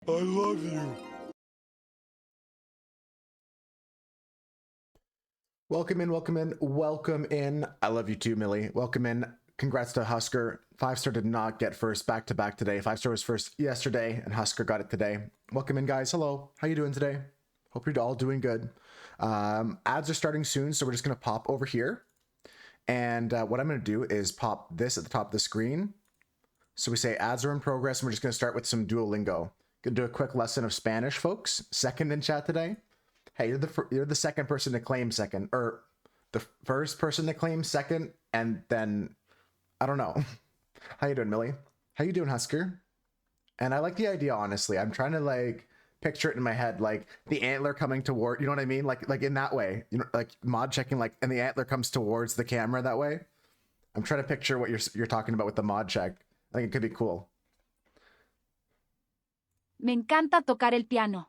I love you. Welcome in, welcome in, welcome in. I love you too, Millie. Welcome in. Congrats to Husker. 5-star did not get first back to back today. 5-star was first yesterday, and Husker got it today. Welcome in, guys. Hello. How you doing today? Hope you're all doing good. Ads are starting soon, so we're just gonna pop over here. And what I'm gonna do is pop this at the top of the screen. So we say ads are in progress, and we're just gonna start with some Duolingo. Gonna do a quick lesson of Spanish, folks. Second in chat today. Hey, you're the second person to claim second, or the first person to claim second, and then I don't know. How you doing, Millie? How you doing, Husker? And I like the idea, honestly. I'm trying to like picture it in my head, like the antler coming toward, you know what I mean? Like in that way, you know, like mod checking, like, and the antler comes towards the camera that way. I'm trying to picture what you're talking about with the mod check. I think it could be cool. Me encanta tocar el piano.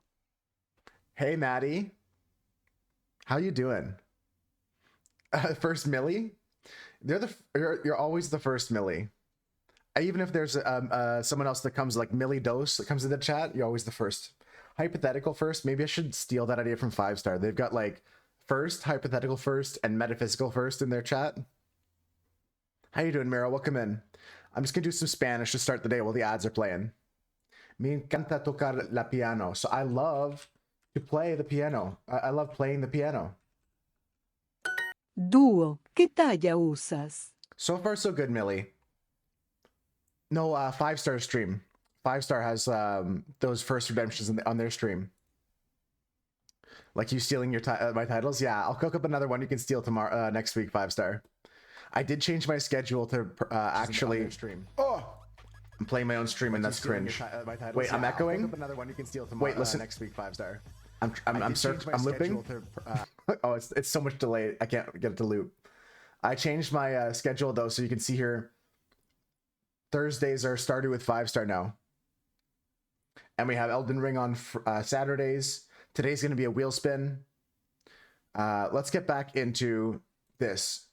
Hey, Maddie. How you doing? First Millie? You're always the first Millie. Even if there's someone else that comes, like Millie Dose, that comes in the chat, you're always the first. Hypothetical first. Maybe I should steal that idea from 5-star. They've got like first, hypothetical first, and metaphysical first in their chat. How you doing, Meryl? Welcome in. I'm just gonna do some Spanish to start the day while the ads are playing. Me encanta tocar la piano. So I love to play the piano. I love playing the piano. Dúo, ¿qué talla usas? So far, so good, Millie. No, 5-star stream. 5-star has those first redemptions on their stream. Like you stealing your my titles? Yeah, I'll cook up another one you can steal tomorrow, next week, 5-star. I did change my schedule to actually stream. Oh, I'm playing my own stream, and that's cringe. Wait, yeah, I'm echoing. I'll cook up another one you can steal tomorrow. Wait, listen. Next week, 5-star. I'm looping. To, oh, it's so much delay. I can't get it to loop. I changed my schedule though, so you can see here. Thursdays are started with 5-star now, and we have Elden Ring on Saturdays. Today's going to be a wheel spin. Let's get back into this.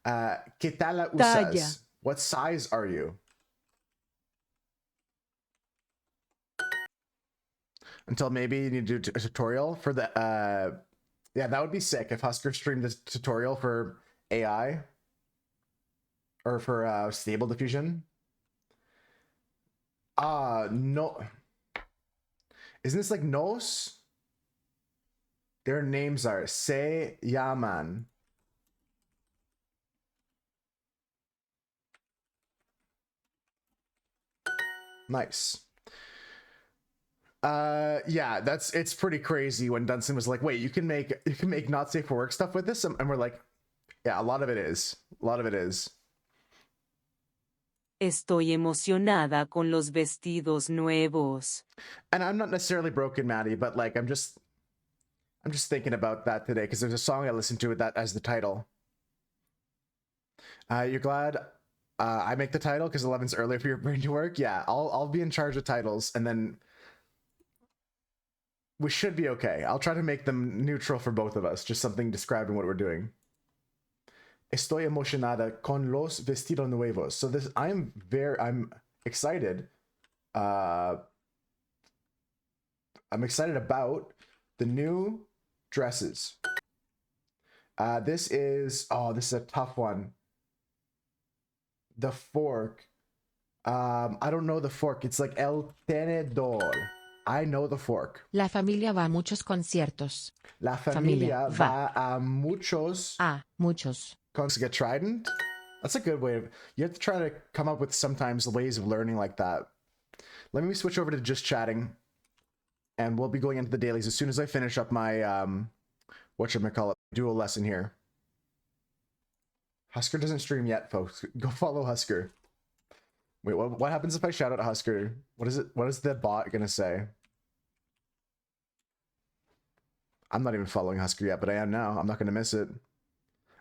¿Qué tal la usas? Talla. What size are you? Until maybe you need to do a tutorial for the yeah, that would be sick if Husker streamed this tutorial for AI or for stable diffusion. No, isn't this like nos? Their names are Se llaman. Nice. Yeah, it's pretty crazy when Dunson was like, wait, you can make not safe for work stuff with this, and we're like, yeah, a lot of it is. Estoy emocionada con los vestidos nuevos. And I'm not necessarily broken, Maddie, but like I'm just thinking about that today because there's a song I listened to with that as the title. You're glad I make the title because 11's early for your brain to work? Yeah, I'll be in charge of titles, and then we should be okay. I'll try to make them neutral for both of us, just something describing what we're doing. Estoy emocionada con los vestidos nuevos. So this, I'm excited. I'm excited about the new dresses. This is a tough one. The fork. I don't know the fork. It's like el tenedor. I know the fork. La familia va a muchos conciertos. La familia va a muchos. Muchos. Get trident. That's a good way of. You have to try to come up with sometimes ways of learning like that. Let me switch over to just chatting, and we'll be going into the dailies as soon as I finish up my whatchamacallit dual lesson here. Husker doesn't stream yet, folks. Go follow Husker. Wait, what happens if I shout out Husker? What is it? What is the bot gonna say? I'm not even following Husker yet, but I am now. I'm not gonna miss it.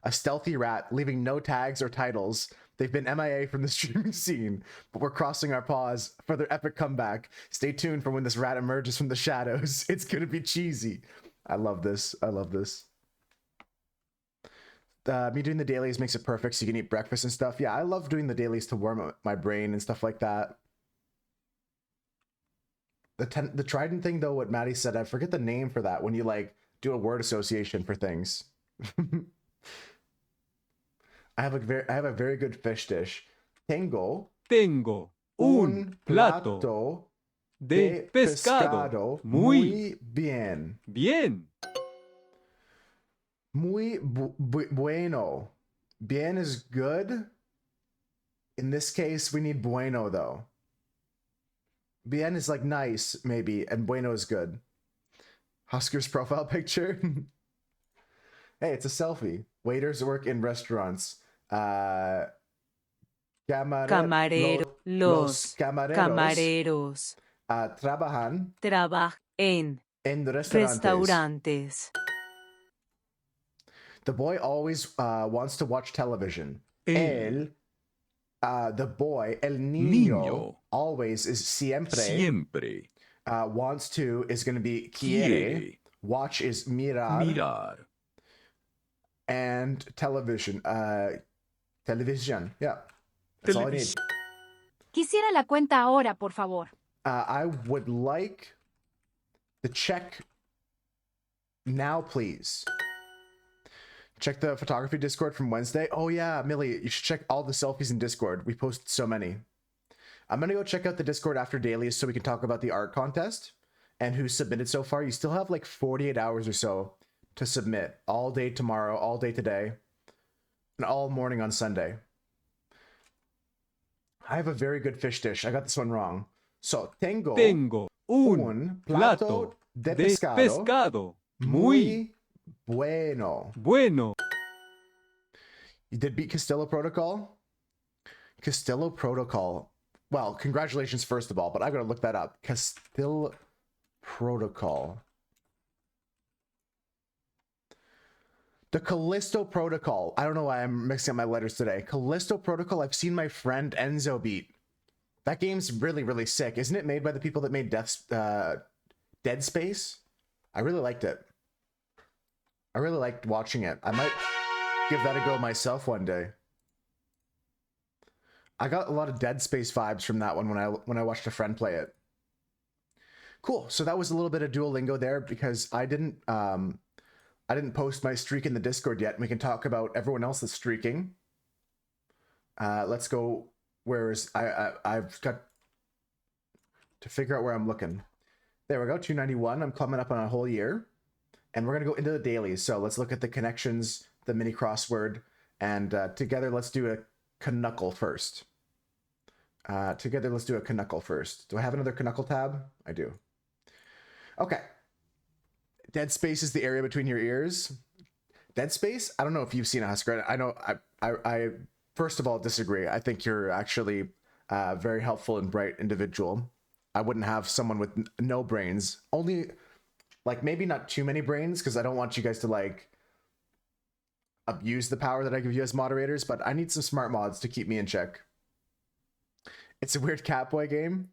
A stealthy rat, leaving no tags or titles. They've been MIA from the streaming scene, but we're crossing our paws for their epic comeback. Stay tuned for when this rat emerges from the shadows. It's gonna be cheesy. I love this. Me doing the dailies makes it perfect so you can eat breakfast and stuff. Yeah, I love doing the dailies to warm up my brain and stuff like that. the trident thing though, what Maddie said, I forget the name for that when you like do a word association for things. I have a very good fish dish. Tengo un plato plato de pescado muy bien. bien. Muy bueno. Bien is good. In this case, we need bueno though. Bien is like nice, maybe, and bueno is good. Husker's profile picture. Hey, it's a selfie. Waiters work in restaurants. Los Camareros trabajan trabajan en restaurantes. The boy always wants to watch television. The boy, el niño, always is siempre. Wants to is going to be quiere. Watch is mirar. And television. Television. Yeah. That's all I need. Quisiera la cuenta ahora, por favor. I would like the check now, please. Check the photography Discord from Wednesday. Oh yeah, Millie, you should check all the selfies in Discord. We posted so many. I'm gonna go check out the Discord after dailies so we can talk about the art contest and who submitted so far. You still have like 48 hours or so to submit. All day tomorrow, all day today, and all morning on Sunday. I have a very good fish dish. I got this one wrong. So, tengo un plato de pescado muy bueno. You did beat Castillo Protocol? Castillo Protocol. Well, congratulations first of all, but I gotta look that up. Castillo Protocol. The Callisto Protocol. I don't know why I'm mixing up my letters today. Callisto Protocol, I've seen my friend Enzo beat. That game's really, really sick. Isn't it made by the people that made Dead Space? I really liked it. I really liked watching it. I might give that a go myself one day. I got a lot of Dead Space vibes from that one when I watched a friend play it. Cool. So that was a little bit of Duolingo there because I didn't post my streak in the Discord yet. We can talk about everyone else that's streaking. Let's go. I've got to figure out where I'm looking. There we go. 291. I'm coming up on a whole year. And we're going to go into the dailies. So let's look at the connections, the mini crossword, and together let's do a knuckle first. Do I have another knuckle tab? I do. Okay. Dead space is the area between your ears. Dead space? I don't know if you've seen a Husker. I know I first of all disagree. I think you're actually a very helpful and bright individual. I wouldn't have someone with no brains. Only, like, maybe not too many brains, because I don't want you guys to, like, abuse the power that I give you as moderators, but I need some smart mods to keep me in check. It's a weird Catboy game?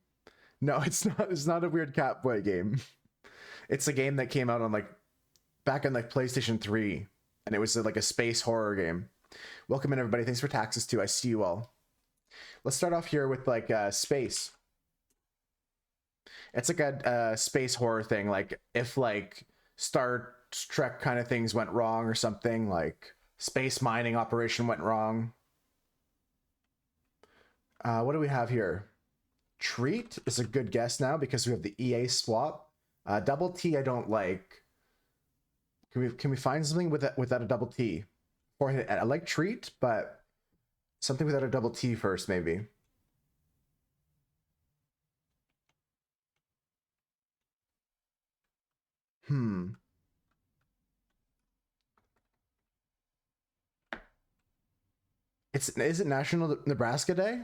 No, it's not. It's not a weird Catboy game. It's a game that came out on, like, back on, like, PlayStation 3, and it was, like, a space horror game. Welcome in, everybody. Thanks for taxes, too. I see you all. Let's start off here with, like, space. It's like a space horror thing, like if like Star Trek kind of things went wrong or something, like space mining operation went wrong. What do we have here? Treat is a good guess now because we have the EA swap. Double T I don't like. Can we find something without a double T? Or I like treat, but something without a double T first, maybe. Is it National Nebraska Day?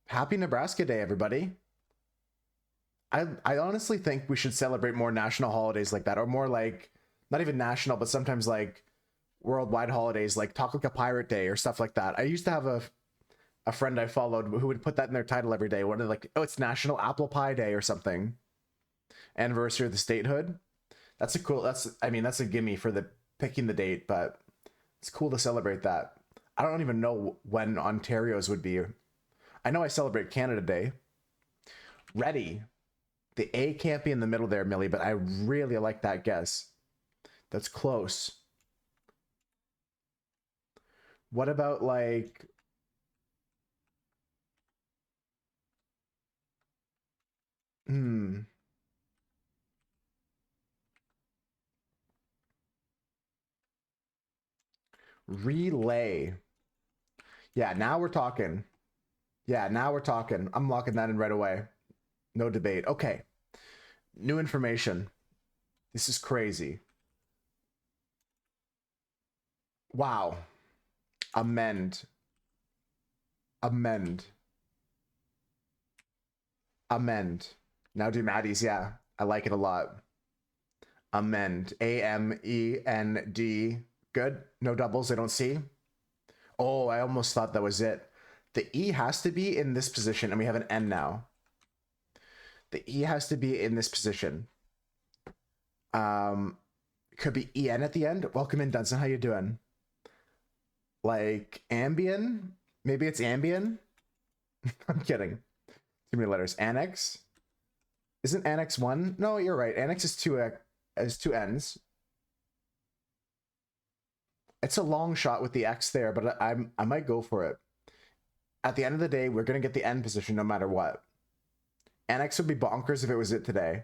Happy Nebraska Day, everybody. I honestly think we should celebrate more national holidays like that, or more like, not even national, but sometimes like worldwide holidays, like Talk Like a Pirate Day or stuff like that. I used to have a friend I followed who would put that in their title every day. What are like, oh, it's National Apple Pie Day or something. Anniversary of the statehood. That's a gimme for the picking the date, but it's cool to celebrate that. I don't even know when Ontario's would be. I know I celebrate Canada Day. Ready. The A can't be in the middle there, Millie, but I really like that guess. That's close. What about like... Relay. Yeah, now we're talking. Yeah, now we're talking. I'm locking that in right away. No debate. Okay. New information. This is crazy. Wow. Amend. Amend. Amend. Now do Maddie's. Yeah, I like it a lot. Amend. A-M-E-N-D. Good. No doubles. I don't see. Oh, I almost thought that was it. The E has to be in this position, and we have an N now. The E has to be in this position. Could be EN at the end. Welcome in, Dunson. How you doing? Like Ambien? Maybe it's Ambien? I'm kidding. Too many letters. Annex? Isn't Annex 1? No, you're right. Annex is two N's. It's a long shot with the X there, but I might go for it. At the end of the day, we're going to get the N position no matter what. Annex would be bonkers if it was it today.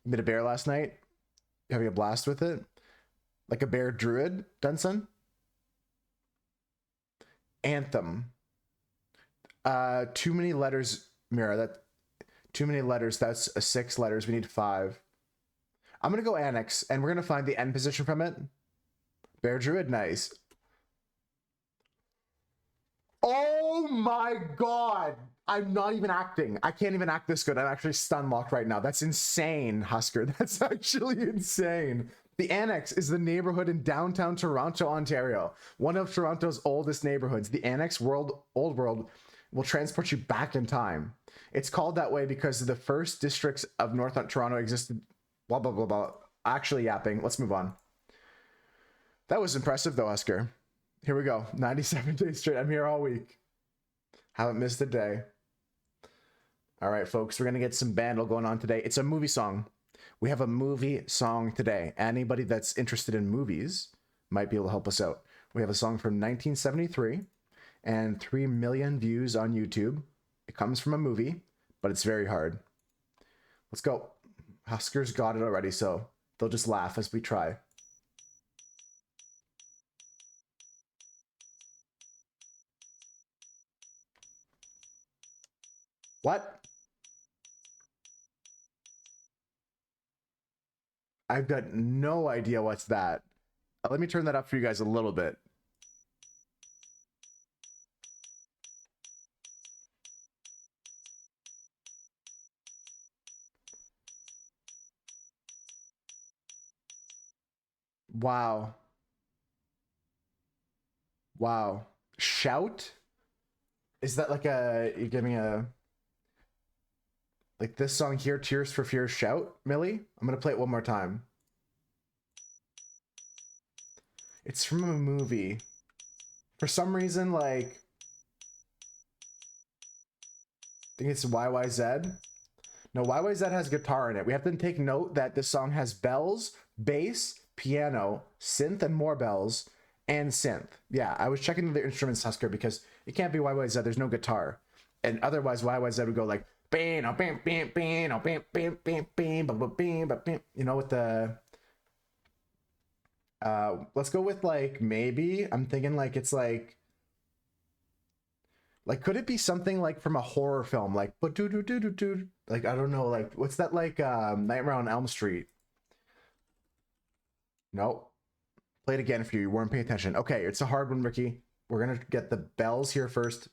You made a bear last night? You having a blast with it? Like a bear druid, Dunson? Anthem. Too many letters, Mira. Too many letters. That's 6 letters. We need 5. I'm going to go Annex, and we're going to find the N position from it. Bear druid, nice. Oh my god! I'm not even acting. I can't even act this good. I'm actually stun locked right now. That's insane, Husker. That's actually insane. The Annex is the neighborhood in downtown Toronto, Ontario. One of Toronto's oldest neighborhoods. The Annex Old World will transport you back in time. It's called that way because the first districts of North Toronto existed. Blah, blah, blah, blah. Actually yapping. Let's move on. That was impressive though, Husker. Here we go. 97 days straight. I'm here all week. Haven't missed a day. All right, folks. We're going to get some Bandle going on today. It's a movie song. We have a movie song today. Anybody that's interested in movies might be able to help us out. We have a song from 1973 and 3 million views on YouTube. It comes from a movie, but it's very hard. Let's go. Huskers got it already, so they'll just laugh as we try. What? I've got no idea what's that. Let me turn that up for you guys a little bit. Wow. Wow. Shout? Is that like you're giving a... Like this song here, Tears for Fears Shout, Millie? I'm going to play it one more time. It's from a movie. For some reason, like... I think it's YYZ. No, YYZ has guitar in it. We have to take note that this song has bells, bass, piano, synth, and more bells, and synth. Yeah, I was checking the instruments, Husker, because it can't be YYZ. There's no guitar. And otherwise, YYZ would go like... You know, with the let's go with like maybe I'm thinking like it's like could it be something like from a horror film like like I don't know, like what's that, like Nightmare on Elm Street? Nope. Play it again for you. You weren't paying attention. Okay, it's a hard one, Ricky. We're gonna get the bells here first.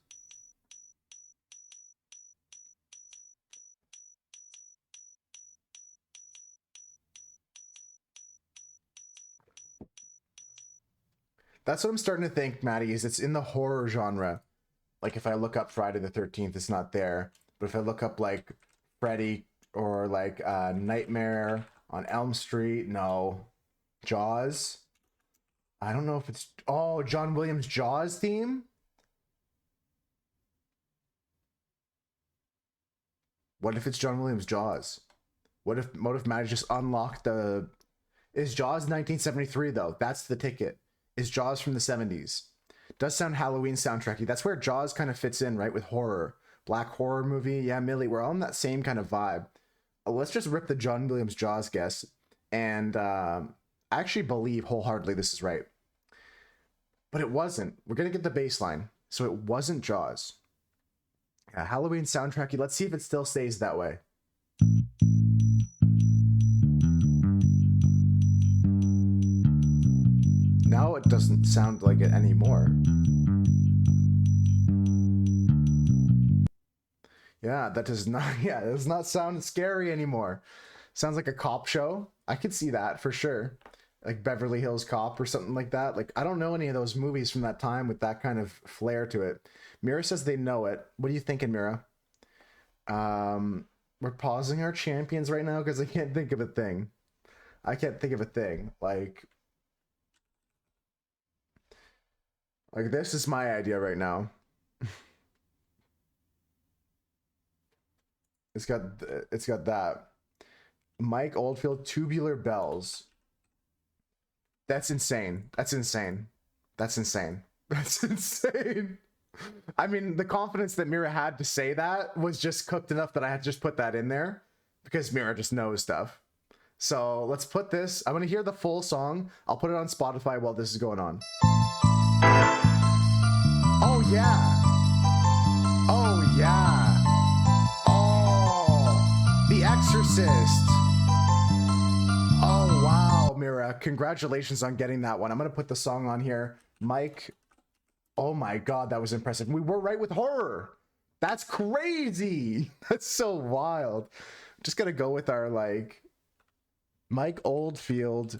That's what I'm starting to think, Maddie, is it's in the horror genre. Like if I look up Friday the 13th, it's not there. But if I look up like Freddy or like Nightmare on Elm Street, no. Jaws. I don't know if it's... Oh, John Williams' Jaws theme? What if it's John Williams' Jaws? What if Maddie just unlocked the... Is Jaws 1973 though? That's the ticket. Is Jaws from the 70s? Does sound Halloween soundtracky. That's where Jaws kind of fits in, right? With horror. Black horror movie. Yeah, Millie, we're on that same kind of vibe. Let's just rip the John Williams Jaws guess. And I actually believe wholeheartedly this is right. But it wasn't. We're going to get the baseline. So it wasn't Jaws. Yeah, Halloween soundtracky. Let's see if it still stays that way. Now it doesn't sound like it anymore. Yeah, that does not, yeah, it does not sound scary anymore. Sounds like a cop show. I could see that for sure. Like Beverly Hills Cop or something like that. Like, I don't know any of those movies from that time with that kind of flair to it. Mira says they know it. What are you thinking, Mira? We're pausing our champions right now because I can't think of a thing. I can't think of a thing. Like this is my idea right now. It's got that. Mike Oldfield, Tubular Bells. That's insane. That's insane. That's insane. That's insane. I mean, the confidence that Mira had to say that was just cooked enough that I had to just put that in there because Mira just knows stuff. So let's put this. I want to hear the full song. I'll put it on Spotify while this is going on. Oh, yeah. Oh, yeah. Oh, The Exorcist. Oh, wow, Mira. Congratulations on getting that one. I'm going to put the song on here. Mike. Oh my God, that was impressive. We were right with horror. That's crazy. That's so wild. Just got to go with our, like, Mike Oldfield,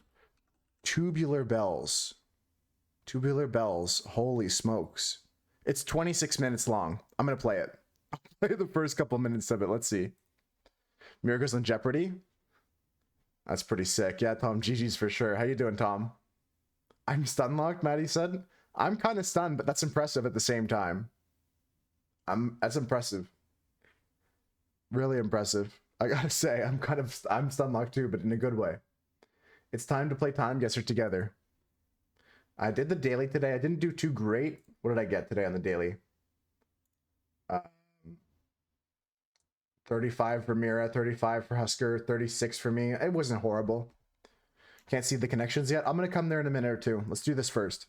Tubular Bells. Tubular Bells. Holy smokes. It's 26 minutes long. I'm going to play it. I'll play the first couple minutes of it. Let's see. Miracles on Jeopardy. That's pretty sick. Yeah, Tom, GG's for sure. How you doing, Tom? I'm stun locked, Maddie said. I'm kind of stunned, but that's impressive at the same time. That's impressive. Really impressive. I gotta say, I'm stun locked too, but in a good way. It's time to play Time Guesser together. I did the daily today. I didn't do too great. What did I get today on the daily? 35 for Mira, 35 for Husker, 36 for me. It wasn't horrible. Can't see the connections yet. I'm gonna come there in a minute or two. Let's do this first.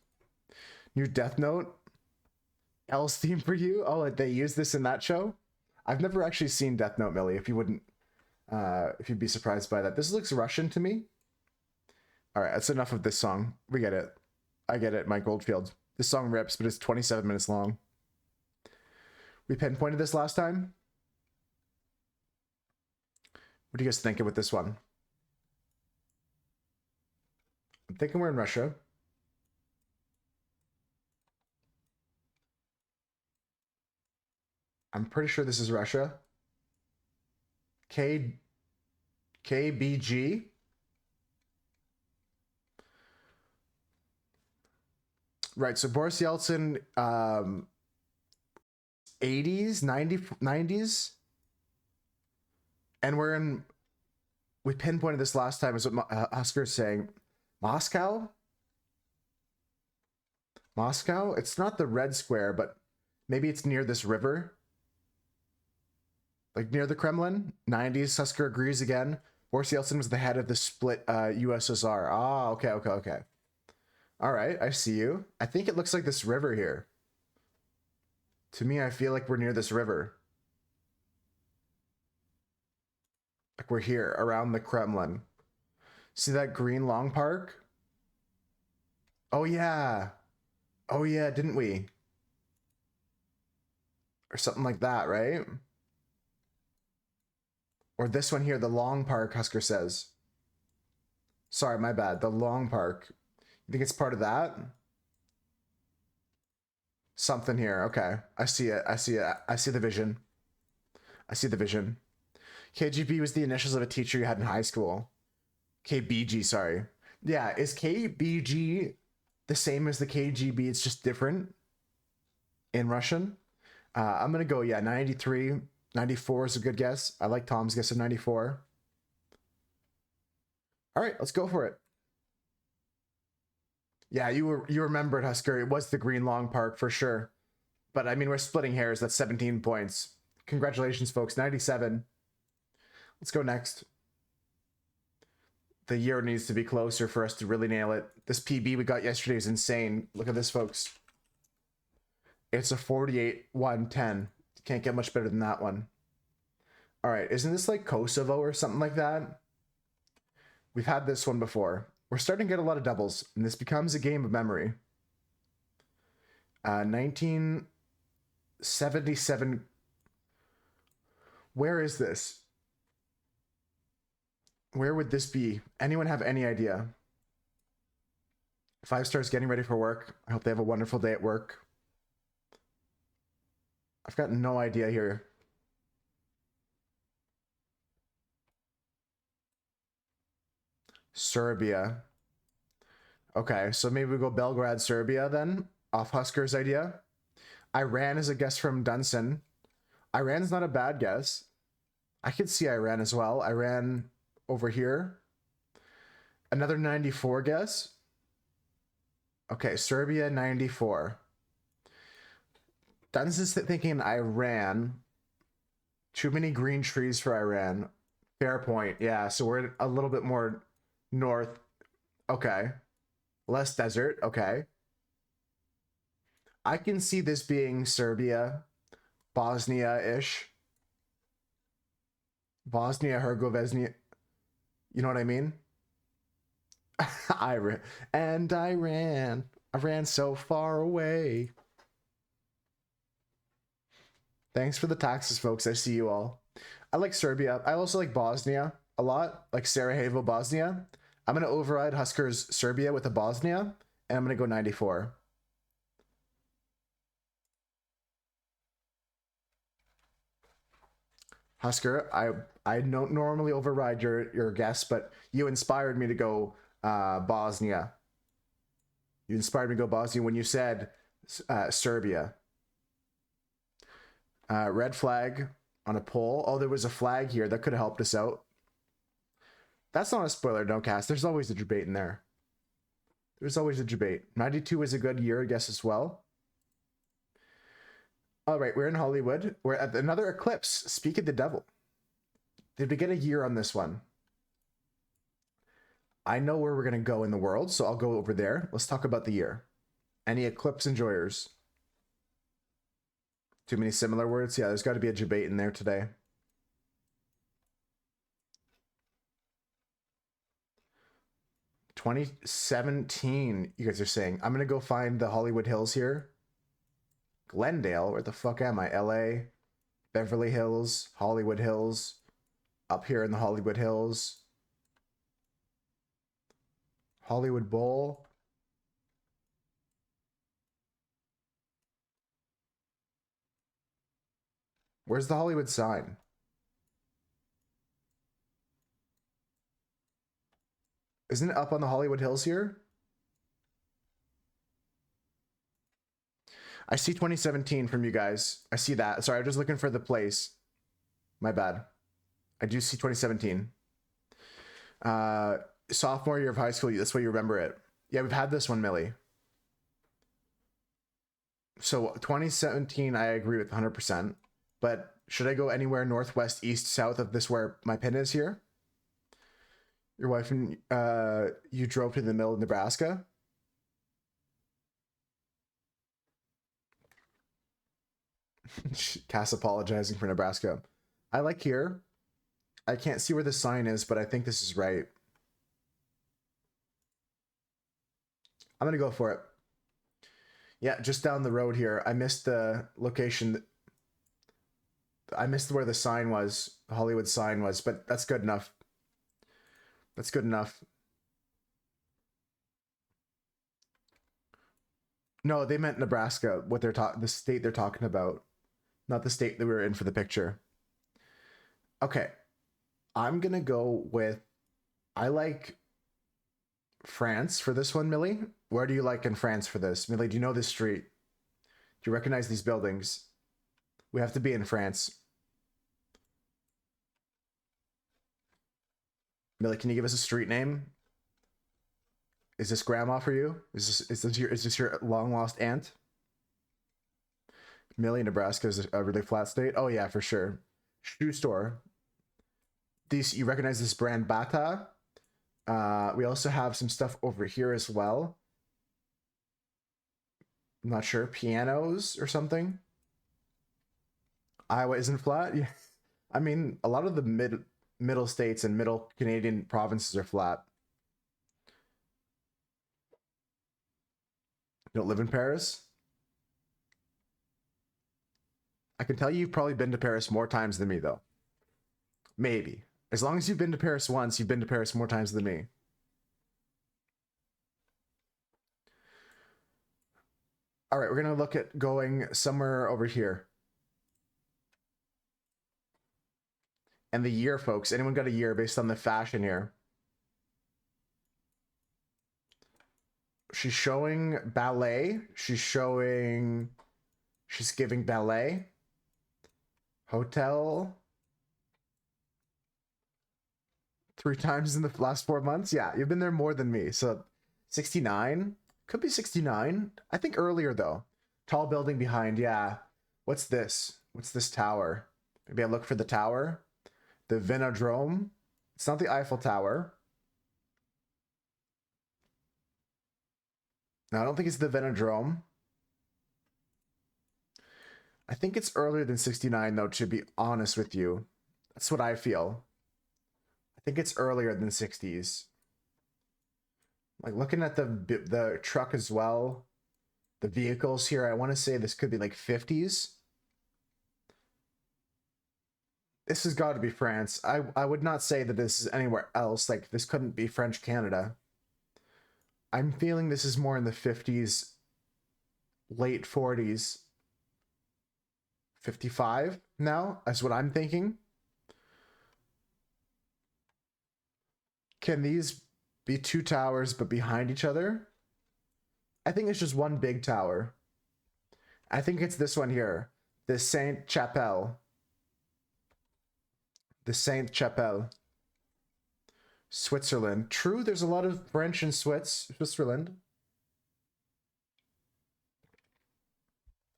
New Death Note. L's theme for you. Oh, they used this in that show? I've never actually seen Death Note, Millie, if you'd be surprised by that. This looks Russian to me. All right, that's enough of this song. We get it. I get it, Mike Oldfield. This song rips, but it's 27 minutes long. We pinpointed this last time. What are you guys thinking with this one? I'm thinking we're in Russia. I'm pretty sure this is Russia. KBG. Right, so Boris Yeltsin, 80s, 90s. And we pinpointed this last time, is what Oscar's saying. Moscow? Moscow? It's not the Red Square, but maybe it's near this river. Like near the Kremlin. 90s, Husker agrees again. Boris Yeltsin was the head of the split USSR. Ah, okay. All right, I see you. I think it looks like this river here. To me, I feel like we're near this river. Like we're here, around the Kremlin. See that green long park? Oh, yeah. Oh, yeah, didn't we? Or something like that, right? Or this one here, the long park, Husker says. Sorry, my bad. The long park. You think it's part of that? Something here. Okay. I see it. I see it. I see the vision. I see the vision. KGB was the initials of a teacher you had in high school. KBG, sorry. Yeah, is KBG the same as the KGB? It's just different in Russian. I'm going to go, yeah, 93. 94 is a good guess. I like Tom's guess of 94. All right, let's go for it. Yeah, you remembered, Husker. It was the Green Long Park for sure. But I mean, we're splitting hairs. That's 17 points. Congratulations, folks. 97. Let's go next. The year needs to be closer for us to really nail it. This PB we got yesterday is insane. Look at this, folks. It's a 48-110. Can't get much better than that one. All right, isn't this like Kosovo or something like that? We've had this one before. We're starting to get a lot of doubles, and this becomes a game of memory. 1977. Where is this? Where would this be? Anyone have any idea? 5 stars getting ready for work. I hope they have a wonderful day at work. I've got no idea here. Serbia. Okay, so maybe we go Belgrade, Serbia then, off Husker's idea. Iran is a guess from Dunson. Iran's not a bad guess. I could see Iran as well. Iran over here. Another 94 guess. Okay, Serbia 94. Dunson's thinking Iran. Too many green trees for Iran. Fair point. Yeah, so we're a little bit more north. Okay. Less desert. Okay. I can see this being Serbia, Bosnia-ish. Bosnia-Herzegovina. You know what I mean? I ran so far away. Thanks for the taxes, folks. I see you all. I like Serbia. I also like Bosnia a lot, like Sarajevo, Bosnia. I'm going to override Husker's Serbia with a Bosnia, and I'm going to go 94. Husker, I don't normally override your guess, but you inspired me to go Bosnia. You inspired me to go Bosnia when you said Serbia. Red flag on a poll. Oh, there was a flag here that could have helped us out. That's not a spoiler, don't cast. There's always a debate in there. There's always a debate. 92 is a good year, I guess, as well. All right, we're in Hollywood. We're at another eclipse. Speak of the devil. Did we get a year on this one? I know where we're going to go in the world, so I'll go over there. Let's talk about the year. Any eclipse enjoyers? Too many similar words? Yeah, there's got to be a debate in there today. $2017, you guys are saying. I'm going to go find the Hollywood Hills here. Glendale, where the fuck am I? LA, Beverly Hills, Hollywood Hills, up here in the Hollywood Hills. Hollywood Bowl. Where's the Hollywood sign? Isn't it up on the Hollywood Hills here? I see 2017 from you guys. I see that. Sorry, I'm just looking for the place. My bad. I do see 2017. Sophomore year of high school. That's why you remember it. Yeah, we've had this one, Millie. So 2017, I agree with 100%. But should I go anywhere northwest, east, south of this where my pin is here? Your wife and you drove to the middle of Nebraska? Cass apologizing for Nebraska. I like here. I can't see where the sign is, but I think this is right. I'm gonna go for it. Yeah, just down the road here. I missed the location. I missed where the sign was, the Hollywood sign was, but that's good enough. That's good enough. No, they meant Nebraska, what they're the state they're talking about, not the state that we were in for the picture. Okay. I'm going to go with, I like France for this one, Millie. Where do you like in France for this? Millie, do you know this street? Do you recognize these buildings? We have to be in France. Millie, can you give us a street name? Is this grandma for you? Is this your long lost aunt? Millie, Nebraska is a really flat state. Oh yeah, for sure. Shoe store. You recognize this brand Bata. We also have some stuff over here as well. I'm not sure, pianos or something. Iowa isn't flat. Yeah, I mean, a lot of the middle states and middle Canadian provinces are flat. You don't live in Paris? I can tell you've probably been to Paris more times than me, though. Maybe. As long as you've been to Paris once, you've been to Paris more times than me. All right, we're going to look at going somewhere over here. And the year, folks. Anyone got a year based on the fashion here? She's showing ballet. She's giving ballet. Hotel. 3 times in the last 4 months. Yeah, you've been there more than me. So 69. Could be 69. I think earlier, though. Tall building behind. Yeah. What's this? What's this tower? Maybe I look for the tower. The 𝓑𝓸𝓼. It's not the Eiffel Tower. No, I don't think it's the 𝓑𝓸𝓼. I think it's earlier than 69, though, to be honest with you. That's what I feel. I think it's earlier than 60s. Like, looking at the truck as well, the vehicles here, I want to say this could be like 50s. This has got to be France. I would not say that this is anywhere else. Like, this couldn't be French Canada. I'm feeling this is more in the 50s, late 40s. 55 now, that's what I'm thinking. Can these be 2 towers but behind each other? I think it's just one big tower. I think it's this one here, the 𝓵𝓸𝓵. The 𝓵𝓸𝓵. Switzerland. True, there's a lot of French in Switzerland.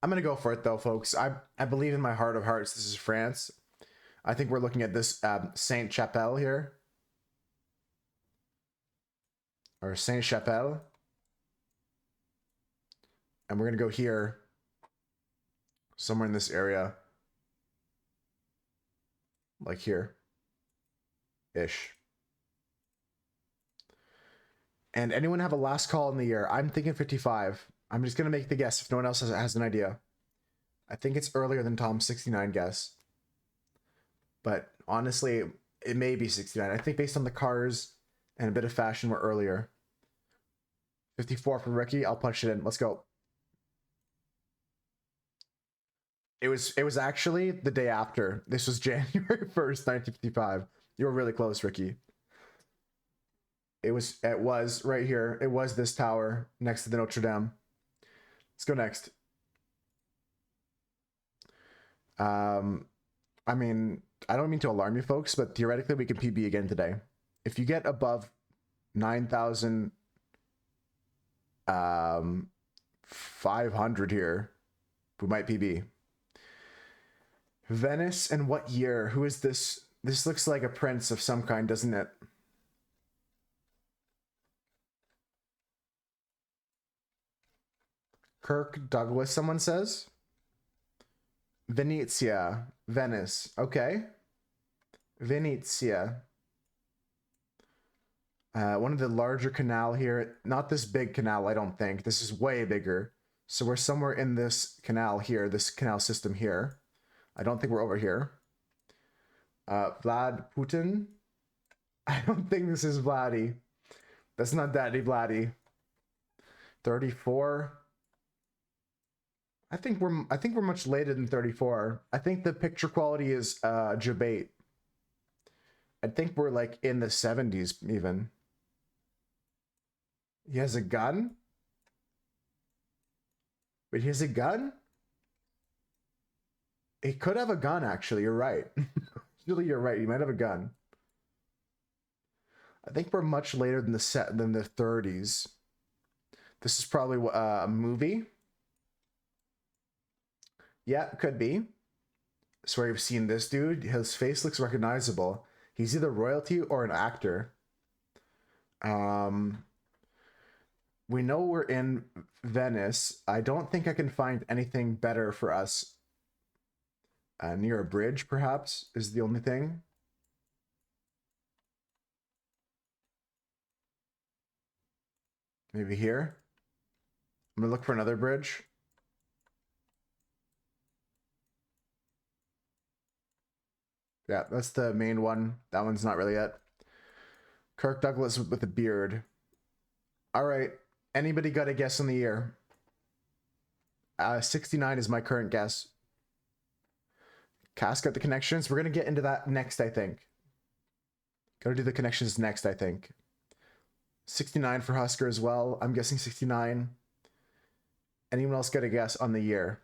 I'm going to go for it, though, folks. I believe in my heart of hearts this is France. I think we're looking at this 𝓵𝓸𝓵 here. Or 𝓵𝓸𝓵. And we're going to go here. Somewhere in this area. Like here. Ish. And anyone have a last call in the year? I'm thinking 55. I'm just going to make the guess if no one else has an idea. I think it's earlier than Tom's 69 guess. But honestly, it may be 69. I think based on the cars and a bit of fashion, we're earlier. 54 for Ricky. I'll punch it in. Let's go. It was actually the day after. This was January 1st, 1955. You were really close, Ricky. It was right here. It was this tower next to the Notre Dame. Let's go next. I mean, I don't mean to alarm you folks, but theoretically we can PB again today. If you get above 9,500 here, we might PB. Venice, and what year? Who is this? This looks like a prince of some kind, doesn't it? Kirk Douglas, someone says. Venezia, Venice. Okay. Venezia. One of the larger canal here. Not this big canal, I don't think. This is way bigger. So we're somewhere in this canal here, this canal system here. I don't think we're over here. Vlad Putin. I don't think this is Vladdy. That's not Daddy Vladdy. 34. I think we're much later than 34. I think the picture quality is Jabate. I think we're like in the 70s even. He has a gun? Wait, he has a gun? He could have a gun, actually. You're right. Really, you're right. He might have a gun. I think we're much later than the 30s. This is probably a movie. Yeah, could be. Swear you've seen this dude. His face looks recognizable. He's either royalty or an actor. We know we're in Venice. I don't think I can find anything better for us. Near a bridge, perhaps, is the only thing. Maybe here. I'm gonna look for another bridge. Yeah, that's the main one. That one's not really it. Kirk Douglas with a beard. All right. Anybody got a guess on the year? 69 is my current guess. Cass got the connections. We're going to get into that next, I think. Got to do the connections next, I think. 69 for Husker as well. I'm guessing 69. Anyone else got a guess on the year?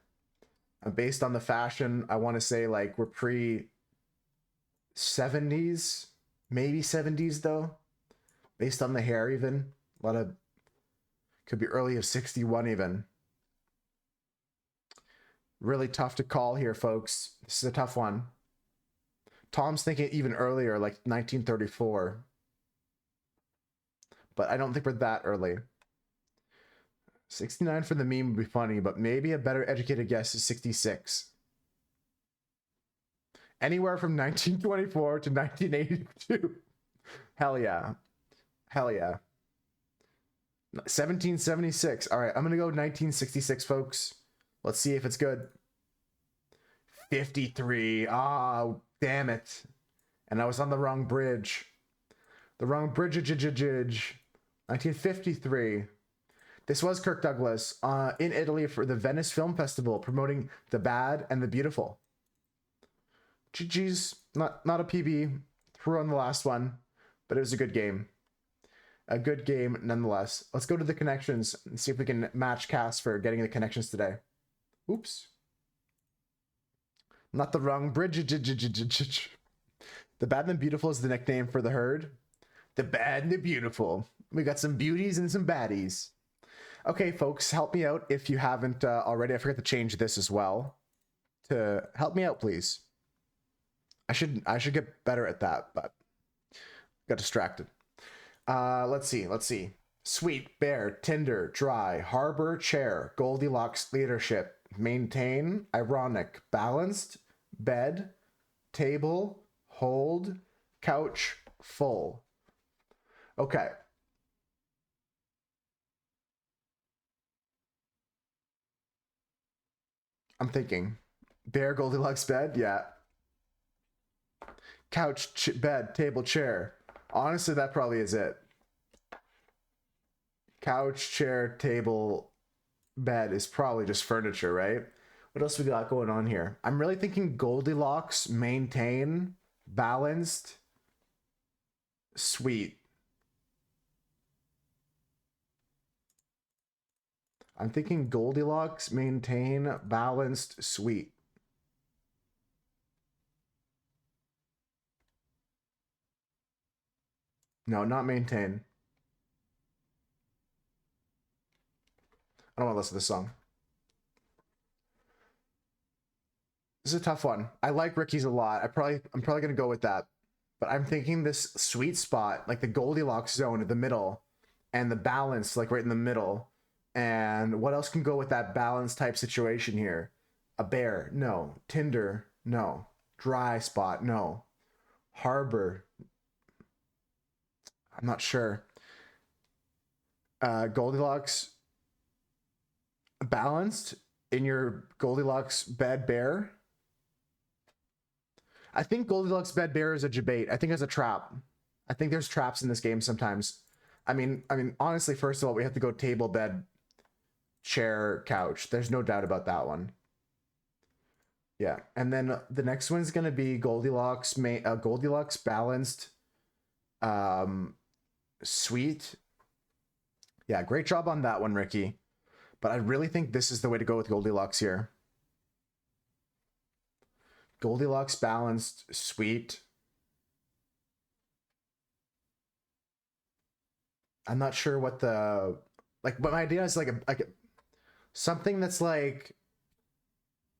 Based on the fashion, I want to say like we're pre-70s, maybe 70s though. Based on the hair even. A lot of, could be early of 61 even. Really tough to call here, folks. This is a tough one. Tom's thinking even earlier, like 1934. But I don't think we're that early. 69 for the meme would be funny, but maybe a better educated guess is 66. Anywhere from 1924 to 1982. Hell yeah. Hell yeah. 1776. All right, I'm going to go 1966, folks. Let's see if it's good. 53. Ah, damn it. And I was on the wrong bridge. The wrong bridge. 1953. This was Kirk Douglas in Italy for the Venice Film Festival, promoting The Bad and the Beautiful. GG's, not a PB. Threw on the last one, but it was a good game. A good game nonetheless. Let's go to the connections and see if we can match Cass for getting the connections today. Oops. Not the wrong bridge. The Bad and the Beautiful is the nickname for the herd. The Bad and the Beautiful. We got some beauties and some baddies. Okay, folks, help me out if you haven't already. I forgot to change this as well. To help me out, please. I should get better at that, but got distracted. Let's see. Sweet, bare, tinder, dry, harbor, chair, Goldilocks, leadership, maintain, ironic, balanced, bed, table, hold, couch, full. Okay. I'm thinking. Bare, Goldilocks, bed, yeah. Couch, bed, table, chair. Honestly, that probably is it. Couch, chair, table, bed is probably just furniture, right? What else we got going on here? I'm really thinking Goldilocks, maintain, balanced, sweet. I'm thinking Goldilocks, maintain, balanced, sweet. No, not maintain. I don't want to listen to this song. This is a tough one. I like Ricky's a lot. I'm probably gonna go with that. But I'm thinking this sweet spot, like the Goldilocks zone in the middle, and the balance, like right in the middle. And what else can go with that balance type situation here? A bear, no. Tinder, no. Dry spot, no. Harbor, I'm not sure. Goldilocks, balanced in your Goldilocks bed bear. I think Goldilocks bed bear is a debate. I think it's a trap. I think there's traps in this game sometimes. I mean, honestly, first of all, we have to go table, bed, chair, couch. There's no doubt about that one. Yeah, and then the next one's gonna be Goldilocks, Goldilocks balanced, sweet. Yeah, great job on that one, Ricky. But I really think this is the way to go with Goldilocks here. Goldilocks balanced, sweet. I'm not sure what the, like, but my idea is like something that's like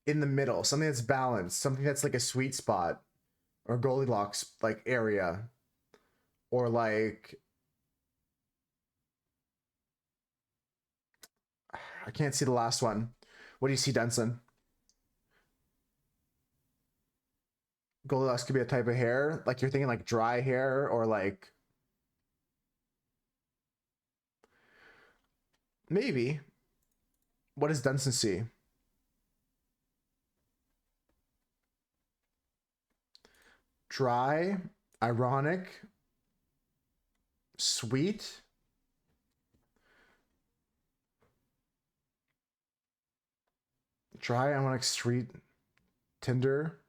in the middle, something that's balanced, something that's like a sweet spot or Goldilocks like area, or like, I can't see the last one. What do you see, Dunson? Goldilocks could be a type of hair. Like you're thinking like dry hair, or like maybe. What does Dunson see? Dry, ironic, sweet. Dry, ironic, sweet, tender.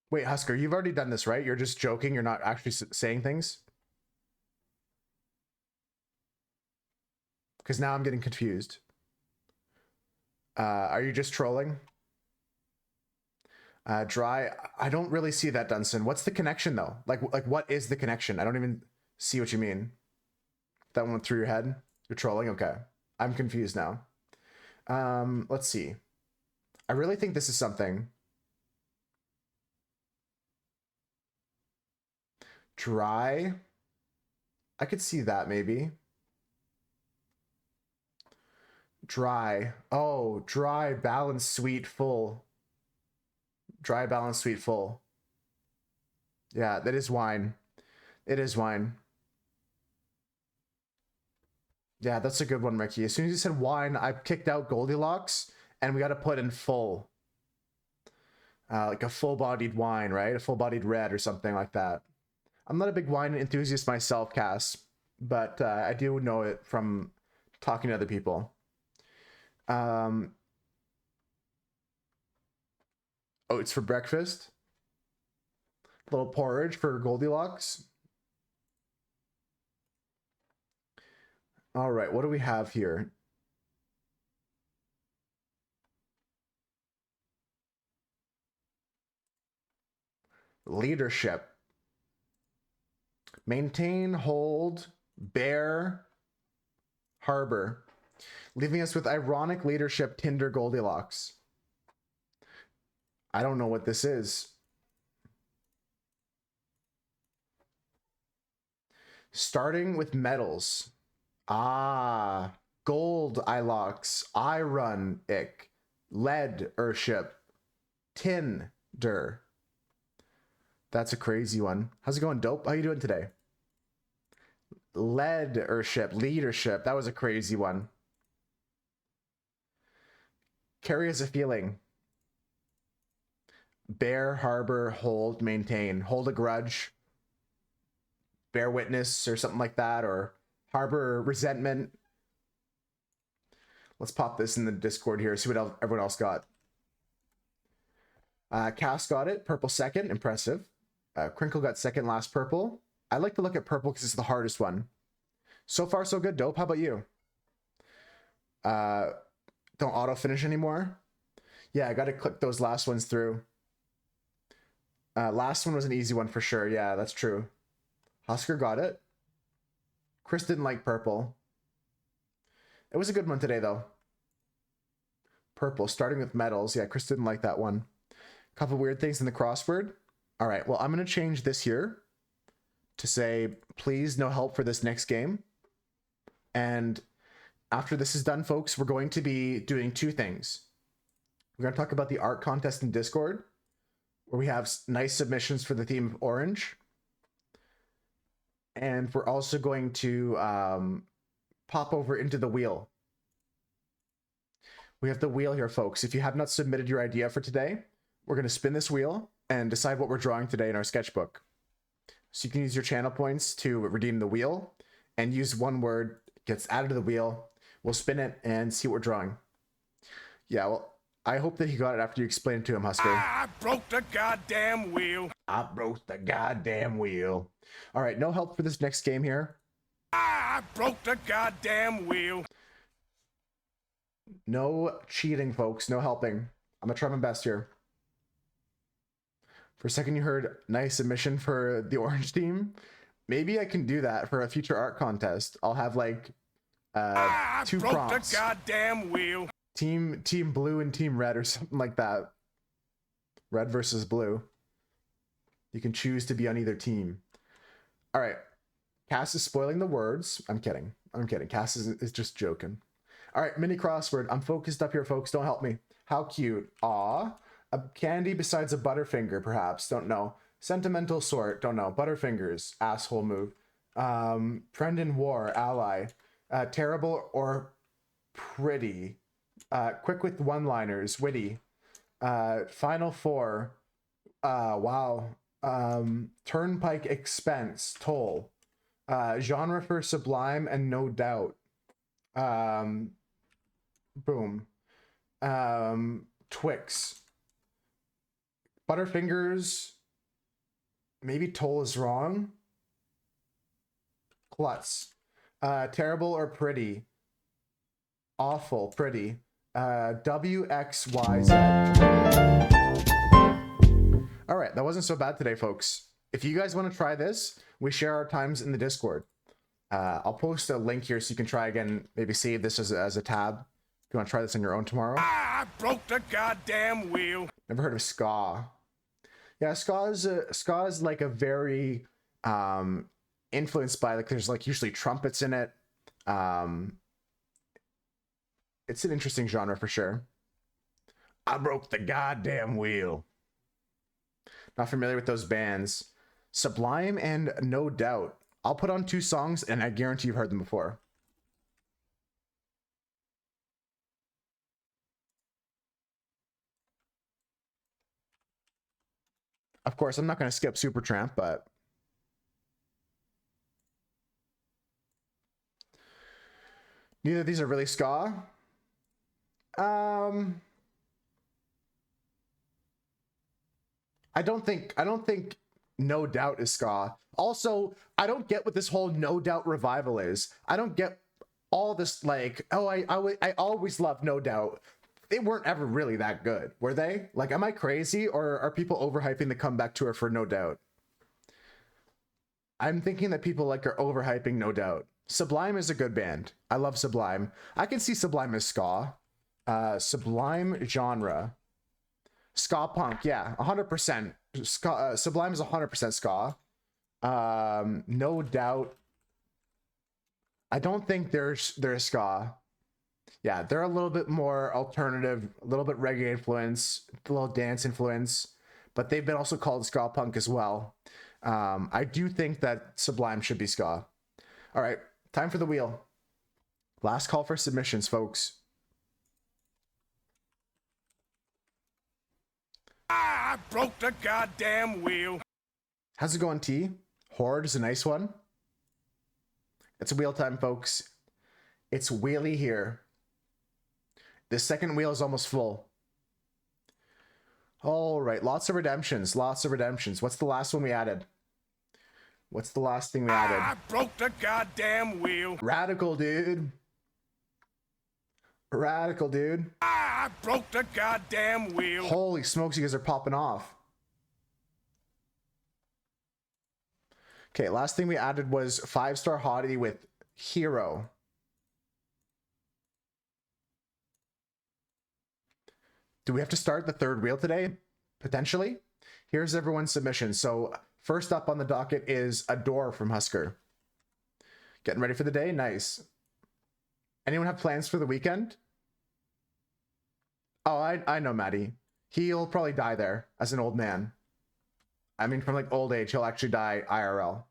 Wait, Husker, you've already done this, right? You're just joking. You're not actually saying things? Because now I'm getting confused. Are you just trolling? Dry. I don't really see that, Dunson. What's the connection, though? Like what is the connection? I don't even see what you mean. That one went through your head? You're trolling? Okay. I'm confused now. Let's see. I really think this is something. Dry. I could see that maybe. Dry. Oh, dry, balanced, sweet, full. Dry, balanced, sweet, full. Yeah, that is wine. It is wine. Yeah, that's a good one, Ricky. As soon as you said wine, I kicked out Goldilocks, and we got to put in full. Like a full-bodied wine, right? A full-bodied red or something like that. I'm not a big wine enthusiast myself, Cass, but I do know it from talking to other people. Oats for breakfast. A little porridge for Goldilocks. All right, what do we have here? Leadership. Maintain, hold, bear, harbor. Leaving us with ironic leadership, Tinder, Goldilocks. I don't know what this is. Starting with metals. Ah, gold, Ilocks, iron, ick, lead, Ership, tin, der. That's a crazy one. How's it going, Dope? How you doing today? Leadership, leadership. That was a crazy one. Carry as a feeling. Bear, harbor, hold, maintain. Hold a grudge. Bear witness or something like that, or harbor resentment. Let's pop this in the Discord here, see what everyone else got. Cass got it. Purple second. Impressive. Crinkle got second, last purple. I like to look at purple because it's the hardest one. So far, so good, Dope. How about you? Don't auto finish anymore. Yeah, I got to click those last ones through. Last one was an easy one for sure. Yeah, that's true. Husker got it. Chris didn't like purple. It was a good one today, though. Purple, starting with metals. Yeah, Chris didn't like that one. Couple weird things in the crossword. All right, well, I'm going to change this here to say, please, no help for this next game. And after this is done, folks, we're going to be doing two things. We're going to talk about the art contest in Discord, where we have nice submissions for the theme of orange. And we're also going to pop over into the wheel. We have the wheel here, folks. If you have not submitted your idea for today, we're going to spin this wheel and decide what we're drawing today in our sketchbook. So you can use your channel points to redeem the wheel and use one word, gets added to the wheel. We'll spin it and see what we're drawing. Yeah, well, I hope that he got it after you explained it to him, Husker. I broke the goddamn wheel. I broke the goddamn wheel. All right, no help for this next game here. I broke the goddamn wheel. No cheating, folks. No helping. I'm gonna try my best here. For a second, you heard nice submission for the orange team. Maybe I can do that for a future art contest. I'll have like two prompts. The goddamn wheel. Team blue and team red or something like that. Red versus blue. You can choose to be on either team. All right. Cass is spoiling the words. I'm kidding. Cass is just joking. All right, mini crossword. I'm focused up here, folks. Don't help me. How cute. Aw. A candy besides a Butterfinger, perhaps. Don't know. Sentimental sort. Don't know. Butterfingers. Asshole move. Friend in war. Ally. Terrible or pretty. Quick with one-liners. Witty. Final four. Wow. Turnpike expense. Toll. Genre for sublime and no doubt. Boom. Twix. Butterfingers. Maybe toll is wrong. Klutz. Terrible or pretty. Awful. Pretty. WXYZ. All right, that wasn't so bad today, folks. If you guys want to try this, we share our times in the Discord. I'll post a link here so you can try again. Maybe save this as a tab. If you want to try this on your own tomorrow. I broke the goddamn wheel. Never heard of ska. Yeah, ska is like a very influenced by, like, there's like usually trumpets in it. It's an interesting genre for sure. I broke the goddamn wheel. Not familiar with those bands. Sublime and No Doubt. I'll put on two songs and I guarantee you've heard them before. Of course, I'm not going to skip Supertramp, but neither of these are really ska. I don't think No Doubt is ska. Also, I don't get what this whole No Doubt revival is. I don't get all this, like, oh, I always loved No Doubt. They weren't ever really that good, were they? Like, am I crazy, or are people overhyping the comeback tour for No Doubt? I'm thinking that people like are overhyping No Doubt. Sublime is a good band. I love Sublime. I can see Sublime as ska. Sublime genre. Ska punk, yeah, 100%. Ska, Sublime is 100% ska. No Doubt. I don't think they're ska. Yeah, they're a little bit more alternative, a little bit reggae influence, a little dance influence, but they've been also called ska punk as well. I do think that Sublime should be ska. All right, time for the wheel. Last call for submissions, folks. I broke the goddamn wheel. How's it going, T? Horde is a nice one. It's wheel time, folks. It's wheelie here. The second wheel is almost full. All right, lots of redemptions, lots of redemptions. What's the last one we added? What's the last thing we added? I broke the goddamn wheel. Radical, dude. Radical, dude. I broke the goddamn wheel. Holy smokes, you guys are popping off. Okay, last thing we added was 5-star hottie with Hero. Do we have to start the third wheel today? Potentially. Here's everyone's submission. So first up on the docket is Adore from Husker. Getting ready for the day? Nice. Anyone have plans for the weekend? Oh, I know Maddie. He'll probably die there as an old man. I mean, from like old age, he'll actually die IRL.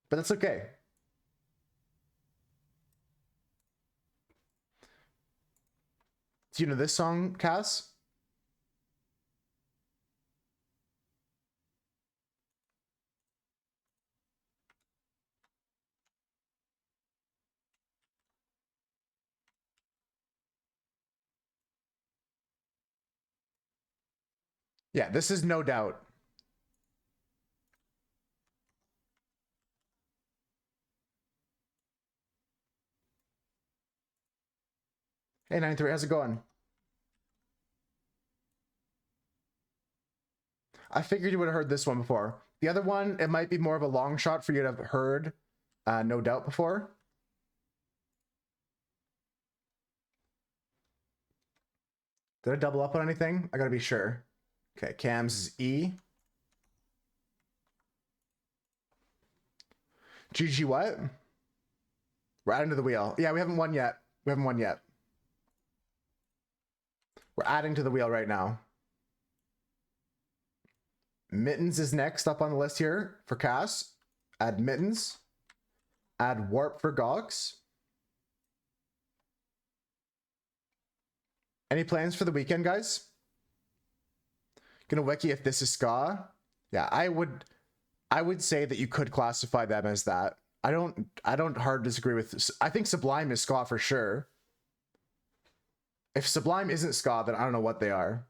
But that's okay. Do you know this song, Cass? Yeah, this is No Doubt. Hey, 93, how's it going? I figured you would have heard this one before. The other one, it might be more of a long shot for you to have heard No Doubt before. Did I double up on anything? I gotta be sure. Okay, Cam's is E. GG what? We're adding to the wheel. Yeah, we haven't won yet. We haven't won yet. We're adding to the wheel right now. Mittens is next up on the list here for Cass. Add Mittens. Add Warp for Gox. Any plans for the weekend, guys? Gonna wiki if this is ska. Yeah, I would say that you could classify them as that. I don't hard disagree with. I think Sublime is ska for sure. If Sublime isn't ska, then I don't know what they are.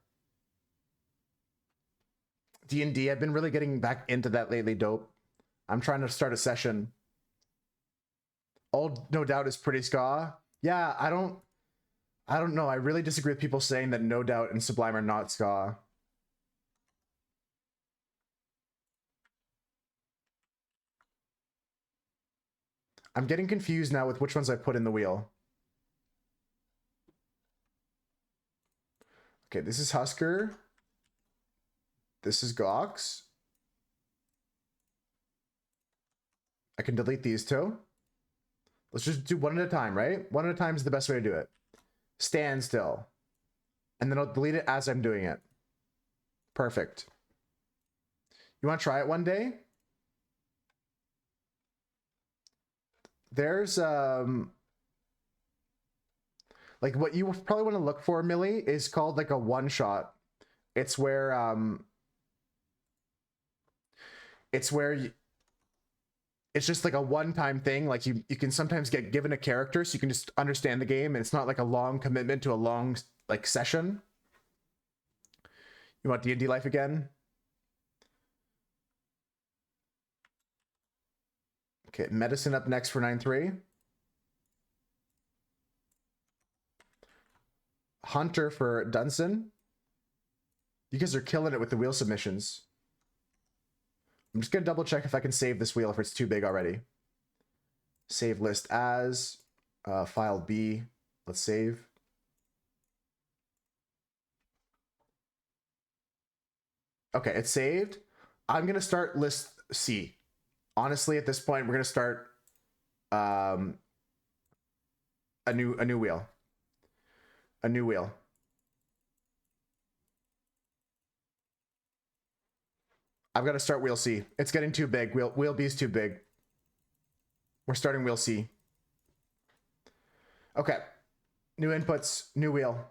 D&D, I've been really getting back into that lately, dope. I'm trying to start a session. Old No Doubt is pretty ska. Yeah, I don't know. I really disagree with people saying that No Doubt and Sublime are not ska. I'm getting confused now with which ones I put in the wheel. Okay, this is Husker. This is Gox. I can delete these two. Let's just do one at a time, right? One at a time is the best way to do it. Stand still. And then I'll delete it as I'm doing it. Perfect. You want to try it one day? There's like what you probably want to look for, Millie, is called like a one shot. It's where it's just like a one-time thing. Like you can sometimes get given a character so you can just understand the game, and it's not like a long commitment to a long like session. You want D&D life again? Okay, medicine up next for 9-3. Hunter for Dunson. You guys are killing it with the wheel submissions. I'm just gonna double check if I can save this wheel if it's too big already. Save list as file B. Let's save. Okay, it's saved. I'm gonna start list C. Honestly, at this point, we're gonna start a new wheel. A new wheel. I've got to start wheel C. It's getting too big. Wheel B is too big. We're starting wheel C. Okay. New inputs, new wheel.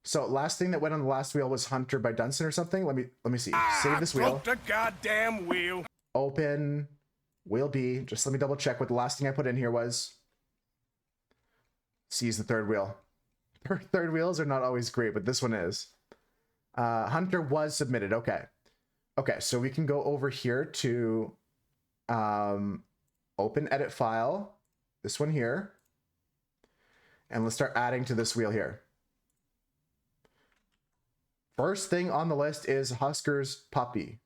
So last thing that went on the last wheel was Hunter by Dunson or something. Let me see. Save this wheel. Broke the goddamn wheel. Open wheel B. Just let me double check what the last thing I put in here was. C is the third wheel. Third wheels are not always great, but this one is. Hunter was submitted. Okay. Okay, so we can go over here to open edit file, this one here, and let's start adding to this wheel here. First thing on the list is Husker's puppy.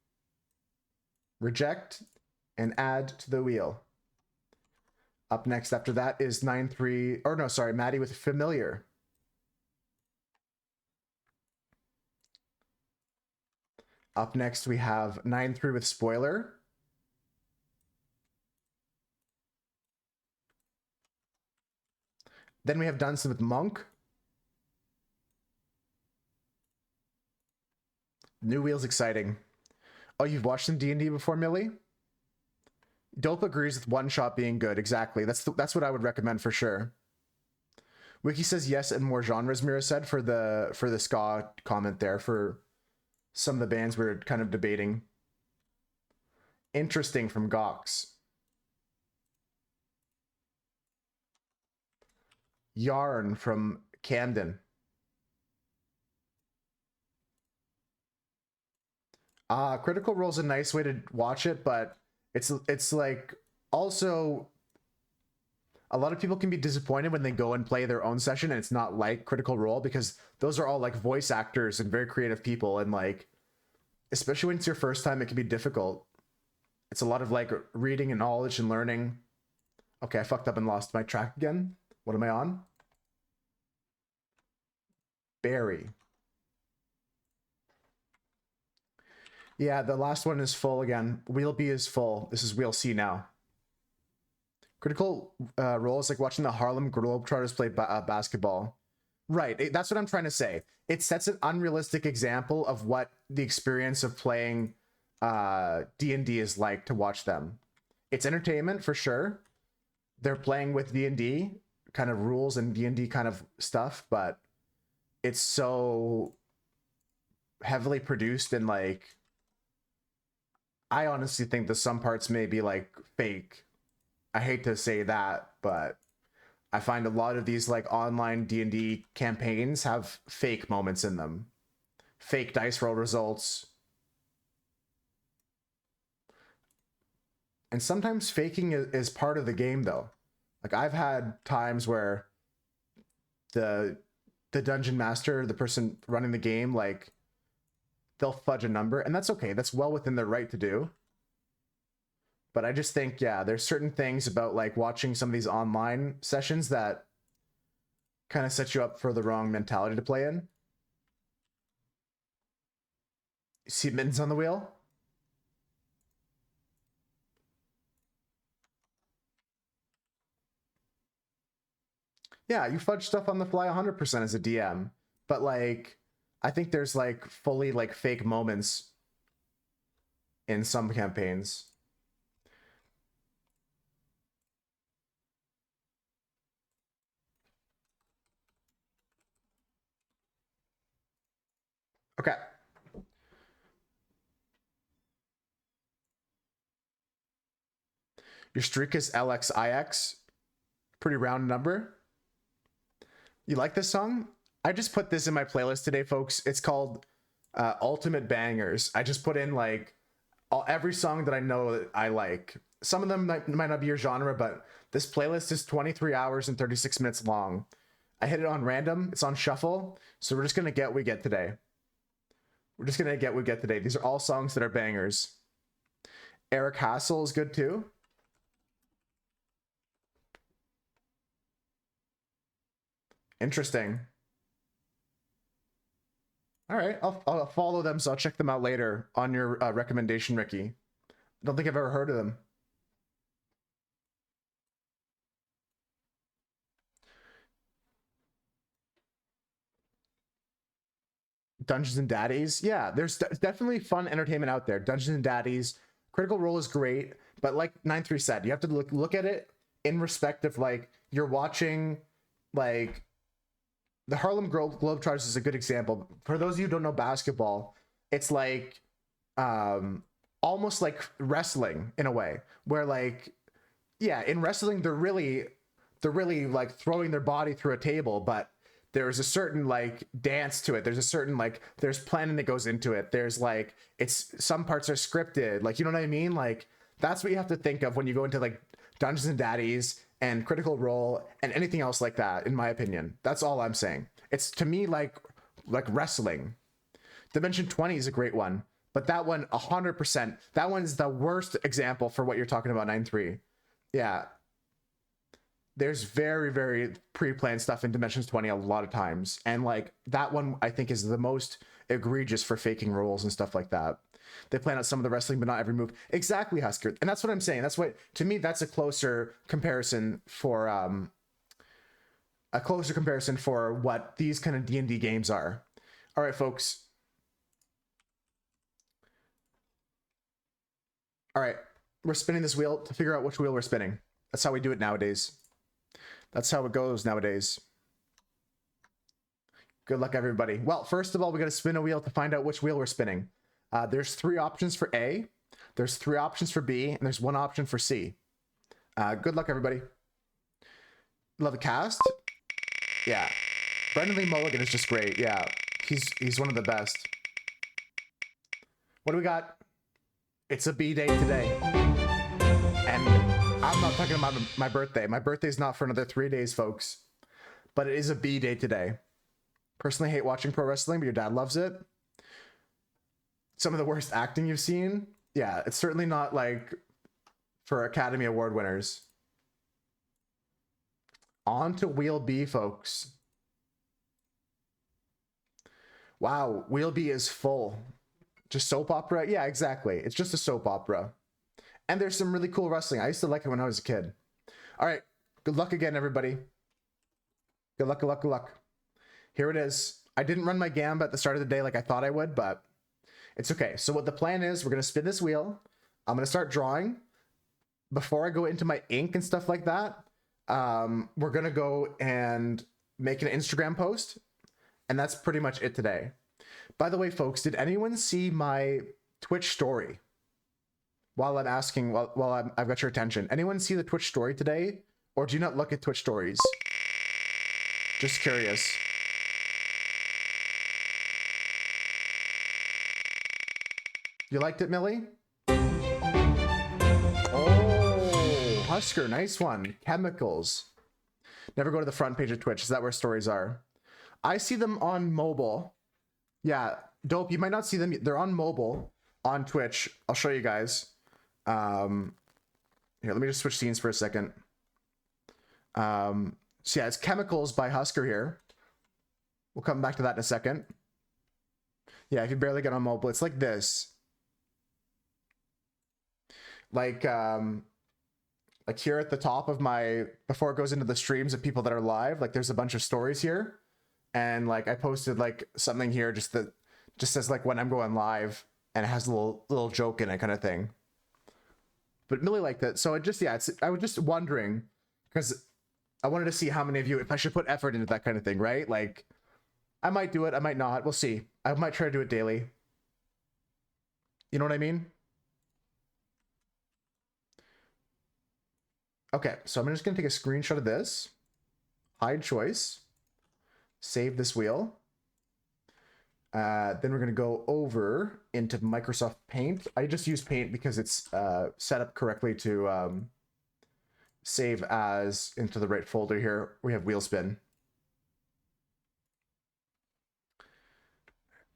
Reject and add to the wheel. Up next after that is 9-3, or no, sorry, Maddie with familiar. Up next, we have 9-3 with spoiler. Then we have Dunson with monk. New wheel's exciting. Oh, you've watched some D&D before, Millie? Dope agrees with one shot being good. Exactly. That's what I would recommend for sure. Wiki says yes and more genres, Mira said, for the ska comment there for some of the bands we were kind of debating. Interesting from Gox. Yarn from Camden. Critical Role's a nice way to watch it, but it's like also a lot of people can be disappointed when they go and play their own session and it's not like Critical Role, because those are all like voice actors and very creative people, and like, especially when it's your first time, it can be difficult. It's a lot of like reading and knowledge and learning. Okay, I fucked up and lost my track again. What am I on? Barry. Yeah, the last one is full again. Wheel B is full. This is Wheel C now. Critical Role is like watching the Harlem Globetrotters play basketball. Right, that's what I'm trying to say. It sets an unrealistic example of what the experience of playing D&D is like to watch them. It's entertainment for sure. They're playing with D&D kind of rules and D&D kind of stuff, but it's so heavily produced and like, I honestly think that some parts may be like fake. I hate to say that, but I find a lot of these like online D&D campaigns have fake moments in them. Fake dice roll results. And sometimes faking is part of the game though. Like I've had times where the dungeon master, the person running the game, like they'll fudge a number, and that's okay. That's well within their right to do. But I just think, yeah, there's certain things about like watching some of these online sessions that kind of set you up for the wrong mentality to play in. You see mittens on the wheel? Yeah, you fudge stuff on the fly 100% as a DM, but like, I think there's like fully like fake moments in some campaigns. Okay. Your streak is LXIX. Pretty round number. You like this song? I just put this in my playlist today, folks. It's called Ultimate Bangers. I just put in like every song that I know that I like. Some of them might not be your genre, but this playlist is 23 hours and 36 minutes long. I hit it on random. It's on shuffle. So we're just going to get what we get today. We're just going to get what we get today. These are all songs that are bangers. Eric Hassel is good too. Interesting. All right, I'll follow them, so I'll check them out later on your recommendation, Ricky. I don't think I've ever heard of them. Dungeons and Daddies. Yeah, there's definitely fun entertainment out there. Dungeons and Daddies. Critical Role is great, but like 9-3 said, you have to look at it in respect of like you're watching like the Harlem Globetrotters is a good example. For those of you who don't know basketball, it's like almost like wrestling in a way, where like, yeah, in wrestling they're really like throwing their body through a table, but there's a certain like dance to it. There's a certain like there's planning that goes into it. There's like some parts are scripted. Like, you know what I mean? Like that's what you have to think of when you go into like Dungeons and Daddies and Critical Role and anything else like that, in my opinion. That's all I'm saying. It's to me like wrestling. Dimension 20 is a great one, but that one 100%, that one's the worst example for what you're talking about, 9-3. Yeah. There's very, very pre-planned stuff in Dimensions 20 a lot of times. And like that one I think is the most egregious for faking roles and stuff like that. They plan out some of the wrestling, but not every move. Exactly, Husker. And that's what I'm saying. That's what, to me, that's a closer comparison for what these kind of D&D games are. All right, folks. All right, we're spinning this wheel to figure out which wheel we're spinning. That's how we do it nowadays. That's how it goes nowadays. Good luck, everybody. Well, first of all, we got to spin a wheel to find out which wheel we're spinning. There's 3 options for A, there's 3 options for B, and there's 1 option for C. Good luck, everybody. Love the cast. Yeah. Brendan Lee Mulligan is just great. Yeah. He's one of the best. What do we got? It's a B day today. And I'm not talking about my birthday. My birthday's not for another 3 days, folks. But it is a B day today. Personally hate watching pro wrestling, but your dad loves it. Some of the worst acting you've seen? Yeah, it's certainly not like for Academy Award winners. On to Wheel B, folks. Wow, Wheel B is full. Just soap opera? Yeah, exactly. It's just a soap opera. And there's some really cool wrestling. I used to like it when I was a kid. All right, good luck again, everybody. Good luck, good luck, good luck. Here it is. I didn't run my gamba at the start of the day like I thought I would, but it's okay. So what the plan is, we're going to spin this wheel. I'm going to start drawing. Before I go into my ink and stuff like that, we're going to go and make an Instagram post. And that's pretty much it today. By the way, folks, did anyone see my Twitch story? While I'm asking, I've got your attention. Anyone see the Twitch story today? Or do you not look at Twitch stories? Just curious. You liked it, Millie? Oh, Husker, nice one. Chemicals. Never go to the front page of Twitch. Is that where stories are? I see them on mobile. Yeah, dope. You might not see them. They're on mobile on Twitch. I'll show you guys. Here, let me just switch scenes for a second. So yeah, it's Chemicals by Husker here. We'll come back to that in a second. Yeah, if you barely get on mobile, it's like this. Like here at the top of my, before it goes into the streams of people that are live, like there's a bunch of stories here. And like I posted like something here just says like when I'm going live, and it has a little joke in it kind of thing. But Millie liked it. So it just, yeah, I was just wondering, because I wanted to see how many of you, if I should put effort into that kind of thing, right? Like I might do it, I might not. We'll see. I might try to do it daily. You know what I mean? Okay, so I'm just going to take a screenshot of this. Hide choice. Save this wheel. Then we're going to go over into Microsoft Paint. I just use Paint because it's set up correctly to save as into the right folder here. We have wheel spin.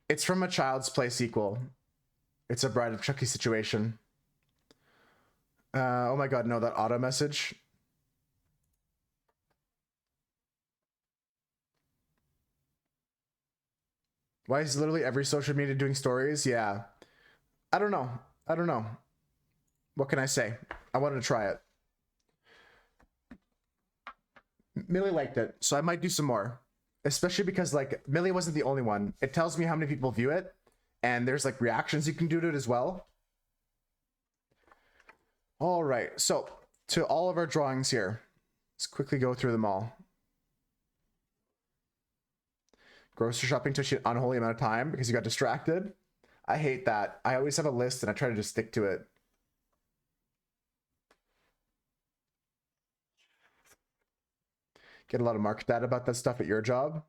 It's from a Child's Play sequel. It's a Bride of Chucky situation. Oh my god, no, that auto message. Why is literally every social media doing stories? Yeah. I don't know. I don't know. What can I say? I wanted to try it. Millie liked it, so I might do some more. Especially because like Millie wasn't the only one. It tells me how many people view it, and there's like reactions you can do to it as well. All right, so to all of our drawings here, let's quickly go through them all. Grocery shopping took you an unholy amount of time because you got distracted. I hate that. I always have a list and I try to just stick to it. Get a lot of market data about that stuff at your job.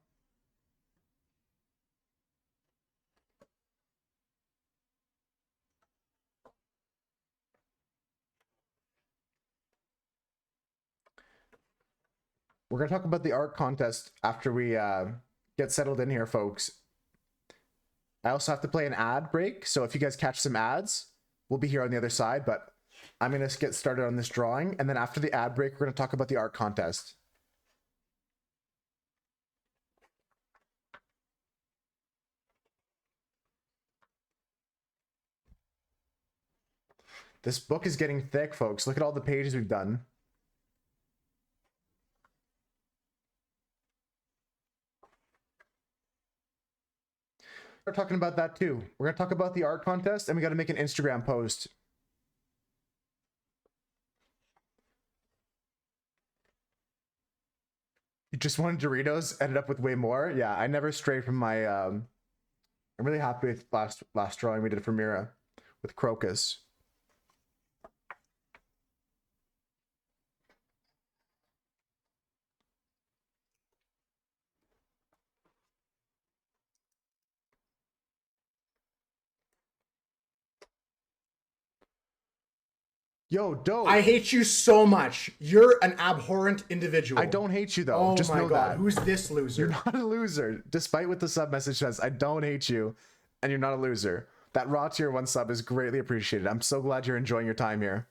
We're going to talk about the art contest after we get settled in here, folks. I also have to play an ad break, so if you guys catch some ads, we'll be here on the other side, but I'm going to get started on this drawing, and then after the ad break, we're going to talk about the art contest. This book is getting thick, folks. Look at all the pages we've done. We're talking about that too. We're going to talk about the art contest, and we got to make an Instagram post. You just wanted Doritos, ended up with way more. Yeah, I never stray from my I'm really happy with last drawing we did for Mira with Crocus. Yo, dope. I hate you so much. You're an abhorrent individual. I don't hate you though. Oh Just my know god, that. who's this loser? You're not a loser. Despite what the sub message says, I don't hate you, and you're not a loser. That raw tier 1 sub is greatly appreciated. I'm so glad you're enjoying your time here.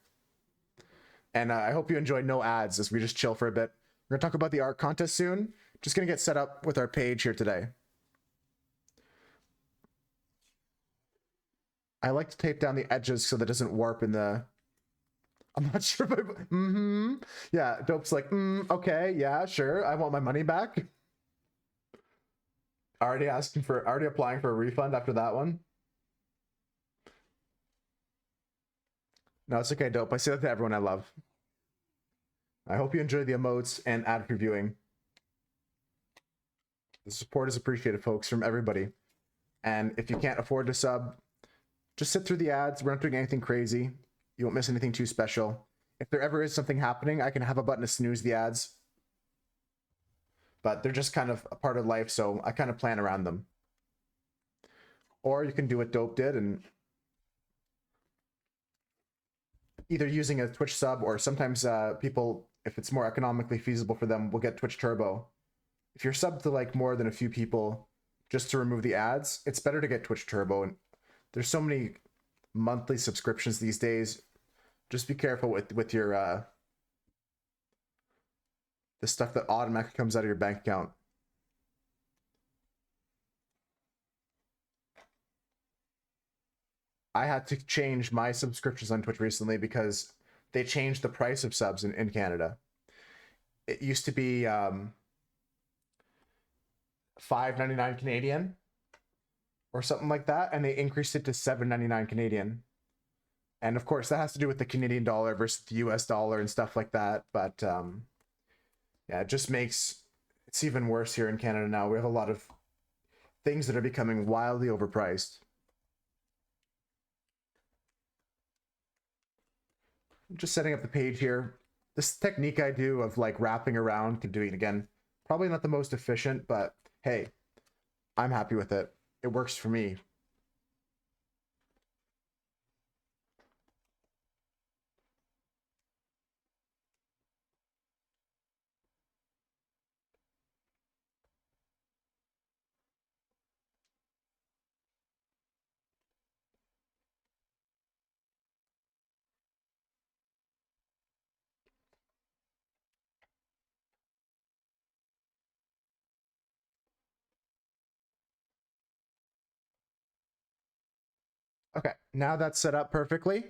And I hope you enjoy no ads as we just chill for a bit. We're gonna talk about the art contest soon. Just gonna get set up with our page here today. I like to tape down the edges so that it doesn't warp in the... I'm not sure if I... Yeah, Dope's like, okay, yeah, sure. I want my money back. Already applying for a refund after that one. No, it's okay, Dope. I say that to everyone I love. I hope you enjoy the emotes and ad previewing. The support is appreciated, folks, from everybody. And if you can't afford to sub, just sit through the ads. We're not doing anything crazy. You won't miss anything too special. If there ever is something happening, I can have a button to snooze the ads. But they're just kind of a part of life, so I kind of plan around them. Or you can do what Dope did and either using a Twitch sub, or sometimes people, if it's more economically feasible for them, will get Twitch Turbo. If you're subbed to like more than a few people just to remove the ads, it's better to get Twitch Turbo. And there's so many monthly subscriptions these days. Just be careful with your the stuff that automatically comes out of your bank account. I had to change my subscriptions on Twitch recently because they changed the price of subs in Canada. It used to be $5.99 Canadian or something like that, and they increased it to $7.99 Canadian. And of course, that has to do with the Canadian dollar versus the US dollar and stuff like that. But yeah, it just makes it's even worse here in Canada now. We have a lot of things that are becoming wildly overpriced. I'm just setting up the page here. This technique I do of like wrapping around, can do it again. Probably not the most efficient, but hey, I'm happy with it. It works for me. Okay, now that's set up perfectly.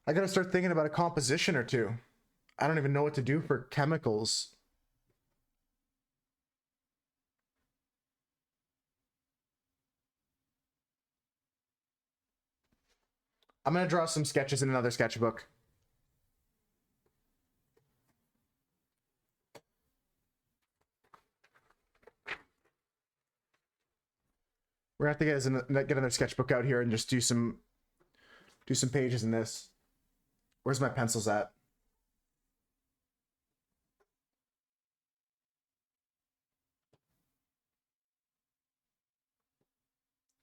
I gotta start thinking about a composition or two. I don't even know what to do for chemicals. I'm gonna draw some sketches in another sketchbook. We're gonna have to get another sketchbook out here and just do some pages in this. Where's my pencils at?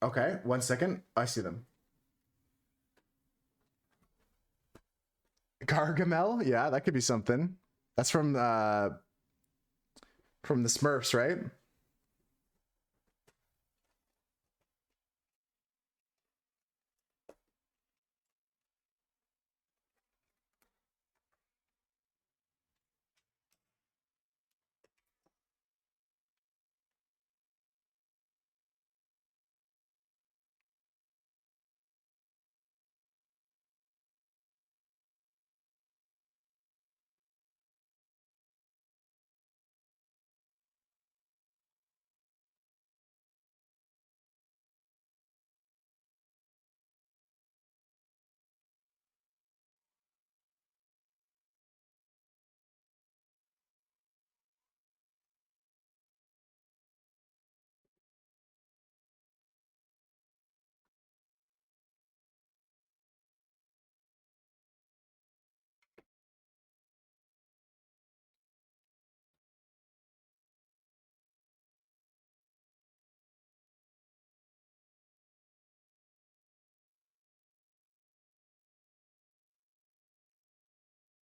Okay, 1 second. I see them. Gargamel? Yeah, that could be something. That's from the Smurfs, right?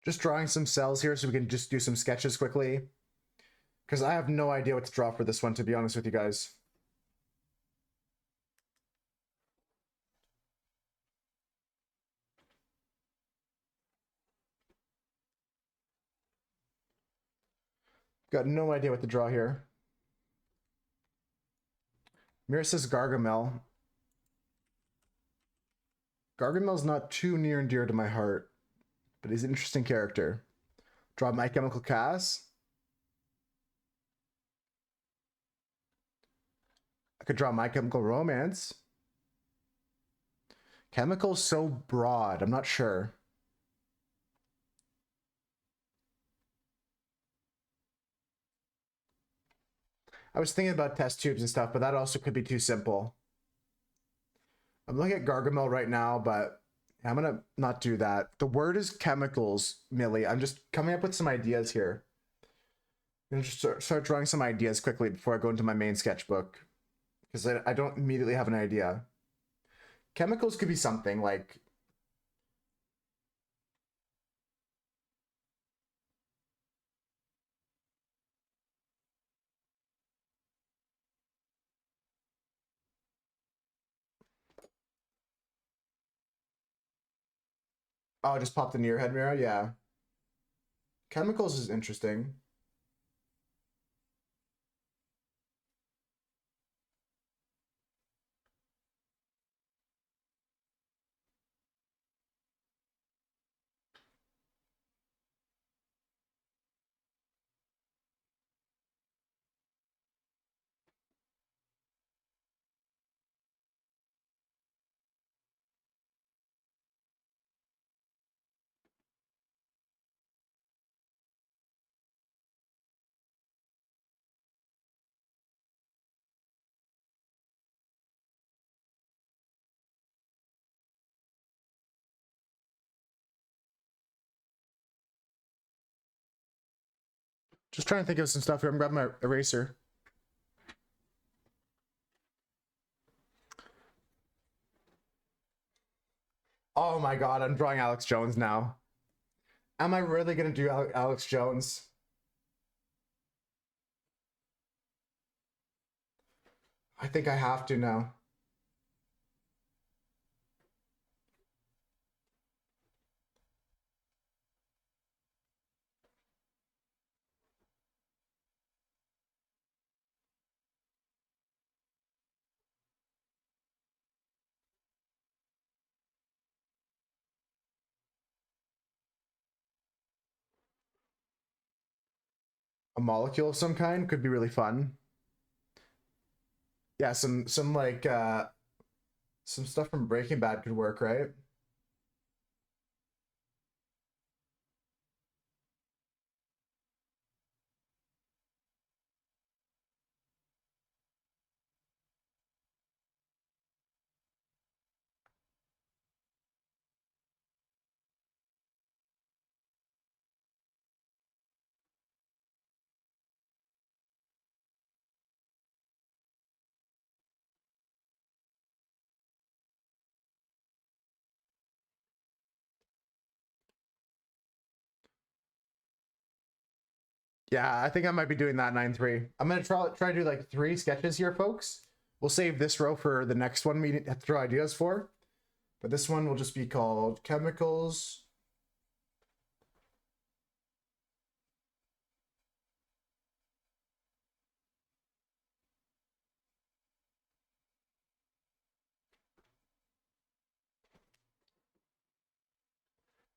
Just drawing some cells here so we can just do some sketches quickly. Because I have no idea what to draw for this one, to be honest with you guys. Got no idea what to draw here. Mira says 𝓔𝓪𝓼. 𝓔𝓪𝓼's not too near and dear to my heart, but he's an interesting character. Draw 𝓦𝓱𝓪𝓸𝓴𝓮𝓷. I could draw 𝓦𝓱𝓪𝓙_romance. Chemical's so broad, I'm not sure. I was thinking about test tubes and stuff, but that also could be too simple. I'm looking at 𝓔𝓪𝓼 right now, but I'm gonna not do that. The word is chemicals, Millie. I'm just coming up with some ideas here. I'm gonna just start drawing some ideas quickly before I go into my main sketchbook, because I don't immediately have an idea. Chemicals could be something like... Oh, it just popped into your head, Mira? Yeah. Chemicals is interesting. Just trying to think of some stuff here. I'm grabbing my eraser. Oh my god, I'm drawing Alex Jones now. Am I really gonna do Alex Jones? I think I have to now. A molecule of some kind could be really fun. Yeah, some like some stuff from Breaking Bad could work, right? Yeah, I think I might be doing that 9-3. I'm gonna try to do like 3 sketches here, folks. We'll save this row for the next one we have to draw ideas for. But this one will just be called chemicals.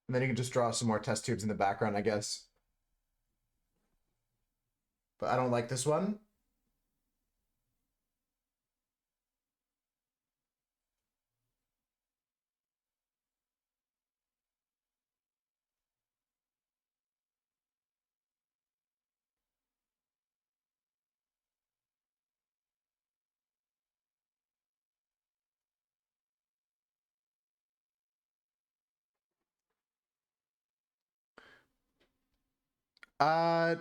And then you can just draw some more test tubes in the background, I guess. But I don't like this one.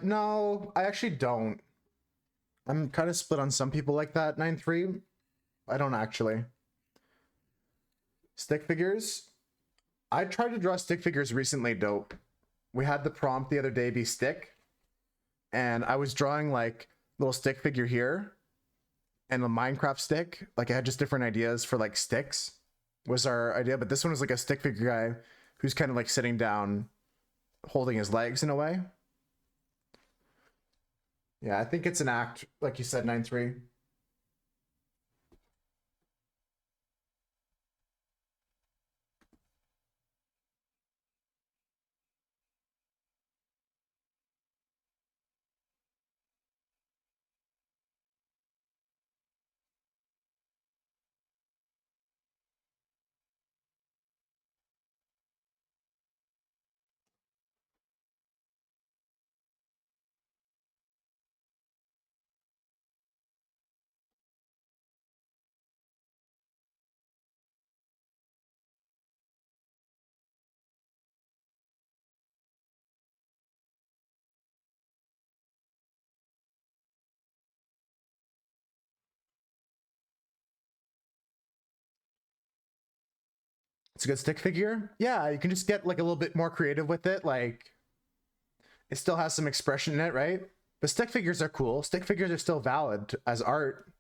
No, I actually don't. I'm kind of split on some people like that, 9-3. I don't actually. Stick figures. I tried to draw stick figures recently, dope. we had the prompt the other day be stick, and I was drawing like little stick figure here and a Minecraft stick. Like I had just different ideas for like sticks was our idea, but this one was like a stick figure guy who's kind of like sitting down holding his legs in a way. Yeah, I think it's an act, like you said, 9-3. It's a good stick figure. Yeah, you can just get like a little bit more creative with it. Like it still has some expression in it, right? But stick figures are cool. Stick figures are still valid as art.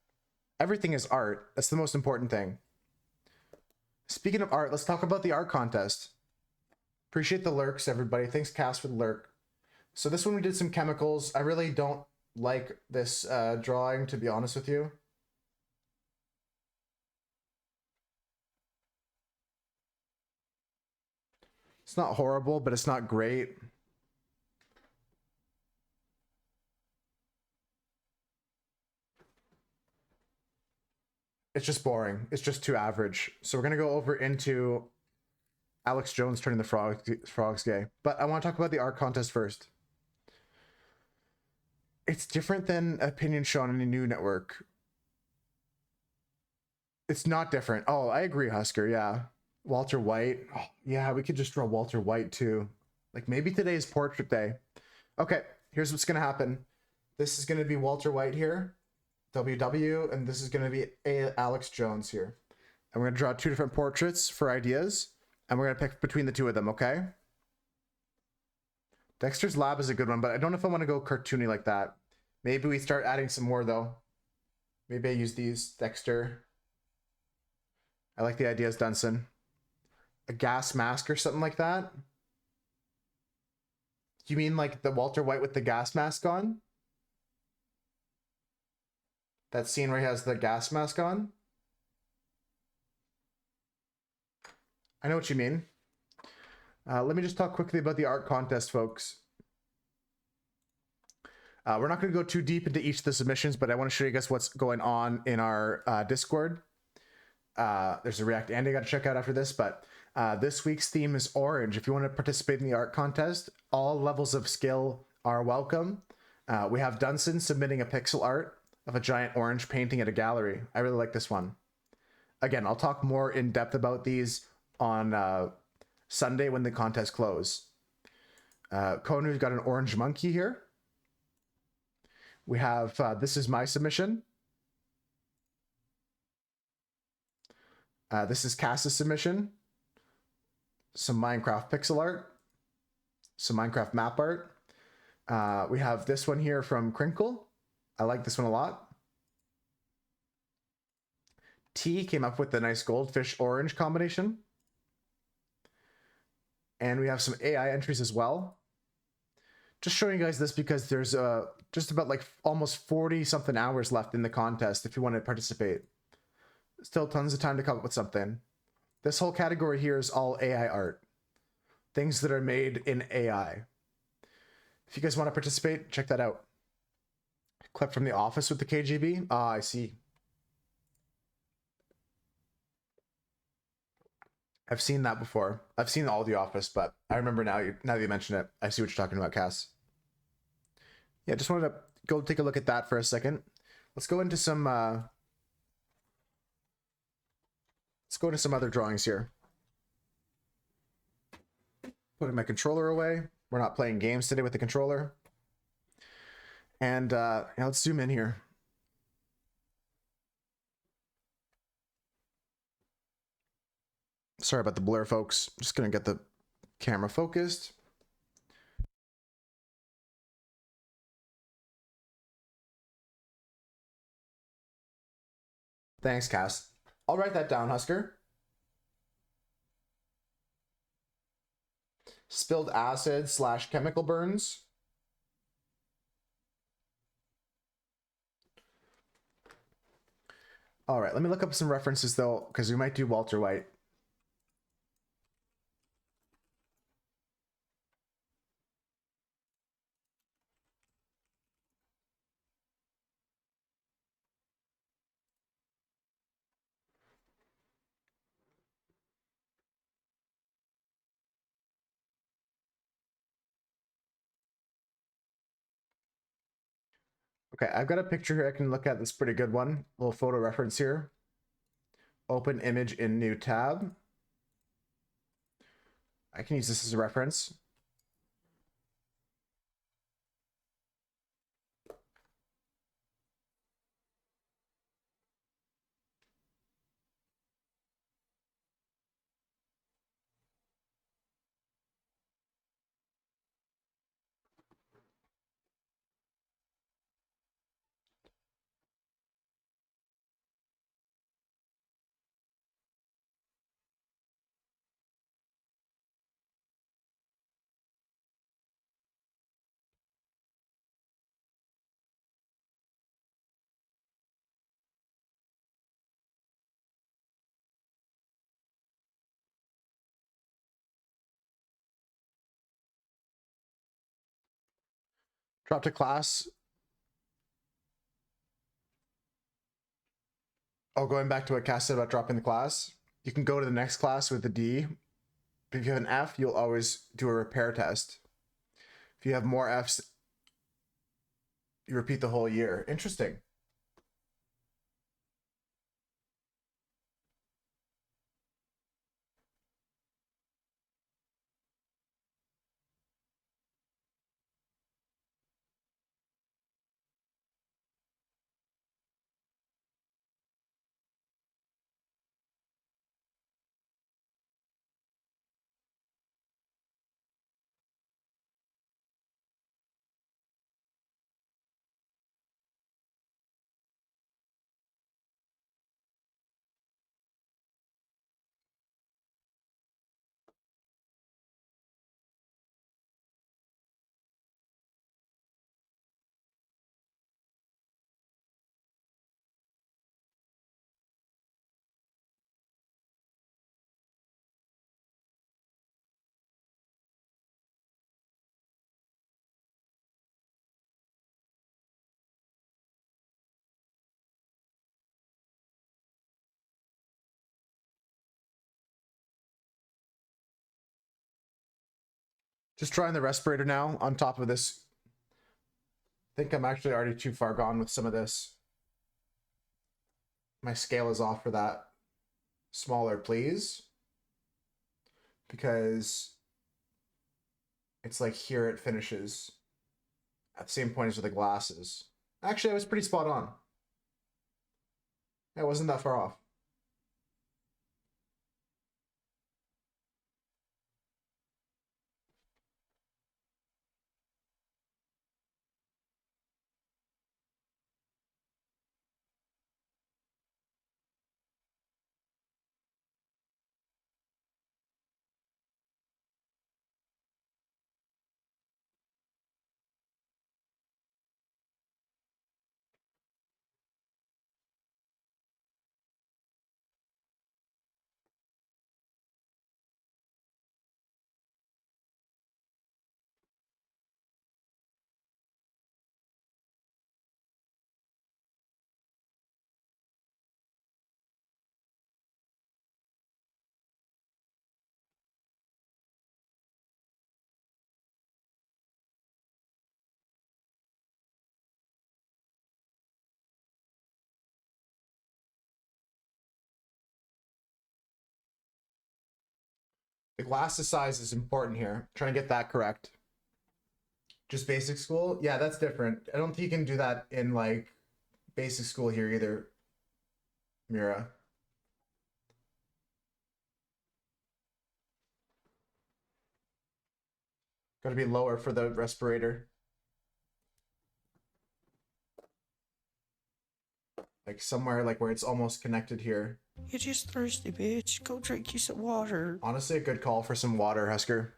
Everything is art. That's the most important thing. Speaking of art, let's talk about the art contest. Appreciate the lurks, everybody. Thanks, Cass, for the lurk. So this one we did some chemicals. I really don't like this drawing, to be honest with you. It's not horrible, but it's not great. It's just boring. It's just too average. So we're going to go over into Alex Jones turning the frogs gay. But I want to talk about the art contest first. It's different than opinion shown on a new network. It's not different. Oh, I agree, Husker. Yeah. Walter White. Oh, yeah, we could just draw Walter White too. Like maybe today is portrait day. Okay, here's what's going to happen. This is going to be Walter White here, WW, and this is going to be Alex Jones here. And we're going to draw two different portraits for ideas, and we're going to pick between the two of them, okay? Dexter's Lab is a good one, but I don't know if I want to go cartoony like that. Maybe we start adding some more, though. Maybe I use these. Dexter. I like the ideas, Dunson. A gas mask or something like that? You mean like the Walter White with the gas mask on? That scene where he has the gas mask on? I know what you mean. Let me just talk quickly about the art contest, folks. We're not going to go too deep into each of the submissions, but I want to show you guys what's going on in our Discord. There's a React Andy I got to check out after this, but this week's theme is orange. If you want to participate in the art contest, all levels of skill are welcome. We have Dunson submitting a pixel art of a giant orange painting at a gallery. I really like this one. Again, I'll talk more in depth about these on Sunday when the contest close. Konu's got an orange monkey here. We have, this is my submission. This is Cass's submission. Some Minecraft pixel art. Some Minecraft map art. We have this one here from Crinkle. I like this one a lot. T came up with the nice goldfish orange combination. And we have some AI entries as well. Just showing you guys this because there's just about like almost 40 something hours left in the contest if you want to participate. Still tons of time to come up with something. This whole category here is all AI art. Things that are made in AI. If you guys want to participate, check that out. Clip from The Office with the KGB. Ah, I see. I've seen that before. I've seen all The Office, but I remember now that you mention it, I see what you're talking about, Cass. Yeah, just wanted to go take a look at that for a second. Let's go into some other drawings here. Putting my controller away. We're not playing games today with the controller. And now let's zoom in here. Sorry about the blur, folks. Just gonna get the camera focused. Thanks, Cass. I'll write that down, Husker. Spilled acid / chemical burns. All right, let me look up some references though, because we might do Walter White. Okay, I've got a picture here I can look at that's pretty good one. A little photo reference here. Open image in new tab. I can use this as a reference. Drop to class. Oh, going back to what Cass said about dropping the class. You can go to the next class with a D. But if you have an F, you'll always do a repair test. If you have more Fs, you repeat the whole year. Interesting. Just trying the respirator now on top of this. I think I'm actually already too far gone with some of this. My scale is off for that. Smaller, please. Because it's like here it finishes at the same point as with the glasses. Actually, I was pretty spot on. I wasn't that far off. The glasses size is important here. Trying to get that correct. Just basic school? Yeah, that's different. I don't think you can do that in like basic school here either, Mira. Got to be lower for the respirator. Like somewhere like where it's almost connected here. You're just thirsty, bitch. Go drink you some water. Honestly, a good call for some water, Husker.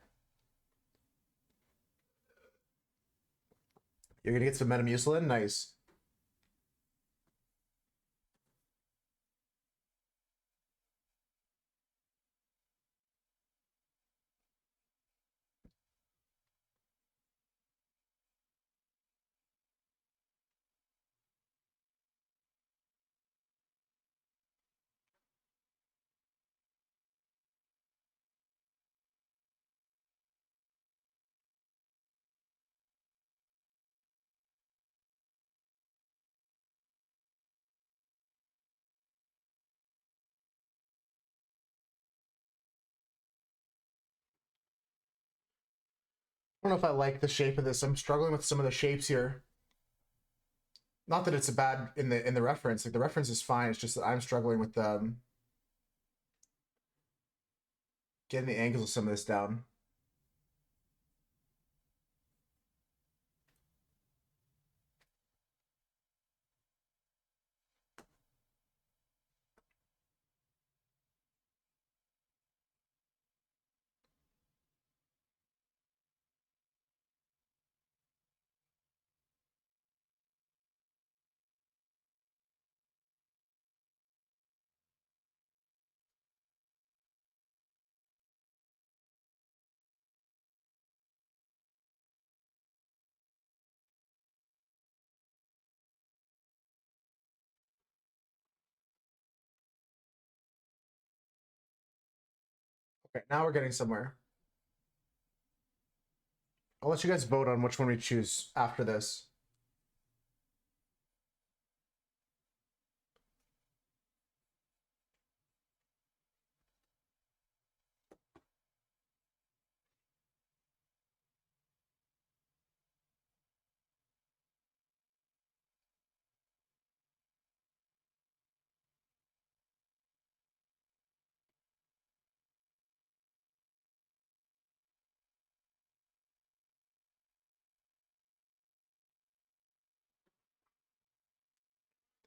You're gonna get some Metamucilin? Nice. I don't know if I like the shape of this. I'm struggling with some of the shapes here. Not that it's a bad in the reference. Like the reference is fine. It's just that I'm struggling with getting the angles of some of this down. Okay, now we're getting somewhere. I'll let you guys vote on which one we choose after this.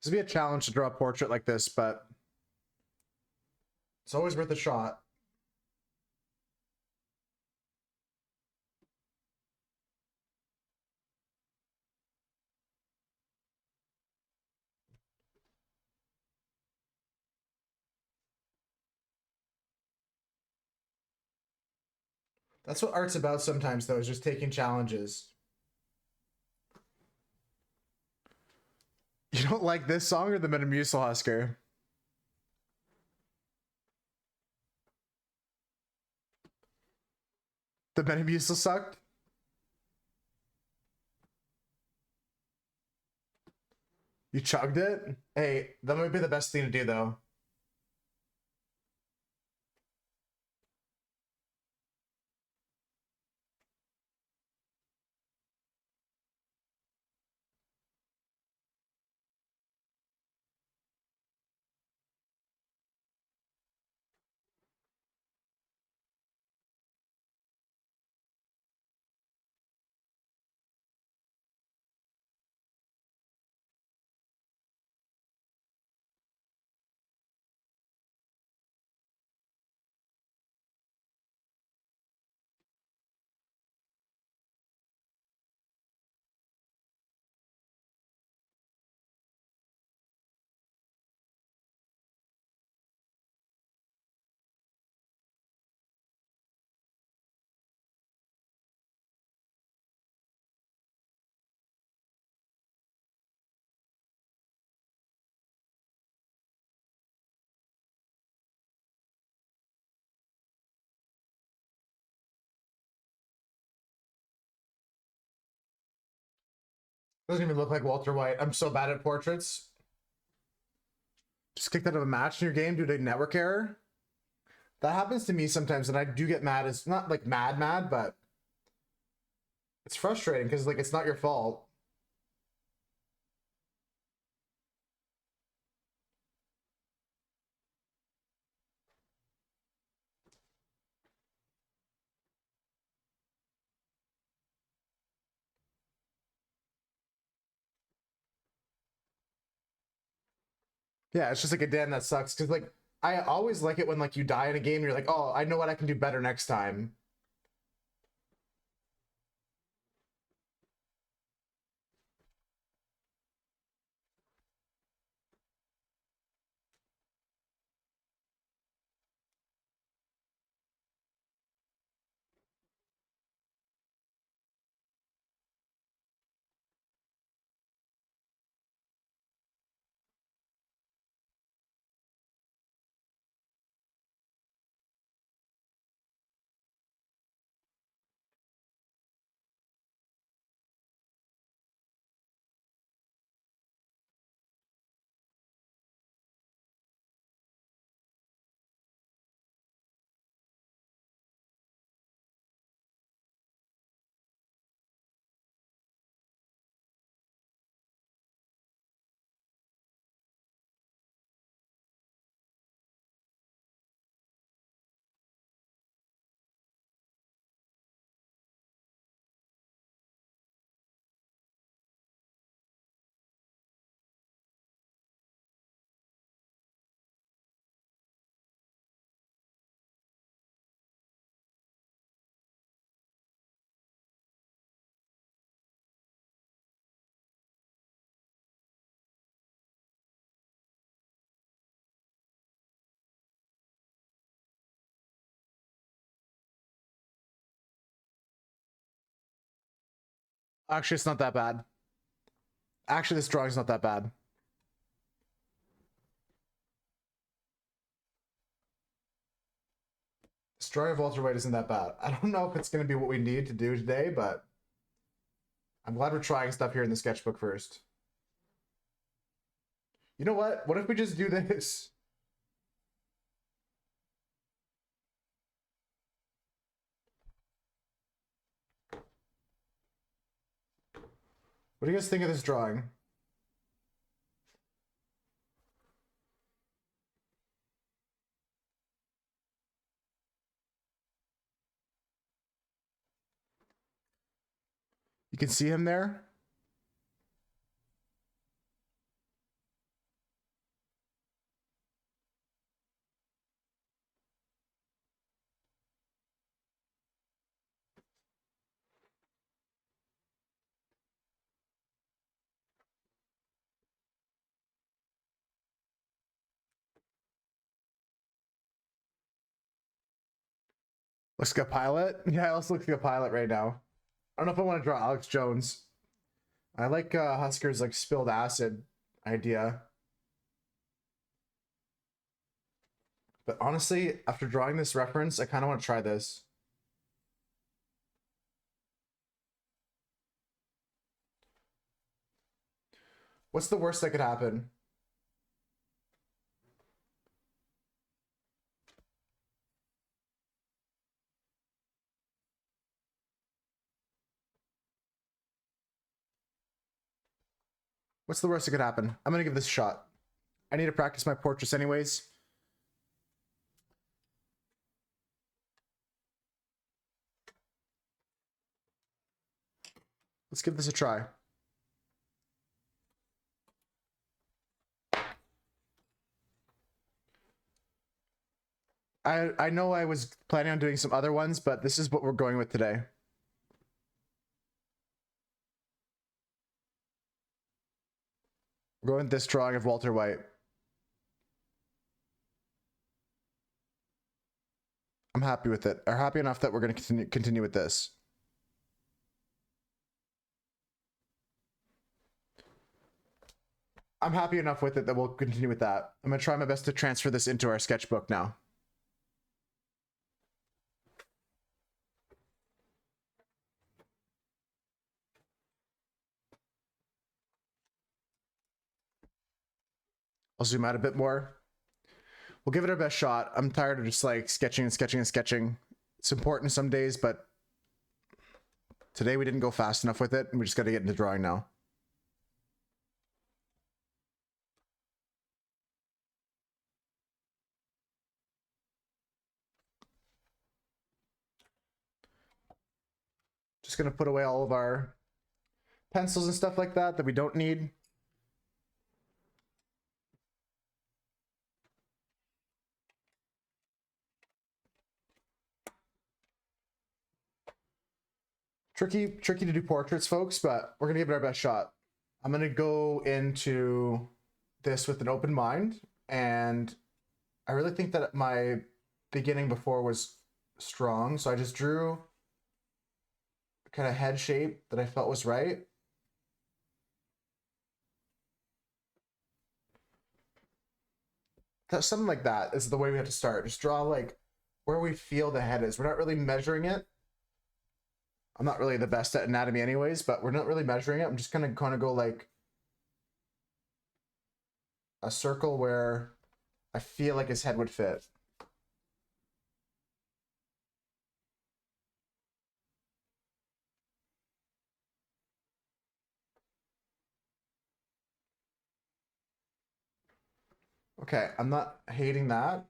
This would be a challenge to draw a portrait like this, but it's always worth a shot. That's what art's about sometimes, though, is just taking challenges. You don't like this song or the Metamucil, Husker? The Metamucil sucked? You chugged it? Hey, that might be the best thing to do, though. Doesn't even look like Walter White. I'm so bad at portraits. Just kicked out of a match in your game due to network error. That happens to me sometimes, and I do get mad. It's not like mad, but it's frustrating because like it's not your fault. Yeah, it's just like a damn that sucks. Because like I always like it when like you die in a game and you're like, oh, I know what I can do better next time. Actually, it's not that bad. Actually, this drawing's not that bad. This drawing of Walter White isn't that bad. I don't know if it's going to be what we need to do today, but I'm glad we're trying stuff here in the sketchbook first. You know what? What if we just do this? What do you guys think of this drawing? You can see him there. Looks like a pilot. Yeah, it also looks like a pilot right now. I don't know if I want to draw Alex Jones. I like Husker's like spilled acid idea. But honestly, after drawing this reference, I kind of want to try this. What's the worst that could happen? What's the worst that could happen? I'm gonna give this a shot. I need to practice my portraits anyways. Let's give this a try. I know I was planning on doing some other ones, but this is what we're going with today. We're going with this drawing of Walter White. I'm happy with it. Or happy enough that we're going to continue with this. I'm happy enough with it that we'll continue with that. I'm going to try my best to transfer this into our sketchbook now. I'll zoom out a bit more. We'll give it our best shot. I'm tired of just like sketching and sketching and sketching. It's important some days, but today we didn't go fast enough with it, and we just got to get into drawing now. Just going to put away all of our pencils and stuff like that that we don't need. Tricky to do portraits, folks, but we're gonna give it our best shot. I'm gonna go into this with an open mind, and I really think that my beginning before was strong, so I just drew kind of head shape that I felt was right. That's something like that is the way we have to start. Just draw like where we feel the head is. We're not really measuring it. I'm not really the best at anatomy anyways, but we're not really measuring it. I'm just gonna kind of go like a circle where I feel like his head would fit. Okay, I'm not hating that.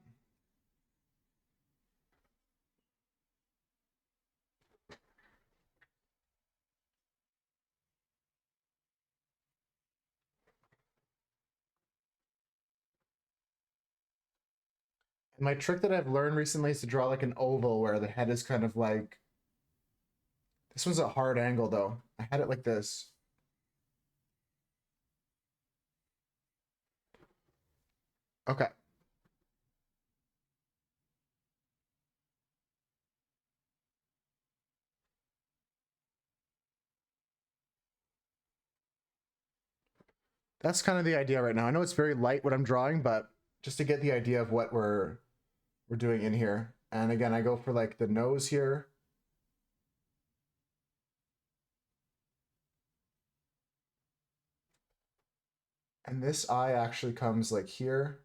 And my trick that I've learned recently is to draw like an oval where the head is kind of like, this one's a hard angle though. I had it like this. Okay. That's kind of the idea right now. I know it's very light what I'm drawing, but just to get the idea of what we're doing in here. And again, I go for like the nose here. And this eye actually comes like here.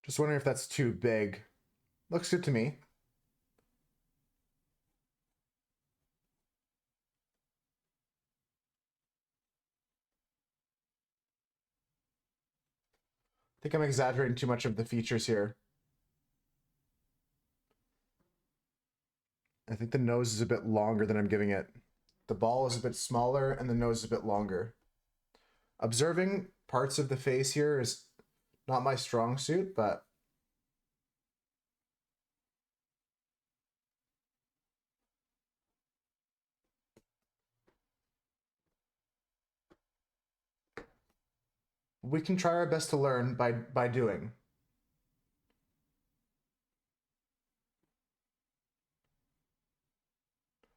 Just wondering if that's too big. Looks good to me. I think I'm exaggerating too much of the features here. I think the nose is a bit longer than I'm giving it. The ball is a bit smaller and the nose is a bit longer. Observing parts of the face here is not my strong suit, but we can try our best to learn by doing.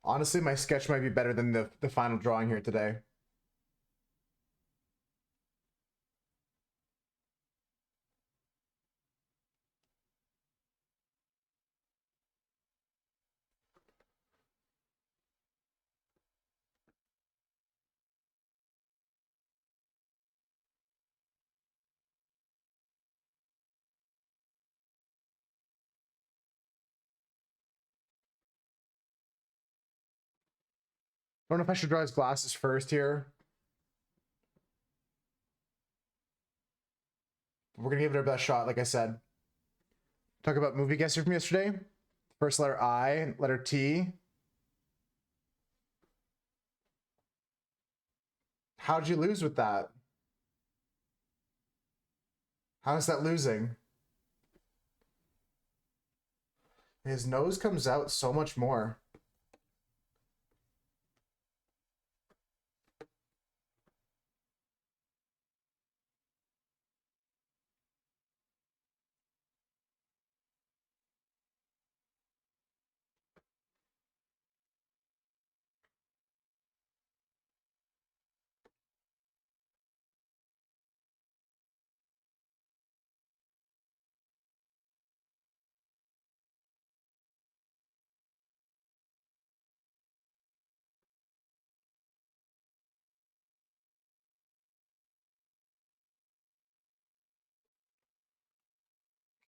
Honestly, my sketch might be better than the final drawing here today. I don't know if I should draw his glasses first here. We're gonna give it our best shot, like I said. Talk about movie guesser from yesterday. First letter I, letter T. How'd you lose with that? How is that losing? His nose comes out so much more.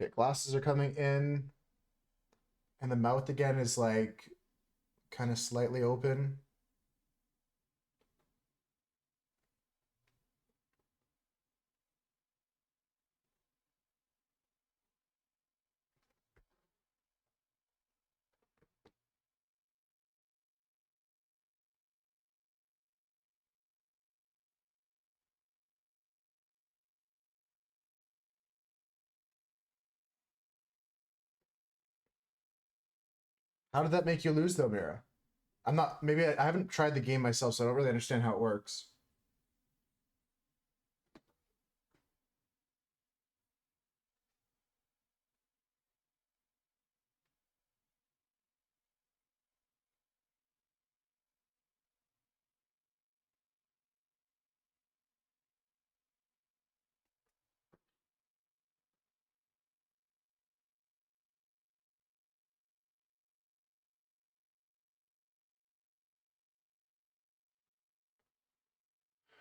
Okay, glasses are coming in. And the mouth again is like kind of slightly open. How did that make you lose though, Mira? I'm not, maybe I haven't tried the game myself, so I don't really understand how it works.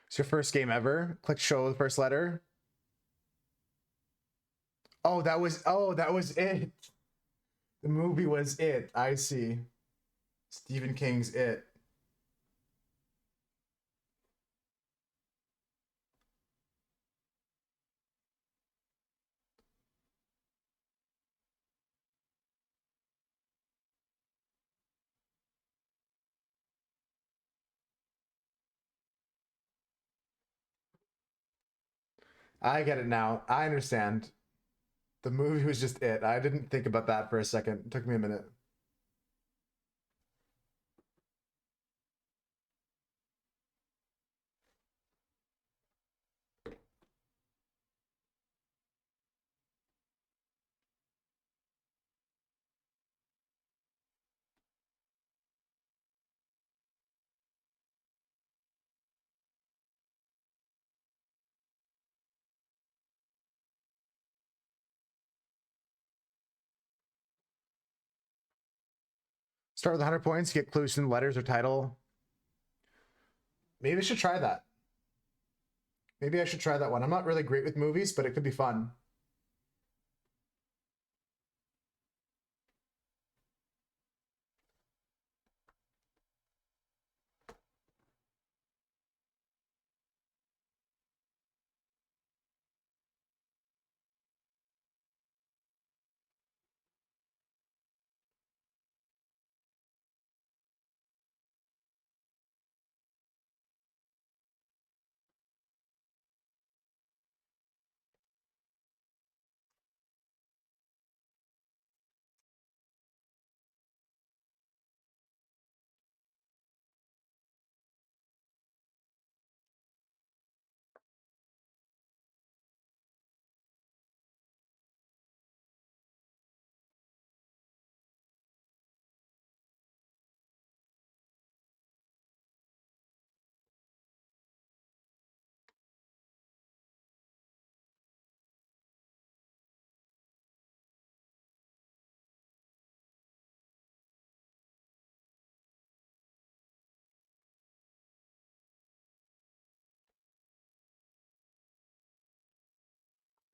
It's your first game ever. Click show the first letter. Oh, that was it. The movie was It. I see. Stephen King's It. I get it now. I understand. The movie was just It. I didn't think about that for a second. It took me a minute. Start with 100 points, get clues in letters or title. Maybe I should try that. Maybe I should try that one. I'm not really great with movies, but it could be fun.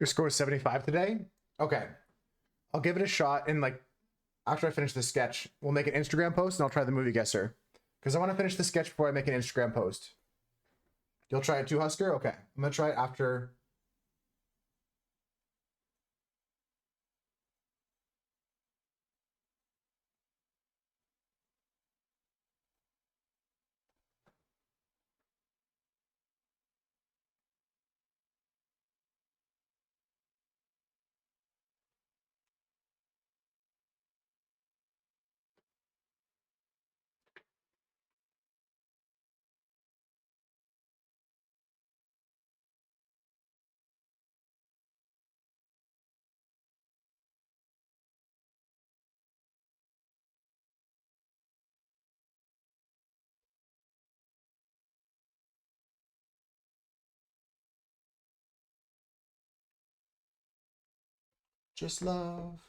Your score is 75 today? Okay. I'll give it a shot, and like after I finish this sketch, we'll make an Instagram post and I'll try the movie guesser. Because I want to finish the sketch before I make an Instagram post. You'll try it too, Husker? Okay. I'm gonna try it after. Just love.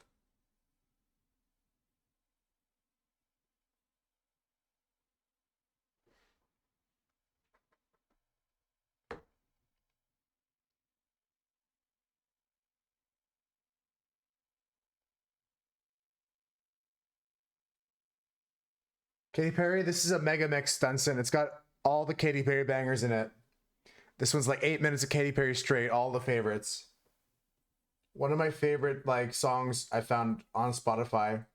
Katy Perry, this is a mega mix, Dunson. It's got all the Katy Perry bangers in it. This one's like 8 minutes of Katy Perry straight, all the favorites. One of my favorite like songs I found on Spotify.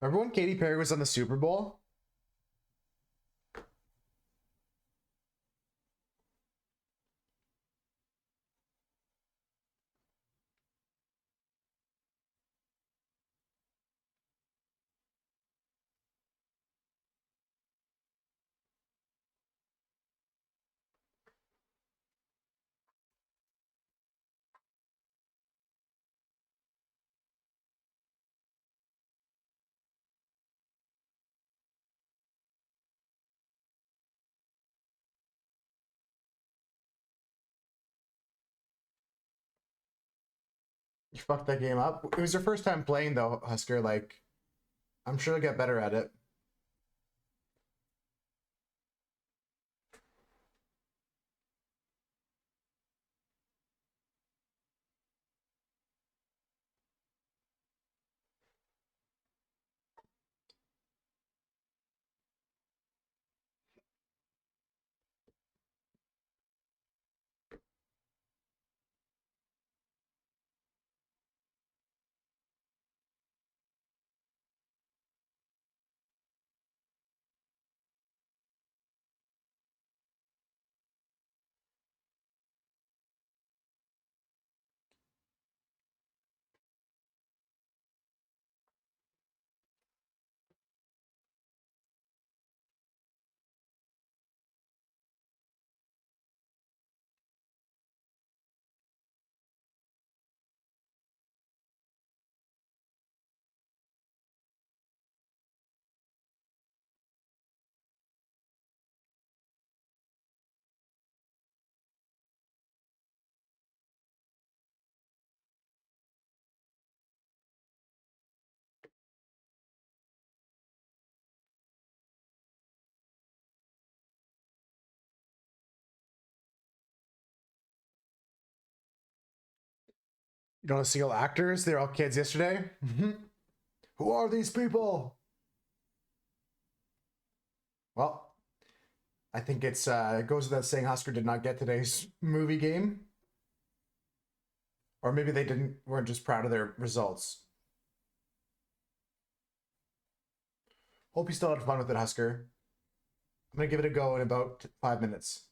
Remember when Katy Perry was on the Super Bowl? You fucked that game up. It was your first time playing though, Husker. Like, I'm sure you'll get better at it. You don't see all actors? They're all kids yesterday. Who are these people? Well, I think it goes without saying Husker did not get today's movie game. Or maybe they weren't just proud of their results. Hope you still had fun with it, Husker. I'm going to give it a go in about 5 minutes.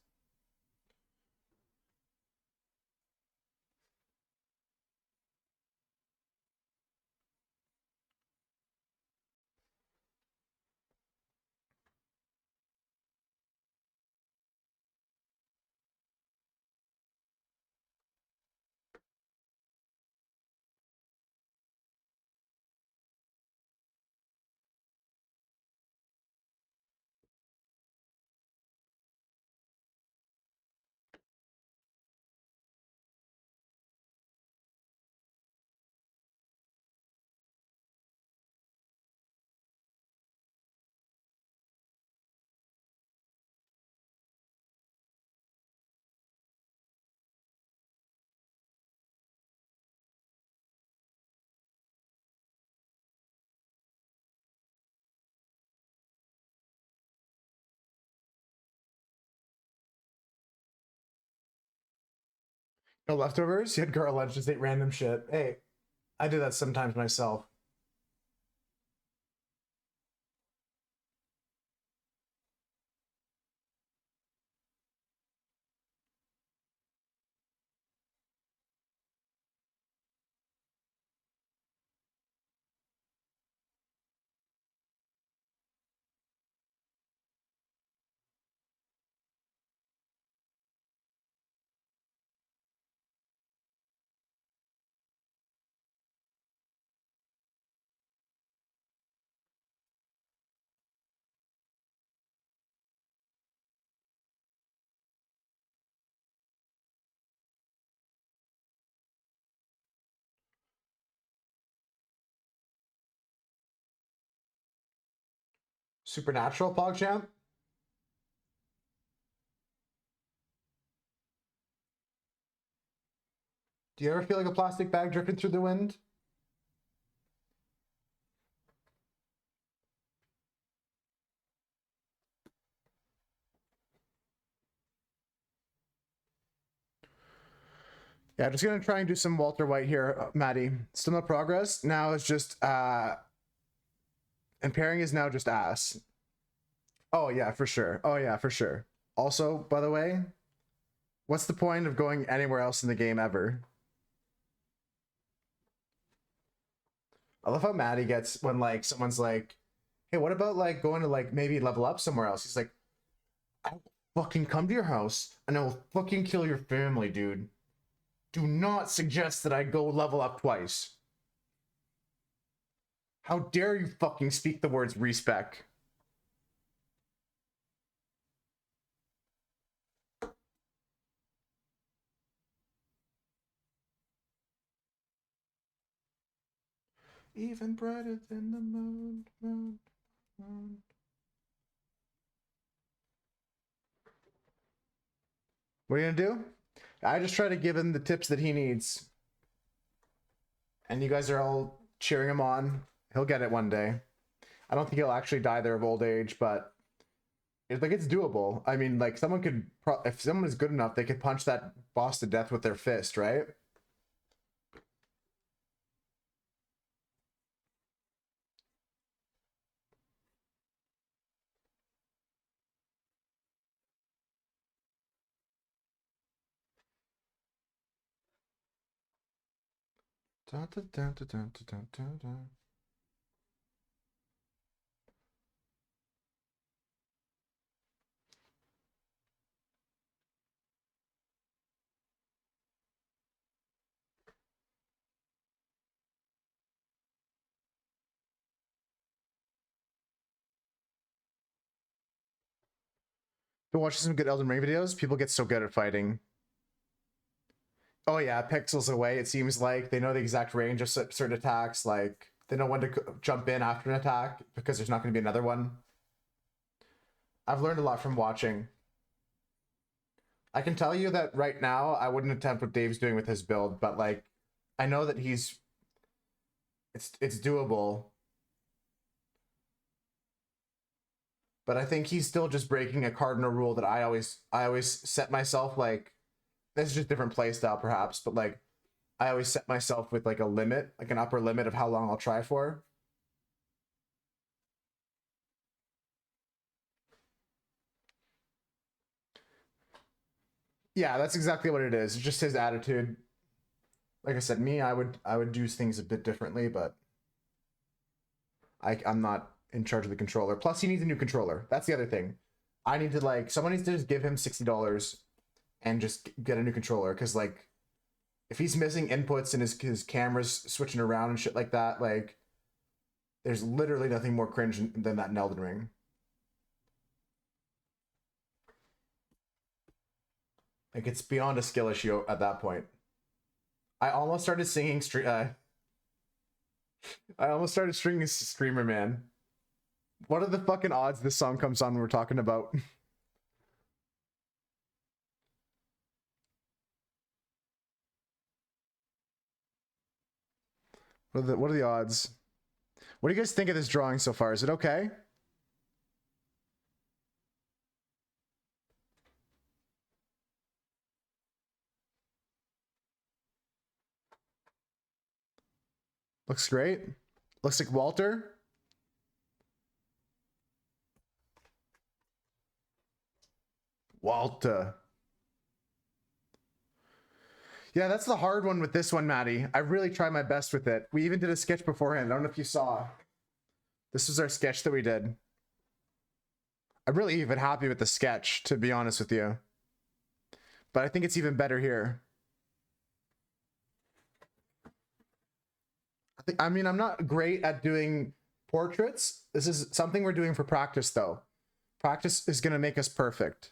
No leftovers? You had girl lunch, just ate random shit. Hey, I do that sometimes myself. Supernatural, PogChamp? Do you ever feel like a plastic bag drifting through the wind? Yeah, just gonna try and do some Walter White here, Maddie. Still no progress. Now it's just And pairing is now just ass. Oh yeah, for sure. Oh yeah, for sure. Also, by the way, what's the point of going anywhere else in the game ever? I love how mad he gets when like someone's like, hey, what about like going to like maybe level up somewhere else? He's like, I'll fucking come to your house and I will fucking kill your family, dude. Do not suggest that I go level up twice. How dare you fucking speak the words respec? Even brighter than the moon, moon, moon. What are you gonna do? I just try to give him the tips that he needs. And you guys are all cheering him on. He'll get it one day. I don't think he'll actually die there of old age, but it's like it's doable. I mean, like someone could, if someone is good enough, they could punch that boss to death with their fist, right? Dun, dun, dun, dun, dun, dun, dun, dun. Been watching some good Elden Ring videos. People get so good at fighting. Oh yeah, pixels away. It seems like they know the exact range of certain attacks. Like they know when to jump in after an attack because there's not going to be another one. I've learned a lot from watching. I can tell you that right now I wouldn't attempt what Dave's doing with his build, but like I know that it's doable. But I think he's still just breaking a cardinal rule that I always set myself. Like this is just different play style perhaps, but like I always set myself with like a limit, like an upper limit of how long I'll try for. Yeah, that's exactly what it is. It's just his attitude. Like I said, me, I would do things a bit differently, but I'm not in charge of the controller. Plus, he needs a new controller. That's the other thing. I need to like someone needs to just give him $60 and just get a new controller because like if he's missing inputs and his camera's switching around and shit like that, like there's literally nothing more cringe than that in Elden Ring. Like it's beyond a skill issue at that point. I almost started singing I almost started stringing Screamer Man. What are the fucking odds this song comes on when we're talking about? What are the odds? What do you guys think of this drawing so far? Is it okay? Looks great. Looks like Walter. Walter. Yeah, that's the hard one with this one, Maddie. I really tried my best with it. We even did a sketch beforehand. I don't know if you saw. This was our sketch that we did. I'm really even happy with the sketch, to be honest with you. But I think it's even better here. I mean, I'm not great at doing portraits. This is something we're doing for practice, though. Practice is going to make us perfect.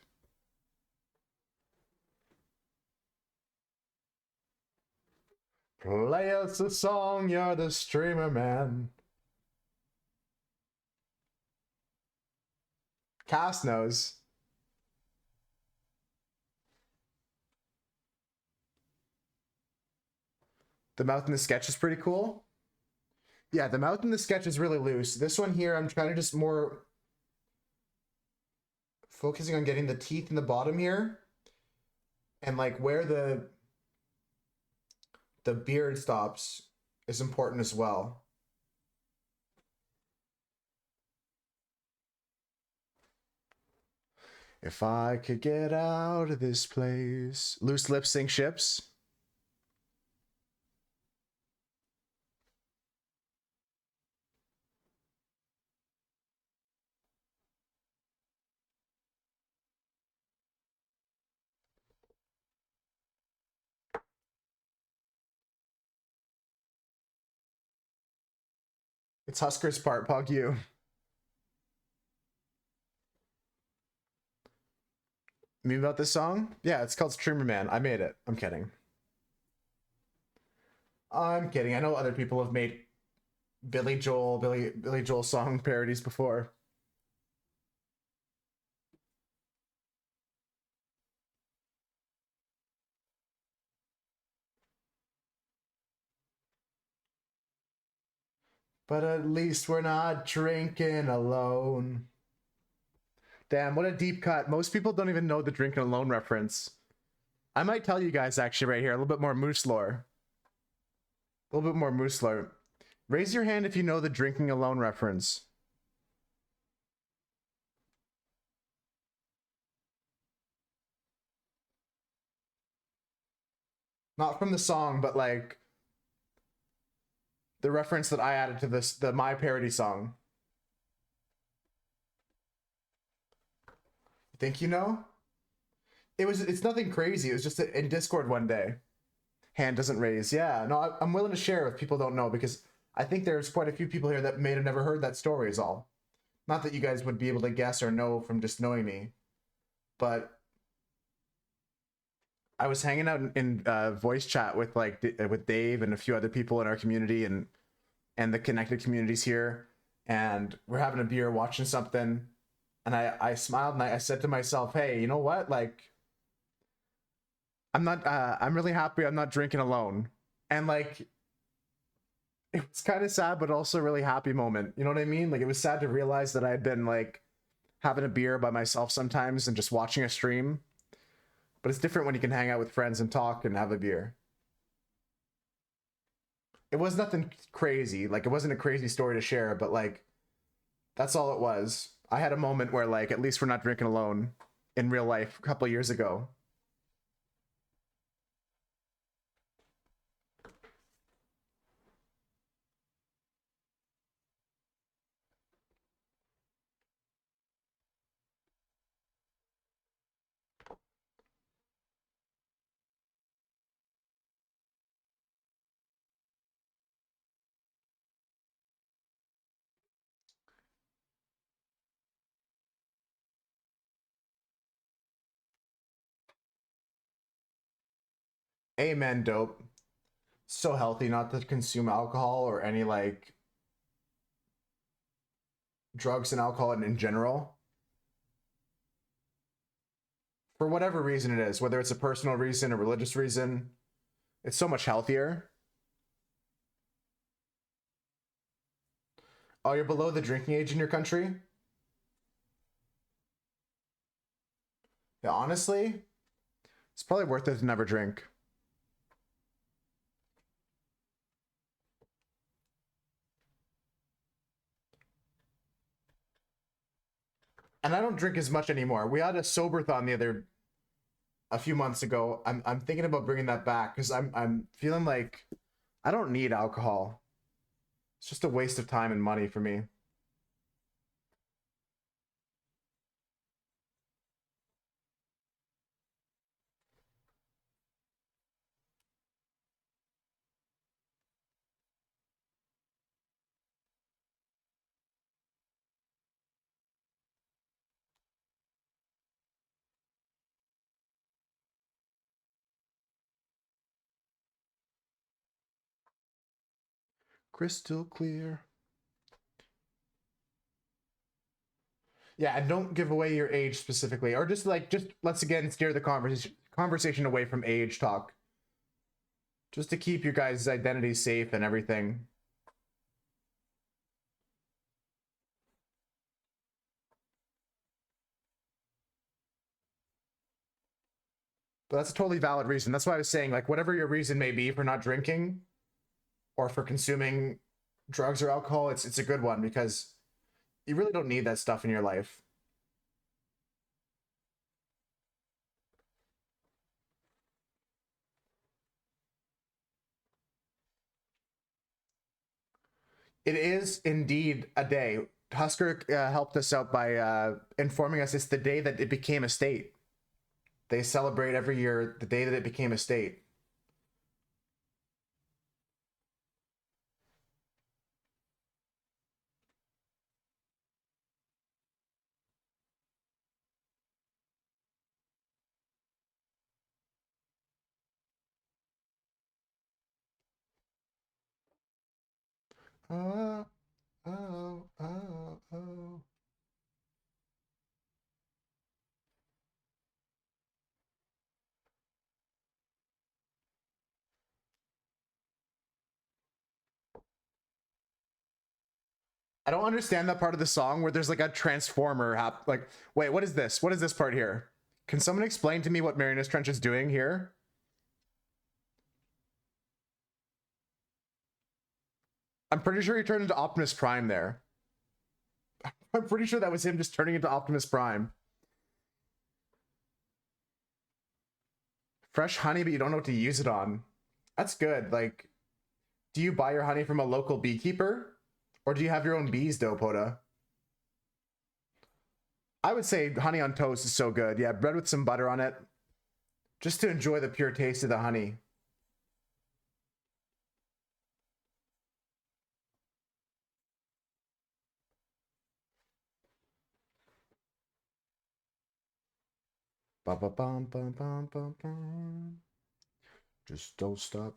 Play us a song, you're the streamer man. Cass knows. The mouth in the sketch is pretty cool. Yeah, the mouth in the sketch is really loose. This one here, I'm trying to just more focusing on getting the teeth in the bottom here and like where the beard stops is important as well. If I could get out of this place. Loose lips sink ships. It's Husker's part, Pog you. Meme about this song? Yeah, it's called Streamer Man. I made it. I'm kidding. I'm kidding. I know other people have made Billy Joel song parodies before. But at least we're not drinking alone. Damn, what a deep cut. Most people don't even know the drinking alone reference. I might tell you guys actually right here, a little bit more moose lore. A little bit more moose lore. Raise your hand if you know the drinking alone reference. Not from the song, but like the reference that I added to this, the my parody song. Think you know? It's nothing crazy. It was just in Discord one day. Hand doesn't raise. Yeah, no, I'm willing to share if people don't know, because I think there's quite a few people here that may have never heard that story is all. Not that you guys would be able to guess or know from just knowing me, but I was hanging out in voice chat with with Dave and a few other people in our community and the connected communities here, and we're having a beer, watching something, and I smiled and I said to myself, hey, you know what? Like, I'm really happy I'm not drinking alone. And like, it was kind of sad, but also a really happy moment. You know what I mean? Like, it was sad to realize that I had been like having a beer by myself sometimes and just watching a stream. But it's different when you can hang out with friends and talk and have a beer. It was nothing crazy. Like, it wasn't a crazy story to share, but like, that's all it was. I had a moment where like, at least we're not drinking alone in real life a couple of years ago. Amen, dope. So healthy not to consume alcohol or any like drugs and alcohol in general. For whatever reason it is, whether it's a personal reason, a religious reason, it's so much healthier. Oh, you're below the drinking age in your country? Yeah, honestly, it's probably worth it to never drink. And I don't drink as much anymore. We had a sober-thon a few months ago. I'm thinking about bringing that back because I'm feeling like I don't need alcohol. It's just a waste of time and money for me. Crystal clear. Yeah, and don't give away your age specifically, or just let's again steer the conversation away from age talk, just to keep your guys' identity safe and everything. But that's a totally valid reason. That's why I was saying, like, whatever your reason may be for not drinking or for consuming drugs or alcohol, it's a good one because you really don't need that stuff in your life. It is indeed a day. Husker helped us out by informing us it's the day that it became a state. They celebrate every year the day that it became a state. Oh, oh, oh, oh. I don't understand that part of the song where there's like a transformer like, wait, what is this? What is this part here? Can someone explain to me what Marianas Trench is doing here? I'm pretty sure he turned into Optimus Prime there. I'm pretty sure that was him just turning into Optimus Prime. Fresh honey, but you don't know what to use it on. That's good. Like, do you buy your honey from a local beekeeper? Or do you have your own bees, 𝓬𝓬𝓬? I would say honey on toast is so good. Yeah, bread with some butter on it. Just to enjoy the pure taste of the honey. Ba ba bum bum bum bum bum. Just don't stop.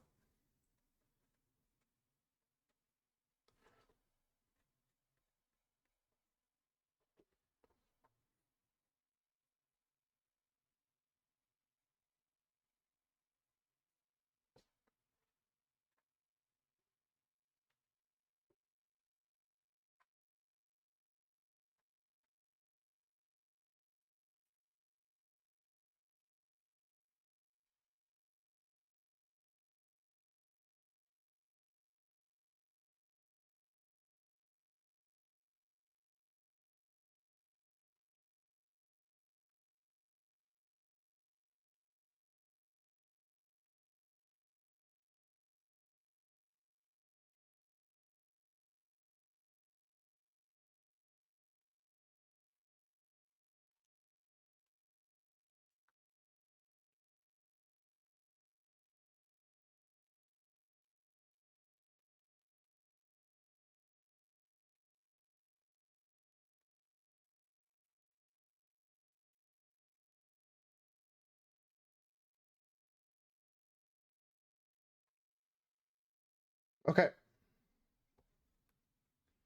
Okay.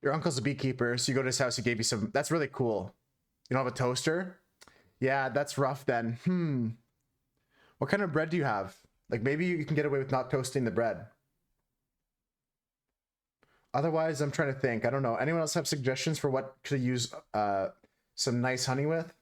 Your uncle's a beekeeper, so you go to his house, he gave you some. That's really cool. You don't have a toaster? Yeah, that's rough then. What kind of bread do you have? Like, maybe you can get away with not toasting the bread. Otherwise, I'm trying to think. I don't know. Anyone else have suggestions for what to use some nice honey with?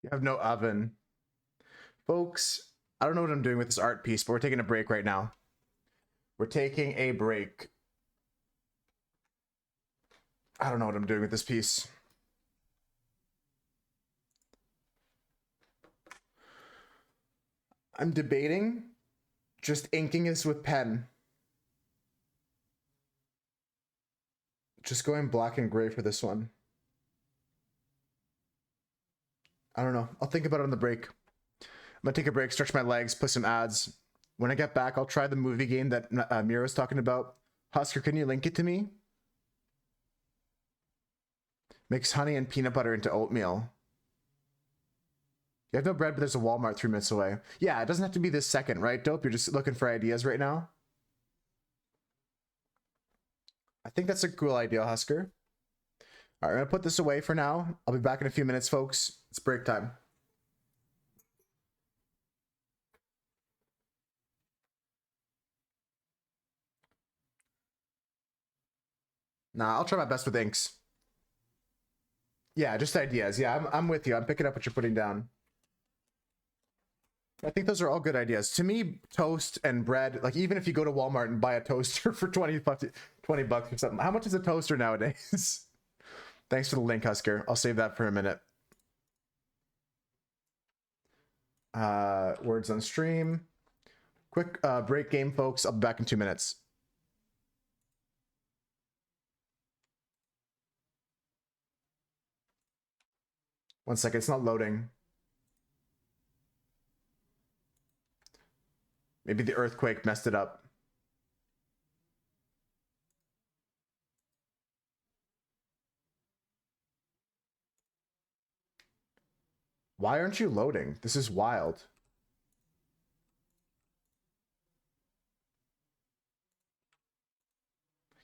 You have no oven. Folks, I don't know what I'm doing with this art piece, but we're taking a break right now. We're taking a break. I don't know what I'm doing with this piece. I'm debating just inking this with pen. Just going black and gray for this one. I don't know. I'll think about it on the break. I'm gonna take a break, stretch my legs, play some ads. When I get back, I'll try the movie game that Mira was talking about. Husker, can you link it to me? Mix honey and peanut butter into oatmeal. You have no bread, but there's a Walmart 3 minutes away. Yeah, it doesn't have to be this second, right, Dope? You're just looking for ideas right now? I think that's a cool idea, Husker. All right, I'm going to put this away for now. I'll be back in a few minutes, folks. It's break time. Nah, I'll try my best with inks. Yeah, just ideas. Yeah, I'm with you. I'm picking up what you're putting down. I think those are all good ideas. To me, toast and bread, like even if you go to Walmart and buy a toaster for 20 bucks or something. How much is a toaster nowadays? Thanks for the link, Husker. I'll save that for a minute. Words on stream. Quick break game, folks. I'll be back in 2 minutes. One second, it's not loading. Maybe the earthquake messed it up. Why aren't you loading? This is wild.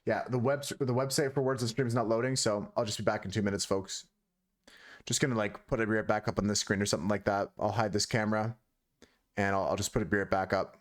Yeah, the website for Words on Stream is not loading, so I'll just be back in 2 minutes, folks. Just gonna like put it right back up on this screen or something like that. I'll hide this camera, and I'll just put it right back up.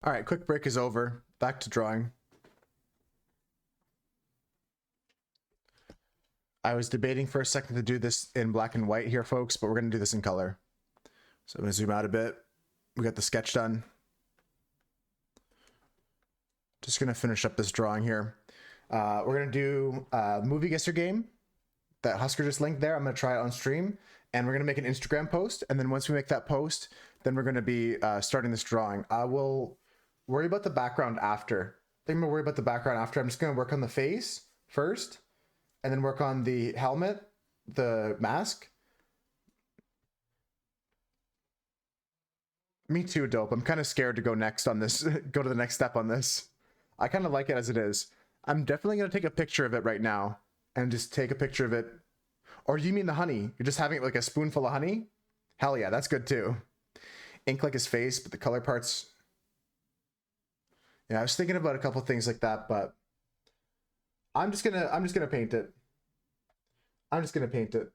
All right, quick break is over. Back to drawing. I was debating for a second to do this in black and white here, folks, but we're going to do this in color. So I'm going to zoom out a bit. We got the sketch done. Just going to finish up this drawing here. We're going to do a movie guesser game that Husker just linked there. I'm going to try it on stream, and we're going to make an Instagram post. And then once we make that post, then we're going to be starting this drawing. I will worry about the background after. I think I'm going to worry about the background after. I'm just going to work on the face first, and then work on the helmet, the mask. Me too, Dope. I'm kind of scared to go next on this, go to the next step on this. I kind of like it as it is. I'm definitely going to take a picture of it right now and just take a picture of it. Or you mean the honey? You're just having like a spoonful of honey? Hell yeah, that's good too. Ink like his face, but the color parts. Yeah, I was thinking about a couple things like that, but I'm just gonna paint it. I'm just gonna paint it.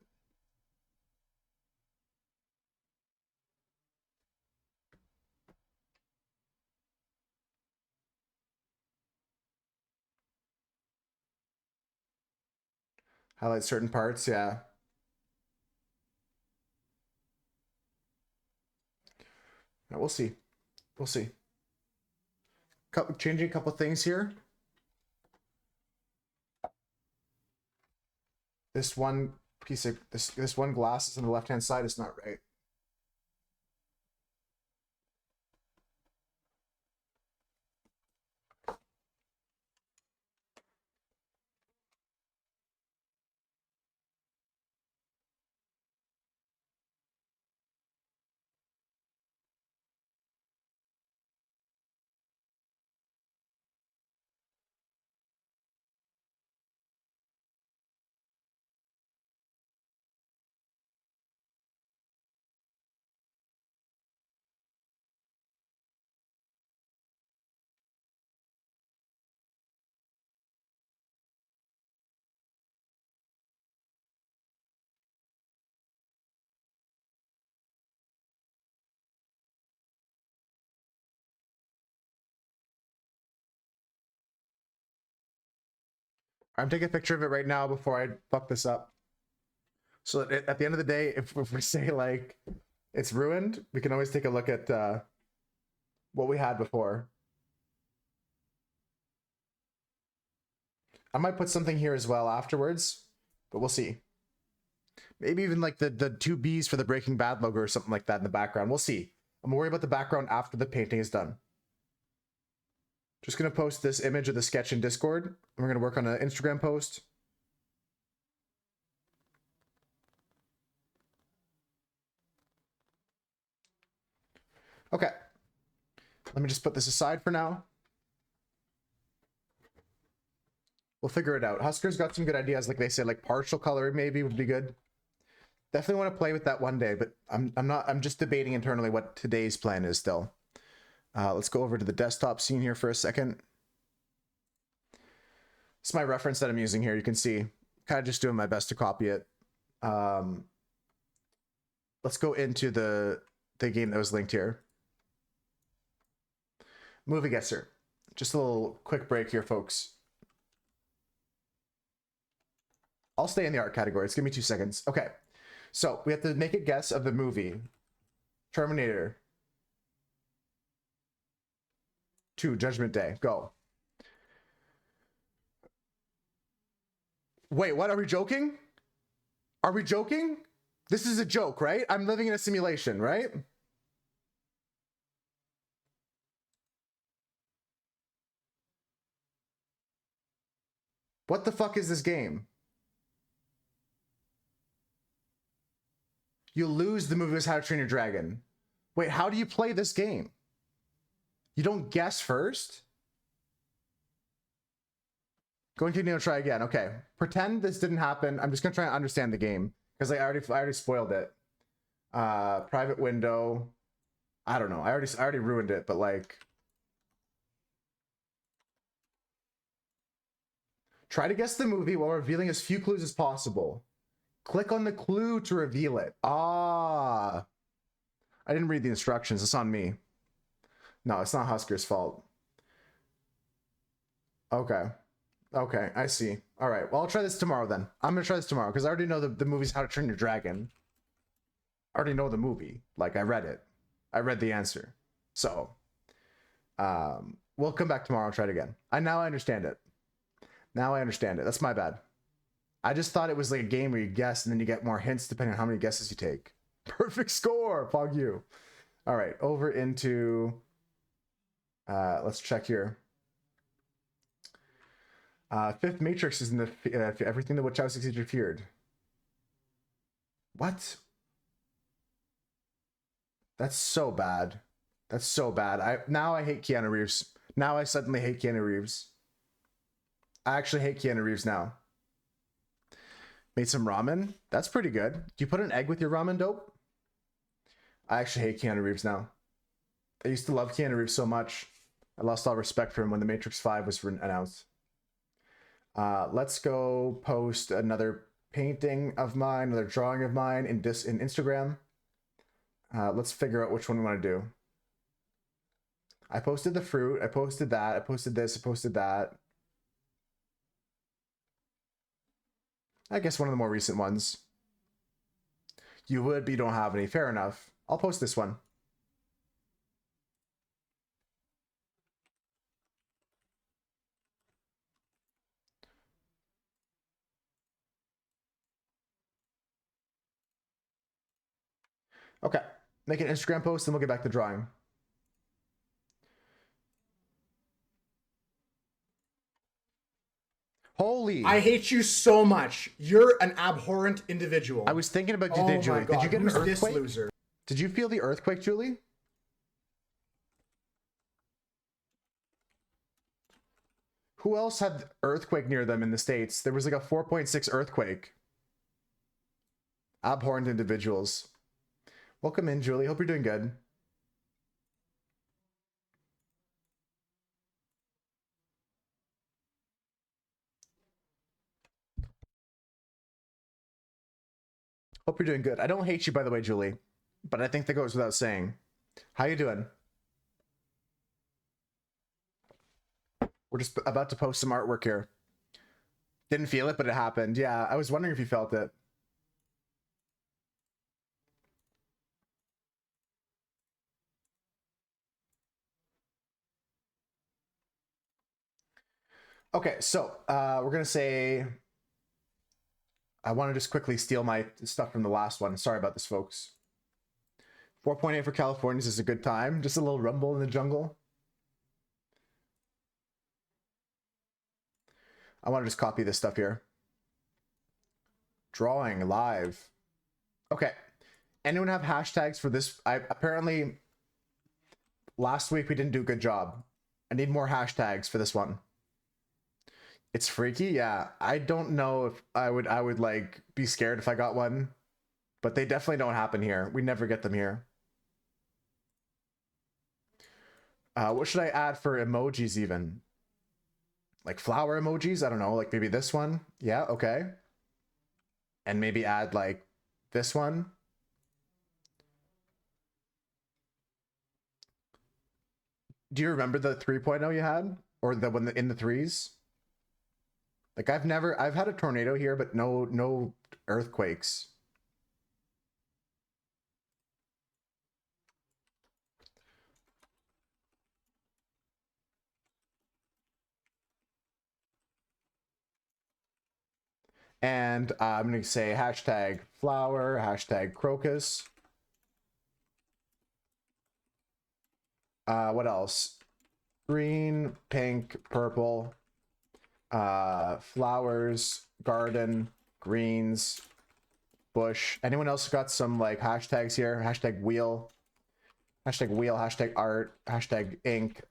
Highlight certain parts, yeah. We'll see. We'll see. changing a couple things here. This one piece of this one glass is on the left-hand side. It's not right. I'm taking a picture of it right now before I fuck this up. So at the end of the day, if we say like it's ruined, we can always take a look at what we had before. I might put something here as well afterwards, but we'll see. Maybe even like the two B's for the Breaking Bad logo or something like that in the background. We'll see. I'm worried about the background after the painting is done. Just going to post this image of the sketch in Discord. And we're going to work on an Instagram post. Okay. Let me just put this aside for now. We'll figure it out. Husker's got some good ideas. Like they said, like partial coloring maybe would be good. Definitely want to play with that one day, but I'm just debating internally what today's plan is still. Let's go over to the desktop scene here for a second. It's my reference that I'm using here. You can see, kind of just doing my best to copy it. Let's go into the game that was linked here. Movie Guesser. Just a little quick break here, folks. I'll stay in the art category. It's gonna be 2 seconds. Okay, so we have to make a guess of the movie Terminator 2 Judgment Day. Go. Wait, what? Are we joking? Are we joking? This is a joke, right? I'm living in a simulation, right? What the fuck is this game? You lose the movie was How to Train Your Dragon. Wait, how do you play this game? You don't guess first? Going to try again. Okay. Pretend this didn't happen. I'm just gonna try and understand the game because I already spoiled it. Private window. I don't know. I already ruined it, but like try to guess the movie while revealing as few clues as possible. Click on the clue to reveal it. Ah. I didn't read the instructions. It's on me. No, it's not Husker's fault. Okay. Okay, I see. All right. Well, I'll try this tomorrow then. I'm going to try this tomorrow because I already know the movie's How to Train Your Dragon. I already know the movie. Like, I read it. I read the answer. So, we'll come back tomorrow and try it again. Now I understand it. Now I understand it. That's my bad. I just thought it was like a game where you guess and then you get more hints depending on how many guesses you take. Perfect score. Pog you. All right. Over into... let's check here. Fifth Matrix is in the everything that Wachowski feared. What? That's so bad. That's so bad. Now I hate Keanu Reeves. Now I suddenly hate Keanu Reeves. I actually hate Keanu Reeves now. Made some ramen. That's pretty good. Do you put an egg with your ramen dope? I actually hate Keanu Reeves now. I used to love Keanu Reeves so much. I lost all respect for him when The Matrix 5 was announced. Let's go post another painting of mine, another drawing of mine in Instagram. Let's figure out which one we want to do. I posted the fruit. I posted that. I posted this. I posted that. I guess one of the more recent ones. You would, but you don't have any. Fair enough. I'll post this one. Okay. Make an Instagram post and we'll get back to drawing. Holy. I hate you so much. You're an abhorrent individual. I was thinking about you today, Julie. Did you get an earthquake? This loser? Did you feel the earthquake, Julie? Who else had earthquake near them in the States? There was like a 4.6 earthquake. Abhorrent individuals. Welcome in, Julie. Hope you're doing good. Hope you're doing good. I don't hate you, by the way, Julie, but I think that goes without saying. How you doing? We're just about to post some artwork here. Didn't feel it, but it happened. Yeah, I was wondering if you felt it. Okay, so we're gonna say, I want to just quickly steal my stuff from the last one. Sorry about this, folks. 4.8 for Californians is a good time. Just a little rumble in the jungle. I want to just copy this stuff here. Drawing live. Okay. Anyone have hashtags for this? Apparently last week we didn't do a good job. I need more hashtags for this one. It's freaky, yeah. I don't know if I would like be scared if I got one, but they definitely don't happen here. We never get them here. What should I add for emojis even? Like flower emojis? I don't know, like maybe this one. Yeah, okay. And maybe add like this one. Do you remember the 3.0 you had? Or the one in the threes? Like I've had a tornado here, but no earthquakes. And I'm going to say hashtag flower, hashtag crocus. What else? Green, pink, purple, flowers, garden, greens, bush. Anyone else got some like hashtags here? Hashtag wheel, hashtag art, hashtag ink,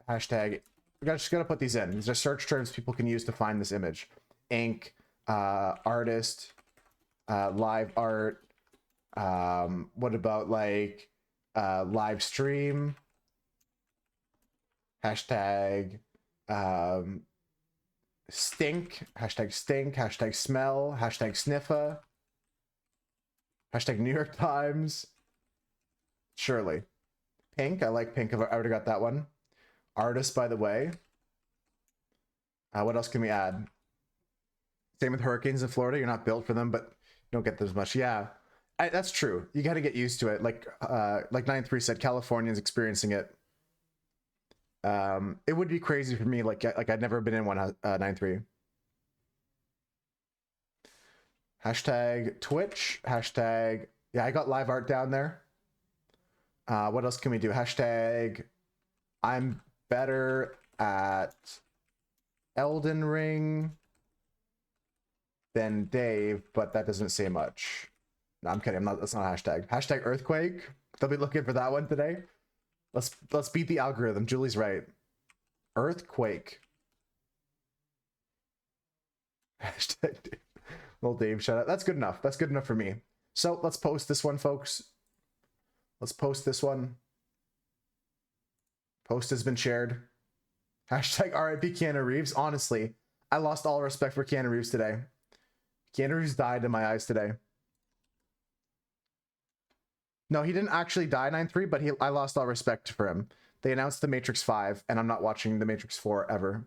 hashtag. Just gotta put these in. These are search terms people can use to find this image. Ink, artist, live art. What about like live stream? Hashtag stink, hashtag smell, hashtag 𝓑𝓻𝓸𝓴𝓮𝓷, hashtag New York Times. Surely. Pink, I like pink. I already got that one. Artist, by the way. What else can we add? Same with hurricanes in Florida. You're not built for them, but you don't get as much. Yeah, that's true. You got to get used to it. Like 93 said, Californians experiencing it. It would be crazy for me. Like I'd never been in one. 93. Hashtag Twitch. Hashtag, yeah, I got live art down there. What else can we do? Hashtag I'm better at Elden Ring than Dave, but that doesn't say much. No, I'm kidding. That's not a hashtag. Hashtag earthquake. They'll be looking for that one today. Let's beat the algorithm. Julie's right. Earthquake. Hashtag Dave. Little Dave shout out. That's good enough. That's good enough for me. So let's post this one, folks. Let's post this one. Post has been shared. Hashtag RIP Keanu Reeves. Honestly, I lost all respect for Keanu Reeves today. Keanu Reeves died in my eyes today. No, he didn't actually die 9-3, but I lost all respect for him. They announced The Matrix 5, and I'm not watching The Matrix 4 ever.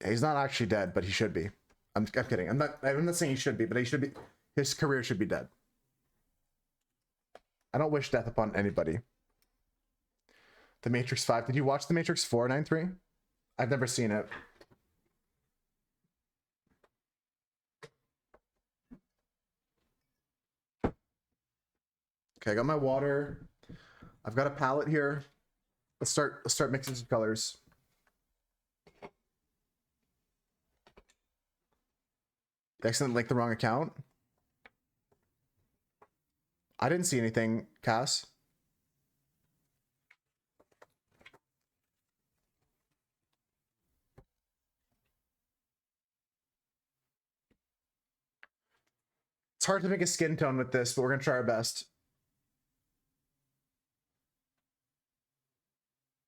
He's not actually dead, but he should be. I'm kidding. I'm not saying he should be, but he should be. His career should be dead. I don't wish death upon anybody. The Matrix 5. Did you watch The Matrix 4, 9-3? I've never seen it. Okay, I got my water. I've got a palette here. Let's start mixing some colors. Excellent, like the wrong account. I didn't see anything, Cass. It's hard to make a skin tone with this, but we're gonna try our best.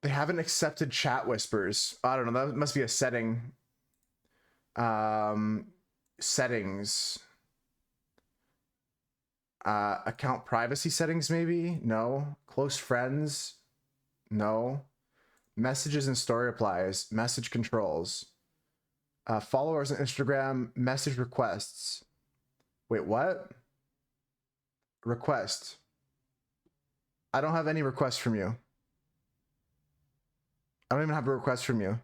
They haven't accepted chat whispers. I don't know, that must be a setting. Settings. Account privacy settings, maybe? No. Close friends? No. Messages and story replies. Message controls. Followers on Instagram. Message requests. Wait, what? Request. I don't have any requests from you. I don't even have a request from you.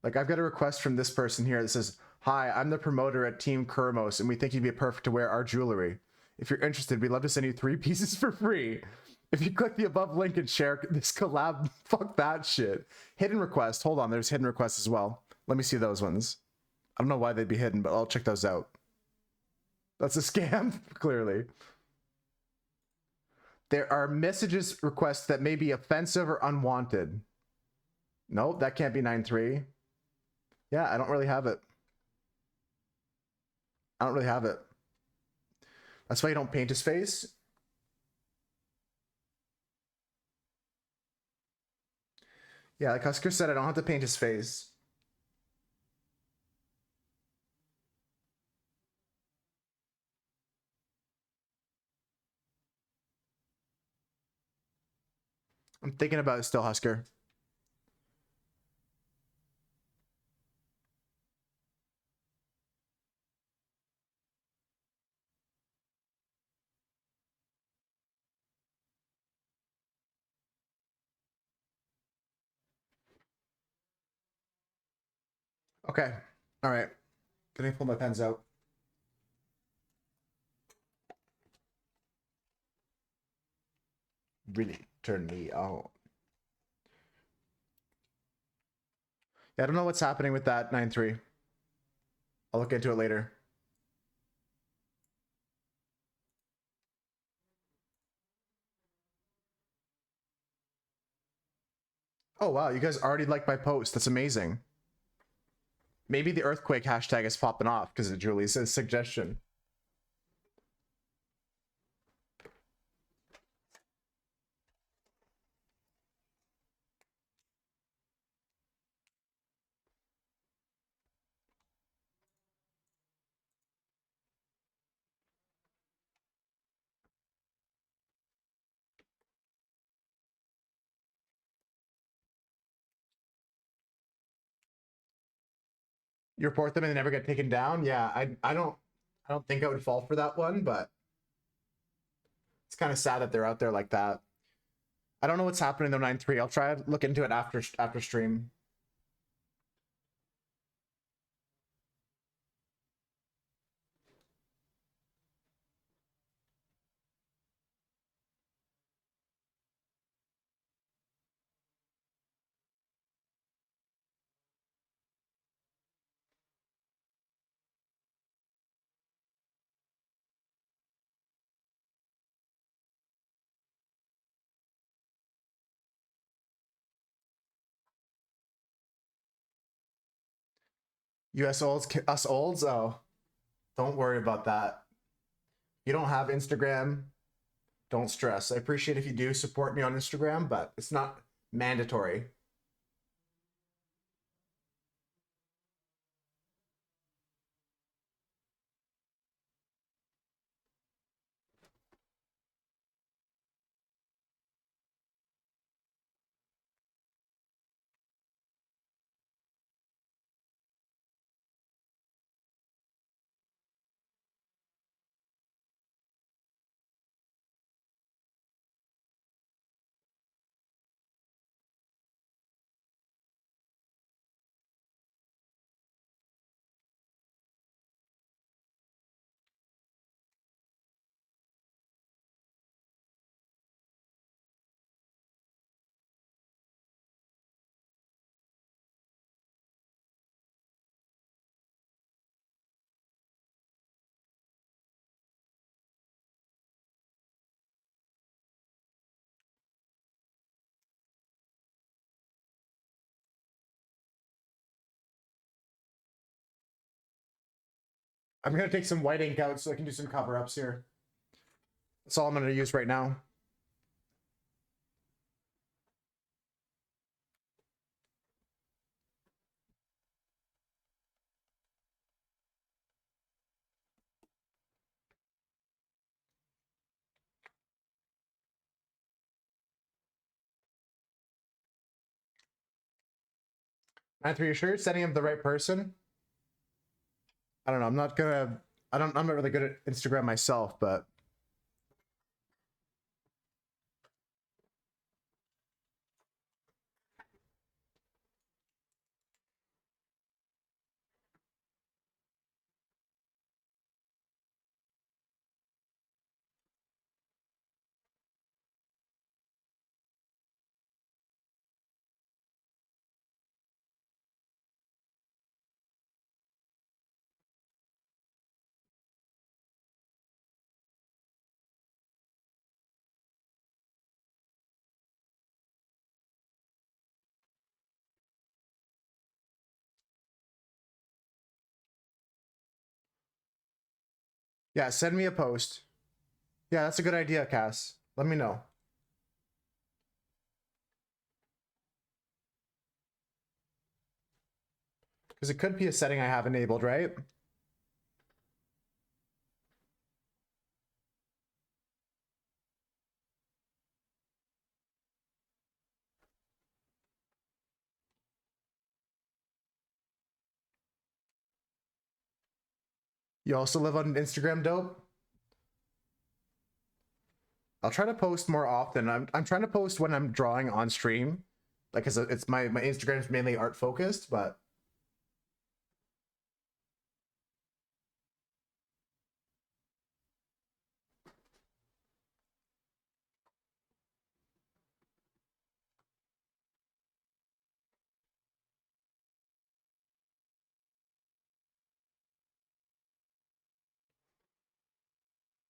Like, I've got a request from this person here that says, "Hi, I'm the promoter at Team Kermos, and we think you'd be perfect to wear our jewelry. If you're interested, we'd love to send you 3 pieces for free. If you click the above link and share this collab," fuck that shit. Hidden request. Hold on, there's hidden requests as well. Let me see those ones. I don't know why they'd be hidden, but I'll check those out. That's a scam, clearly. There are messages requests that may be offensive or unwanted. Nope, that can't be 9-3. Yeah, I don't really have it. I don't really have it. That's why you don't paint his face. Yeah, like Husker said, I don't have to paint his face. I'm thinking about it still, Husker. Okay. All right. Can I pull my pens out? Really turn me on. Yeah, I don't know what's happening with that 9-3. I'll look into it later. Oh, wow. You guys already liked my post. That's amazing. Maybe the earthquake hashtag is popping off because of Julie's suggestion. You report them and they never get taken down? Yeah, I don't think I would fall for that one, but it's kind of sad that they're out there like that. I don't know what's happening though, 9-3. I'll try to look into it after stream. Us olds? Oh, don't worry about that. You don't have Instagram, don't stress. I appreciate if you do support me on Instagram, but it's not mandatory. I'm gonna take some white ink out so I can do some cover-ups here. That's all I'm gonna use right now. Matthew, are you sure you're setting up the right person? I don't know. I'm not really good at Instagram myself, but yeah, send me a post. Yeah, that's a good idea, Cass. Let me know. Because it could be a setting I have enabled, right? You also live on Instagram, dope? I'll try to post more often. I'm trying to post when I'm drawing on stream. Like, it's my Instagram's mainly art focused, but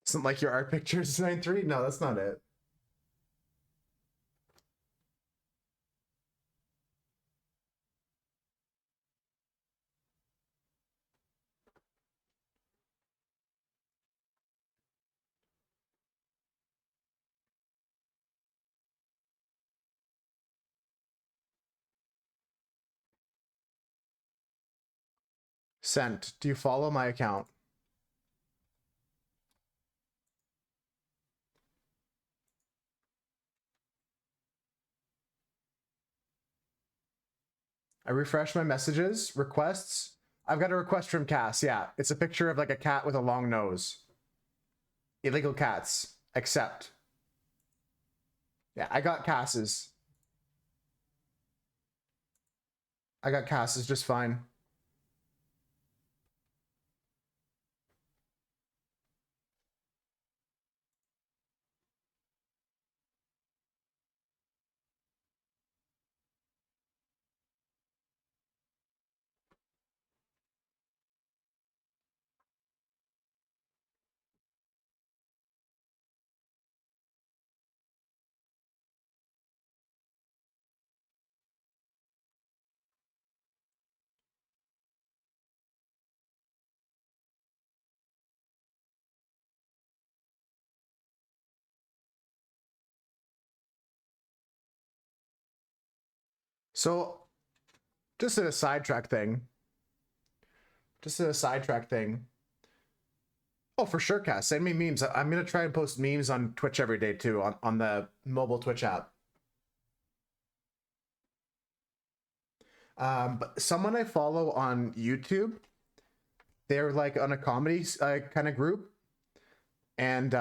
isn't like your art pictures 9-3? No, that's not it. Sent. Do you follow my account? I refresh my messages, requests. I've got a request from Cass. Yeah, it's a picture of like a cat with a long nose. Illegal cats. Accept. Yeah, I got Cass's. I got Cass's just fine. So, just a sidetrack thing. Oh, for sure, Cass. Send me memes. I'm going to try and post memes on Twitch every day, too, on the mobile Twitch app. But someone I follow on YouTube, they're like on a comedy kind of group. And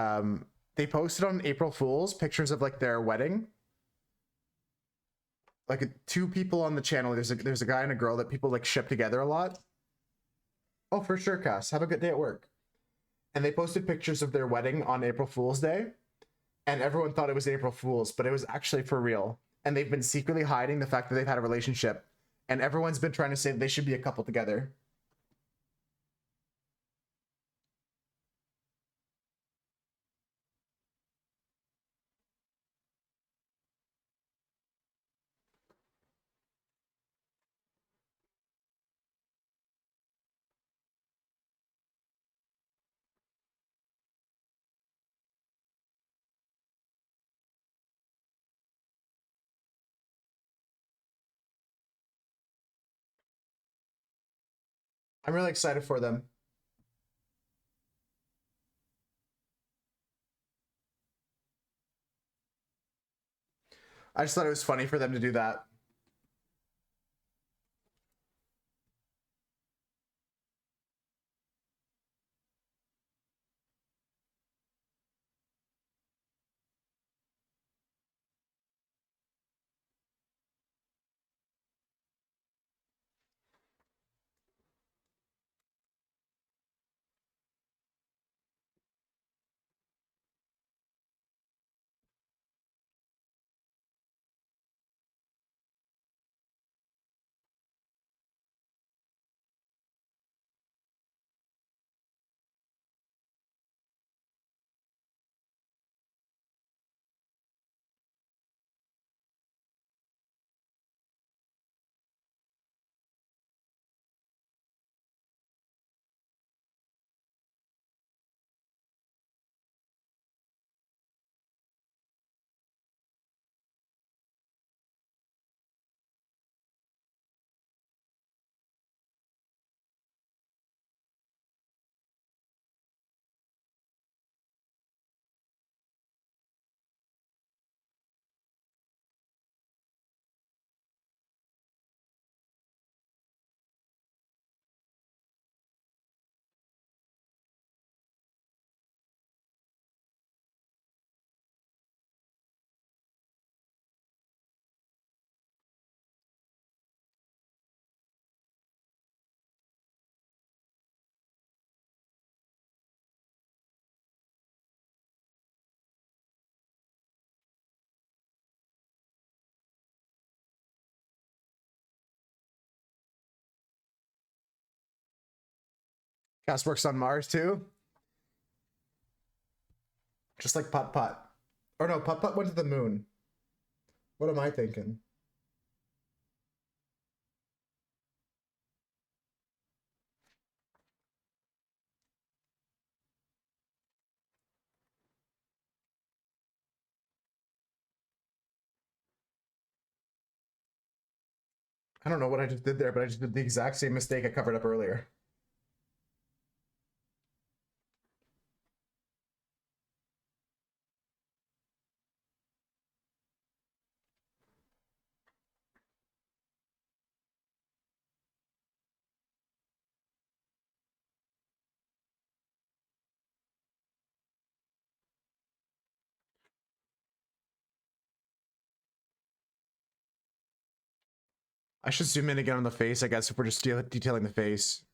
they posted on April Fool's pictures of like their wedding. Like two people on the channel. There's a guy and a girl that people like ship together a lot. Oh, for sure, Cass. Have a good day at work. And they posted pictures of their wedding on April Fool's Day. And everyone thought it was April Fool's, but it was actually for real. And they've been secretly hiding the fact that they've had a relationship. And everyone's been trying to say that they should be a couple together. I'm really excited for them. I just thought it was funny for them to do that. Cass works on Mars too. Just like Putt Putt. Or no, Putt Putt went to the moon. What am I thinking? I don't know what I just did there, but I just did the exact same mistake I covered up earlier. I should zoom in again on the face, I guess, if we're just detailing the face.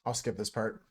I'll skip this part.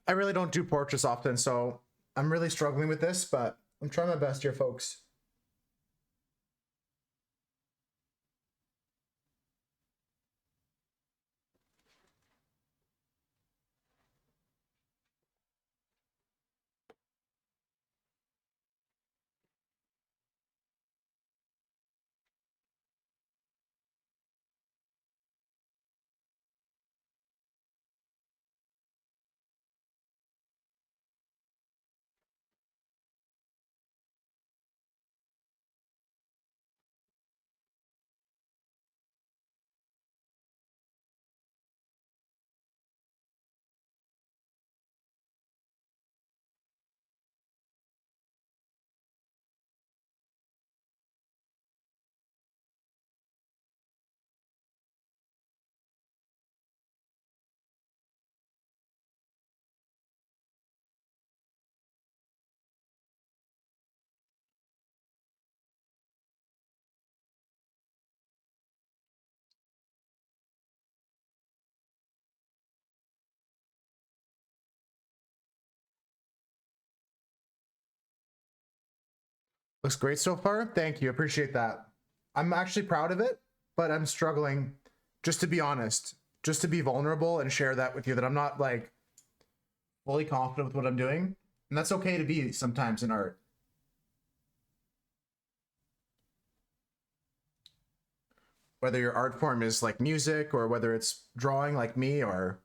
I really don't do portraits often, so I'm really struggling with this, but I'm trying my best here, folks. Looks great so far. Thank you. Appreciate that. I'm actually proud of it, but I'm struggling, just to be honest, just to be vulnerable and share that with you, that I'm not like fully confident with what I'm doing. And that's okay to be sometimes in art. Whether your art form is like music or whether it's drawing like me, or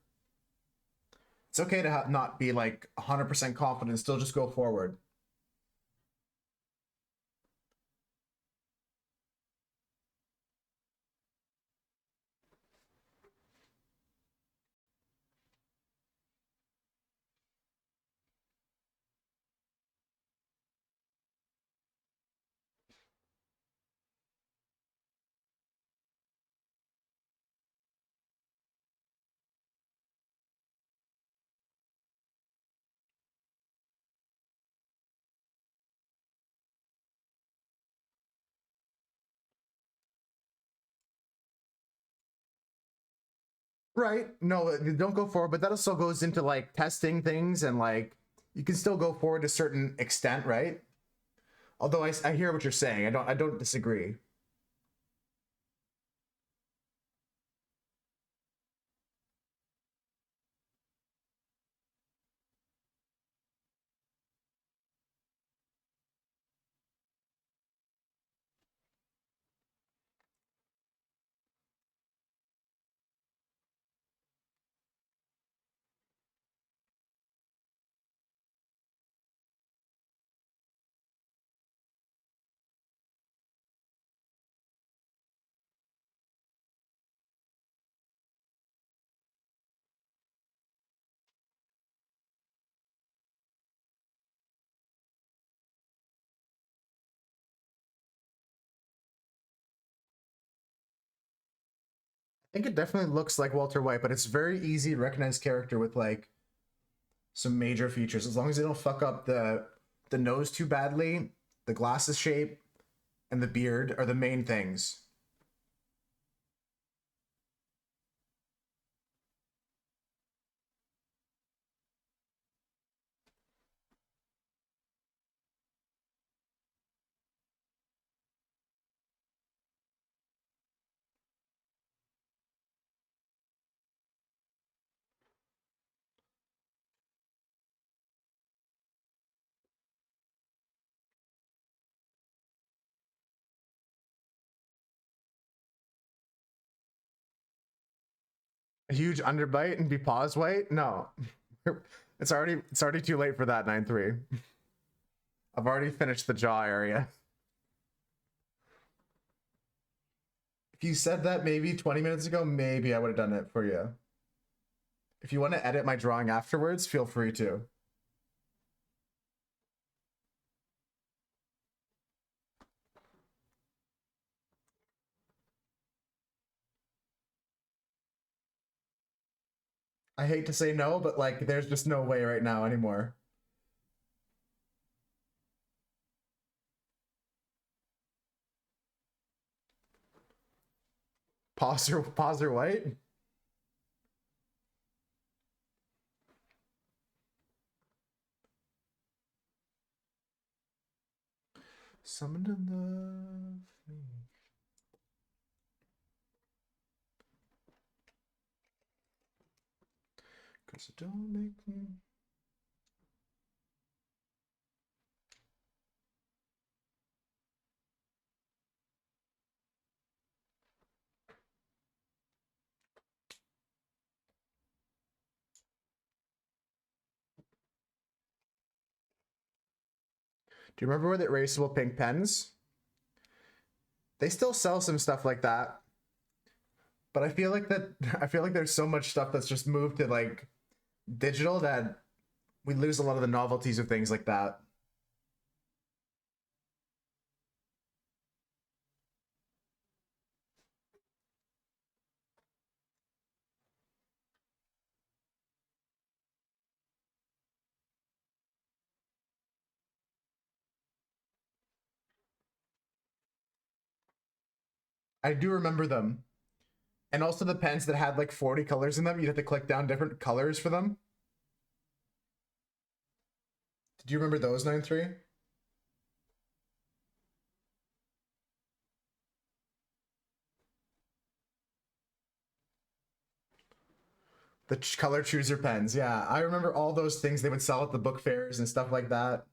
it's okay to not be like 100% confident, still just go forward. Right. No, don't go forward, but that also goes into like testing things, and like you can still go forward to a certain extent, right? Although I hear what you're saying. I don't disagree. I think it definitely looks like Walter White, but it's very easy to recognize character with like some major features, as long as they don't fuck up the nose too badly. The glasses shape and the beard are the main things. A huge underbite and be pause white? No. It's already too late for that, 9-3. I've already finished the jaw area. If you said that maybe 20 minutes ago, maybe I would have done it for you. If you want to edit my drawing afterwards, feel free to. I hate to say no, but like, there's just no way right now anymore. Pause or white? Someone to love me. Cause it don't make me. Do you remember where the erasable pink pens? They still sell some stuff like that. But I feel like there's so much stuff that's just moved to like digital that we lose a lot of the novelties of things like that. I do remember them. And also the pens that had like 40 colors in them, you'd have to click down different colors for them. Did you remember those, 9-3? The color chooser pens, yeah. I remember all those things they would sell at the book fairs and stuff like that.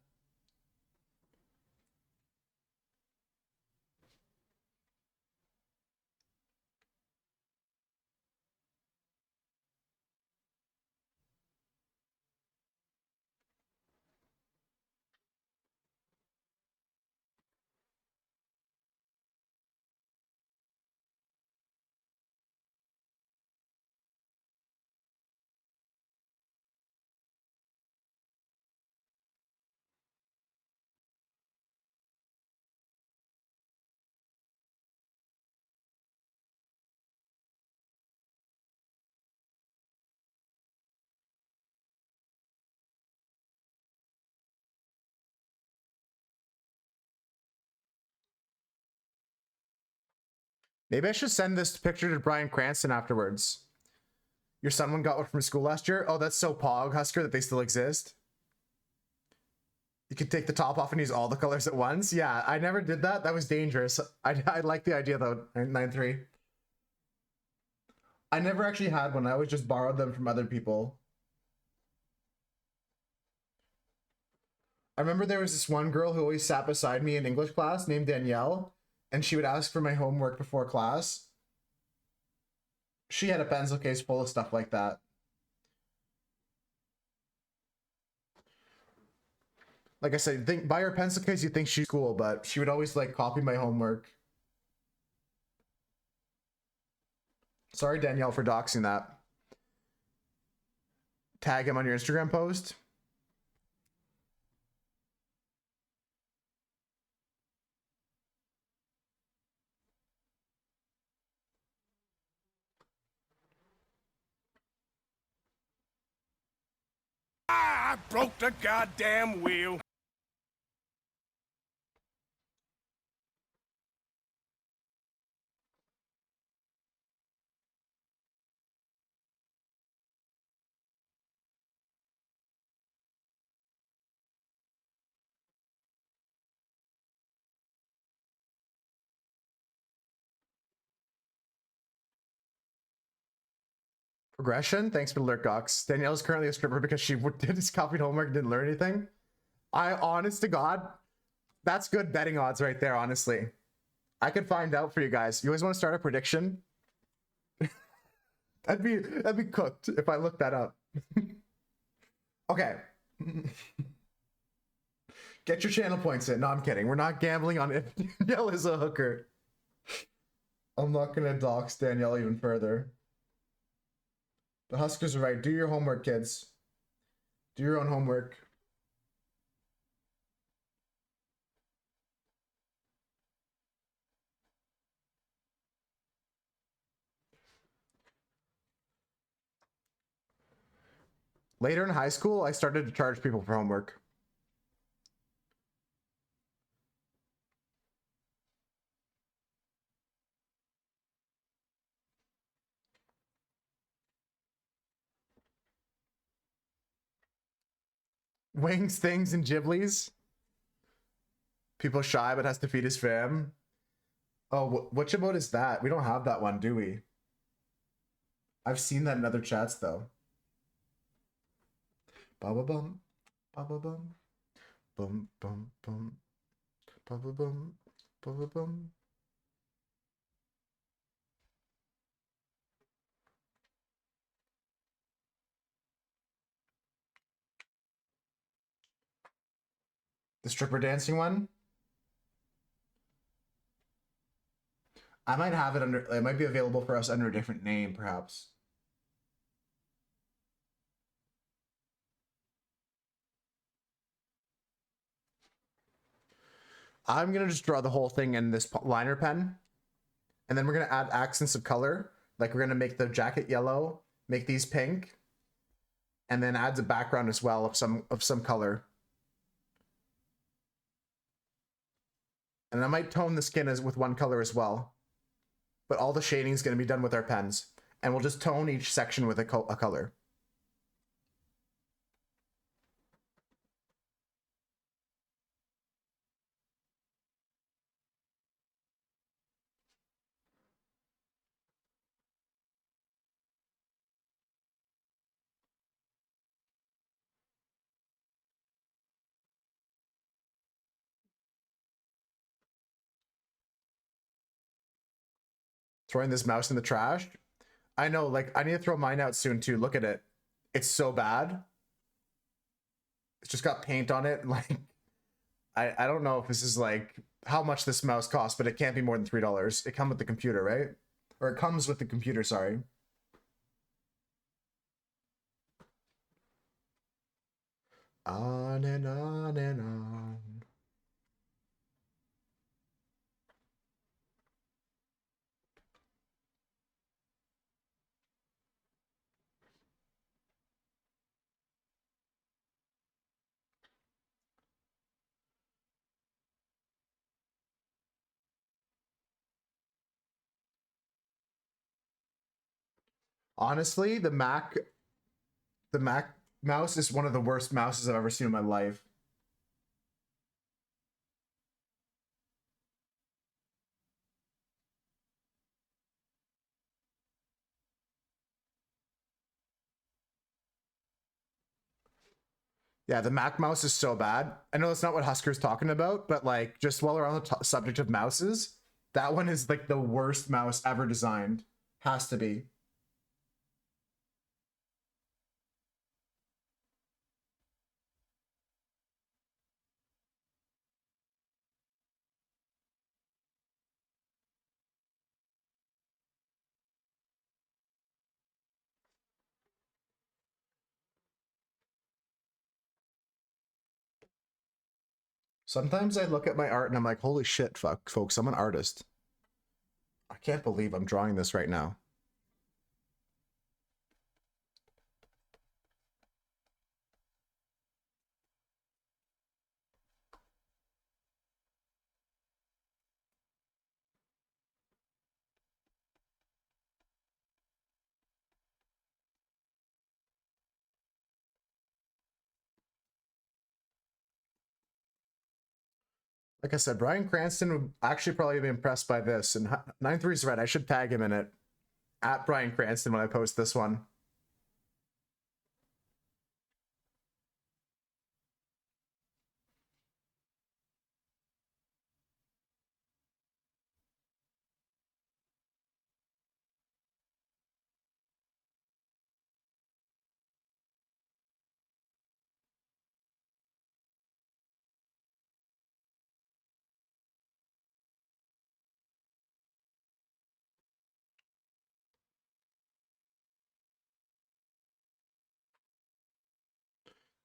Maybe I should send this picture to Bryan Cranston afterwards. Your son one got one from school last year? Oh, that's so pog, Husker, that they still exist. You could take the top off and use all the colors at once? Yeah, I never did that. That was dangerous. I like the idea though, 9-3. I never actually had one. I always just borrowed them from other people. I remember there was this one girl who always sat beside me in English class named Danielle, and she would ask for my homework before class. She had a pencil case full of stuff like that. Like I said, buy her pencil case, you think she's cool, but she would always like copy my homework. Sorry, Danielle, for doxing that. Tag him on your Instagram post. I broke the goddamn wheel. Progression? Thanks for the alert, Gox. Danielle's currently a stripper because she did his copied homework and didn't learn anything. Honest to God, that's good betting odds right there, honestly. I could find out for you guys. You always want to start a prediction? That'd be cooked if I looked that up. Okay. Get your channel points in. No, I'm kidding. We're not gambling on if Danielle is a hooker. I'm not gonna dox Danielle even further. The Huskers are right. Do your homework, kids. Do your own homework. Later in high school, I started to charge people for homework. Wings, things, and Ghiblies. People shy but has to feed his fam. Oh, what emote is that? We don't have that one, do we? I've seen that in other chats though. Ba ba bum, ba ba bum, bum bum bum, ba ba bum, ba ba bum. The stripper dancing one? I might have it under, it might be available for us under a different name, perhaps. I'm gonna just draw the whole thing in this liner pen, and then we're gonna add accents of color. Like we're gonna make the jacket yellow, make these pink, and then adds a background as well of some color. And I might tone the skin as with one color as well. But all the shading is going to be done with our pens. And we'll just tone each section with a color. Throwing this mouse in the trash. I know, like, I need to throw mine out soon too. Look at it. It's so bad. It's just got paint on it. Like, I don't know if this is like how much this mouse costs, but it can't be more than $3. It comes with the computer, right? Or it comes with the computer, sorry. On and on and on. Honestly, the Mac mouse is one of the worst mouses I've ever seen in my life. Yeah, the Mac mouse is so bad. I know that's not what Husker's talking about, but like just while we're on the subject of mouses, that one is like the worst mouse ever designed. Has to be. Sometimes I look at my art and I'm like, holy shit, fuck, folks, I'm an artist. I can't believe I'm drawing this right now. Like I said, Bryan Cranston would actually probably be impressed by this. And 9-3 is right. I should tag him in it. At Bryan Cranston when I post this one.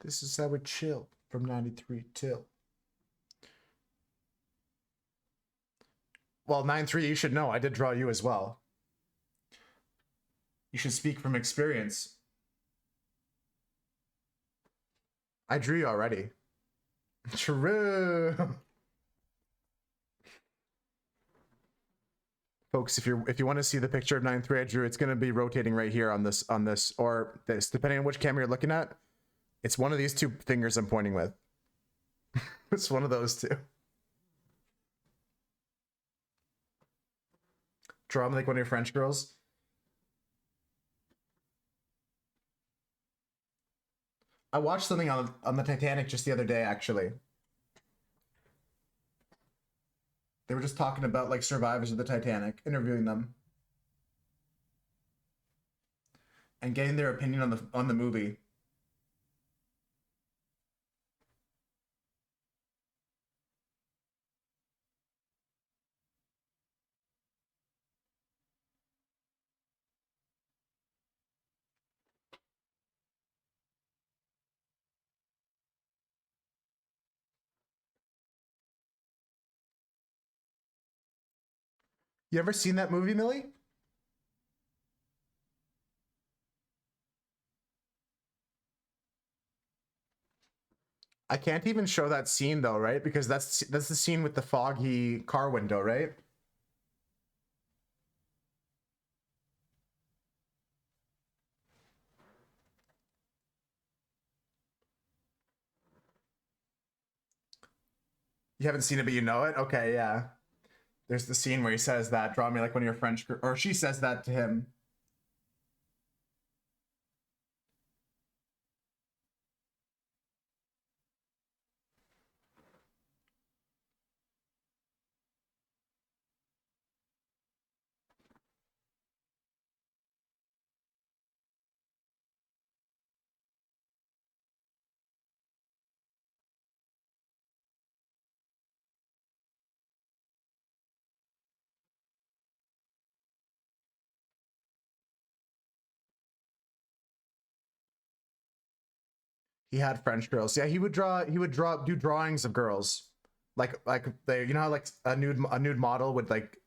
This is how we chill from 93 till. Well, 9-3, you should know. I did draw you as well. You should speak from experience. I drew you already. True. Folks, if you want to see the picture of 9-3 I drew, it's going to be rotating right here on this or this, depending on which camera you're looking at. It's one of these two fingers I'm pointing with. It's one of those two. Draw me like one of your French girls. I watched something on the Titanic just the other day, actually. They were just talking about like survivors of the Titanic, interviewing them, and getting their opinion on the movie. You ever seen that movie, Millie? I can't even show that scene though, right? Because that's the scene with the foggy car window, right? You haven't seen it, but you know it? Okay, yeah. There's the scene where he says that, draw me like one of your French, or she says that to him. He had French girls. Yeah, he would do drawings of girls. Like they, you know how like a nude model would like,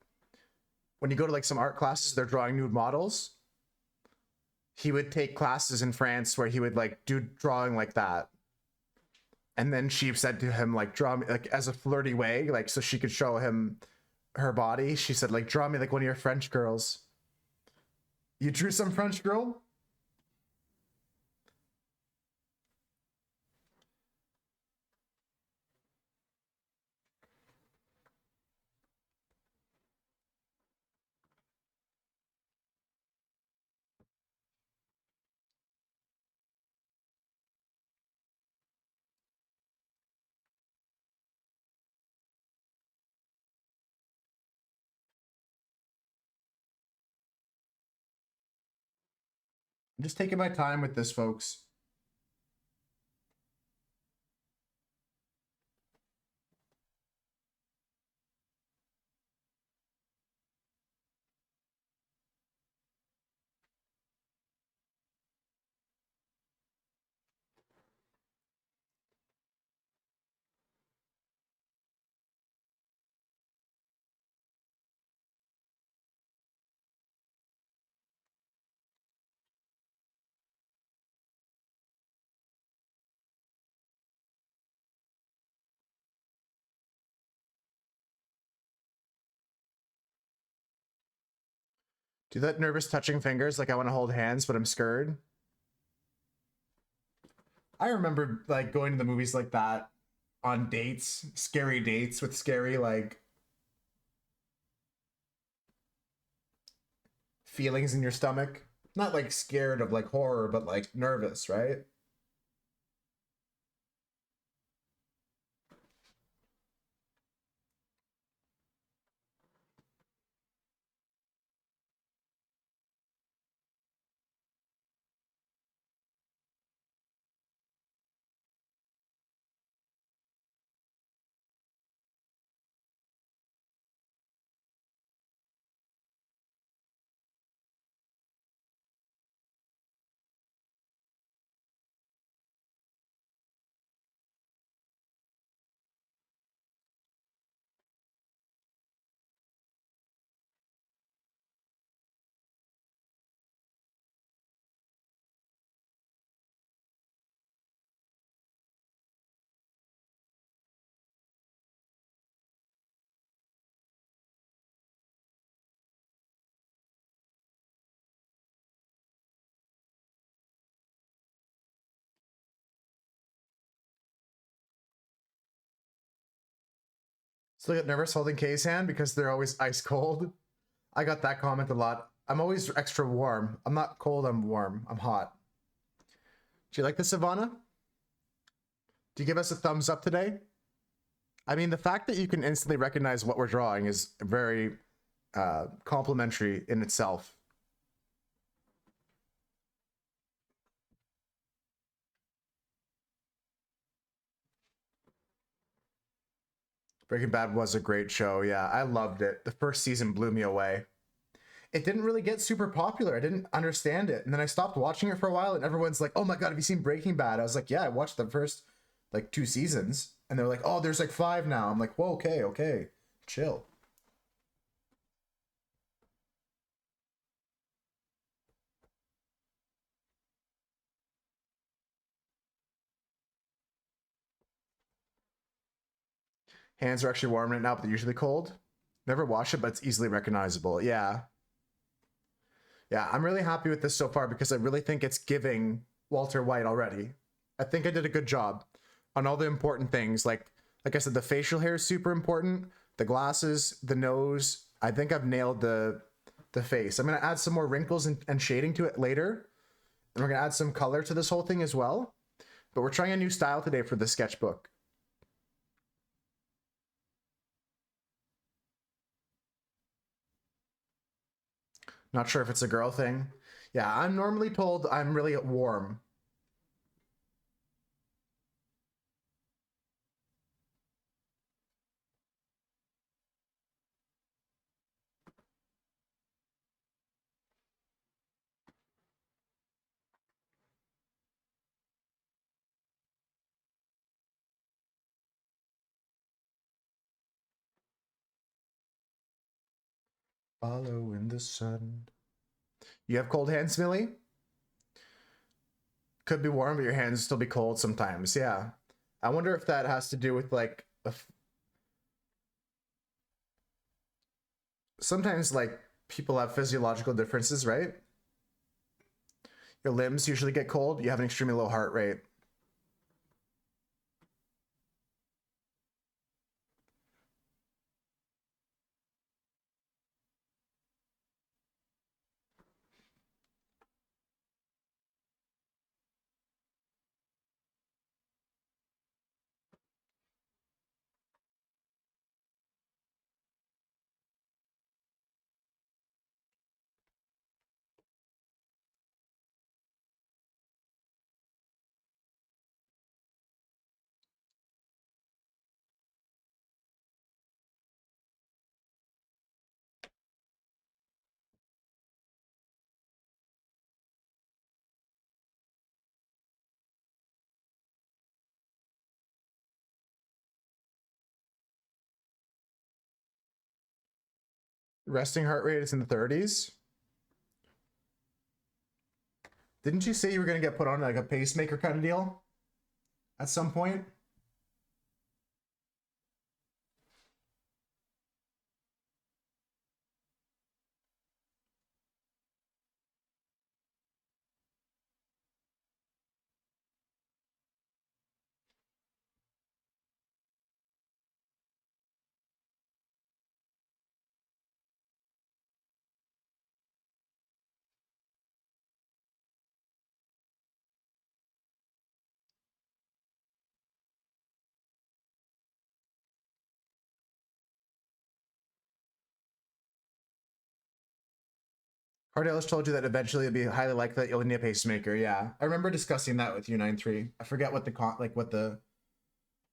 when you go to like some art classes, they're drawing nude models. He would take classes in France where he would like do drawing like that. And then she said to him, like, draw me like as a flirty way, like so she could show him her body. She said, like, draw me like one of your French girls. You drew some French girl? I'm just taking my time with this, folks. Do that nervous touching fingers like I want to hold hands, but I'm scared. I remember like going to the movies like that on dates, scary dates with scary like feelings in your stomach. Not like scared of like horror, but like nervous, right? Still get nervous holding Kay's hand because they're always ice cold. I got that comment a lot. I'm always extra warm. I'm not cold, I'm warm. I'm hot. Do you like this, Ivana? Do you give us a thumbs up today? I mean, the fact that you can instantly recognize what we're drawing is very complimentary in itself. Breaking Bad was a great show. Yeah, I loved it. The first season blew me away. It didn't really get super popular. I didn't understand it. And then I stopped watching it for a while and everyone's like, oh my God, have you seen Breaking Bad? I was like, yeah, I watched the first like 2 seasons. And they're like, oh, there's like 5 now. I'm like, whoa, okay. Chill. Hands are actually warm right now, but they're usually cold. Never wash it, but it's easily recognizable. Yeah. Yeah, I'm really happy with this so far because I really think it's giving Walter White already. I think I did a good job on all the important things. Like I said, the facial hair is super important. The glasses, the nose. I think I've nailed the face. I'm going to add some more wrinkles and shading to it later. And we're going to add some color to this whole thing as well. But we're trying a new style today for the sketchbook. Not sure if it's a girl thing. Yeah, I'm normally told I'm really warm. Follow in the sun. You have cold hands, Millie? Could be warm, but your hands still be cold sometimes. Yeah. I wonder if that has to do with like sometimes like people have physiological differences, right? Your limbs usually get cold. You have an extremely low heart rate. Resting heart rate is in the 30s. Didn't you say you were going to get put on like a pacemaker kind of deal at some point? Cardiologist told you that eventually it'd be highly likely that you'll need a pacemaker. Yeah, I remember discussing that with you, 9-3. I forget what the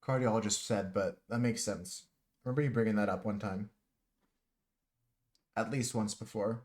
cardiologist said, but that makes sense. I remember you bringing that up one time, at least once before.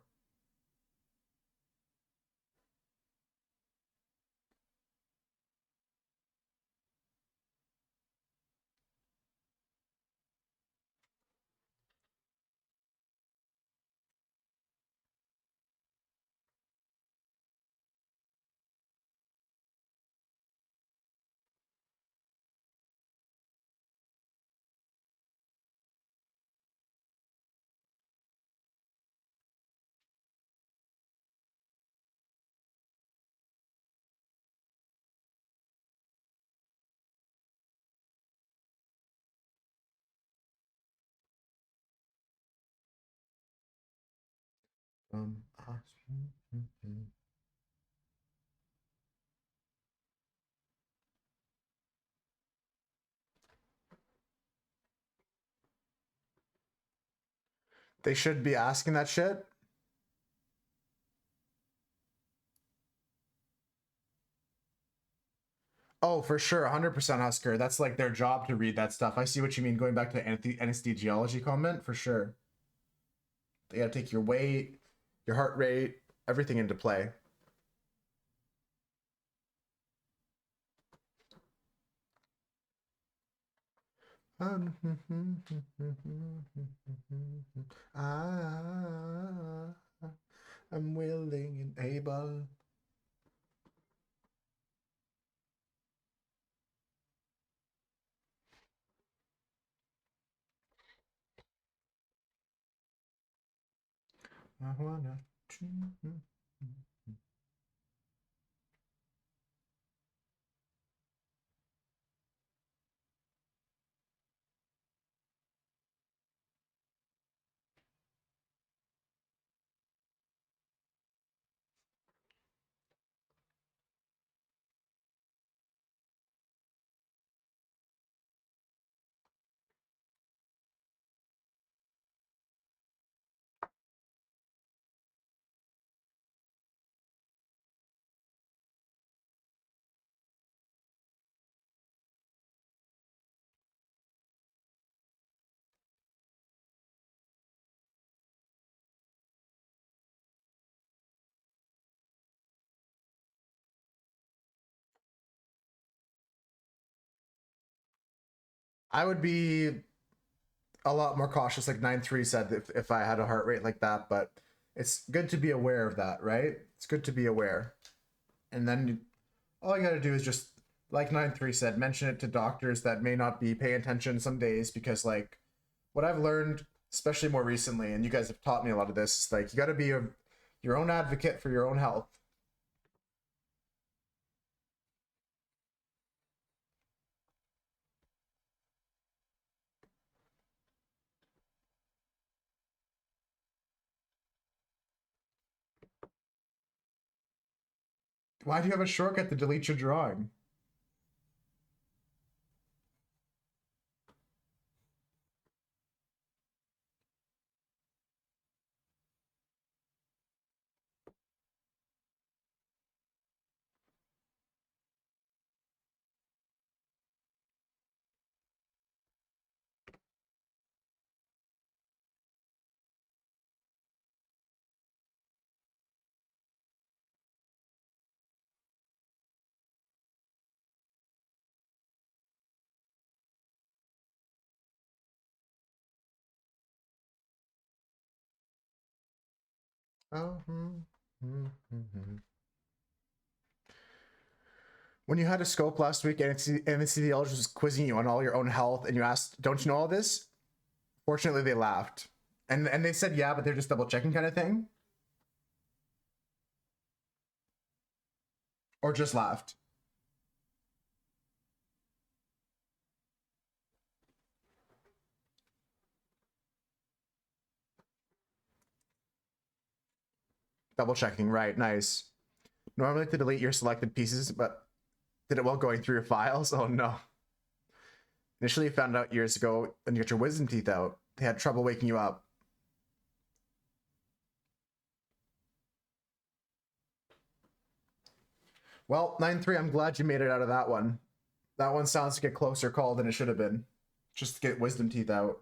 from us. They should be asking that shit. Oh, for sure, 100% Husker. That's like their job to read that stuff. I see what you mean, going back to the anesthesiology comment, for sure. They gotta take your weight, your heart rate, everything into play. I'm willing and able. I wanna. I would be a lot more cautious, like 9-3 said, if I had a heart rate like that, but it's good to be aware of that, right? It's good to be aware. And then all you gotta do is just, like 9-3 said, mention it to doctors that may not be paying attention some days, because like what I've learned, especially more recently, and you guys have taught me a lot of this, is like you gotta be your own advocate for your own health. Why do you have a shortcut to delete your drawing? Oh. When you had a scope last week and anesthesiologist was quizzing you on all your own health and you asked, don't you know all this? Fortunately, they laughed. And they said, yeah, but they're just double checking kind of thing. Or just laughed. Double checking, right, nice. Normally to delete your selected pieces, but did it while going through your files? Oh no. Initially found out years ago when you got your wisdom teeth out, they had trouble waking you up. Well, 9-3, I'm glad you made it out of that one. That one sounds like a closer call than it should have been. Just to get wisdom teeth out.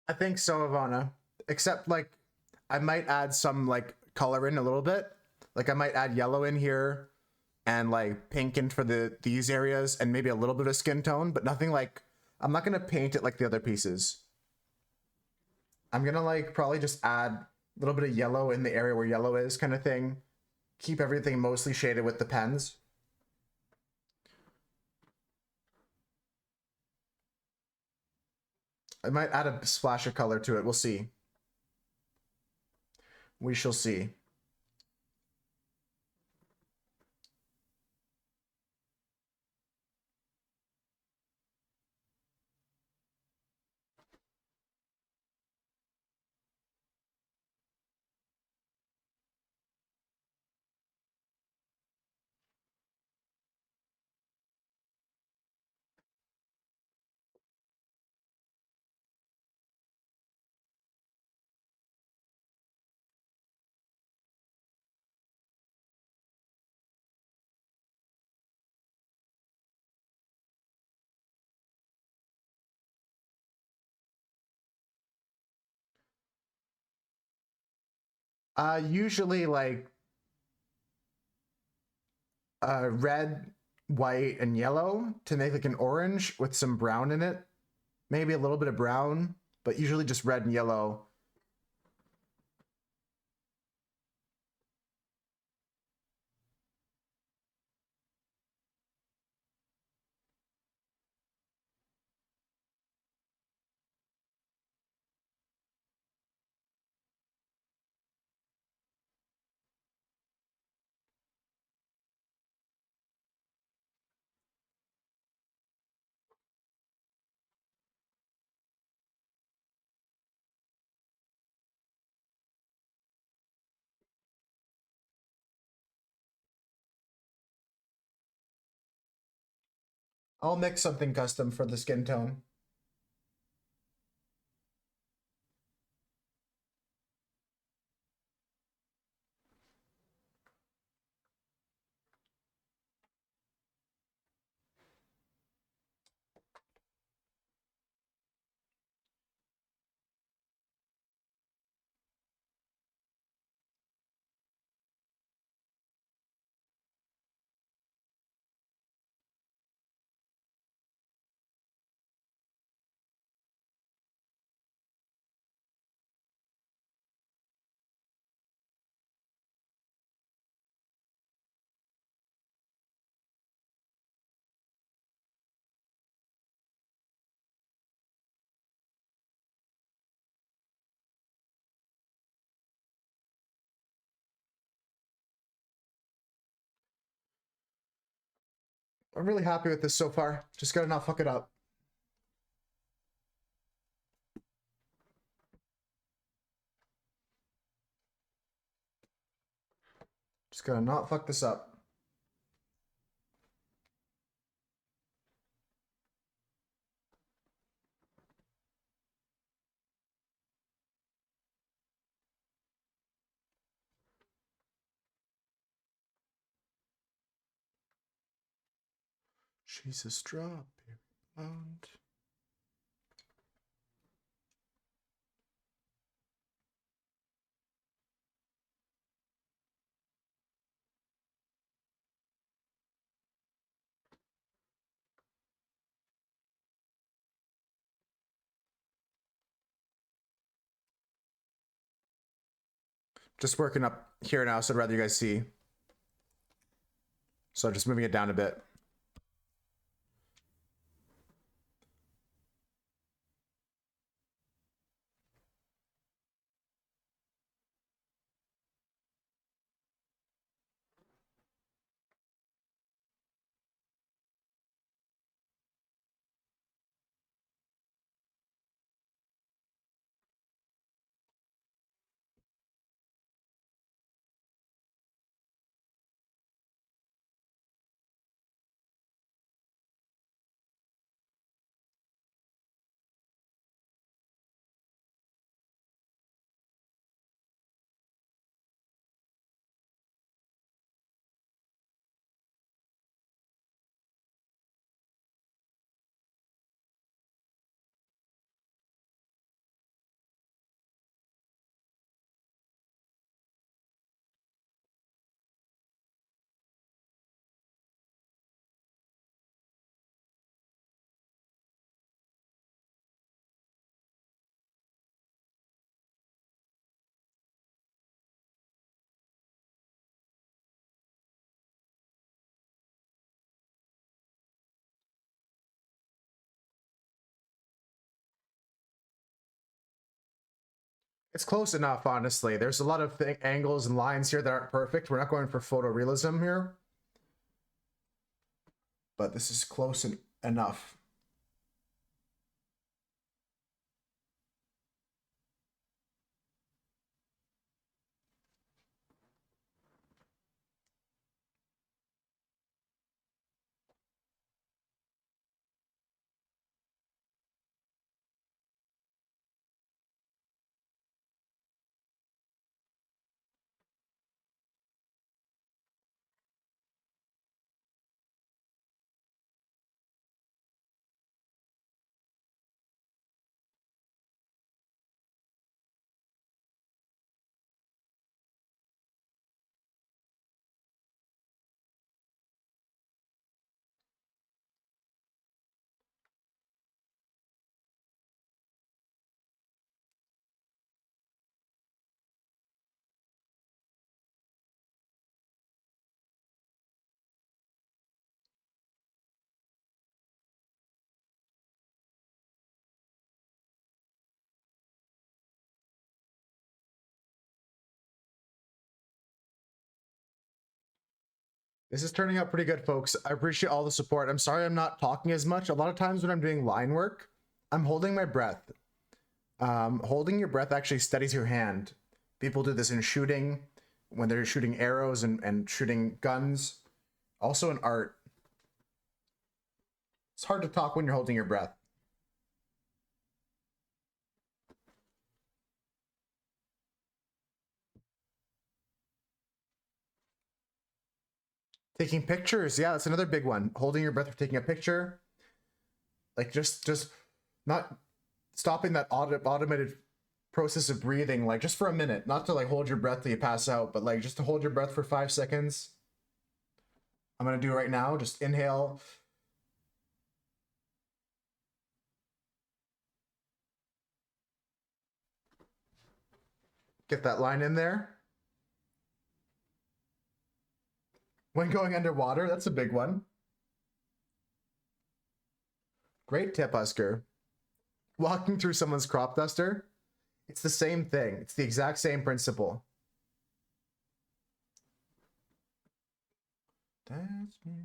I think so, Ivana. Except like I might add some like color in a little bit. Like I might add yellow in here and like pink in for these areas and maybe a little bit of skin tone, but nothing like, I'm not gonna paint it like the other pieces. I'm gonna like probably just add a little bit of yellow in the area where yellow is, kind of thing. Keep everything mostly shaded with the pens. I might add a splash of color to it. We'll see. We shall see. Usually like red, white, and yellow to make like an orange with some brown in it. Maybe a little bit of brown, but usually just red and yellow. I'll mix something custom for the skin tone. I'm really happy with this so far. Just gotta not fuck it up. Just gotta not fuck this up. She's a strawberry blonde. Just working up here now, so I'd rather you guys see. So just moving it down a bit. It's close enough, honestly. There's a lot of angles and lines here that aren't perfect. We're not going for photorealism here. But this is close enough. This is turning out pretty good, folks. I appreciate all the support. I'm sorry I'm not talking as much. A lot of times when I'm doing line work, I'm holding my breath. Holding your breath actually steadies your hand. People do this in shooting, when they're shooting arrows and shooting guns. Also in art. It's hard to talk when you're holding your breath. Taking pictures, yeah, that's another big one. Holding your breath for taking a picture. Like just not stopping that automated process of breathing, like just for a minute, not to like hold your breath till you pass out, but like just to hold your breath for 5 seconds. I'm gonna do it right now. Just inhale. Get that line in there. When going underwater, that's a big one. Great tip, Husker. Walking through someone's crop duster, it's the same thing. It's the exact same principle. That's me.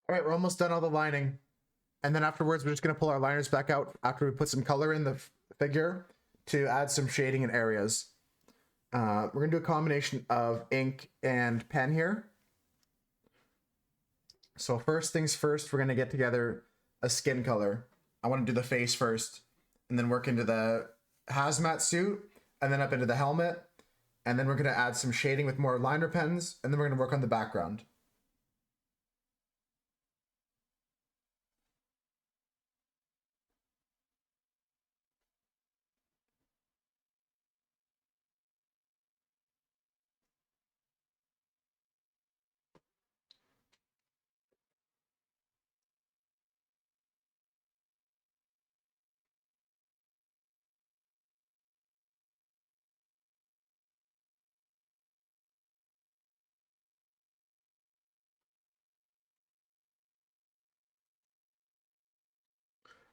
All right, we're almost done all the lining. And then afterwards, we're just going to pull our liners back out after we put some color in the figure to add some shading in areas. We're going to do a combination of ink and pen here. So first things first, we're going to get together a skin color. I want to do the face first, and then work into the hazmat suit, and then up into the helmet. And then we're going to add some shading with more liner pens, and then we're going to work on the background.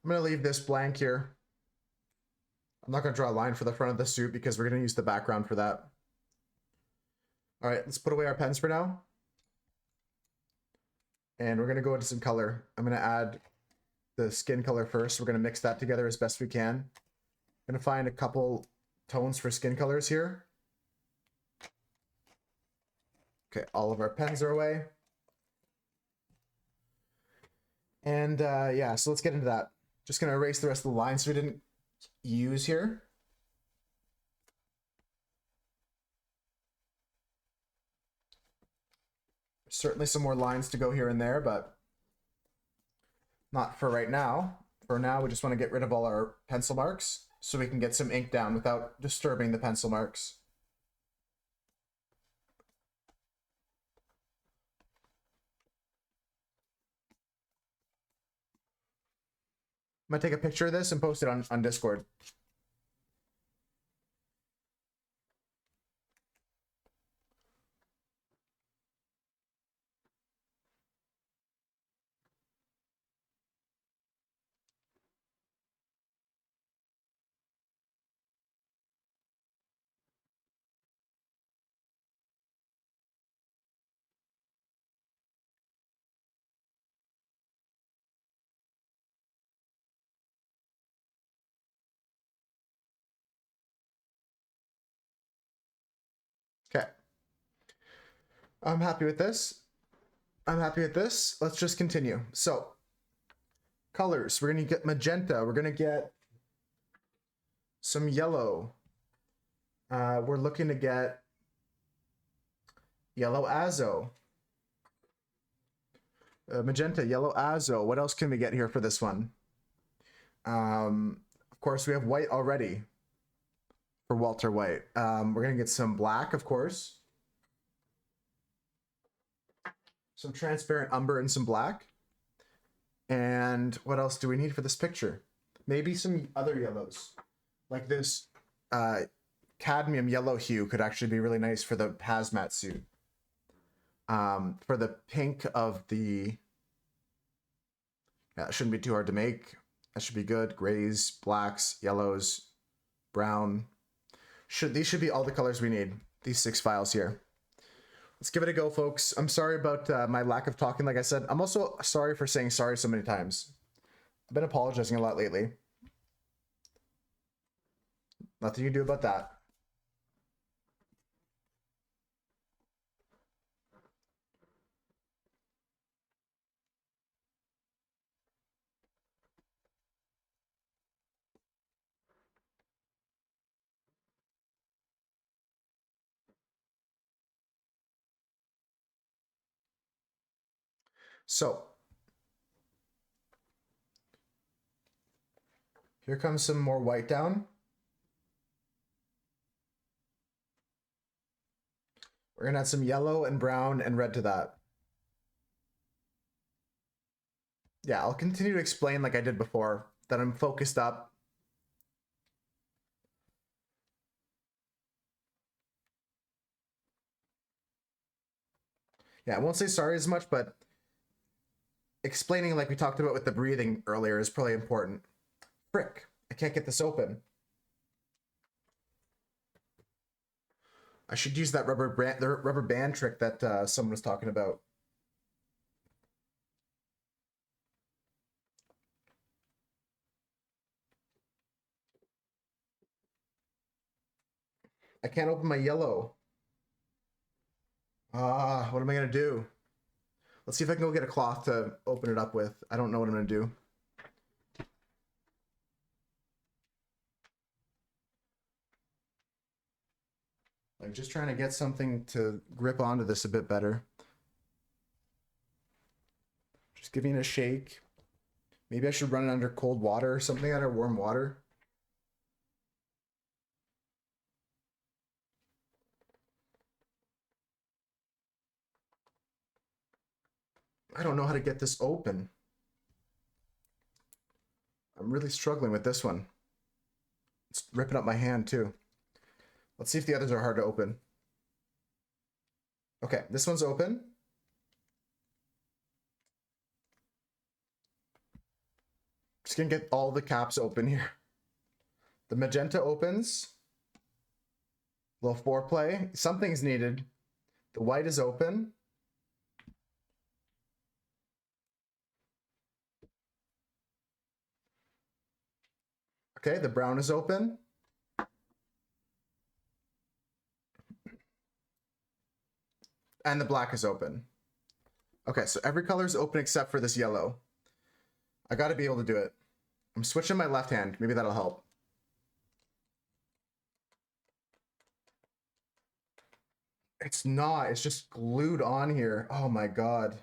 I'm going to leave this blank here. I'm not going to draw a line for the front of the suit because we're going to use the background for that. All right, let's put away our pens for now. And we're going to go into some color. I'm going to add the skin color first. We're going to mix that together as best we can. I'm going to find a couple tones for skin colors here. Okay, all of our pens are away. And yeah, so let's get into that. Just going to erase the rest of the lines we didn't use here. Certainly some more lines to go here and there, but not for right now. For now, we just want to get rid of all our pencil marks so we can get some ink down without disturbing the pencil marks. I'm going to take a picture of this and post it on Discord. Okay. I'm happy with this. I'm happy with this. Let's just continue. So, colors. We're going to get magenta. We're going to get some yellow. We're looking to get yellow azo. Magenta, yellow azo. What else can we get here for this one? Of course, we have white already for Walter White. We're going to get some black, of course. Some transparent umber and some black. And what else do we need for this picture? Maybe some other yellows. Like this cadmium yellow hue could actually be really nice for the hazmat suit. For the pink of the... Yeah, it shouldn't be too hard to make. That should be good. Grays, blacks, yellows, brown. These should be all the colors we need. These 6 files here. Let's give it a go, folks. I'm sorry about my lack of talking, like I said. I'm also sorry for saying sorry so many times. I've been apologizing a lot lately. Nothing you can do about that. So, here comes some more white down. We're going to add some yellow and brown and red to that. Yeah, I'll continue to explain like I did before, that I'm focused up. Yeah, I won't say sorry as much, but explaining like we talked about with the breathing earlier is probably important. Frick, I can't get this open. I should use that the rubber band trick that someone was talking about. I can't open my yellow. What am I gonna do? Let's see if I can go get a cloth to open it up with. I don't know what I'm gonna do. Like, just trying to get something to grip onto this a bit better. Just giving it a shake. Maybe I should run it under cold water or something, under warm water. I don't know how to get this open. I'm really struggling with this one. It's ripping up my hand too. Let's see if the others are hard to open. Okay, this one's open. Just gonna get all the caps open here. The magenta opens. Little foreplay. Something's needed. The white is open. Okay, the brown is open. And the black is open. Okay, so every color is open except for this yellow. I gotta be able to do it. I'm switching my left hand. Maybe that'll help. It's not. It's just glued on here. Oh my god.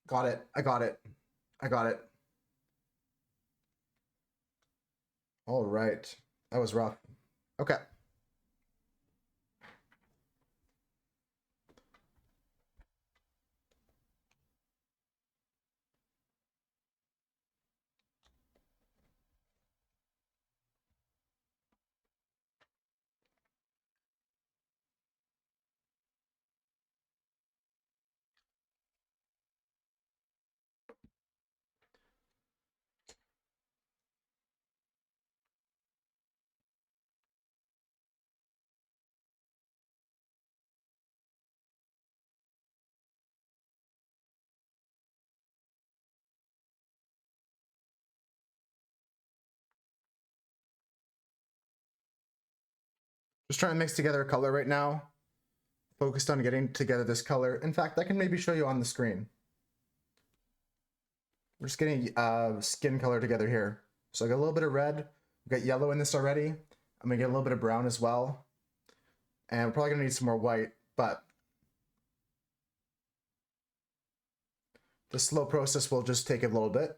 Got it. I got it. I got it. All right. That was rough. Okay. Just trying to mix together a color right now. Focused on getting together this color. In fact, I can maybe show you on the screen. We're just getting skin color together here. So I got a little bit of red. We got yellow in this already. I'm gonna get a little bit of brown as well. And we're probably gonna need some more white, but the slow process will just take a little bit.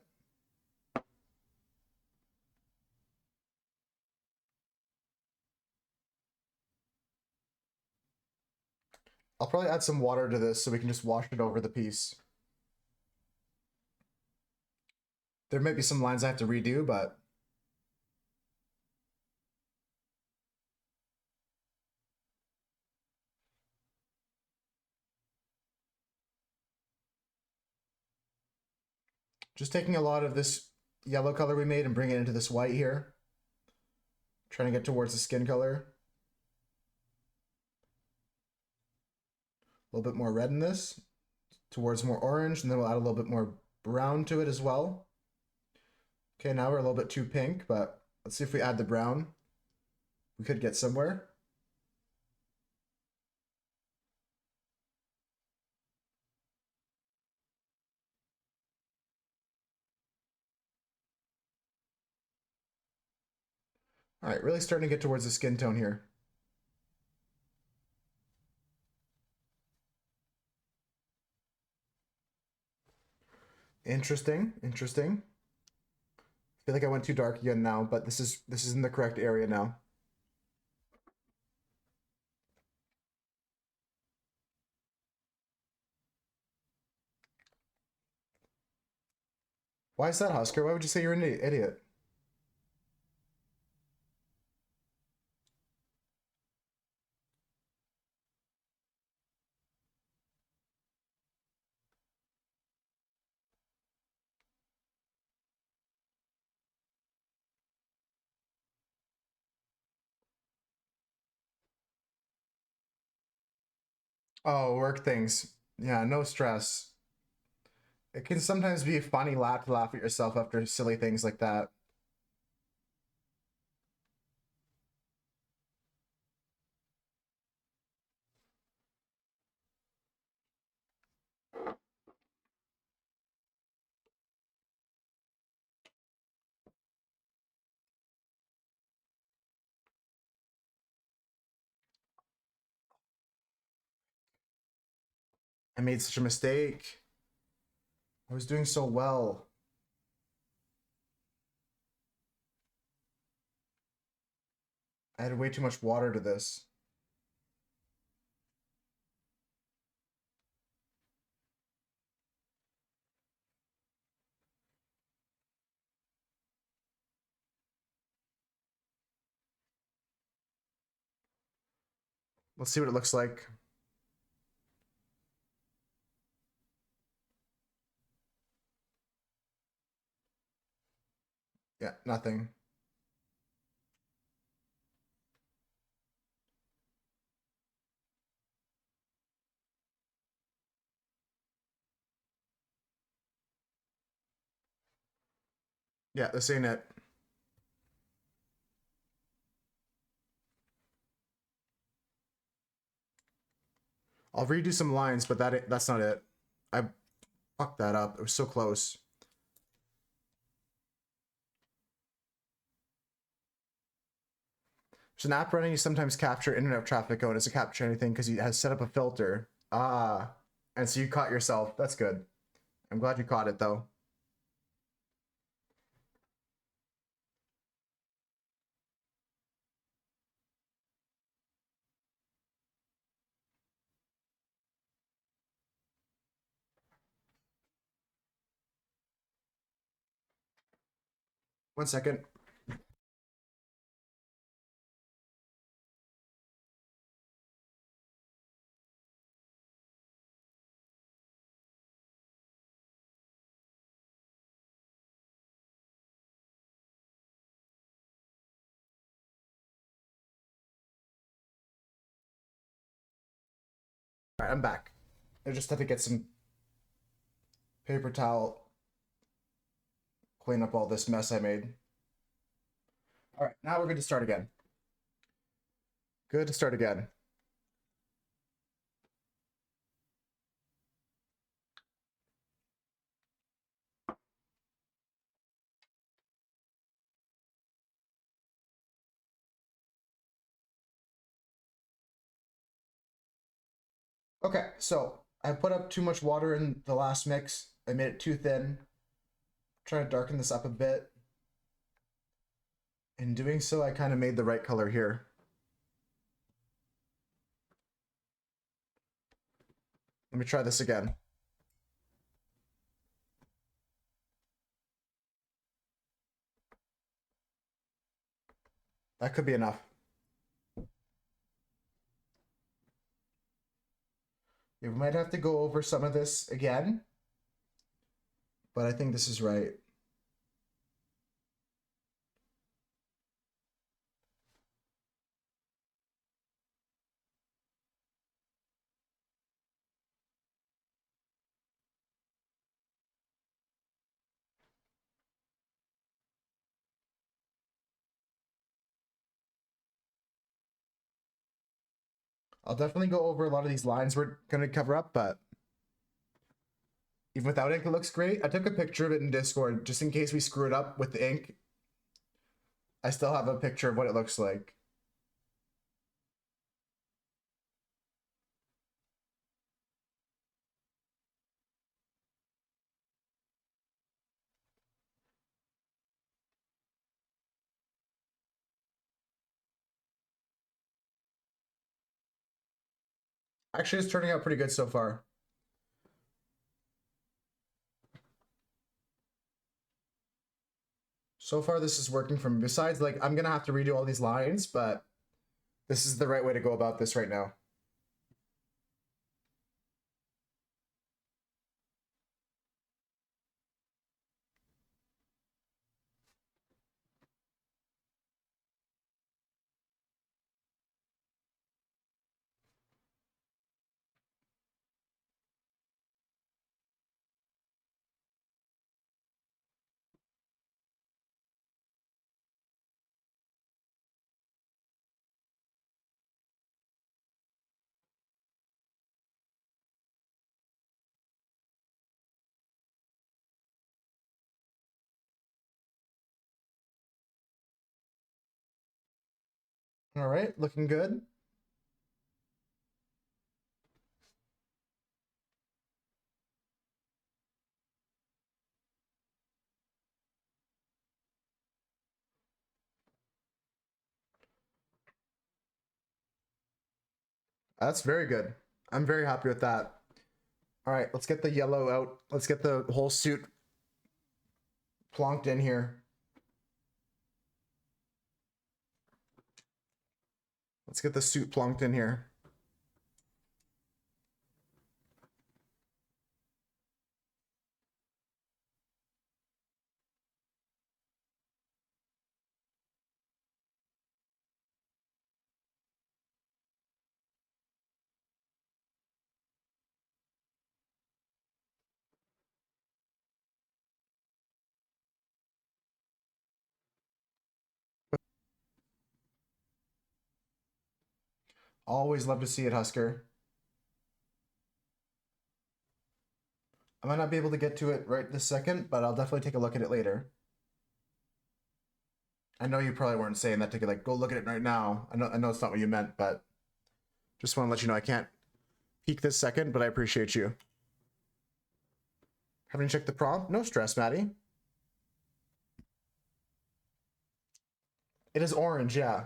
I'll probably add some water to this so we can just wash it over the piece. There might be some lines I have to redo, but just taking a lot of this yellow color we made and bringing it into this white here. Trying to get towards the skin color. A little bit more red in this, towards more orange, and then we'll add a little bit more brown to it as well. Okay, now we're a little bit too pink, but let's see if we add the brown. We could get somewhere. All right, really starting to get towards the skin tone here. Interesting, interesting. I feel like I went too dark again now, but this is in the correct area now. Why is that, Husker? Why would you say you're an idiot? Oh, work things. Yeah, no stress. It can sometimes be funny to laugh at yourself after silly things like that. I made such a mistake. I was doing so well. I added way too much water to this. Let's see what it looks like. Yeah, nothing. Yeah, this ain't it. I'll redo some lines, but that's not it. I fucked that up. It was so close. There's an app running, you sometimes capture internet traffic. Oh, it doesn't capture anything because it has set up a filter. Ah, and so you caught yourself. That's good. I'm glad you caught it though. One second. All right, I'm back. I just have to get some paper towel, clean up all this mess I made. All right, now we're good to start again. Good to start again. Okay, so I put up too much water in the last mix. I made it too thin. Try to darken this up a bit. In doing so, I kind of made the right color here. Let me try this again. That could be enough. We might have to go over some of this again, but I think this is right. I'll definitely go over a lot of these lines we're going to cover up, but even without ink, it looks great. I took a picture of it in Discord just in case we screw it up with the ink. I still have a picture of what it looks like. Actually, it's turning out pretty good so far. So far, this is working for me. Besides, like, I'm going to have to redo all these lines, but this is the right way to go about this right now. All right, looking good. That's very good. I'm very happy with that. All right, let's get the yellow out. Let's get the whole suit plonked in here. Let's get the suit plonked in here. Always love to see it, Husker. I might not be able to get to it right this second, but I'll definitely take a look at it later. I know you probably weren't saying that to like go look at it right now. I know it's not what you meant, but just want to let you know I can't peek this second, but I appreciate you. Having checked the prompt? No stress, Maddie. It is orange, yeah.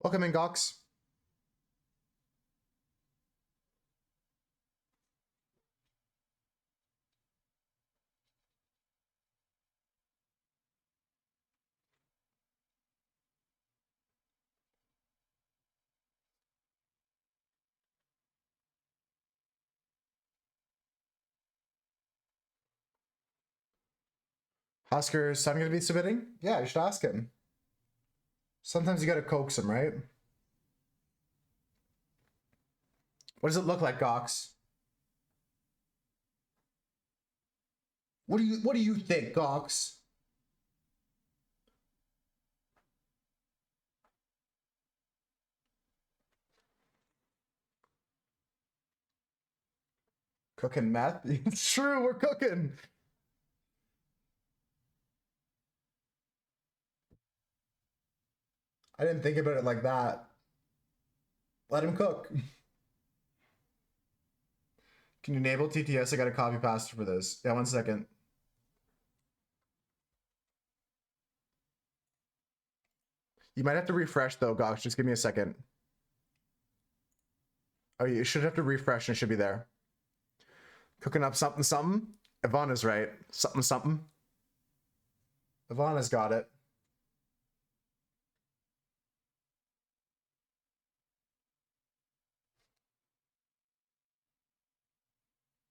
Welcome in, Gox. Husker, is Simon going to be submitting? Yeah, you should ask him. Sometimes you got to coax him, right? What does it look like, Gox? What do you think, Gox? Cooking meth? It's true, we're cooking. I didn't think about it like that. Let him cook. Can you enable TTS? I got a copy paste for this. Yeah, 1 second. You might have to refresh though, Gox. Just give me a second. Oh, you should have to refresh and it should be there. Cooking up something, something. Ivana's right. Something, something. Ivana's got it.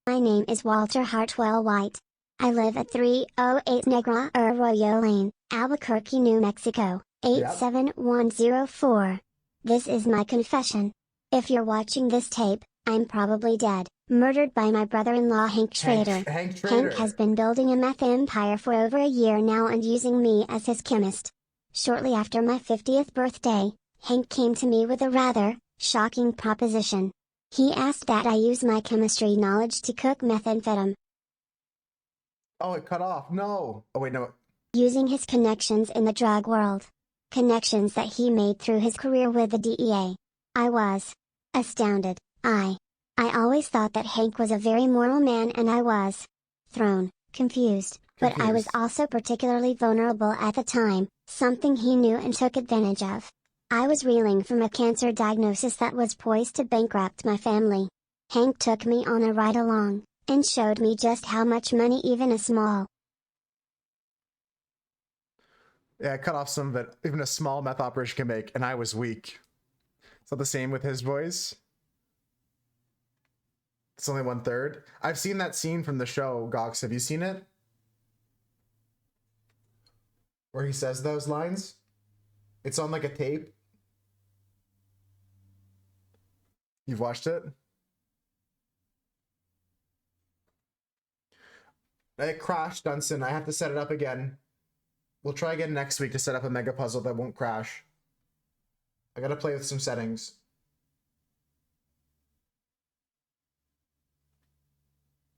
My name is Walter Hartwell White. I live at 308 Negra Arroyo Lane, Albuquerque, New Mexico, 87104. This is my confession. If you're watching this tape, I'm probably dead, murdered by my brother-in-law Hank Schrader. Hank Schrader. Hank has been building a meth empire for over a year now and using me as his chemist. Shortly after my 50th birthday, Hank came to me with a rather shocking proposition. He asked that I use my chemistry knowledge to cook methamphetamine. Oh, it cut off. No. Oh, wait, no. Using his connections in the drug world. Connections that he made through his career with the DEA. I was astounded. I always thought that Hank was a very moral man and I was thrown, confused, but I was also particularly vulnerable at the time, something he knew and took advantage of. I was reeling from a cancer diagnosis that was poised to bankrupt my family. Hank took me on a ride along, and showed me just how much money even a small. Yeah, I cut off some of it. Even a small meth operation can make, and I was weak. It's not the same with his voice. It's only 1/3. I've seen that scene from the show, Gox. Have you seen it? Where he says those lines? It's on like a tape. You've watched it? It crashed, Dunson. I have to set it up again. We'll try again next week to set up a mega puzzle that won't crash. I gotta play with some settings.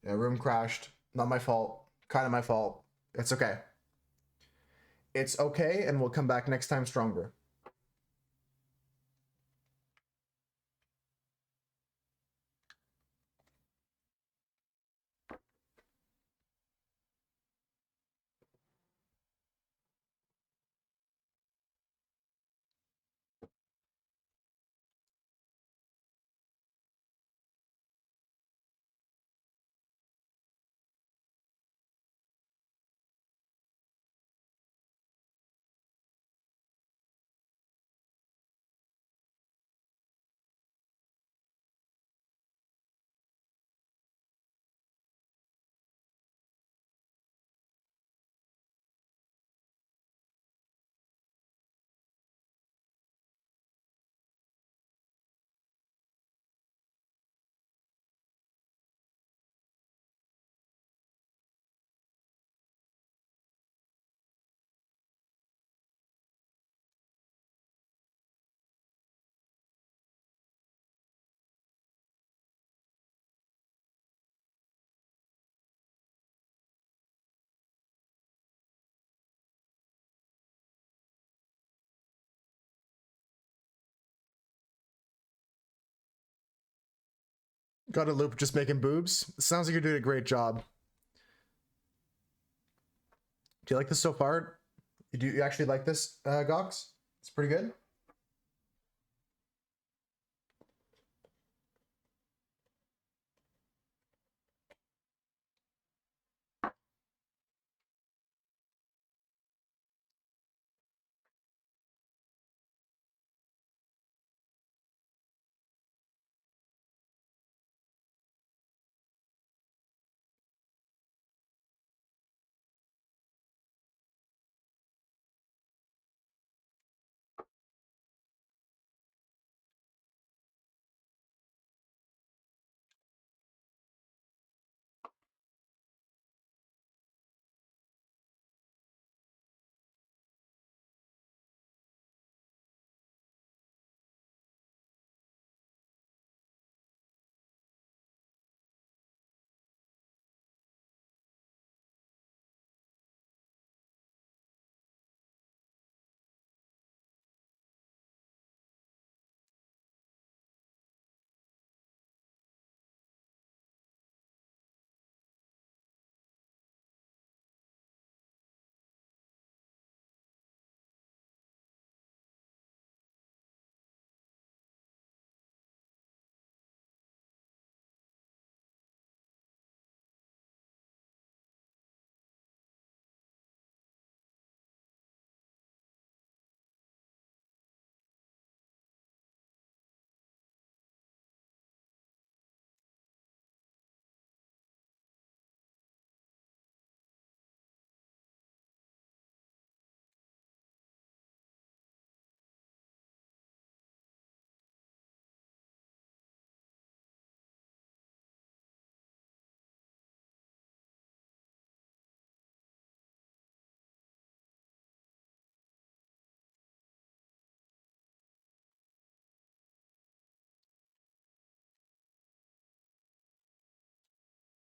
Yeah, room crashed. Not my fault. Kind of my fault. It's okay. It's okay, and we'll come back next time stronger. Got a loop just making boobs. Sounds like you're doing a great job. Do you like this so far? Do you actually like this, Gox? It's pretty good.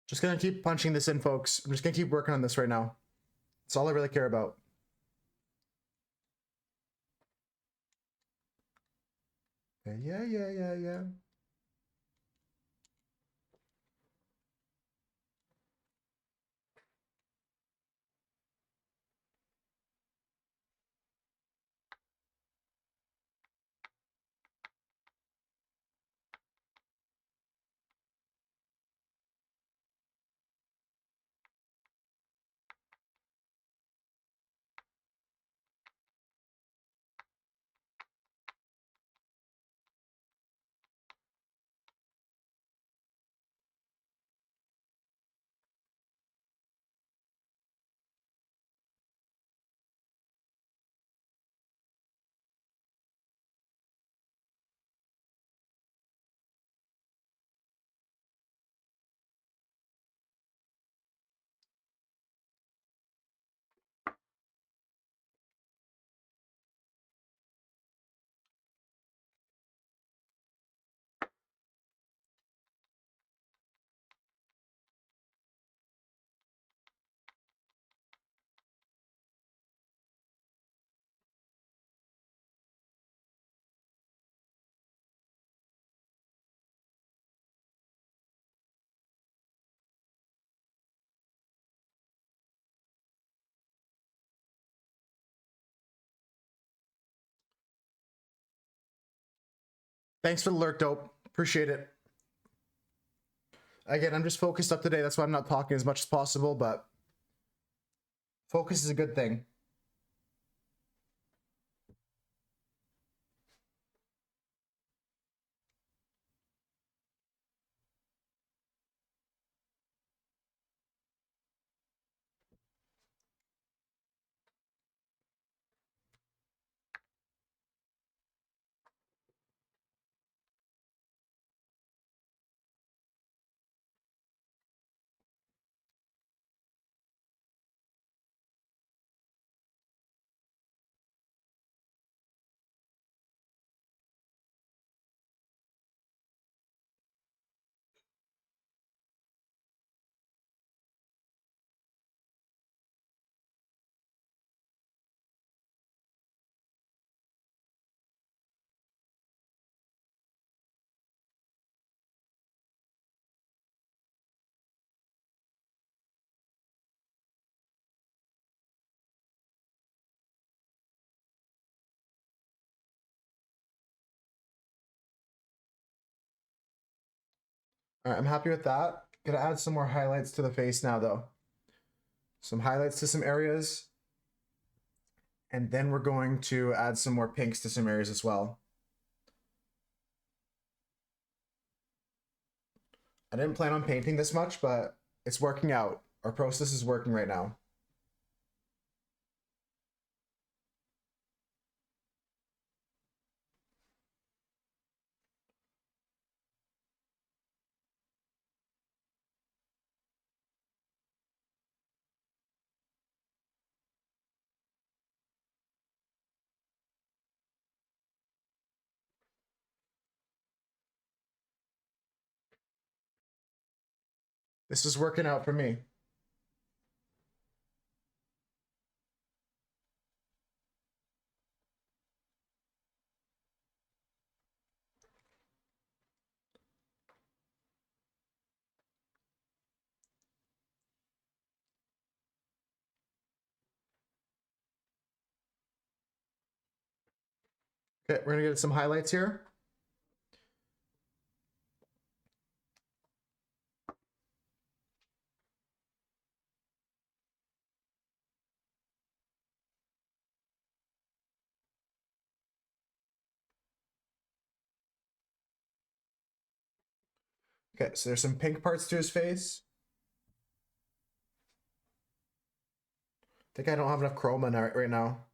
Just gonna keep punching this in, folks. I'm just gonna keep working on this right now. That's all I really care about. Yeah. Thanks for the lurk, dope. Appreciate it. Again, I'm just focused up today. That's why I'm not talking as much as possible, but focus is a good thing. All right, I'm happy with that. Gonna add some more highlights to the face now, though. Some highlights to some areas. And then we're going to add some more pinks to some areas as well. I didn't plan on painting this much, but it's working out. Our process is working right now. This is working out for me. Okay, we're gonna get some highlights here. Okay, so there's some pink parts to his face. I think I don't have enough chroma right now.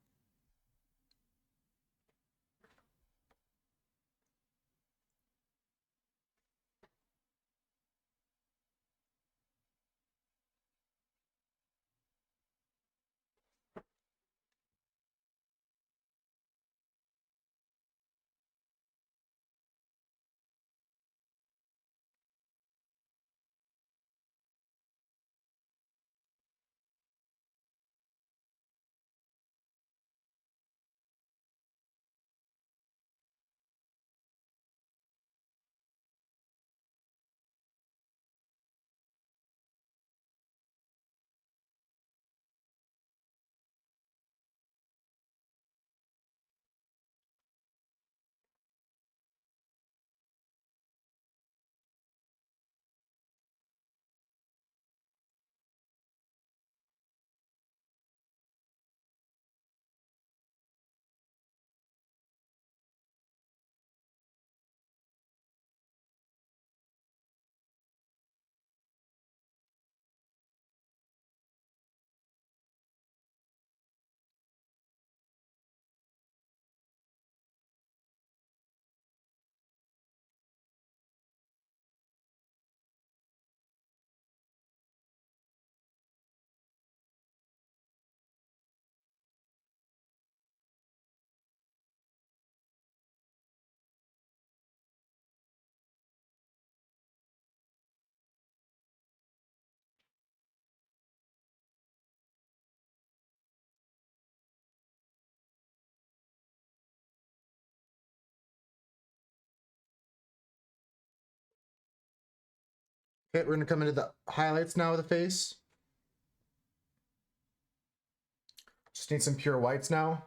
Okay, we're gonna come into the highlights now of the face. Just need some pure whites now.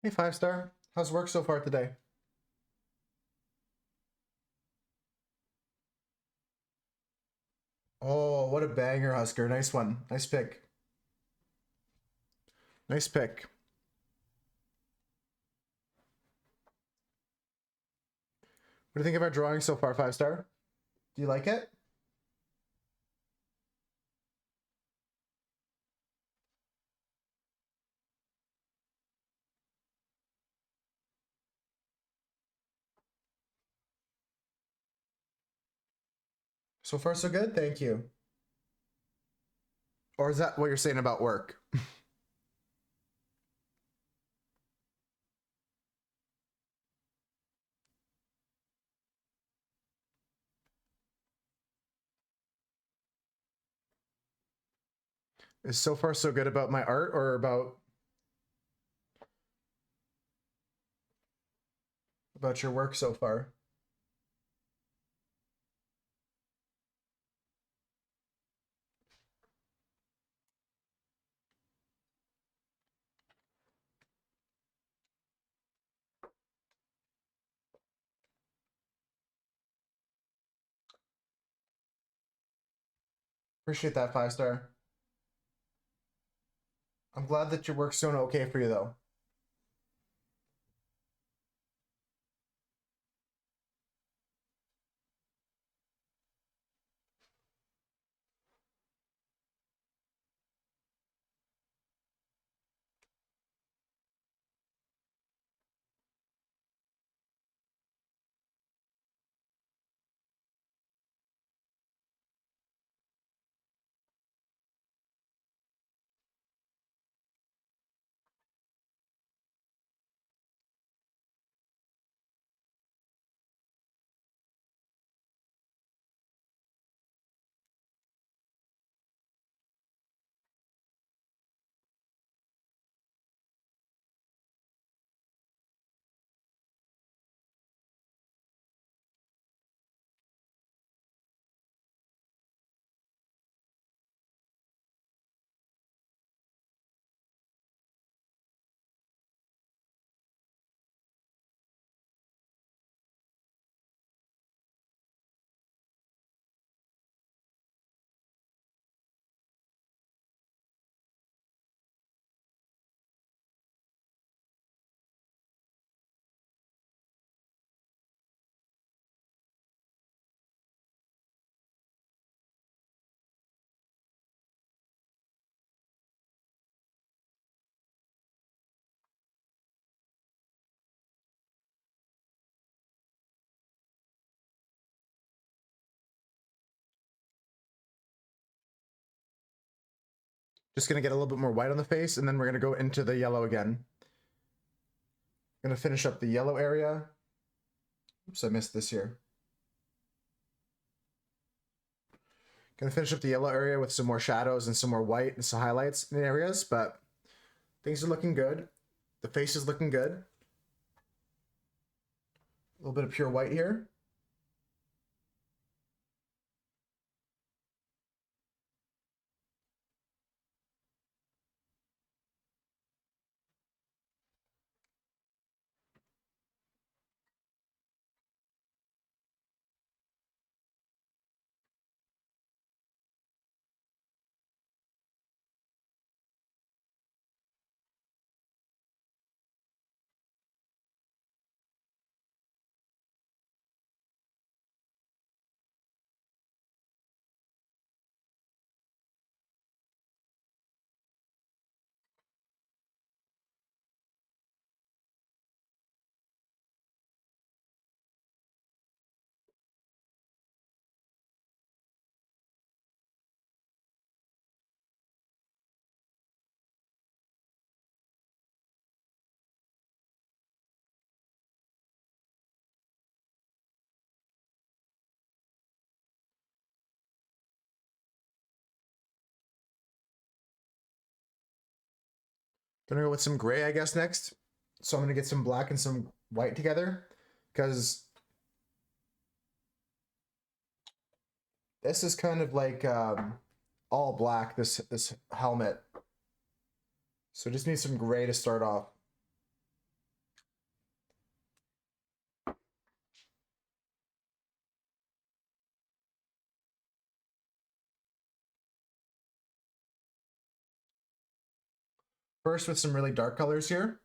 Hey, 5-star. How's work so far today? Oh, what a banger, Husker. Nice one. Nice pick. Nice pick. What do you think of our drawing so far, 5-star? Do you like it? So far, so good? Thank you. Or is that what you're saying about work? Is so far so good about my art or about your work so far? Appreciate that, 5-star. I'm glad that your work's doing okay for you, though. Just gonna get a little bit more white on the face, and then we're gonna go into the yellow again. Gonna finish up the yellow area. Oops, I missed this here. Gonna finish up the yellow area with some more shadows and some more white and some highlights in areas, but things are looking good. The face is looking good. A little bit of pure white here. Gonna go with some gray, I guess, next. So I'm gonna get some black and some white together, because this is kind of like all black, this helmet. So just need some gray to start off. First with some really dark colors here.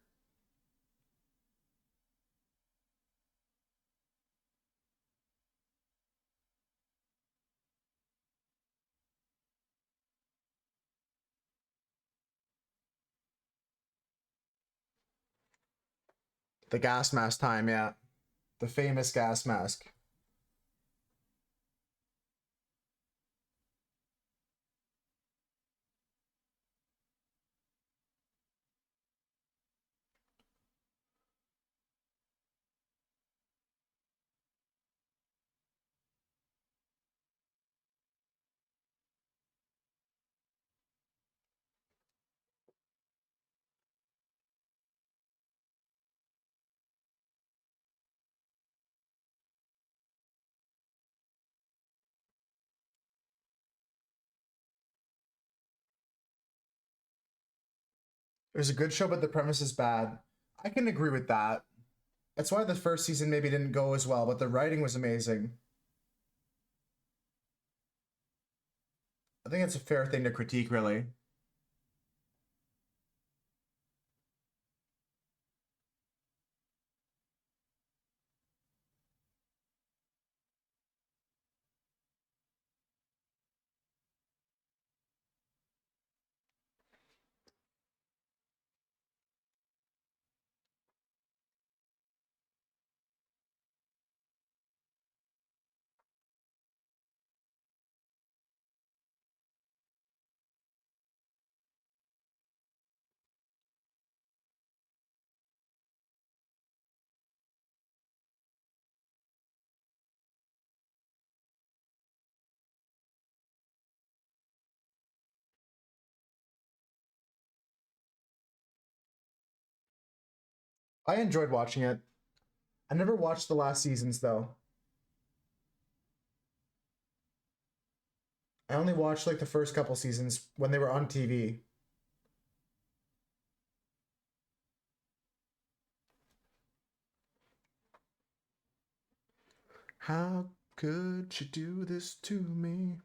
The gas mask time, yeah. The famous gas mask. It was a good show, but the premise is bad. I can agree with that. That's why the first season maybe didn't go as well, but the writing was amazing. I think it's a fair thing to critique, really. I enjoyed watching it. I never watched the last seasons, though. I only watched like the first couple seasons when they were on TV. How could you do this to me?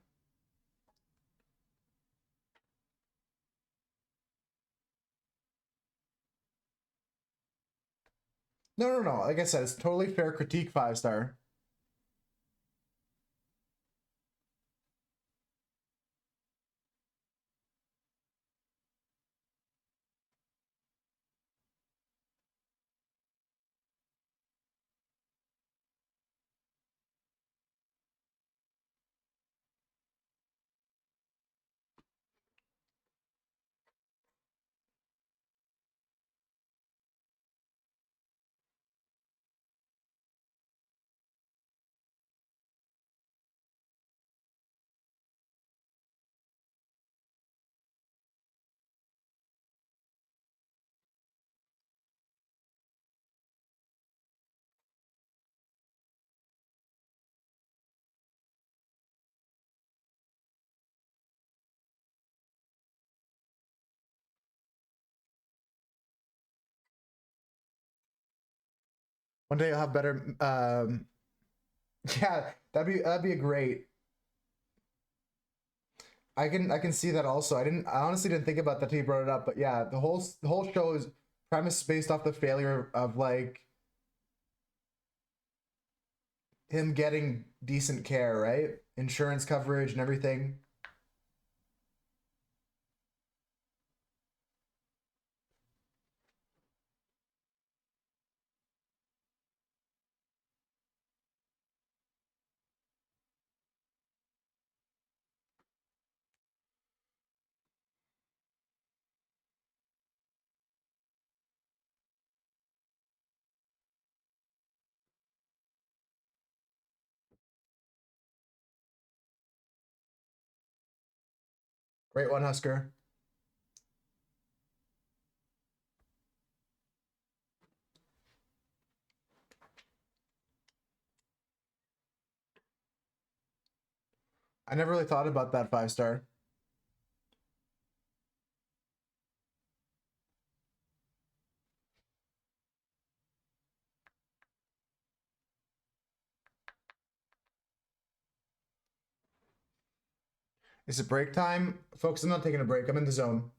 No. Like I said, it's totally fair critique, 5-star. One day I'll have better. Yeah, that'd be a great. I can see that also. I honestly didn't think about that till you brought it up, but yeah, the whole show is premise based off the failure of like him getting decent care, right? Insurance coverage and everything. Great one, Husker. I never really thought about that 5-star. Is it break time? Folks, I'm not taking a break. I'm in the zone.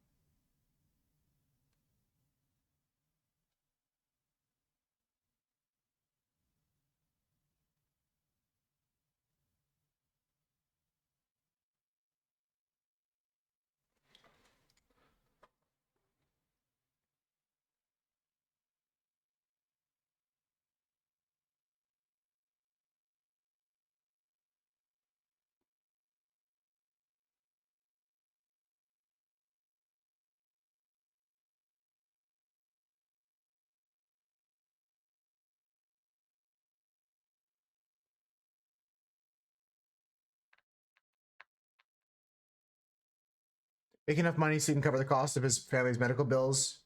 Make enough money so he can cover the cost of his family's medical bills.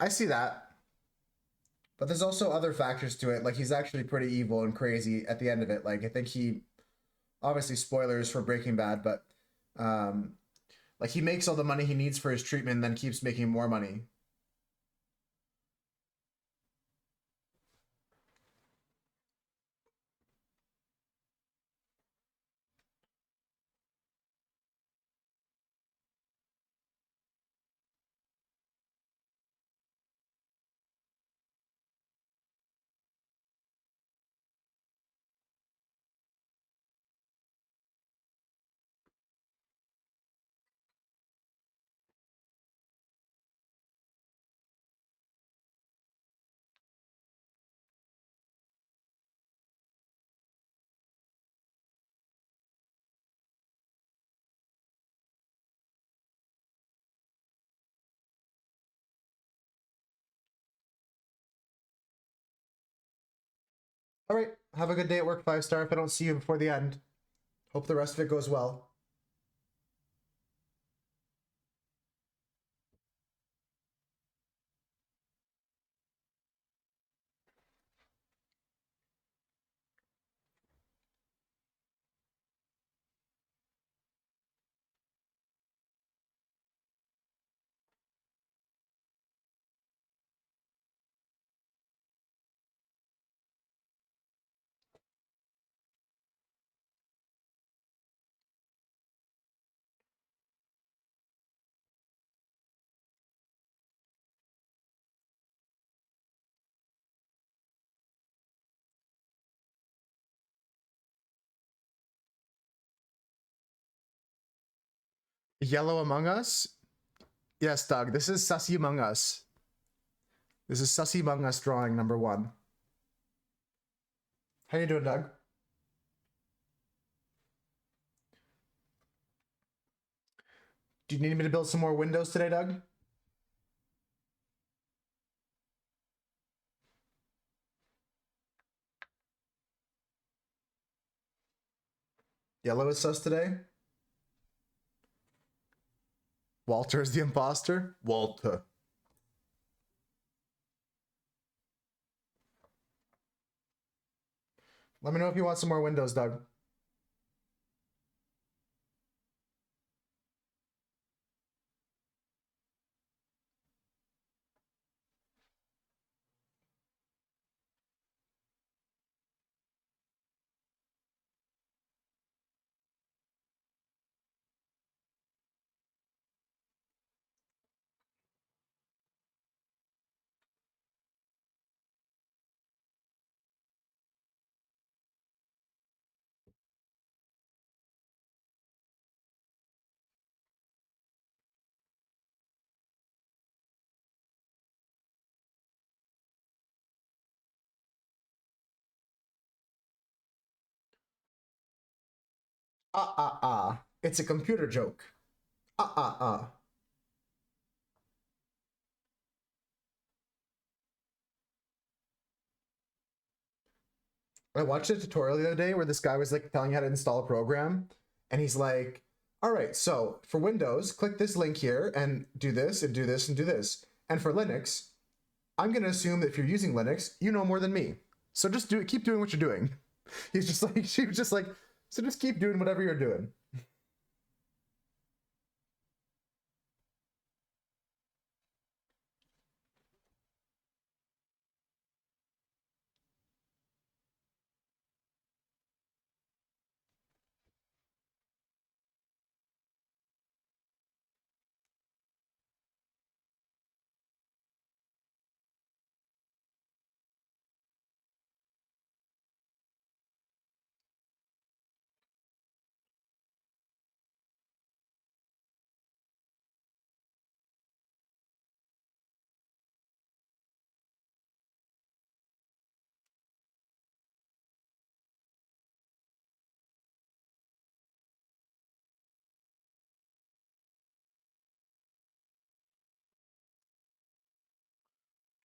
I see that. But there's also other factors to it. Like, he's actually pretty evil and crazy at the end of it. Like, I think he, obviously spoilers for Breaking Bad, but like, he makes all the money he needs for his treatment and then keeps making more money. All right. Have a good day at work, 5-star. If I don't see you before the end, hope the rest of it goes well. Yellow Among Us? Yes, Doug. This is Sussy Among Us. This is Sussy Among Us drawing number 1. How you doing, Doug? Do you need me to build some more windows today, Doug? Yellow is sus today? Walter is the imposter? Walter. Let me know if you want some more windows, Doug. It's a computer joke. I watched a tutorial the other day where this guy was like telling you how to install a program, and he's like, all right, so for Windows, click this link here and do this and do this and do this. And for Linux, I'm going to assume that if you're using Linux, you know more than me. So just keep doing what you're doing. She was just like, so just keep doing whatever you're doing.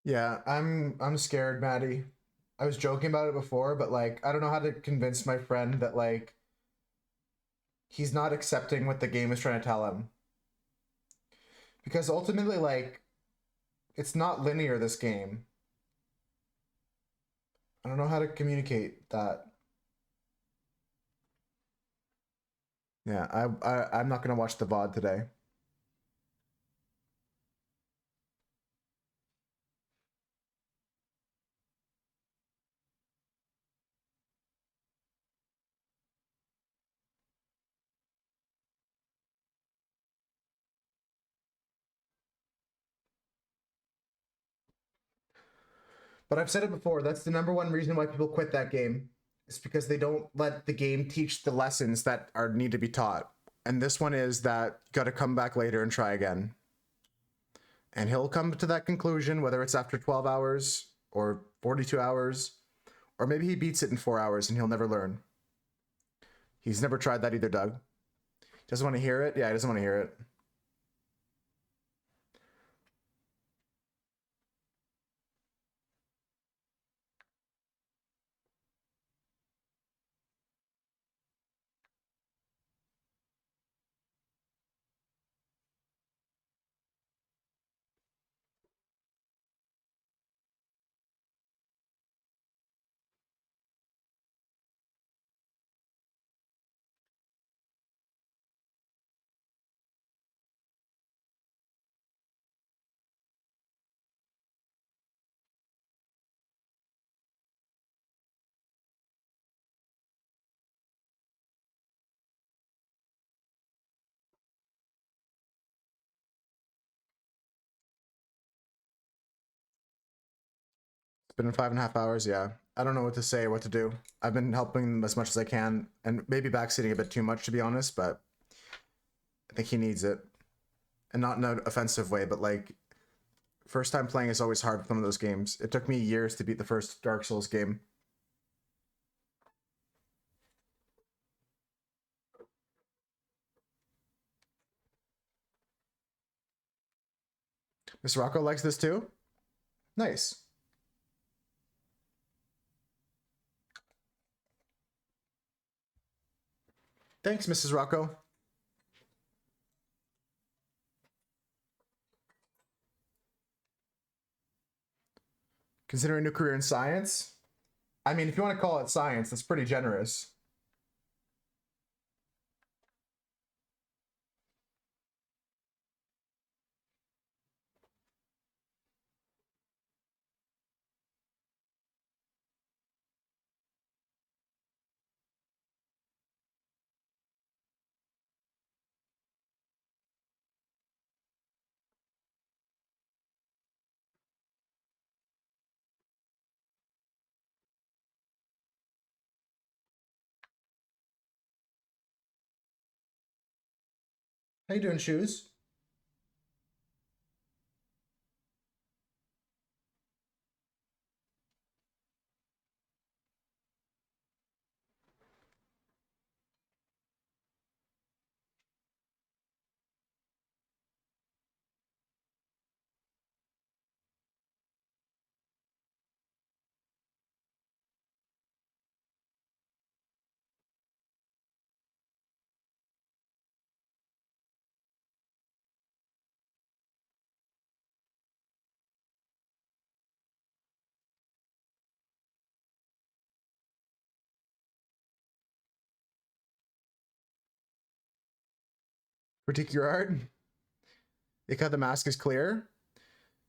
Yeah, I'm scared, Maddie. I was joking about it before, but like I don't know how to convince my friend that like he's not accepting what the game is trying to tell him. Because ultimately like it's not linear, this game. I don't know how to communicate that. Yeah, I'm not gonna watch the VOD today. But I've said it before, that's the number one reason why people quit that game. It's because they don't let the game teach the lessons that are need to be taught. And this one is that you got to come back later and try again. And he'll come to that conclusion, whether it's after 12 hours or 42 hours, or maybe he beats it in 4 hours and he'll never learn. He's never tried that either, Doug. Doesn't want to hear it? Yeah, he doesn't want to hear it. It's been 5.5 hours, yeah. I don't know what to say or what to do. I've been helping him as much as I can, and maybe backseating a bit too much, to be honest, but I think he needs it. And not in an offensive way, but like, first time playing is always hard with some of those games. It took me years to beat the first Dark Souls game. Miss Rocco likes this too? Nice. Thanks, Mrs. Rocco. Considering a new career in science? I mean, if you want to call it science, that's pretty generous. How you doing, Shoes? Critique your art? Because the mask is clear?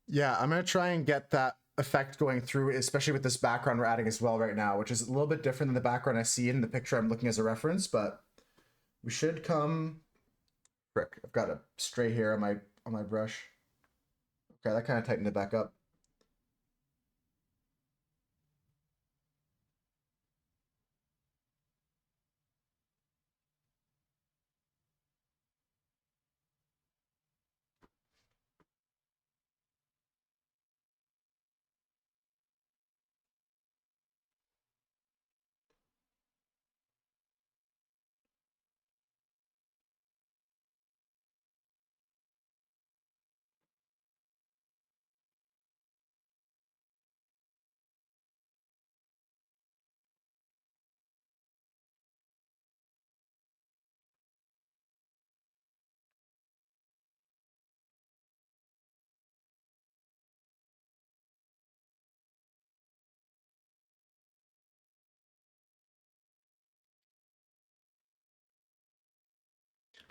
Yeah, I'm gonna try and get that effect going through, especially with this background we're adding as well right now, which is a little bit different than the background I see in the picture I'm looking as a reference, but we should come. Frick, I've got a stray hair on my brush. Okay, that kind of tightened it back up.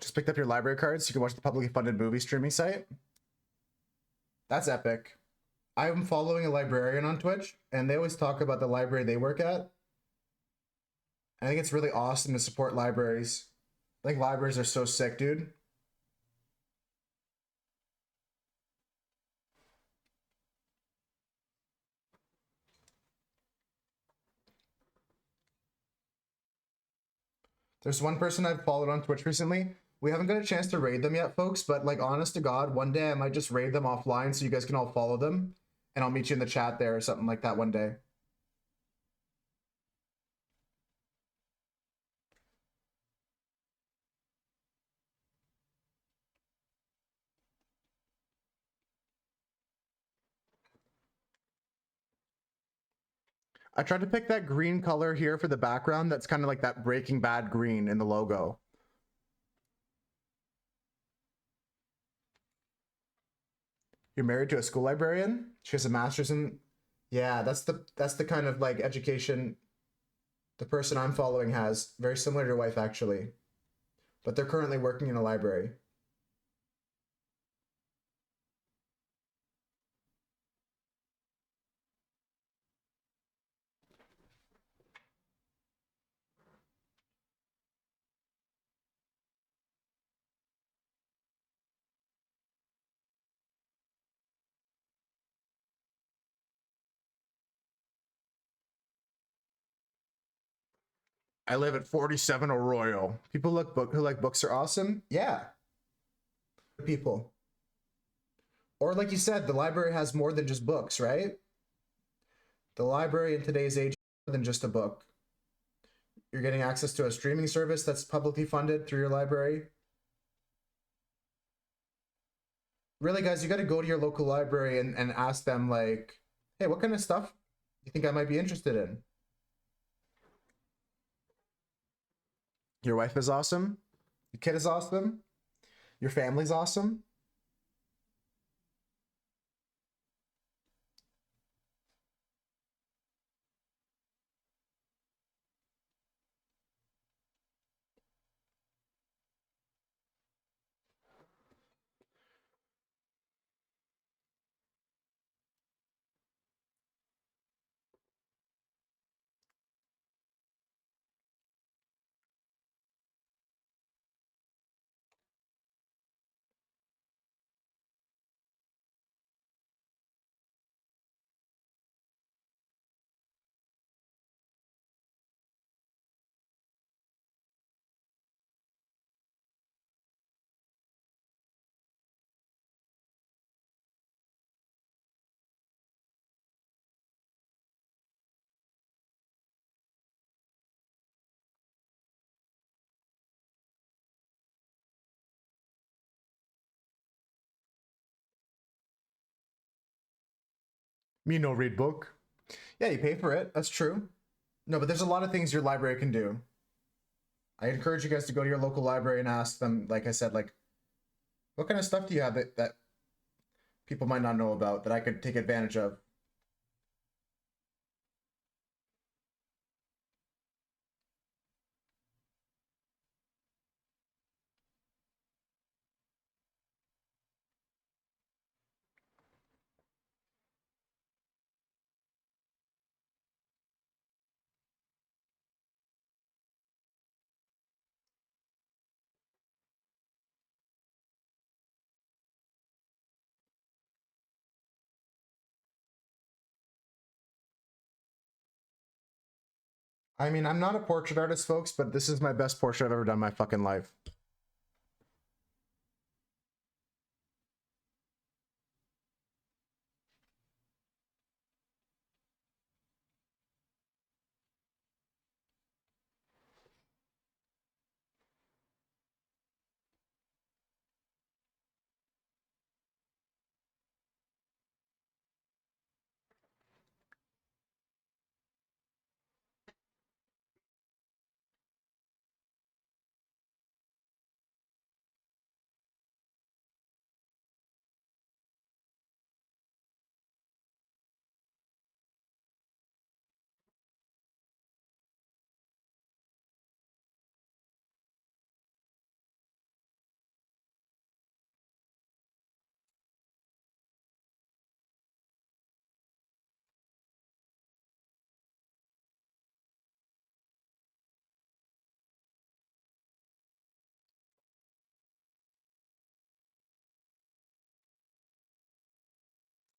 Just picked up your library card so you can watch the publicly funded movie streaming site. That's epic. I'm following a librarian on Twitch, and they always talk about the library they work at. I think it's really awesome to support libraries. I think libraries are so sick, dude. There's one person I've followed on Twitch recently. We haven't got a chance to raid them yet, folks, but like, honest to God, one day I might just raid them offline so you guys can all follow them, and I'll meet you in the chat there or something like that one day. I tried to pick that green color here for the background. That's kind of like that Breaking Bad green in the logo. You're married to a school librarian? She has a master's in... Yeah, that's the kind of like education the person I'm following has. Very similar to your wife, actually. But they're currently working in a library. I live at 47 Arroyo. People who like books are awesome. Yeah. People. Or like you said, the library has more than just books, right? The library in today's age is more than just a book. You're getting access to a streaming service that's publicly funded through your library. Really, guys, you got to go to your local library and ask them, like, hey, what kind of stuff do you think I might be interested in? Your wife is awesome. Your kid is awesome. Your family's awesome. Me no read book. Yeah, you pay for it. That's true. No, but there's a lot of things your library can do. I encourage you guys to go to your local library and ask them, like I said, like, what kind of stuff do you have that people might not know about that I could take advantage of? I mean, I'm not a portrait artist, folks, but this is my best portrait I've ever done in my fucking life.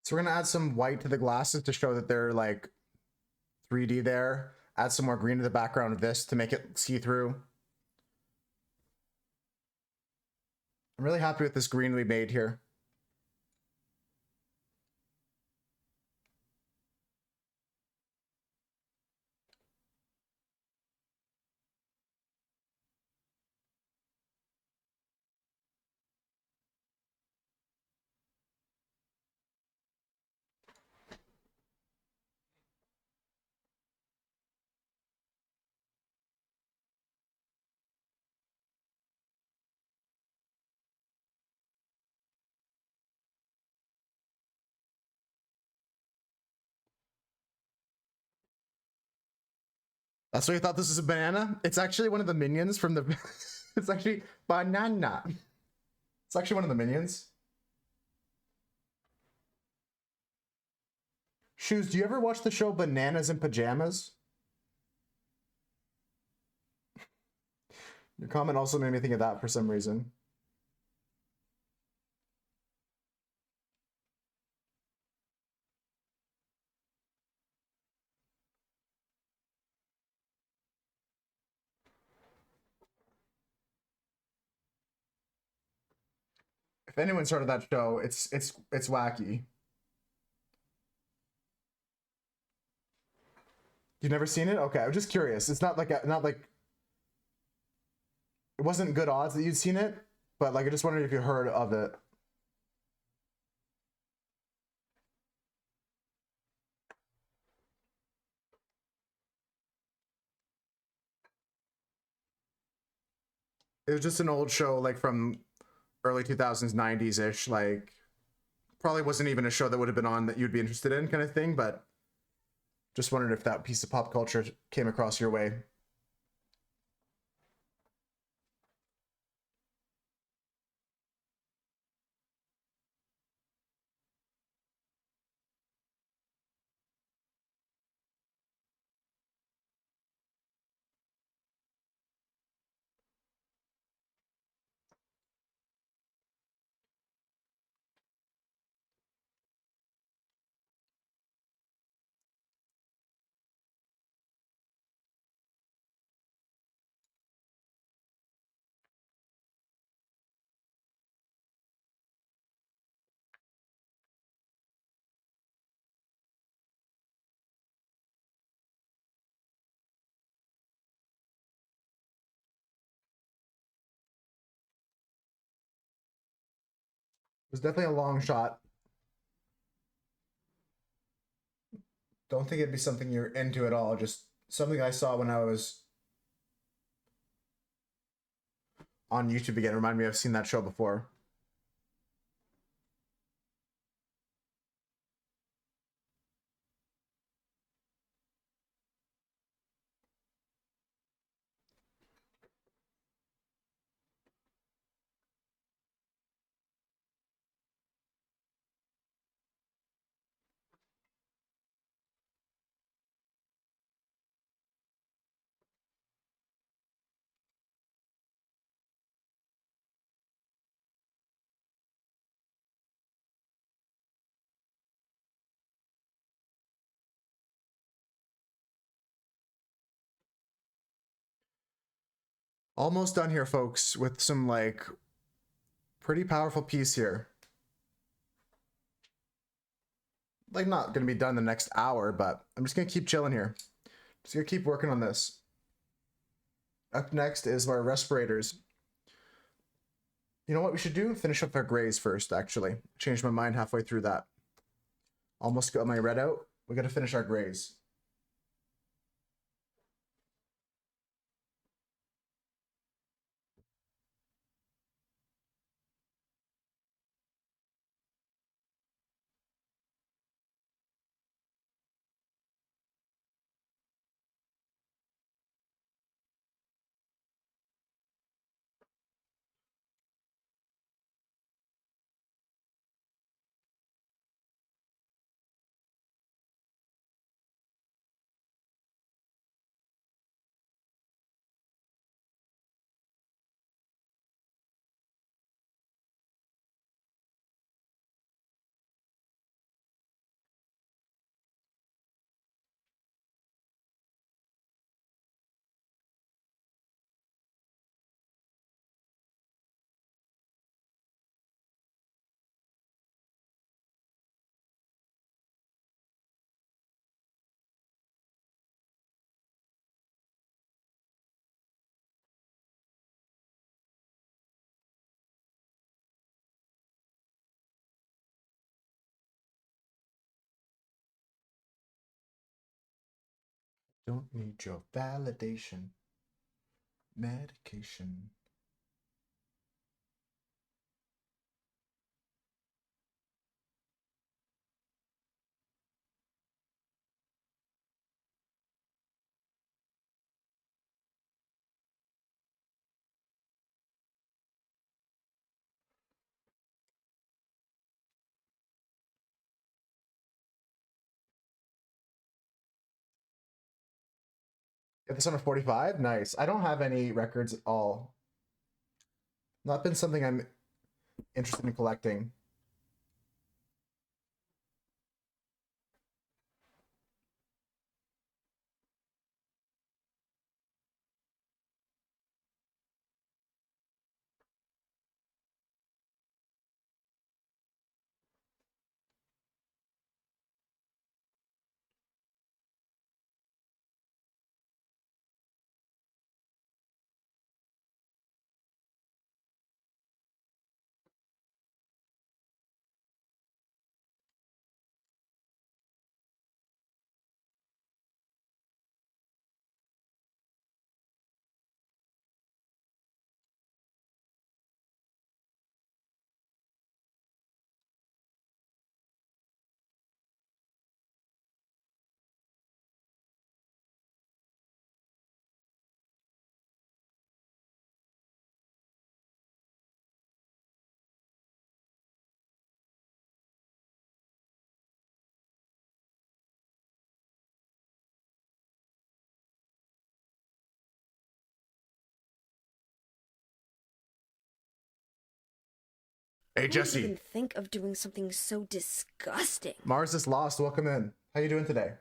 So we're gonna add some white to the glasses to show that they're like 3D there. Add some more green to the background of this to make it see-through. I'm really happy with this green we made here. That's why you thought this was a banana? It's actually one of the minions from the... It's actually banana. It's actually one of the minions. Shoes, do you ever watch the show Bananas in Pajamas? Your comment also made me think of that for some reason. If anyone started that show, it's wacky. You've never seen it? Okay, I'm just curious. It's not like it wasn't good odds that you'd seen it, but like I just wondered if you heard of it. It was just an old show like from early 2000s, 90s-ish, like probably wasn't even a show that would have been on that you'd be interested in kind of thing, but just wondered if that piece of pop culture came across your way. It was definitely a long shot. Don't think it'd be something you're into at all. Just something I saw when I was on YouTube again. Remind me I've seen that show before. Almost done here, folks, with some like pretty powerful piece here. Like not gonna be done the next hour, but I'm just gonna keep chilling here. Just gonna keep working on this. Up next is our respirators. You know what we should do? Finish up our grays first, actually. Changed my mind halfway through that. Almost got my red out. We gotta finish our grays. Don't need your validation. Medication. Get this on a 45? Nice. I don't have any records at all. Not been something I'm interested in collecting. Hey, Jesse. I didn't even think of doing something so disgusting. Mars is lost. Welcome in. How you doing today?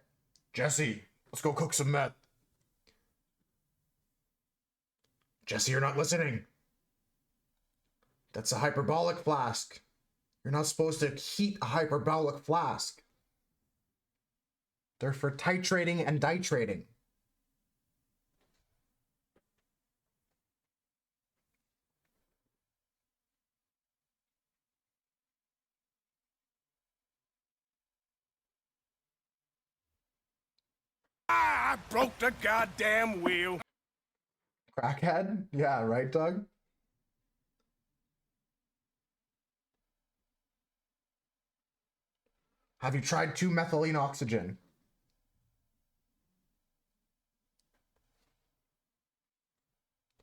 Jesse, let's go cook some meth. Jesse, you're not listening. That's a hyperbolic flask. You're not supposed to heat a hyperbolic flask. They're for titrating and titrating. I broke the goddamn wheel. Crackhead? Yeah, right, Doug? Have you tried 2-methylene oxygen?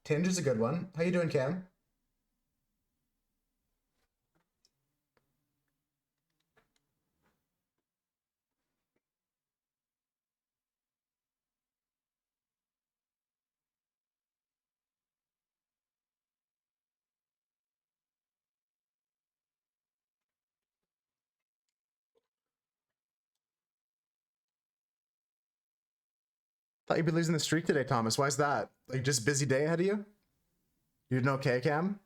Tinge is a good one. How you doing, Cam? Thought you'd be losing the streak today, Thomas. Why is that? Like, just busy day ahead of you? You doing okay, Cam?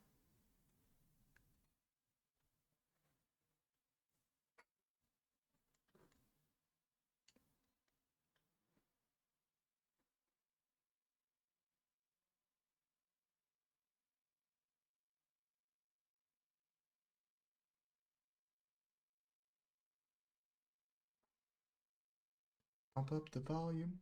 Pump up the volume.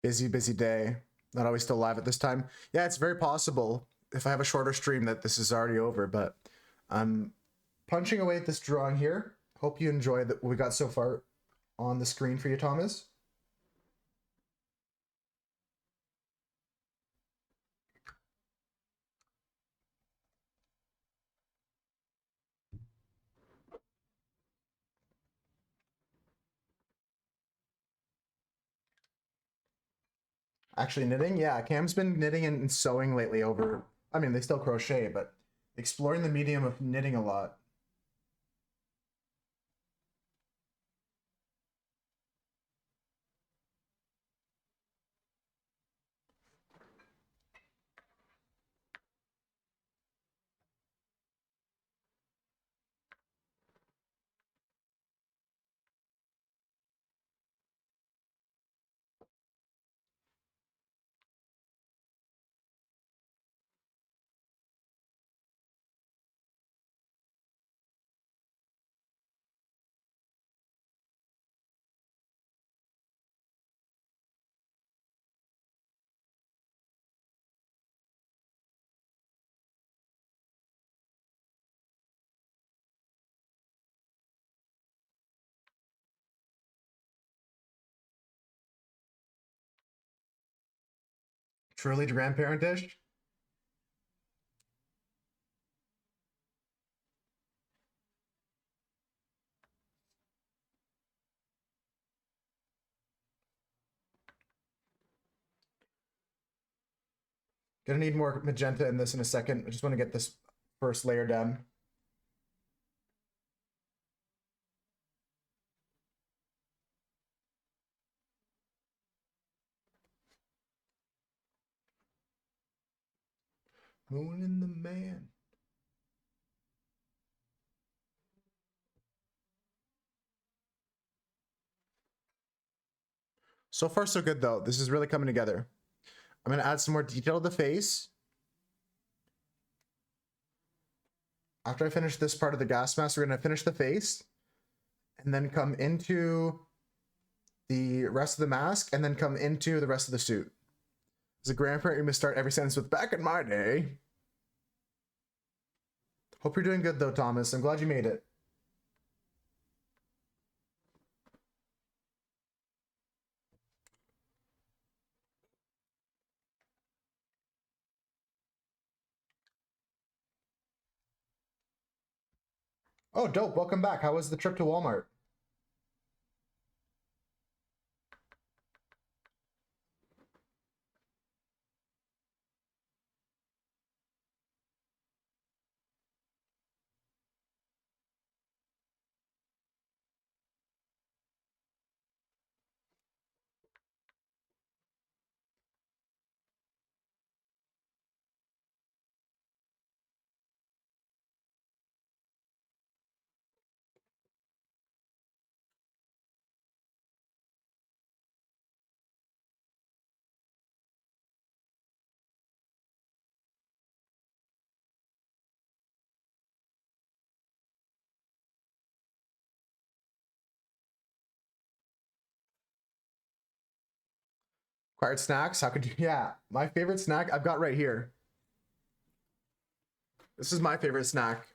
Busy day. Not always still live at this time. Yeah, it's very possible if I have a shorter stream that this is already over, but I'm punching away at this drawing here. Hope you enjoy what we got so far on the screen for you, Thomas. Actually, knitting? Yeah, Cam's been knitting and sewing lately over... I mean, they still crochet, but exploring the medium of knitting a lot. Truly grandparentish. Gonna need more magenta in this in a second. I just want to get this first layer done. Moon and the man. So far, so good, though. This is really coming together. I'm going to add some more detail to the face. After I finish this part of the gas mask, we're going to finish the face and then come into the rest of the mask and then come into the rest of the suit. As a grandparent, you must start every sentence with "back in my day." Hope you're doing good, though, Thomas. I'm glad you made it. Oh, dope. Welcome back. How was the trip to Walmart? Acquired snacks? How could you? Yeah, my favorite snack I've got right here. This is my favorite snack.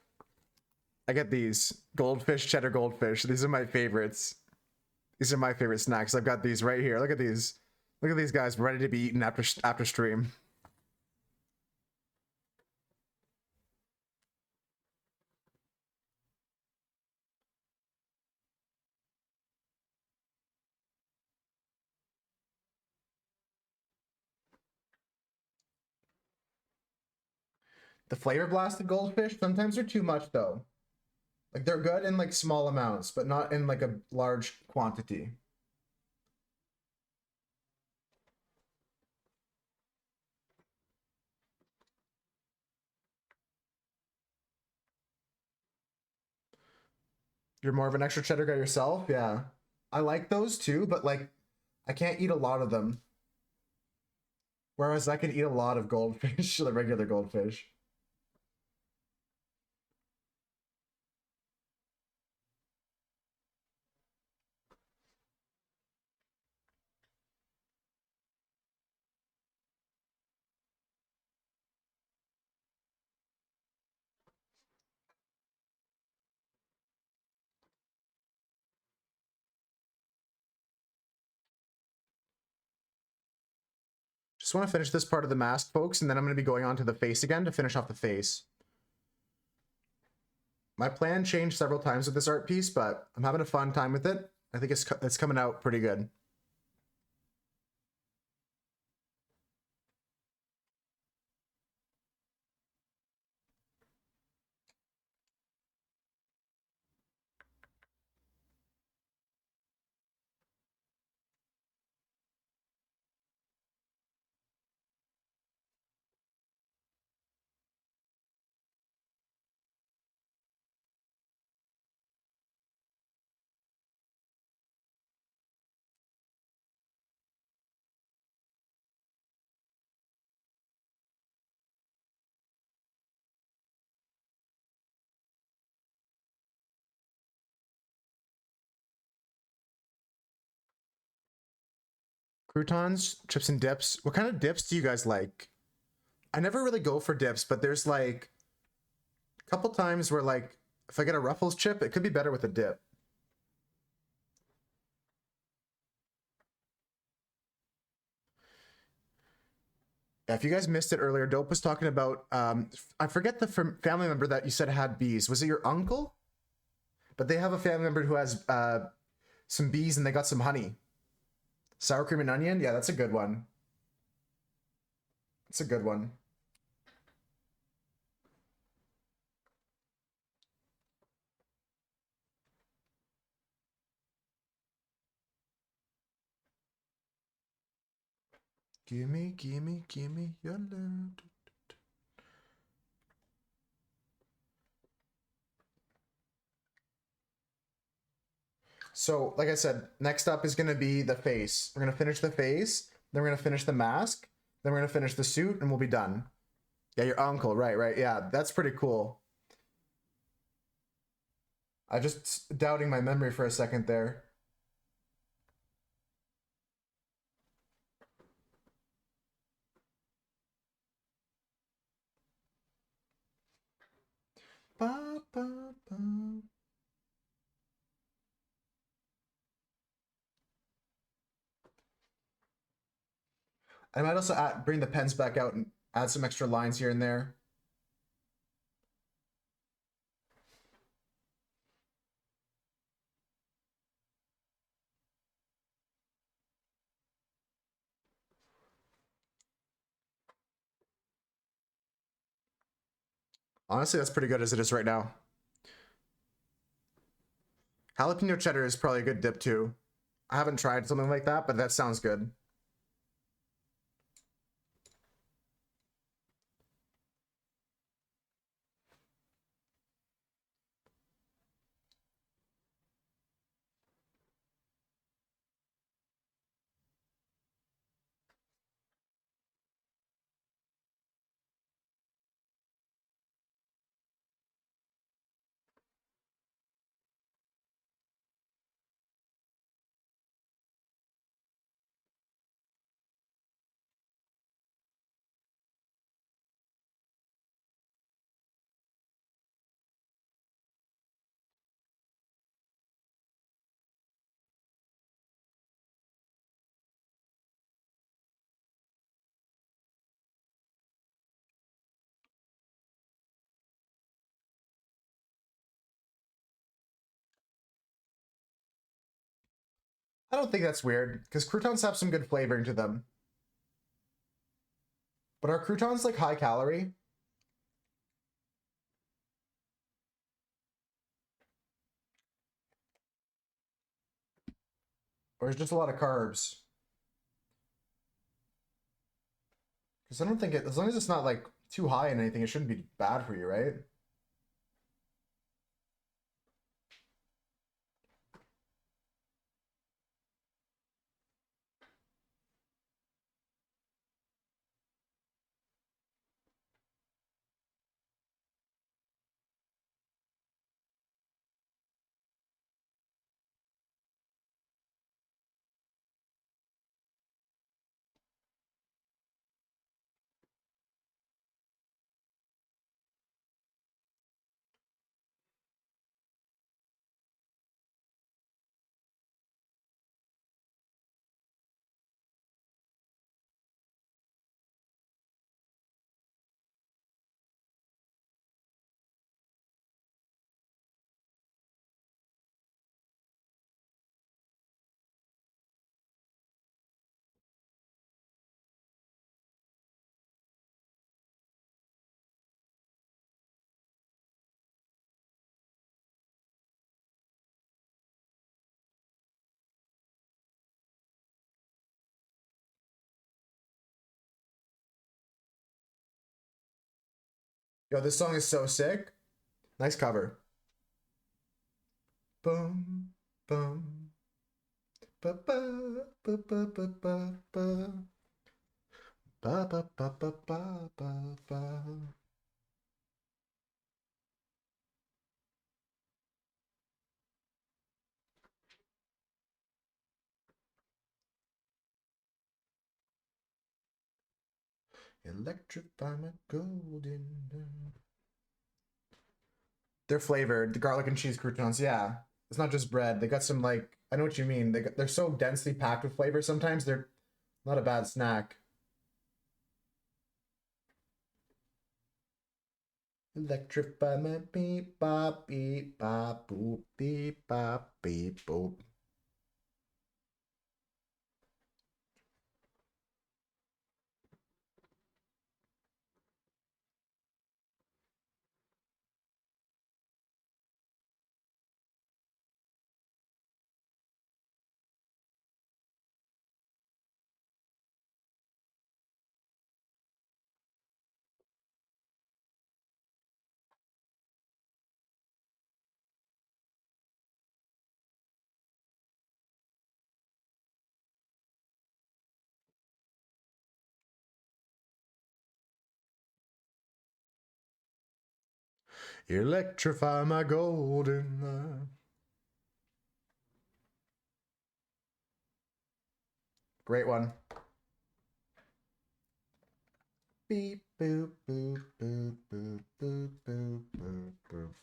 I get these goldfish, cheddar goldfish. These are my favorites. These are my favorite snacks. I've got these right here. Look at these. Look at these guys ready to be eaten after stream. The flavor blasted goldfish, sometimes they're too much though. Like they're good in like small amounts, but not in like a large quantity. You're more of an extra cheddar guy yourself? Yeah. I like those too, but like I can't eat a lot of them. Whereas I can eat a lot of goldfish, the regular goldfish. Just want to finish this part of the mask, folks, and then I'm going to be going on to the face again to finish off the face. My plan changed several times with this art piece, but I'm having a fun time with it. I think it's coming out pretty good. Croutons, chips and dips. What kind of dips do you guys like? I never really go for dips, but there's like a couple times where like if I get a Ruffles chip, it could be better with a dip. Yeah, if you guys missed it earlier, Dope was talking about, I forget the family member that you said had bees. Was it your uncle? But they have a family member who has some bees and they got some honey. Sour cream and onion? Yeah, that's a good one. It's a good one. Gimme, gimme, gimme your love. So, like I said, next up is going to be the face. We're going to finish the face, then we're going to finish the mask, then we're going to finish the suit, and we'll be done. Yeah, your uncle, right. Yeah, that's pretty cool. I just doubting my memory for a second there. Ba, ba, ba. I might also bring the pens back out and add some extra lines here and there. Honestly, that's pretty good as it is right now. Jalapeno cheddar is probably a good dip too. I haven't tried something like that, but that sounds good. I don't think that's weird, because croutons have some good flavoring to them. But are croutons like high calorie? Or is it just a lot of carbs? Because I don't think it, as long as it's not like too high in anything, it shouldn't be bad for you, right? Yo, this song is so sick. Nice cover. Boom, boom. Ba ba ba ba ba ba ba. Ba ba ba ba ba ba ba. Electrify my golden. They're flavored, the garlic and cheese croutons. Yeah, it's not just bread. They got some like I know what you mean. They're so densely packed with flavor. Sometimes they're not a bad snack. Electrify my beep bop boop beep bop beep boop. Electrify my golden love. Great one. Beep boop boop boop boop boop boop boop boop.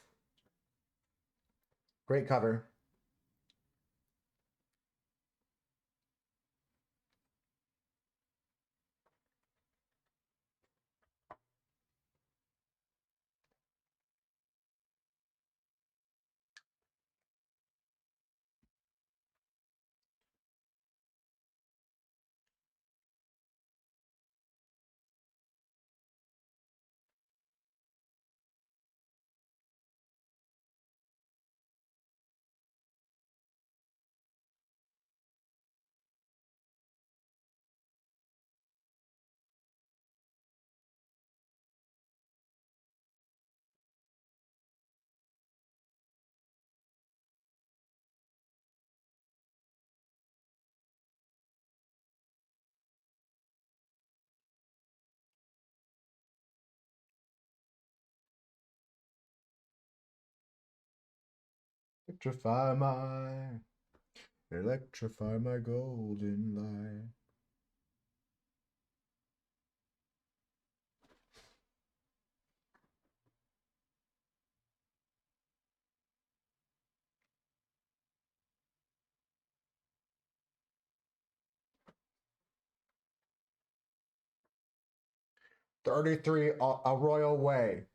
Great cover. Electrify my golden light. $33 a royal way.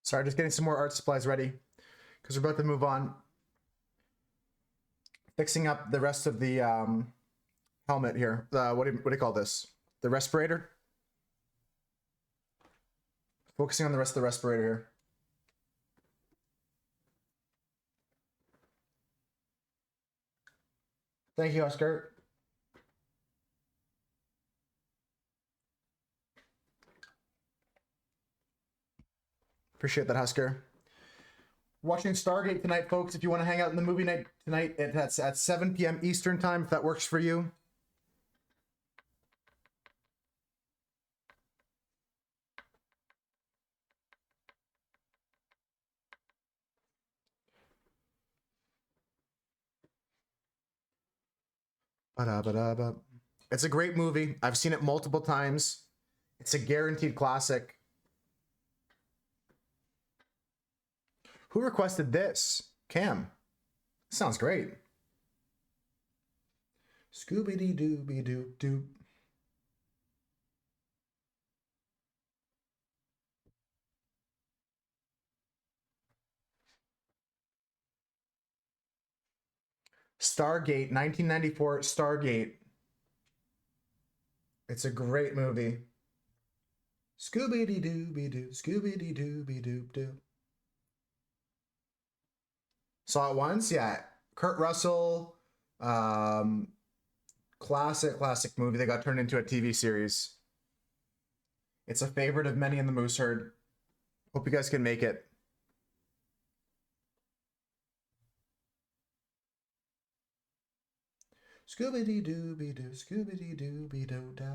Sorry, just getting some more art supplies ready because we're about to move on. Fixing up the rest of the helmet here. What do you call this? The respirator? Focusing on the rest of the respirator here. Thank you, Oscar. Appreciate that, Husker. Watching Stargate tonight, folks. If you want to hang out in the movie night tonight, it's at 7 p.m. Eastern time, if that works for you. Ba-da-ba-da-ba. It's a great movie. I've seen it multiple times. It's a guaranteed classic. Who requested this? Cam. Sounds great. Scooby-Doo-Doo-Doo. Stargate, 1994 Stargate. It's a great movie. Scooby-Doo-Be-Doo, Scooby-Doo-Be-Doo-Doo. Saw it once? Yeah. Kurt Russell, classic movie that got turned into a TV series. It's a favorite of many in the Moose Herd. Hope you guys can make it. Scooby-Doo-Be-Doo, Scooby-Doo-Be-Doo-Da.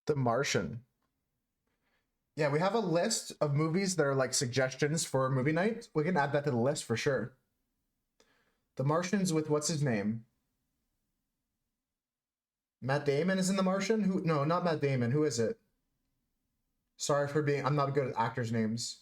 The Martian. Yeah, we have a list of movies that are like suggestions for movie night. We can add that to the list for sure. The Martian's with what's his name? Matt Damon is in The Martian? Who? No, not Matt Damon. Who is it? Sorry for being... I'm not good at actors' names.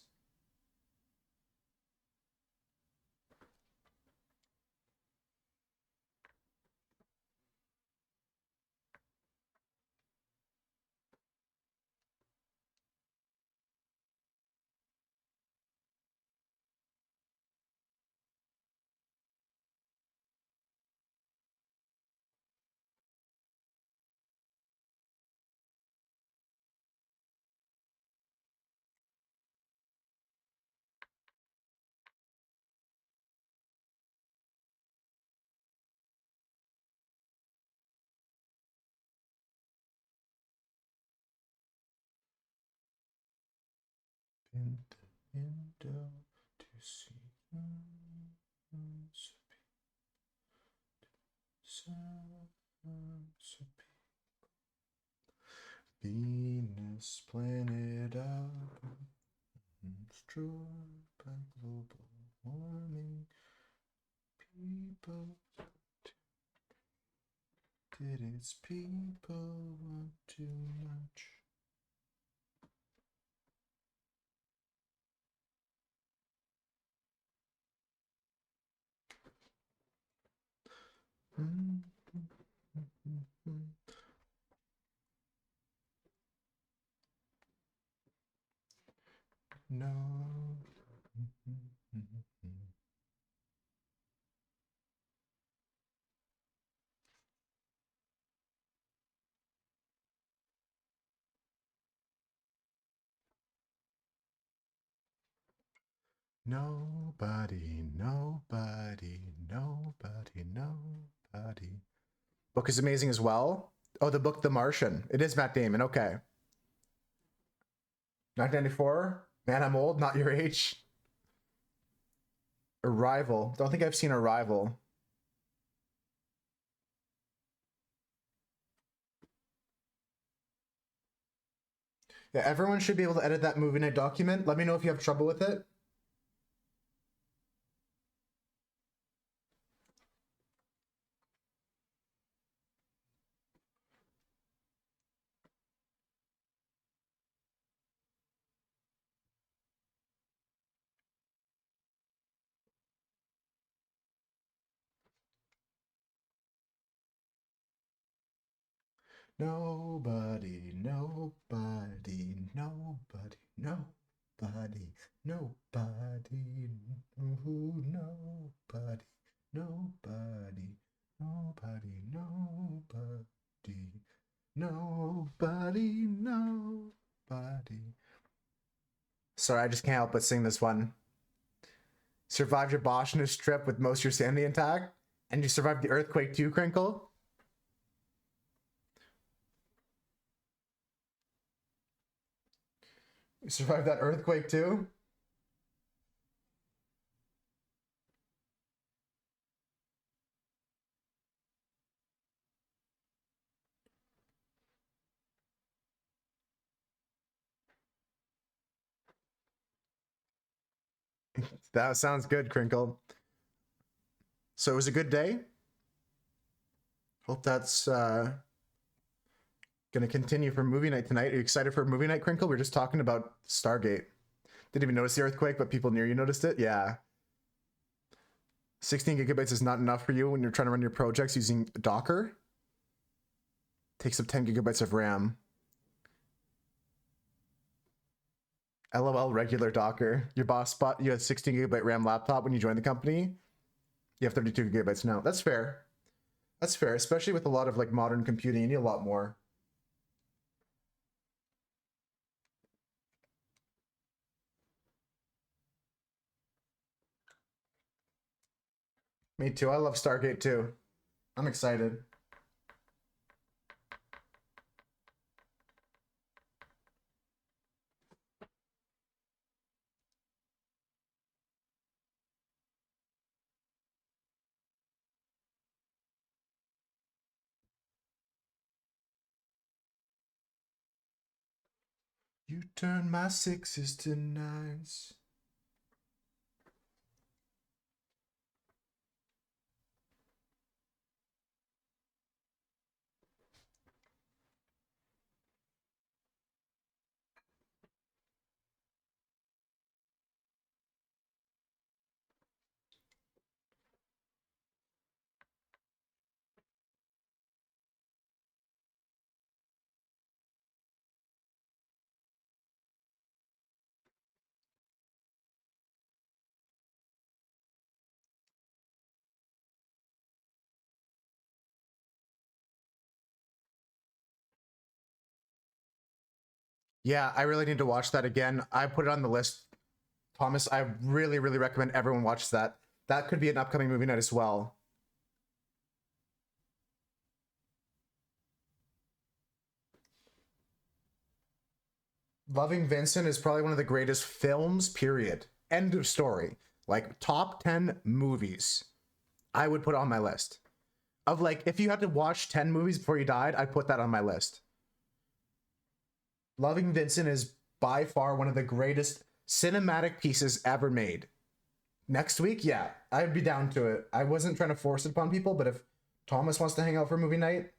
Venus, planet up, destroyed by global warming. People, did its people want too much? No. Nobody, nobody, nobody, nobody. Book is amazing as well. Oh, the book The Martian. It is Matt Damon. Okay. 1994. Man, I'm old, not your age. Arrival. Don't think I've seen Arrival. Yeah, everyone should be able to edit that movie night document. Let me know if you have trouble with it. Nobody, nobody, nobody, nobody, nobody, who, nobody, nobody, nobody, nobody, nobody. Sorry, I just can't help but sing this one. Survived your Boschness trip with most of your sanity intact, and you survived the earthquake too, Crinkle? You survived that earthquake too? That sounds good, Crinkle. So it was a good day. Hope that's gonna continue for movie night tonight. Are you excited for movie night, Crinkle? We're just talking about Stargate. Didn't even notice the earthquake, but people near you noticed it. Yeah. 16 gigabytes is not enough for you when you're trying to run your projects using Docker. Takes up 10 gigabytes of RAM. LOL regular Docker. Your boss bought you a 16 gigabyte RAM laptop when you joined the company. You have 32 gigabytes now. That's fair. That's fair, especially with a lot of like modern computing. You need a lot more. Me too. I love Stargate too. I'm excited. You turn my 6s to 9s. Yeah, I really need to watch that again. I put it on the list. Thomas, I really, really recommend everyone watch that. That could be an upcoming movie night as well. Loving Vincent is probably one of the greatest films, period. End of story. Like, top 10 movies. I would put it on my list. Of like, if you had to watch 10 movies before you died, I'd put that on my list. Loving Vincent is by far one of the greatest cinematic pieces ever made. Next week, yeah, I'd be down to it. I wasn't trying to force it upon people, but if Thomas wants to hang out for movie night,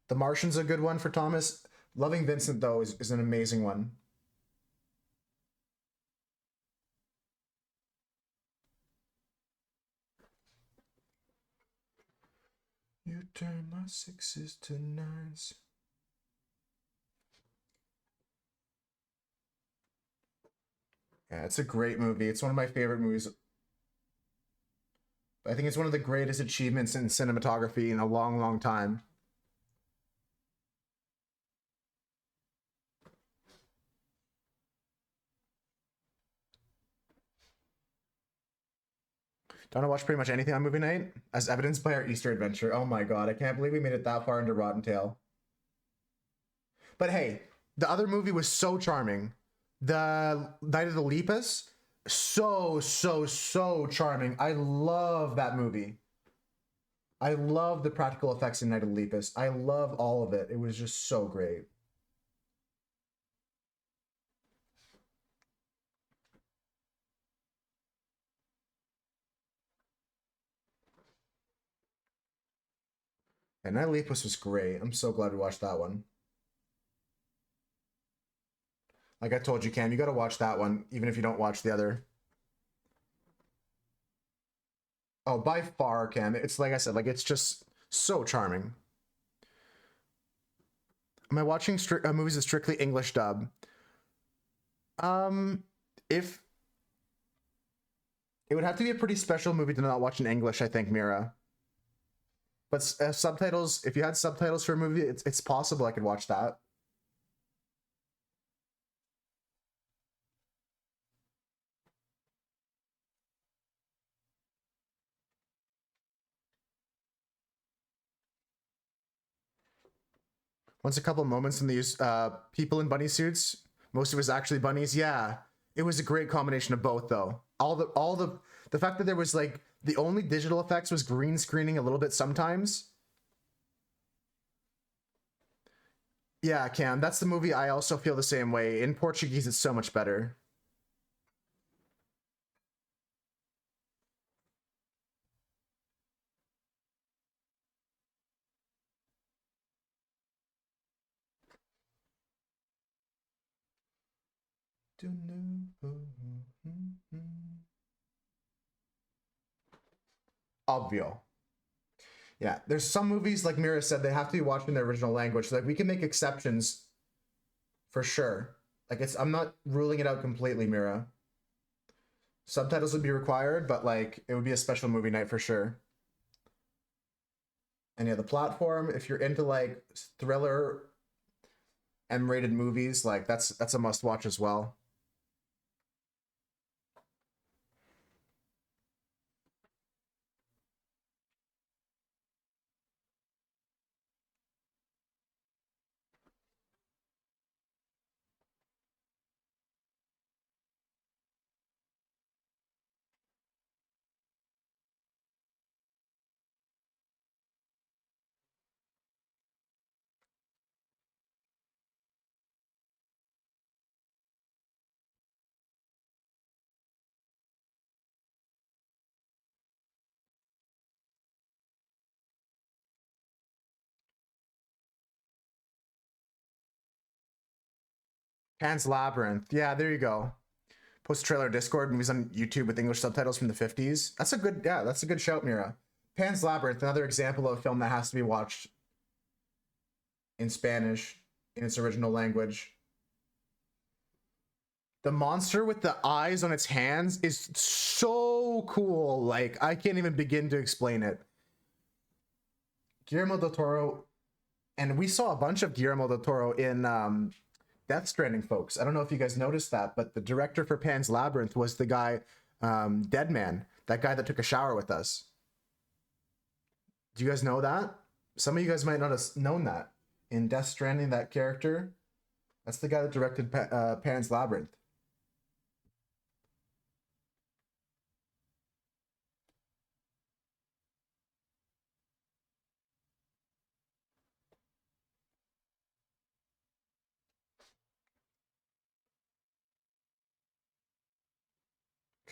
The Martian's a good one for Thomas. Loving Vincent, though, is an amazing one. You turn my 6s to 9s. Yeah, it's a great movie. It's one of my favorite movies. I think it's one of the greatest achievements in cinematography in a long, long time. Don't watch pretty much anything on movie night, as evidenced by our Easter adventure. Oh my god, I can't believe we made it that far into Rotten Tail. But hey, the other movie was so charming. The Night of the Lepus, so charming. I love that movie. I love the practical effects in Night of the Lepus. I love all of it. It was just so great. And Night of the Lepus was great. I'm so glad we watched that one. Like I told you, Cam, you got to watch that one, even if you don't watch the other. Oh, by far, Cam. It's like I said, like it's just so charming. Am I watching movies with strictly English dub? If it would have to be a pretty special movie to not watch in English, I think, Mira. But subtitles, if you had subtitles for a movie, it's possible I could watch that. Once a couple moments in these people in bunny suits, most of it was actually bunnies. Yeah, it was a great combination of both, though. The fact that there was like the only digital effects was green screening a little bit sometimes. Yeah, Cam, that's the movie I also feel the same way. In Portuguese, it's so much better. Obvio. Yeah, there's some movies, like Mira said, they have to be watched in their original language. So, like, we can make exceptions for sure. Like, I'm not ruling it out completely, Mira. Subtitles would be required, but, like, it would be a special movie night for sure. And yeah, the platform, if you're into, like, thriller M-rated movies, like, that's a must-watch as well. Pan's Labyrinth. Yeah, there you go. Post trailer Discord, movies on YouTube with English subtitles from the 50s. That's a good shout, Mira. Pan's Labyrinth, another example of a film that has to be watched in Spanish, in its original language. The monster with the eyes on its hands is so cool. Like, I can't even begin to explain it. Guillermo del Toro, and we saw a bunch of Guillermo del Toro in Death Stranding, folks. I don't know if you guys noticed that, but the director for Pan's Labyrinth was the guy, Deadman, that guy that took a shower with us. Do you guys know that? Some of you guys might not have known that. In Death Stranding, that character, that's the guy that directed Pan's Labyrinth.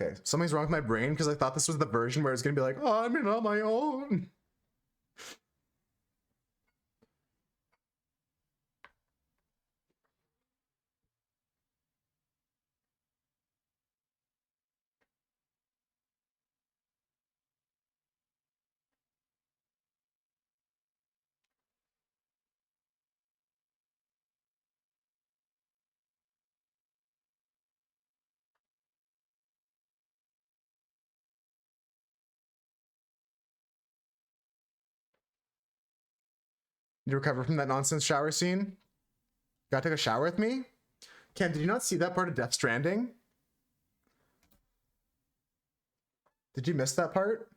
Okay, something's wrong with my brain because I thought this was the version where it's gonna be like, oh, I'm in on my own. You recover from that nonsense shower scene? Gotta take a shower with me? Ken, did you not see that part of Death Stranding? Did you miss that part?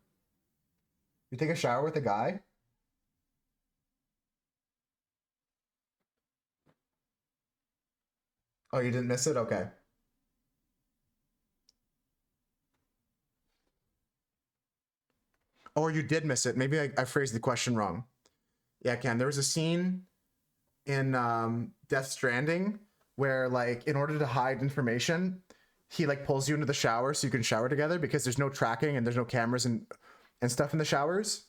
You take a shower with a guy? Oh, you didn't miss it? Okay. Or you did miss it. Maybe I phrased the question wrong. Yeah, Ken, there was a scene in Death Stranding where, like, in order to hide information, he, like, pulls you into the shower so you can shower together because there's no tracking and there's no cameras and stuff in the showers.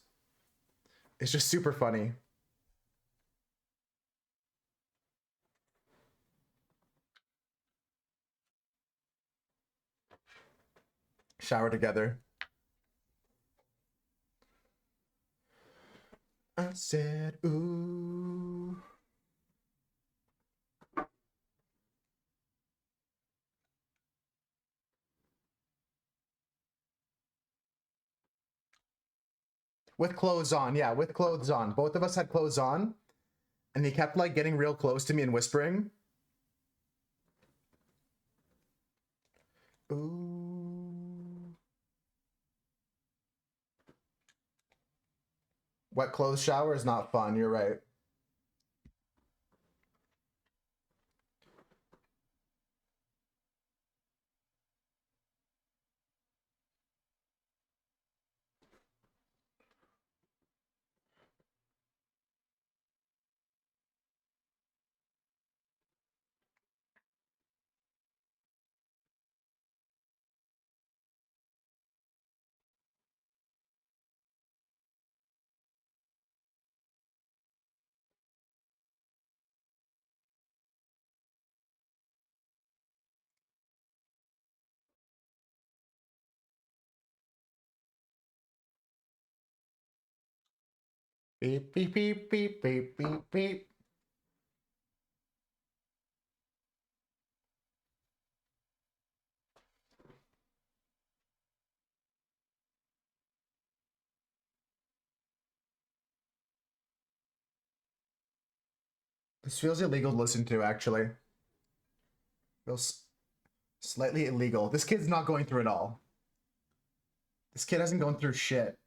It's just super funny. Shower together. I said, ooh. With clothes on, yeah, with clothes on. Both of us had clothes on, and he kept, like, getting real close to me and whispering. Ooh. Wet clothes shower is not fun, you're right. Beep, beep, beep, beep, beep, beep, beep. This feels illegal to listen to, actually. Feels slightly illegal. This kid's not going through it all. This kid hasn't gone through shit.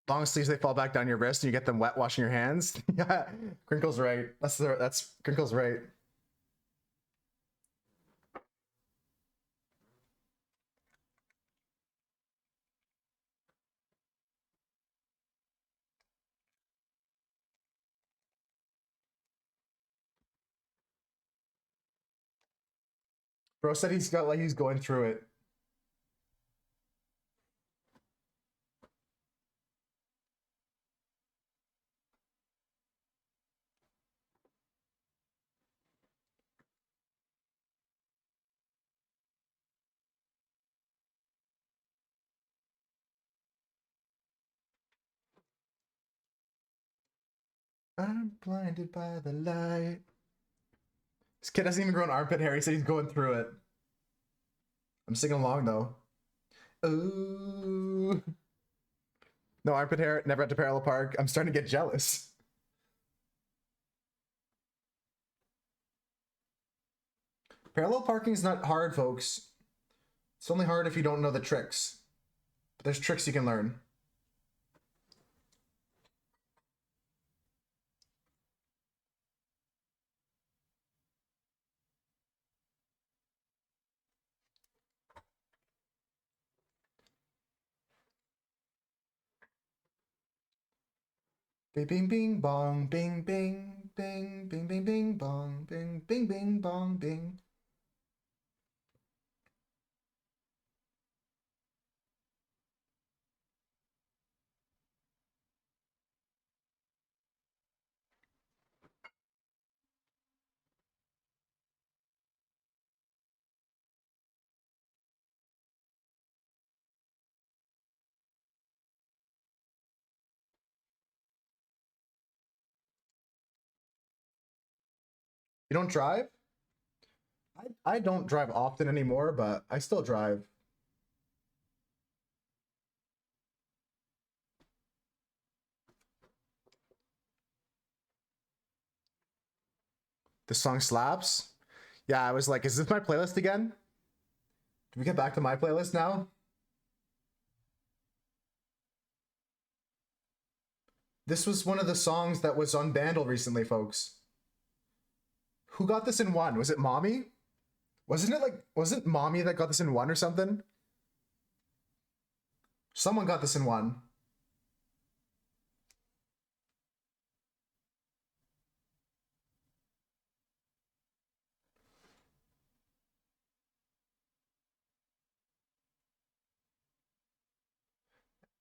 Long sleeves, they fall back down your wrist and you get them wet washing your hands. Yeah, Crinkle's right. That's Crinkle's right. Bro said he's going through it. I'm blinded by the light. This kid hasn't even grown armpit hair. He said he's going through it. I'm singing along though. Ooh. No armpit hair, never had to parallel park. I'm starting to get jealous. Parallel parking is not hard, folks. It's only hard if you don't know the tricks. But there's tricks you can learn. Bing bing bing bong bing bing bing bing bing bing bong bing bing bing bong bing. You don't drive? I don't drive often anymore, but I still drive. The song slaps? Yeah, I was like, is this my playlist again? Do we get back to my playlist now? This was one of the songs that was on Bandle recently, folks. Who got this in one? Was it Mommy? Wasn't Mommy that got this in one or something? Someone got this in one.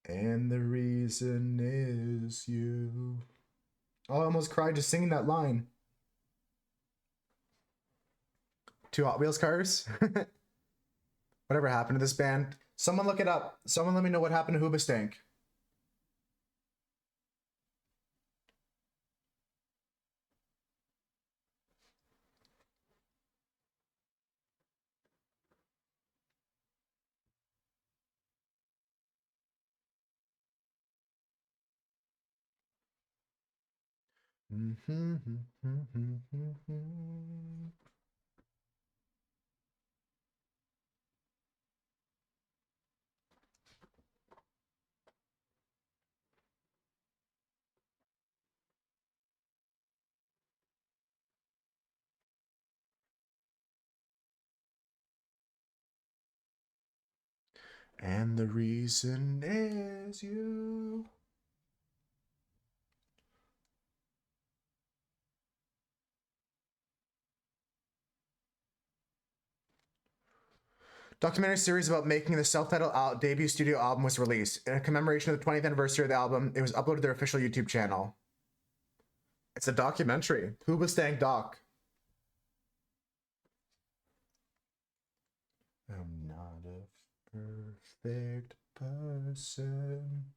And the reason is you. Oh, I almost cried just singing that line. 2 Hot Wheels cars? Whatever happened to this band? Someone look it up. Someone let me know what happened to Hoobastank. And the reason is you. Documentary series about making the self-titled debut studio album was released. In a commemoration of the 20th anniversary of the album, it was uploaded to their official YouTube channel. It's a documentary. 𝓑𝓻𝓸𝓴𝓮�. I'm not a perfect person.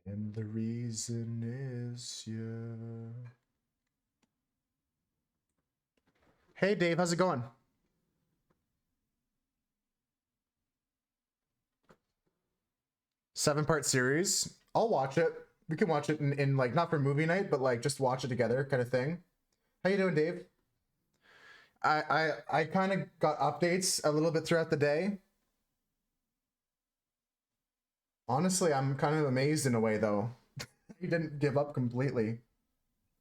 And the reason is you. Hey Dave, how's it going? Seven-part series. I'll watch it. We can watch it in like, not for movie night, but like just watch it together kind of thing. How you doing, Dave? I kind of got updates a little bit throughout the day. Honestly, I'm kind of amazed in a way, though. He didn't give up completely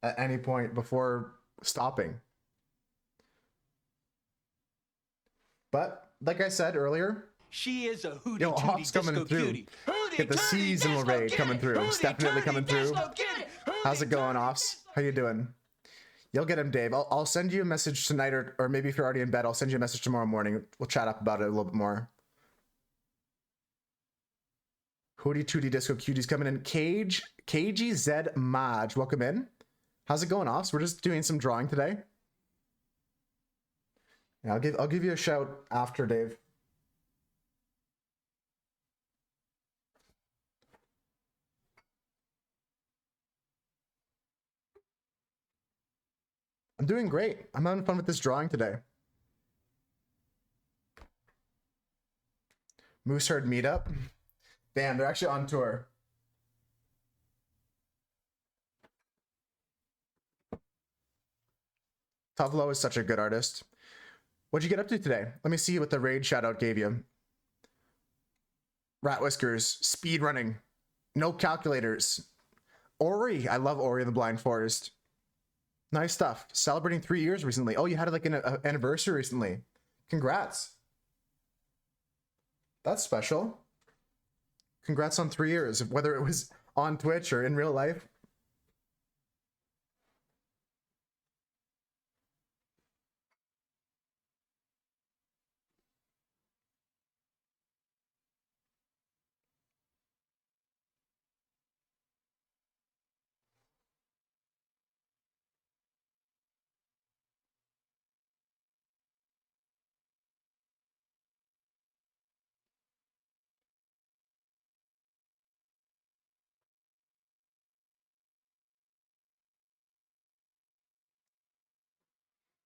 at any point before stopping. But, like I said earlier, She is a hootie yo, tootie Hawk's coming disco through. cutie. Get the 𝓔𝓪𝓸𝓴𝓮� coming through. It's definitely coming through. How's it going, Offs? How you doing? You'll get him, Dave. I'll send you a message tonight, or maybe if you're already in bed, I'll send you a message tomorrow morning. We'll chat up about it a little bit more. Hootie Tootie Disco Cutie's coming in. 𝓔𝓪𝓸𝓴𝓮�, welcome in. How's it going, Offs? We're just doing some drawing today. Yeah, I'll give you a shout after, Dave. I'm doing great. I'm having fun with this drawing today. Moosehead meetup. Damn, they're actually on tour. 𝓑𝓸𝓼 is such a good artist. What'd you get up to today? Let me see what the raid shout out gave you. Rat Whiskers, speed running, no calculators. Ori, I love Ori and the Blind Forest. Nice stuff. Celebrating 3 years recently. Oh, you had like an anniversary recently. Congrats. That's special. Congrats on 3 years, whether it was on Twitch or in real life.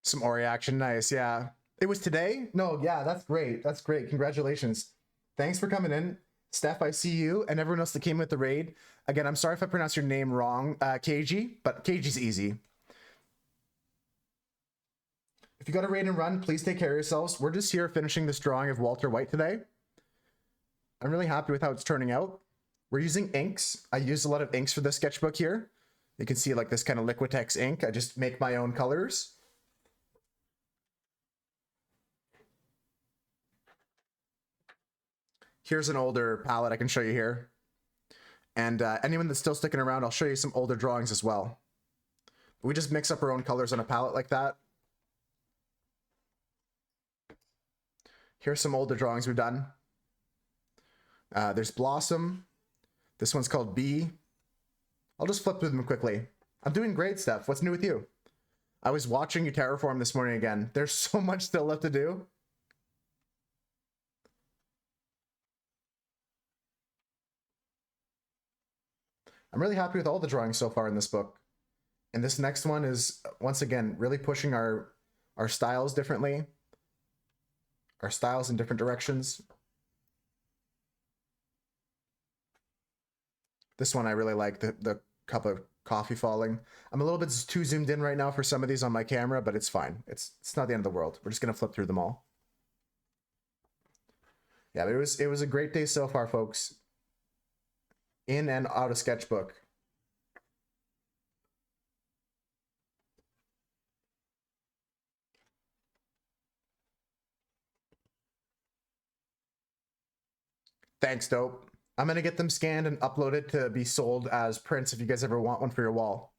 Some Ori action, nice, yeah. It was today? No, yeah, that's great. That's great. Congratulations. Thanks for coming in. Steph, I see you, and everyone else that came with the raid. Again, I'm sorry if I pronounced your name wrong, KG, but KG's easy. If you got a raid and run, please take care of yourselves. We're just here finishing this drawing of Walter White today. I'm really happy with how it's turning out. We're using inks. I use a lot of inks for this sketchbook here. You can see like this kind of Liquitex ink. I just make my own colors. Here's an older palette I can show you here. And anyone that's still sticking around, I'll show you some older drawings as well. We just mix up our own colors on a palette like that. Here's some older drawings we've done. There's Blossom. This one's called Bee. I'll just flip through them quickly. I'm doing great, Steph. What's new with you? I was watching you terraform this morning again. There's so much still left to do. I'm really happy with all the drawings so far in this book. And this next one is, once again, really pushing our styles differently. Our styles in different directions. This one I really like, the coffee falling. I'm a little bit too zoomed in right now for some of these on my camera, but it's fine. It's not the end of the world. We're just gonna flip through them all. Yeah, but it was a great day so far, folks. In and out of sketchbook. Thanks, dope. I'm gonna get them scanned and uploaded to be sold as prints if you guys ever want one for your wall.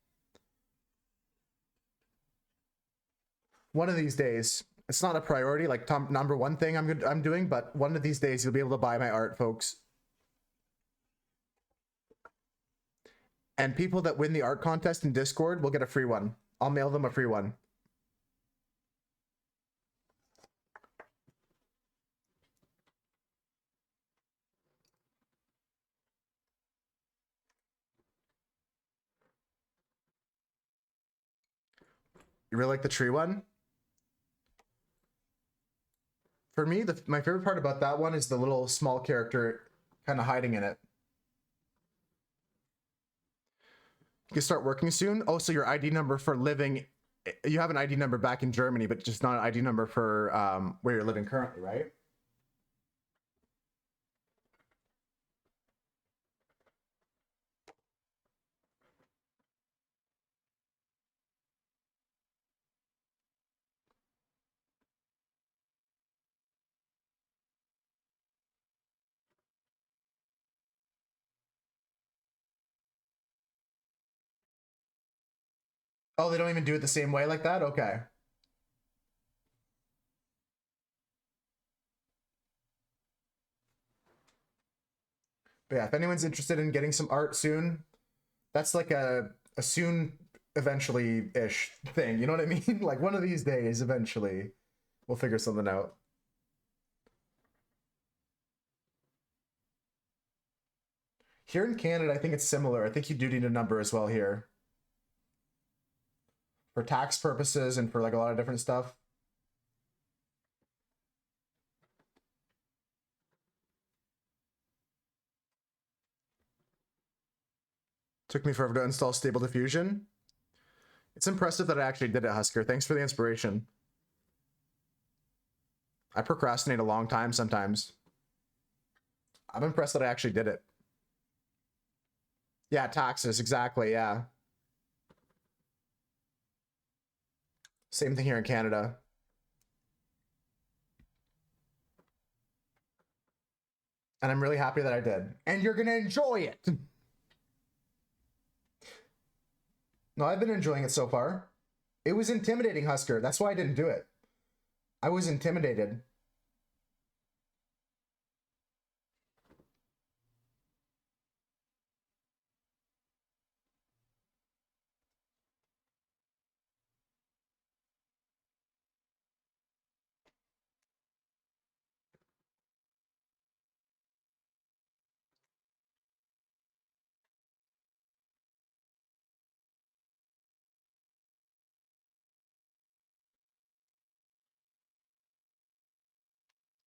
One of these days. It's not a priority, like number one thing I'm doing, but one of these days you'll be able to buy my art, folks. And people that win the art contest in Discord will get a free one. I'll mail them a free one. You really like the tree one? For me, my favorite part about that one is the little small character kind of hiding in it. You can start working soon. Oh, so your ID number for living, you have an ID number back in Germany, but just not an ID number for where you're living currently, right? Oh, they don't even do it the same way like that? Okay. But yeah, if anyone's interested in getting some art soon, that's like a soon eventually-ish thing. You know what I mean? Like one of these days, eventually, we'll figure something out. Here in Canada, I think it's similar. I think you do need a number as well here. For tax purposes and for like a lot of different stuff. Took me forever to install Stable Diffusion. It's impressive that I actually did it, Husker. Thanks for the inspiration. I procrastinate a long time sometimes. I'm impressed that I actually did it. Yeah, taxes, exactly, yeah. Same thing here in Canada. And I'm really happy that I did. And you're gonna enjoy it! No, I've been enjoying it so far. It was intimidating, Husker. That's why I didn't do it. I was intimidated.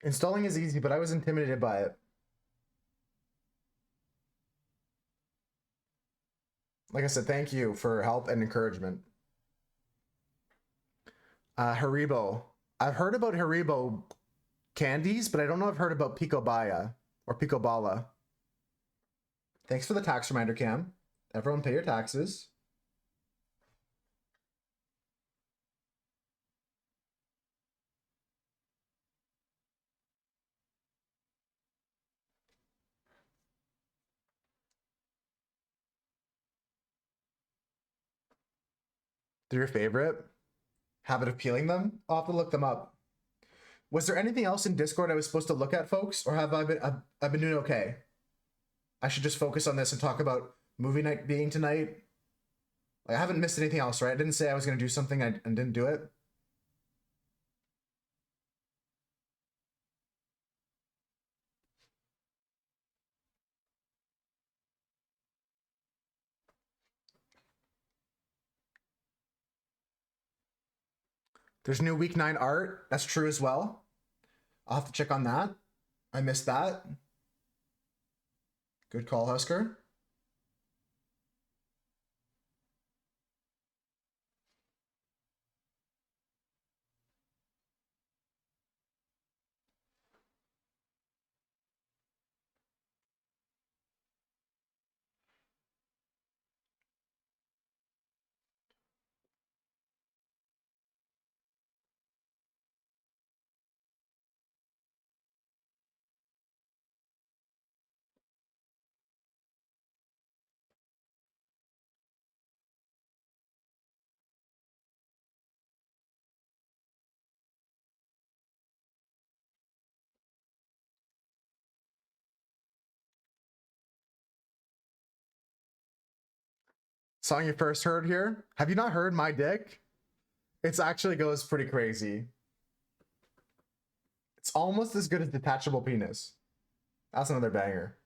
Installing is easy, but I was intimidated by it. Like I said, thank you for help and encouragement. Haribo. I've heard about Haribo candies, but I don't know if I've heard about Picobaya or Picoballa. Thanks for the tax reminder, Cam. Everyone pay your taxes. They're your favorite? Habit of peeling them? I'll have to look them up. Was there anything else in Discord I was supposed to look at, folks? Or have I've been doing okay? I should just focus on this and talk about movie night being tonight. Like, I haven't missed anything else, right? I didn't say I was going to do something and didn't do it. There's new week 9 art. That's true as well. I'll have to check on that. I missed that. Good call, Husker. Song you first heard here? Have you not heard My Dick? It actually goes pretty crazy. It's almost as good as Detachable Penis. That's another banger.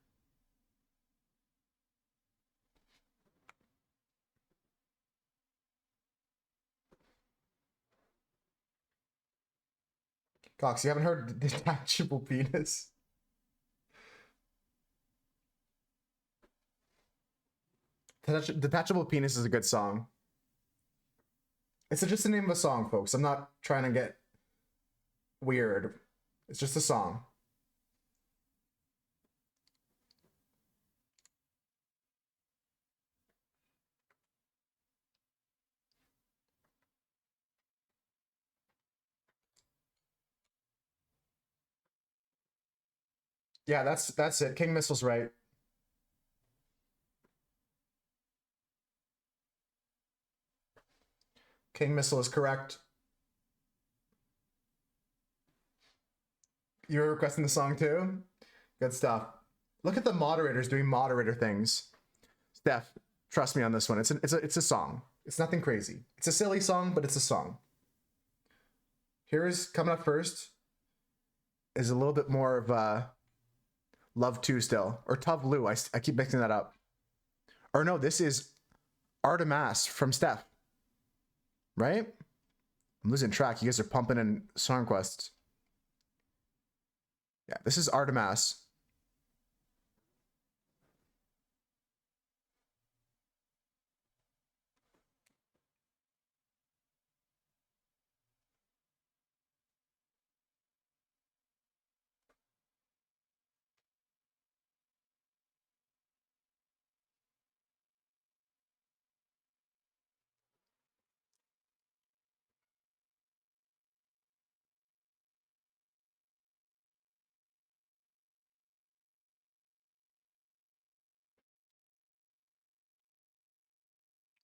Cox, you haven't heard Detachable Penis? Detachable Penis is a good song. It's just the name of a song, folks. I'm not trying to get weird. It's just a song. Yeah, that's it. King Missile's right. King Missile is correct. You were requesting the song too? Good stuff. Look at the moderators doing moderator things. Steph, trust me on this one. It's a song. It's nothing crazy. It's a silly song, but it's a song. Here's coming up first is a little bit more of Love 2 still. Or 𝓑𝓸𝓼. I keep mixing that up. Or no, this is 𝓷𝓸𝓴 from Steph. Right? I'm losing track. You guys are pumping in song requests. Yeah, this is 𝓷𝓸𝓴.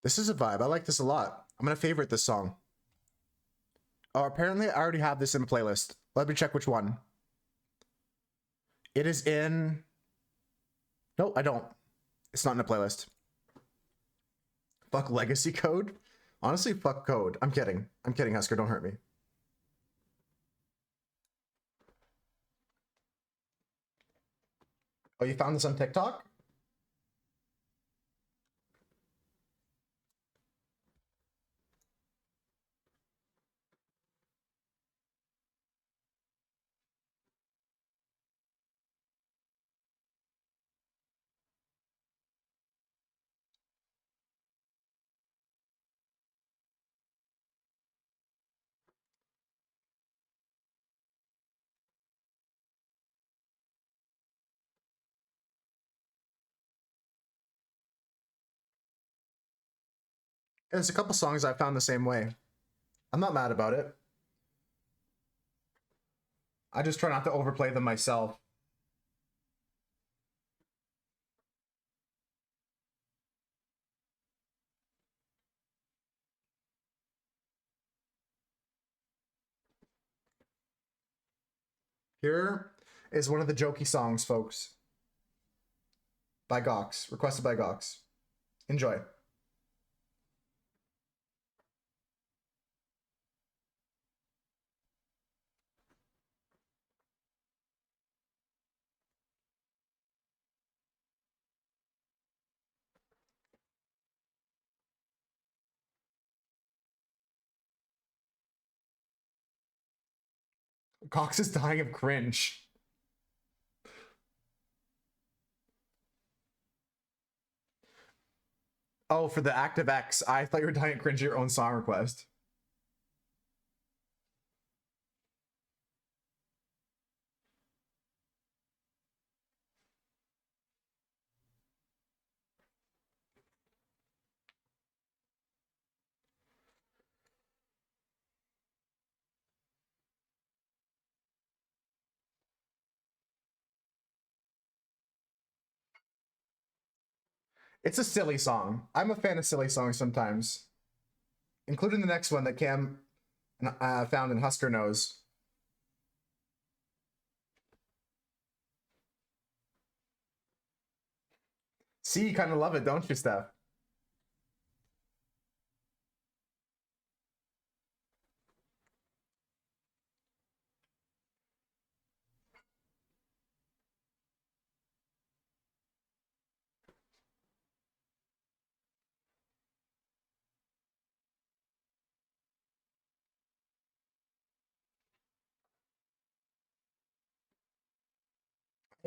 This is a vibe. I like this a lot. I'm going to favorite this song. Oh, apparently I already have this in a playlist. Let me check which one. It is in... No, I don't. It's not in a playlist. Fuck Legacy Code? Honestly, fuck Code. I'm kidding. I'm kidding, Husker. Don't hurt me. Oh, you found this on TikTok? There's a couple songs I found the same way. I'm not mad about it. I just try not to overplay them myself. Here is one of the jokey songs, folks. By Gox. Requested by Gox. Enjoy. Cox is dying of cringe. Oh, for the Active X. I thought you were dying of cringe at your own song request. It's a silly song. I'm a fan of silly songs sometimes. Including the next one that Cam found in Husker Knows. See, you kind of love it, don't you, Steph?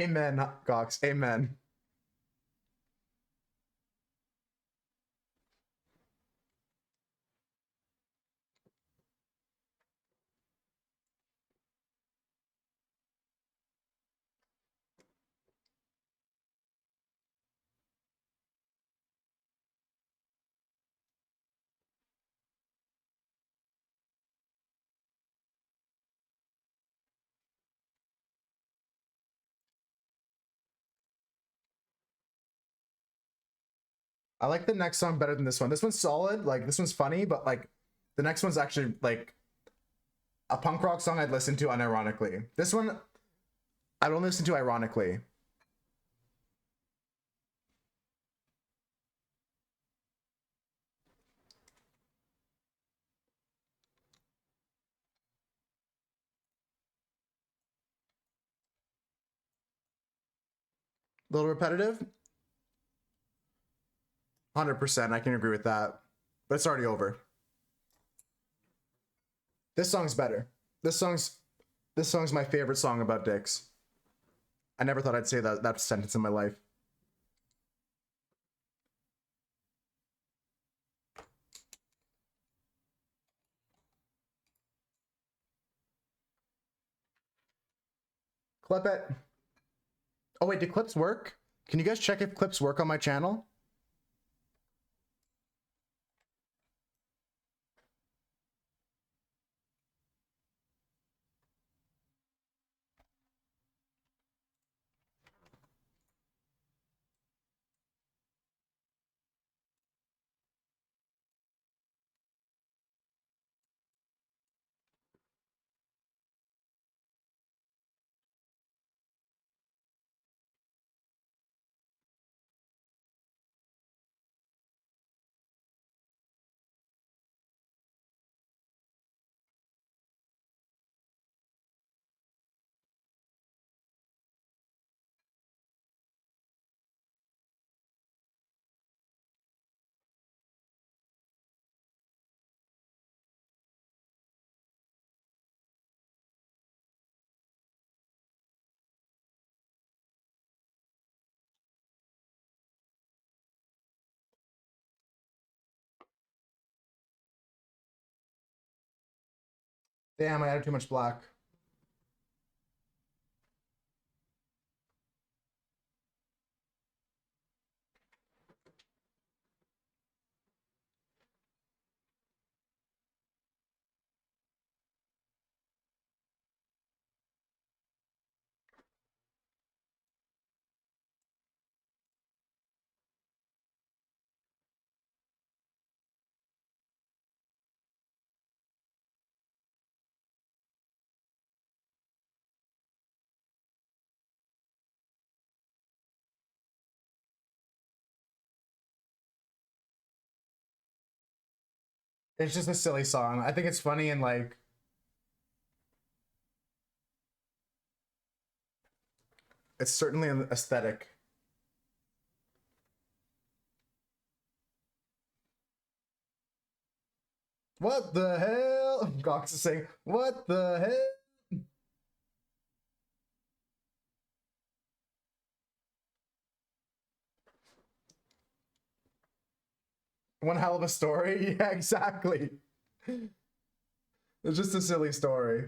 Amen, Cox. Amen. I like the next song better than this one. This one's solid. Like, this one's funny, but like, the next one's actually like a punk rock song I'd listen to unironically. This one, I don't listen to ironically. A little repetitive. 100%. I can agree with that. But it's already over. This song's better. This song's my favorite song about dicks. I never thought I'd say that sentence in my life. Clip it. Oh wait, do clips work? Can you guys check if clips work on my channel? Damn, I added too much black. It's just a silly song. I think it's funny and like it's certainly an aesthetic. What the hell? Gox is saying, what the hell? One hell of a story? Yeah, exactly. It's just a silly story.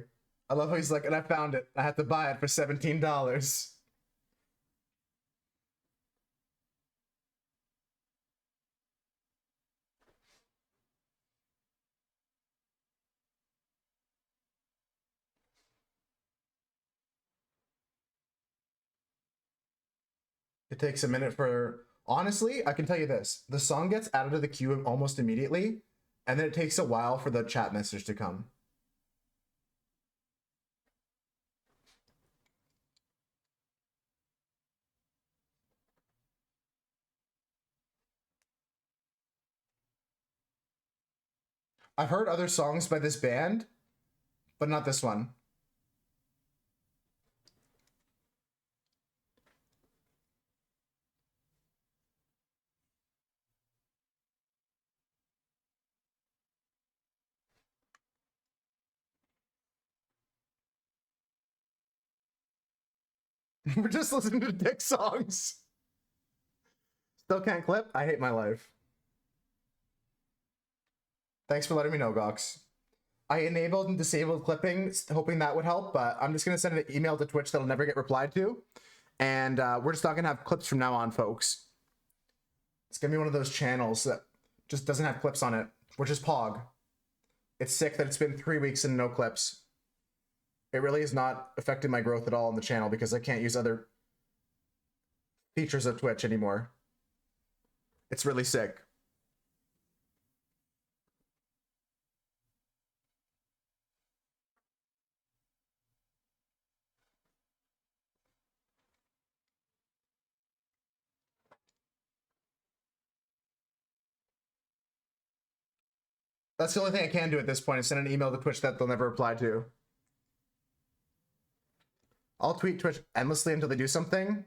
I love how he's like, and I found it. I had to buy it for $17. It takes a minute for... Honestly, I can tell you this. The song gets added to the queue almost immediately, and then it takes a while for the chat message to come. I've heard other songs by this band, but not this one. We're just listening to dick songs. Still can't clip? I hate my life. Thanks for letting me know, Gox. I enabled and disabled clipping, hoping that would help, but I'm just going to send an email to Twitch that'll never get replied to. And we're just not going to have clips from now on, folks. It's going to be one of those channels that just doesn't have clips on it, which is Pog. It's sick that it's been 3 weeks and no clips. It really is not affecting my growth at all on the channel because I can't use other features of Twitch anymore. It's really sick. That's the only thing I can do at this point is send an email to Twitch that they'll never reply to. I'll tweet Twitch endlessly until they do something.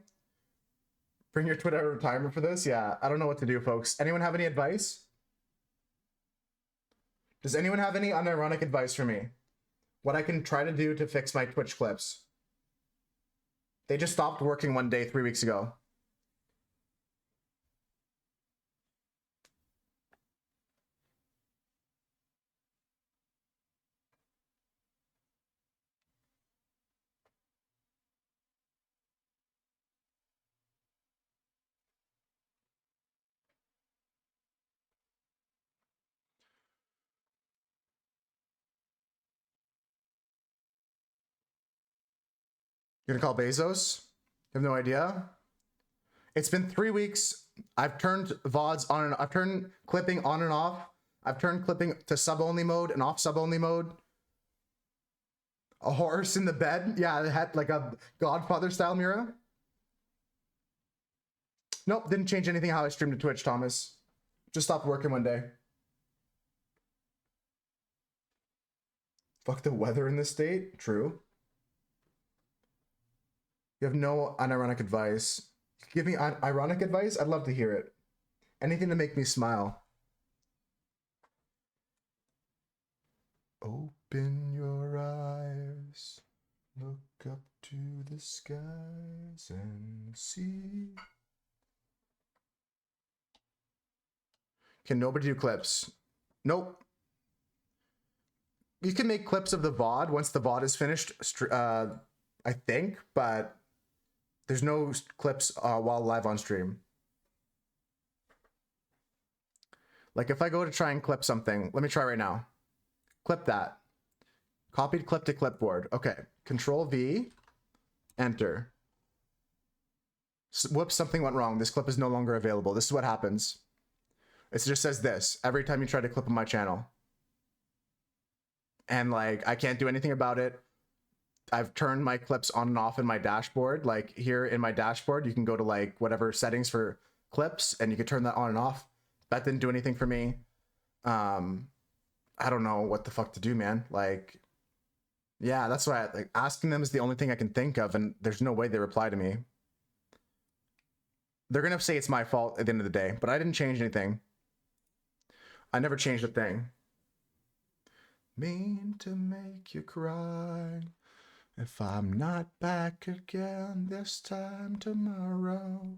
Bring your Twitter out of retirement for this? Yeah, I don't know what to do, folks. Anyone have any advice? Does anyone have any unironic advice for me? What I can try to do to fix my Twitch clips? They just stopped working one day 3 weeks ago. You're gonna call Bezos? You have no idea? It's been 3 weeks. I've turned VODs on and I've turned clipping on and off. I've turned clipping to sub-only mode and off sub-only mode. A horse in the bed? Yeah, it had like a Godfather style mirror. Nope, didn't change anything how I streamed to Twitch, Thomas. Just stopped working one day. Fuck the weather in this state? True. You have no unironic advice. Give me ironic advice? I'd love to hear it. Anything to make me smile. Open your eyes. Look up to the skies and see. Can nobody do clips? Nope. You can make clips of the VOD once the VOD is finished, I think, but there's no clips while live on stream. Like if I go to try and clip something, let me try right now. Clip that. Copied clip to clipboard. Okay, Control V, enter. Whoops, something went wrong. This clip is no longer available. This is what happens. It just says this every time you try to clip on my channel. And like, I can't do anything about it. I've turned my clips on and off in my dashboard. Like here in my dashboard, you can go to like whatever settings for clips and you can turn that on and off. That didn't do anything for me. I don't know what the fuck to do, man. Like, yeah, that's why like asking them is the only thing I can think of. And there's no way they reply to me. They're going to say it's my fault at the end of the day, but I didn't change anything. I never changed a thing. Mean to make you cry. If I'm not back again this time tomorrow.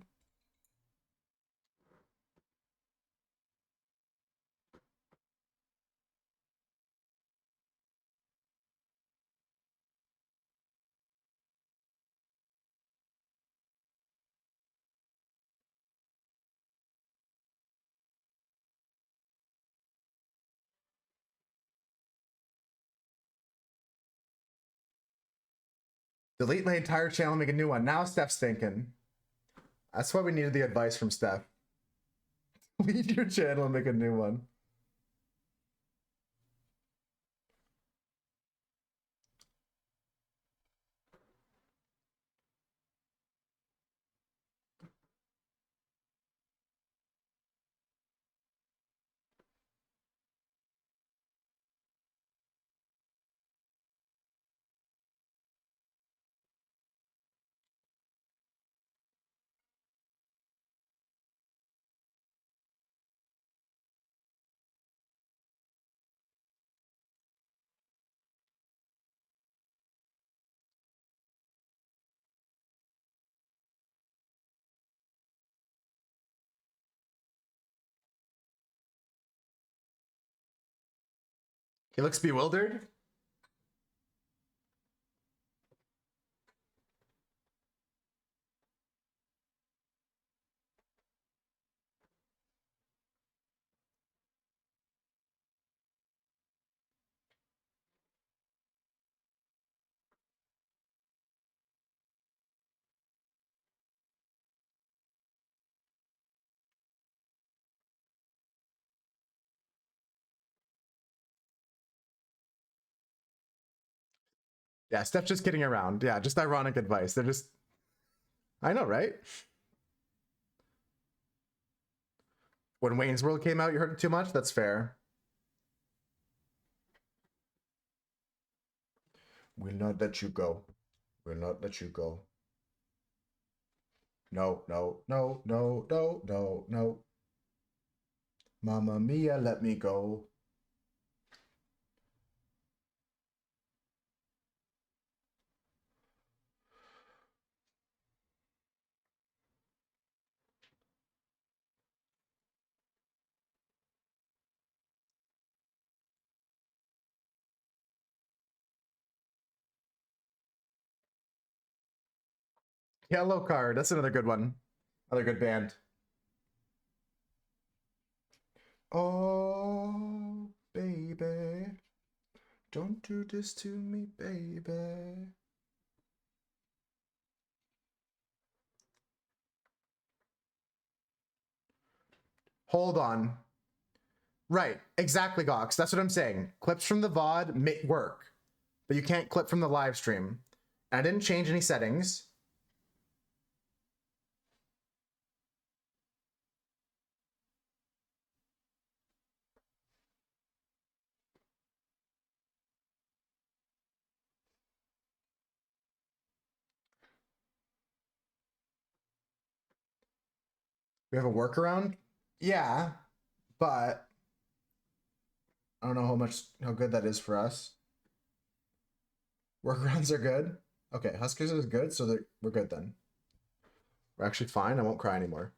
Delete my entire channel and make a new one. Now Steph's thinking. That's why we needed the advice from Steph. Delete your channel and make a new one. He looks bewildered. Yeah, Steph's just kidding around. Yeah, just ironic advice. They're just... I know, right? When Wayne's World came out, you heard it too much? That's fair. We'll not let you go. We'll not let you go. No, no, no, no, no, no, no. Mamma mia, let me go. Yellow Card, that's another good one. Another good band. Oh, baby. Don't do this to me, baby. Hold on. Right, exactly, Gox. That's what I'm saying. Clips from the VOD may work, but you can't clip from the live stream. And I didn't change any settings. We have a workaround? Yeah, but I don't know how good that is for us. Workarounds are good. Okay, Huskers is good, so we're good then. We're actually fine. I won't cry anymore.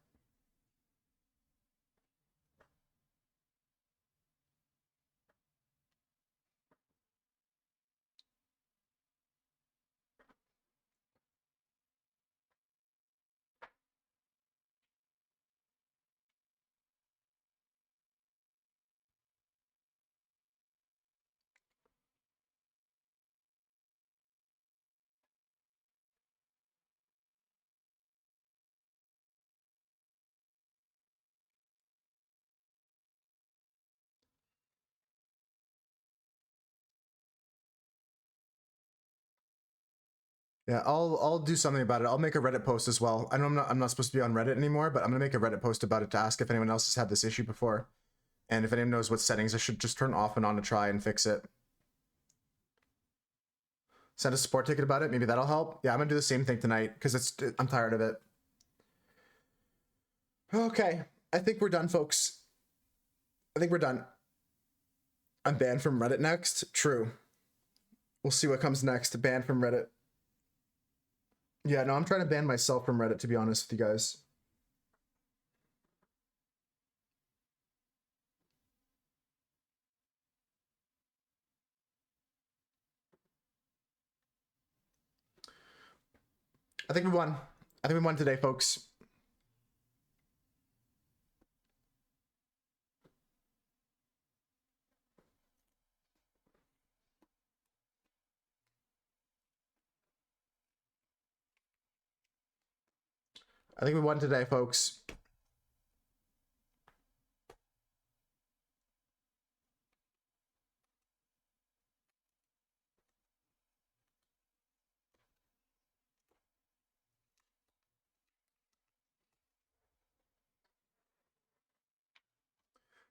Yeah, I'll do something about it. I'll make a Reddit post as well. I know I'm not supposed to be on Reddit anymore, but I'm gonna make a Reddit post about it to ask if anyone else has had this issue before, and if anyone knows what settings I should just turn off and on to try and fix it. Send a support ticket about it. Maybe that'll help. Yeah, I'm gonna do the same thing tonight because I'm tired of it. Okay, I think we're done, folks. I think we're done. I'm banned from Reddit next. True. We'll see what comes next. Banned from Reddit. Yeah, no, I'm trying to ban myself from Reddit, to be honest with you guys. I think we won. I think we won today, folks. I think we won today, folks.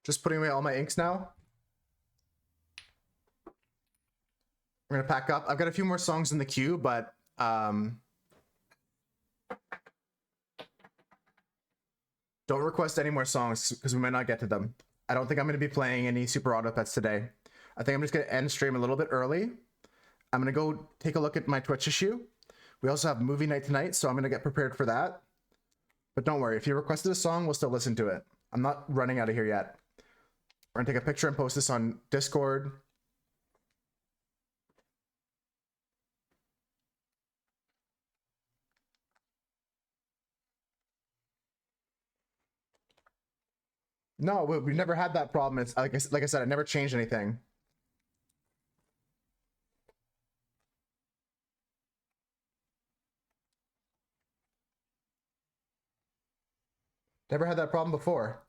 Just putting away all my inks now. We're gonna pack up. I've got a few more songs in the queue, but don't request any more songs because we might not get to them. I don't think I'm gonna be playing any Super Auto Pets today. I think I'm just gonna end stream a little bit early. I'm gonna go take a look at my Twitch issue. We also have movie night tonight, so I'm gonna get prepared for that. But don't worry, if you requested a song, we'll still listen to it. I'm not running out of here yet. We're gonna take a picture and post this on Discord. No, we've never had that problem. It's like I said, I never changed anything. Never had that problem before.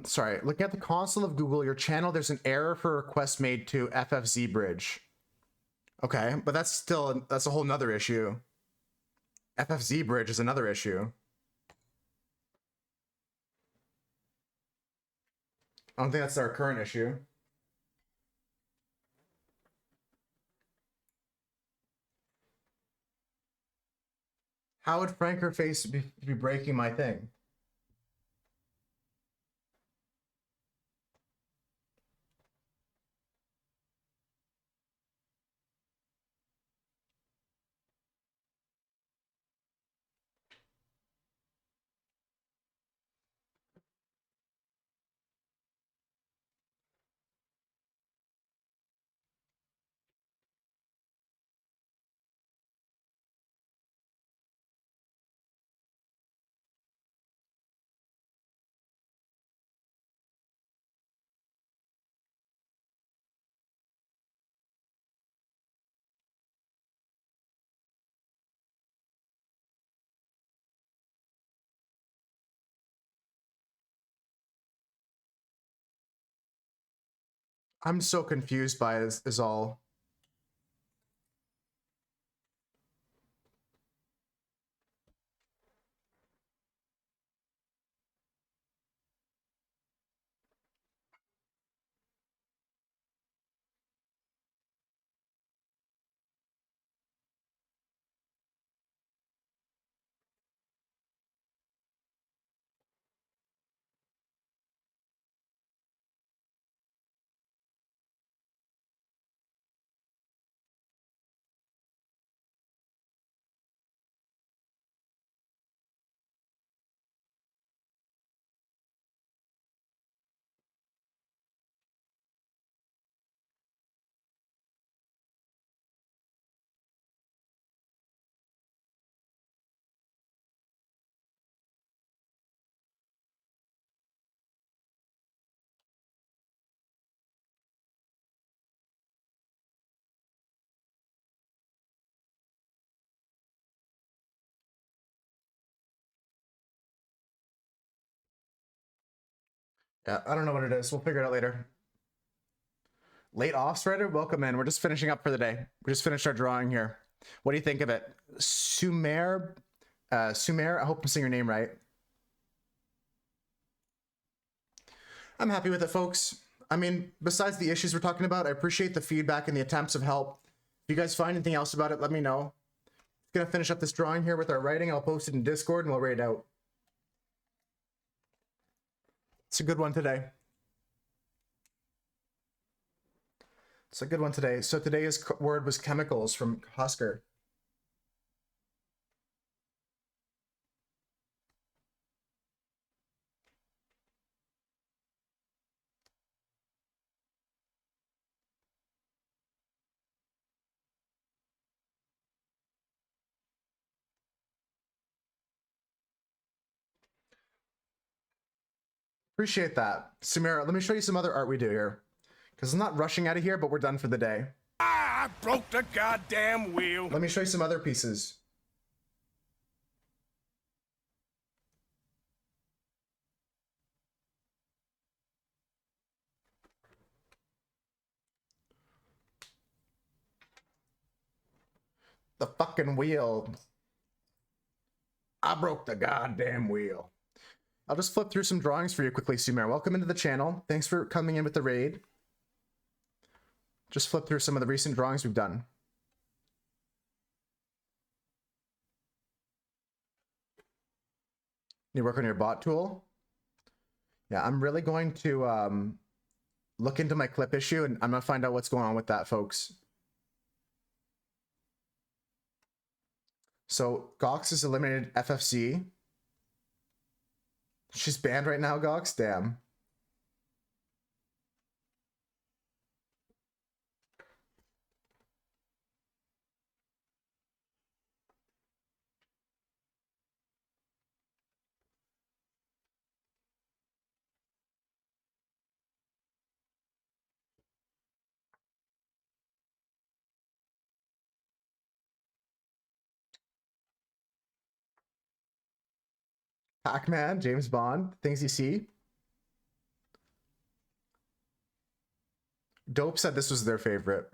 Sorry, looking at the console of Google, your channel, there's an error for a request made to 𝓵𝓪𝓵. Okay, but that's a whole nother issue. 𝓵𝓪𝓵 is another issue. I don't think that's our current issue. How would 𝓕𝓱𝓸𝓴 be breaking my thing? I'm so confused by it is all. Yeah, I don't know what it is. We'll figure it out later. Late 𝓕𝓲𝓵, welcome in. We're just finishing up for the day. We just finished our drawing here. What do you think of it? 𝓕𝓻𝓸𝓴, I hope I'm saying your name right. I'm happy with it, folks. I mean, besides the issues we're talking about, I appreciate the feedback and the attempts of help. If you guys find anything else about it, let me know. Gonna finish up this drawing here with our writing. I'll post it in Discord and we'll rate it out. It's a good one today. It's a good one today. So today's word was chemicals from 𝓕𝓻𝓸𝓴. Appreciate that. Samira, let me show you some other art we do here. Because I'm not rushing out of here, but we're done for the day. I broke the goddamn wheel. Let me show you some other pieces. the fucking wheel. I broke the goddamn wheel. I'll just flip through some drawings for you quickly, Sumer. Welcome into the channel. Thanks for coming in with the raid. Just flip through some of the recent drawings we've done. You work on your bot tool? Yeah, I'm really going to look into my clip issue, and I'm going to find out what's going on with that, folks. So, Gox has eliminated FFC. She's banned right now, Gox? Damn. Pac-Man, James Bond, things you see. Dope said this was their favorite.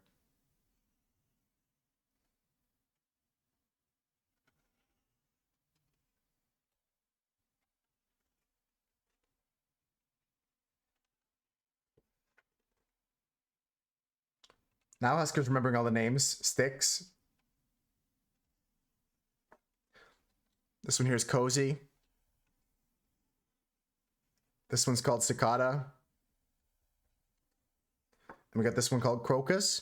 Now Husker's remembering all the names. Sticks. This one here is Cozy. This one's called Cicada. And we got this one called Crocus.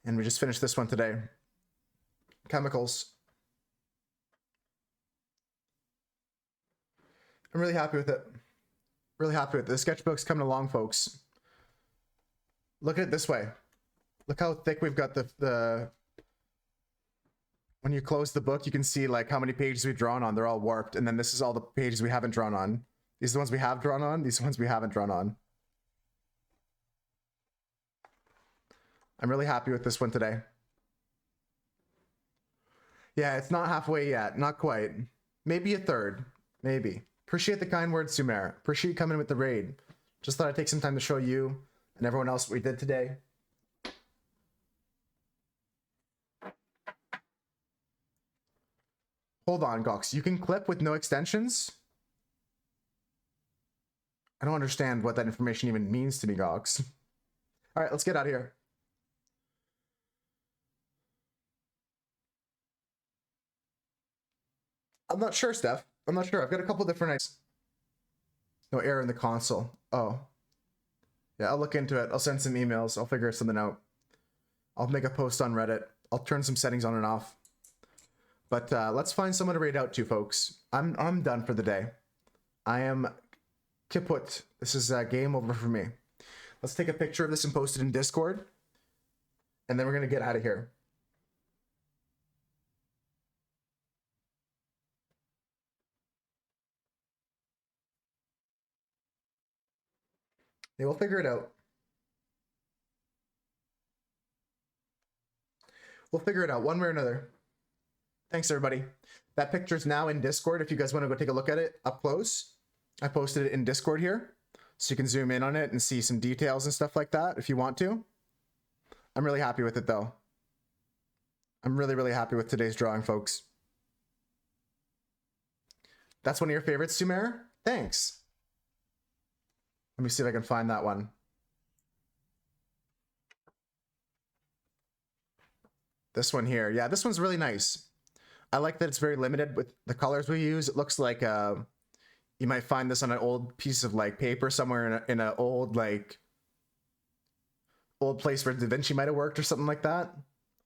And we just finished this one today. Chemicals. I'm really happy with it. Really happy with it. The sketchbook's coming along, folks. Look at it this way. Look how thick we've got the when you close the book, you can see like how many pages we've drawn on. They're all warped. And then this is all the pages we haven't drawn on. These are the ones we have drawn on. These are the ones we haven't drawn on. I'm really happy with this one today. Yeah, it's not halfway yet. Not quite. Maybe a third. Maybe. Appreciate the kind words, Sumer. Appreciate you coming with the raid. Just thought I'd take some time to show you and everyone else what we did today. Hold on, Gox. You can clip with no extensions? I don't understand what that information even means to me, Gox. All right, let's get out of here. I'm not sure, Steph. I'm not sure. I've got a couple different ideas. No error in the console. Oh. Yeah, I'll look into it. I'll send some emails. I'll figure something out. I'll make a post on Reddit. I'll turn some settings on and off. But let's find someone to raid out to, folks. I'm done for the day. I am kaput. This is game over for me. Let's take a picture of this and post it in Discord. And then we're going to get out of here. Yeah, we'll figure it out. We'll figure it out one way or another. Thanks, everybody. That picture's now in Discord. If you guys want to go take a look at it up close, I posted it in Discord here. So you can zoom in on it and see some details and stuff like that if you want to. I'm really happy with it, though. I'm really, really happy with today's drawing, folks. That's one of your favorites, Sumer? Thanks. Let me see if I can find that one. This one here. Yeah, this one's really nice. I like that it's very limited with the colors we use. It looks like you might find this on an old piece of like paper somewhere in an old like old place where Da Vinci might have worked or something like that.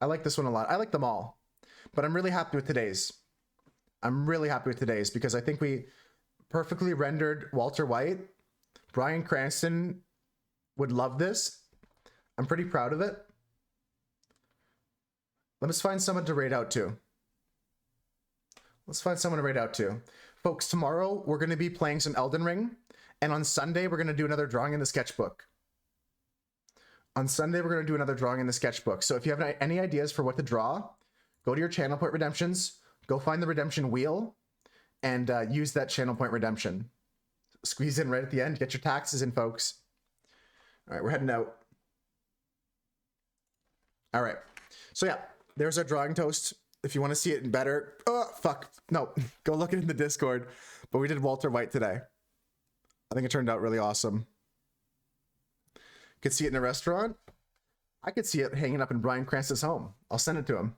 I like this one a lot. I like them all, but I'm really happy with today's. I'm really happy with today's because I think we perfectly rendered Walter White. Bryan Cranston would love this. I'm pretty proud of it. Let's find someone to raid out to. Let's find someone to raid out to. Folks, tomorrow we're going to be playing some Elden Ring. And on Sunday, we're going to do another drawing in the sketchbook. On Sunday, we're going to do another drawing in the sketchbook. So if you have any ideas for what to draw, go to your channel point redemptions, go find the redemption wheel, and use that channel point redemption. Squeeze in right at the end. Get your taxes in, folks. All right, we're heading out. All right. So yeah, There's our drawing toast. If you want to see it better, oh, fuck. No, go look it in the Discord. But we did Walter White today. I think it turned out really awesome. Could see it in a restaurant. I could see it hanging up in Bryan Cranston's home. I'll send it to him.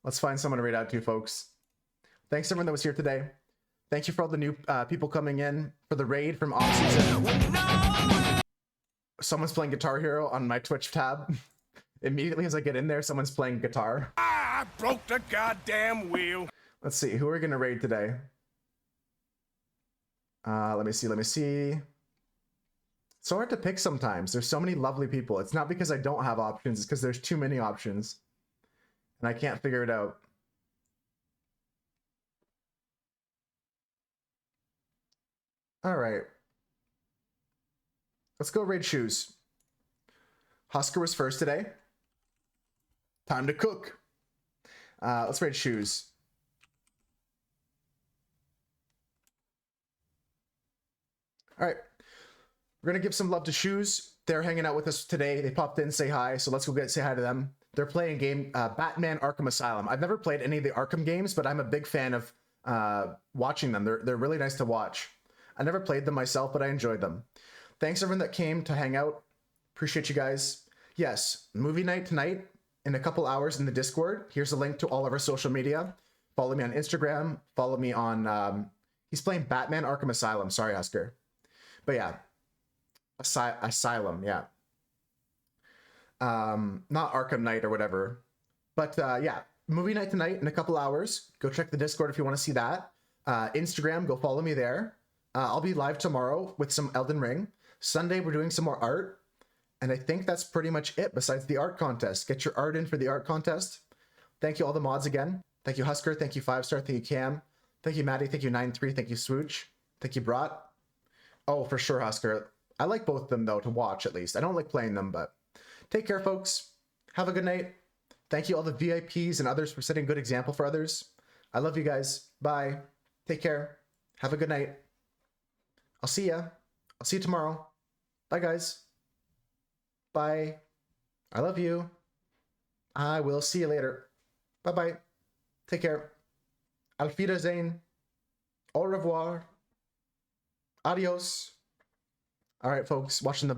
Let's find someone to read out to, folks. Thanks everyone that was here today. Thank you for all the new people coming in for the raid from off-season. Someone's playing Guitar Hero on my Twitch tab. Immediately as I get in there, someone's playing guitar. I broke the goddamn wheel. Let's see, who are we gonna raid today? Let me see. It's so hard to pick sometimes. There's so many lovely people. It's not because I don't have options, it's because there's too many options. And I can't figure it out. All right. Let's go raid shoes. Husker was first today. Time to cook. Let's raid shoes. All right. We're going to give some love to Shoes. They're hanging out with us today. They popped in, say hi. So let's go say hi to them. They're playing a game, Batman Arkham Asylum. I've never played any of the Arkham games, but I'm a big fan of watching them. They're really nice to watch. I never played them myself, but I enjoyed them. Thanks everyone that came to hang out. Appreciate you guys. Yes, movie night tonight in a couple hours in the Discord. Here's a link to all of our social media. Follow me on Instagram. Follow me on... he's playing Batman Arkham Asylum. Sorry, Husker. But yeah. Asylum, yeah. Not Arkham Knight or whatever. But yeah, movie night tonight in a couple hours. Go check the Discord if you want to see that. Instagram, go follow me there. I'll be live tomorrow with some Elden Ring. Sunday, we're doing some more art. And I think that's pretty much it besides the art contest. Get your art in for the art contest. Thank you all the mods again. Thank you, Husker. Thank you, 5-Star. Thank you, Cam. Thank you, Maddie. Thank you, 9-3. Thank you, Swooch. Thank you, Brat. Oh, for sure, Husker. I like both of them, though, to watch at least. I don't like playing them, but take care, folks. Have a good night. Thank you all the VIPs and others for setting a good example for others. I love you guys. Bye. Take care. Have a good night. I'll see ya. I'll see you tomorrow. Bye, guys. Bye. I love you. I will see you later. Bye-bye. Take care. Auf Wiedersehen. Au revoir. Adios. All right, folks, watching the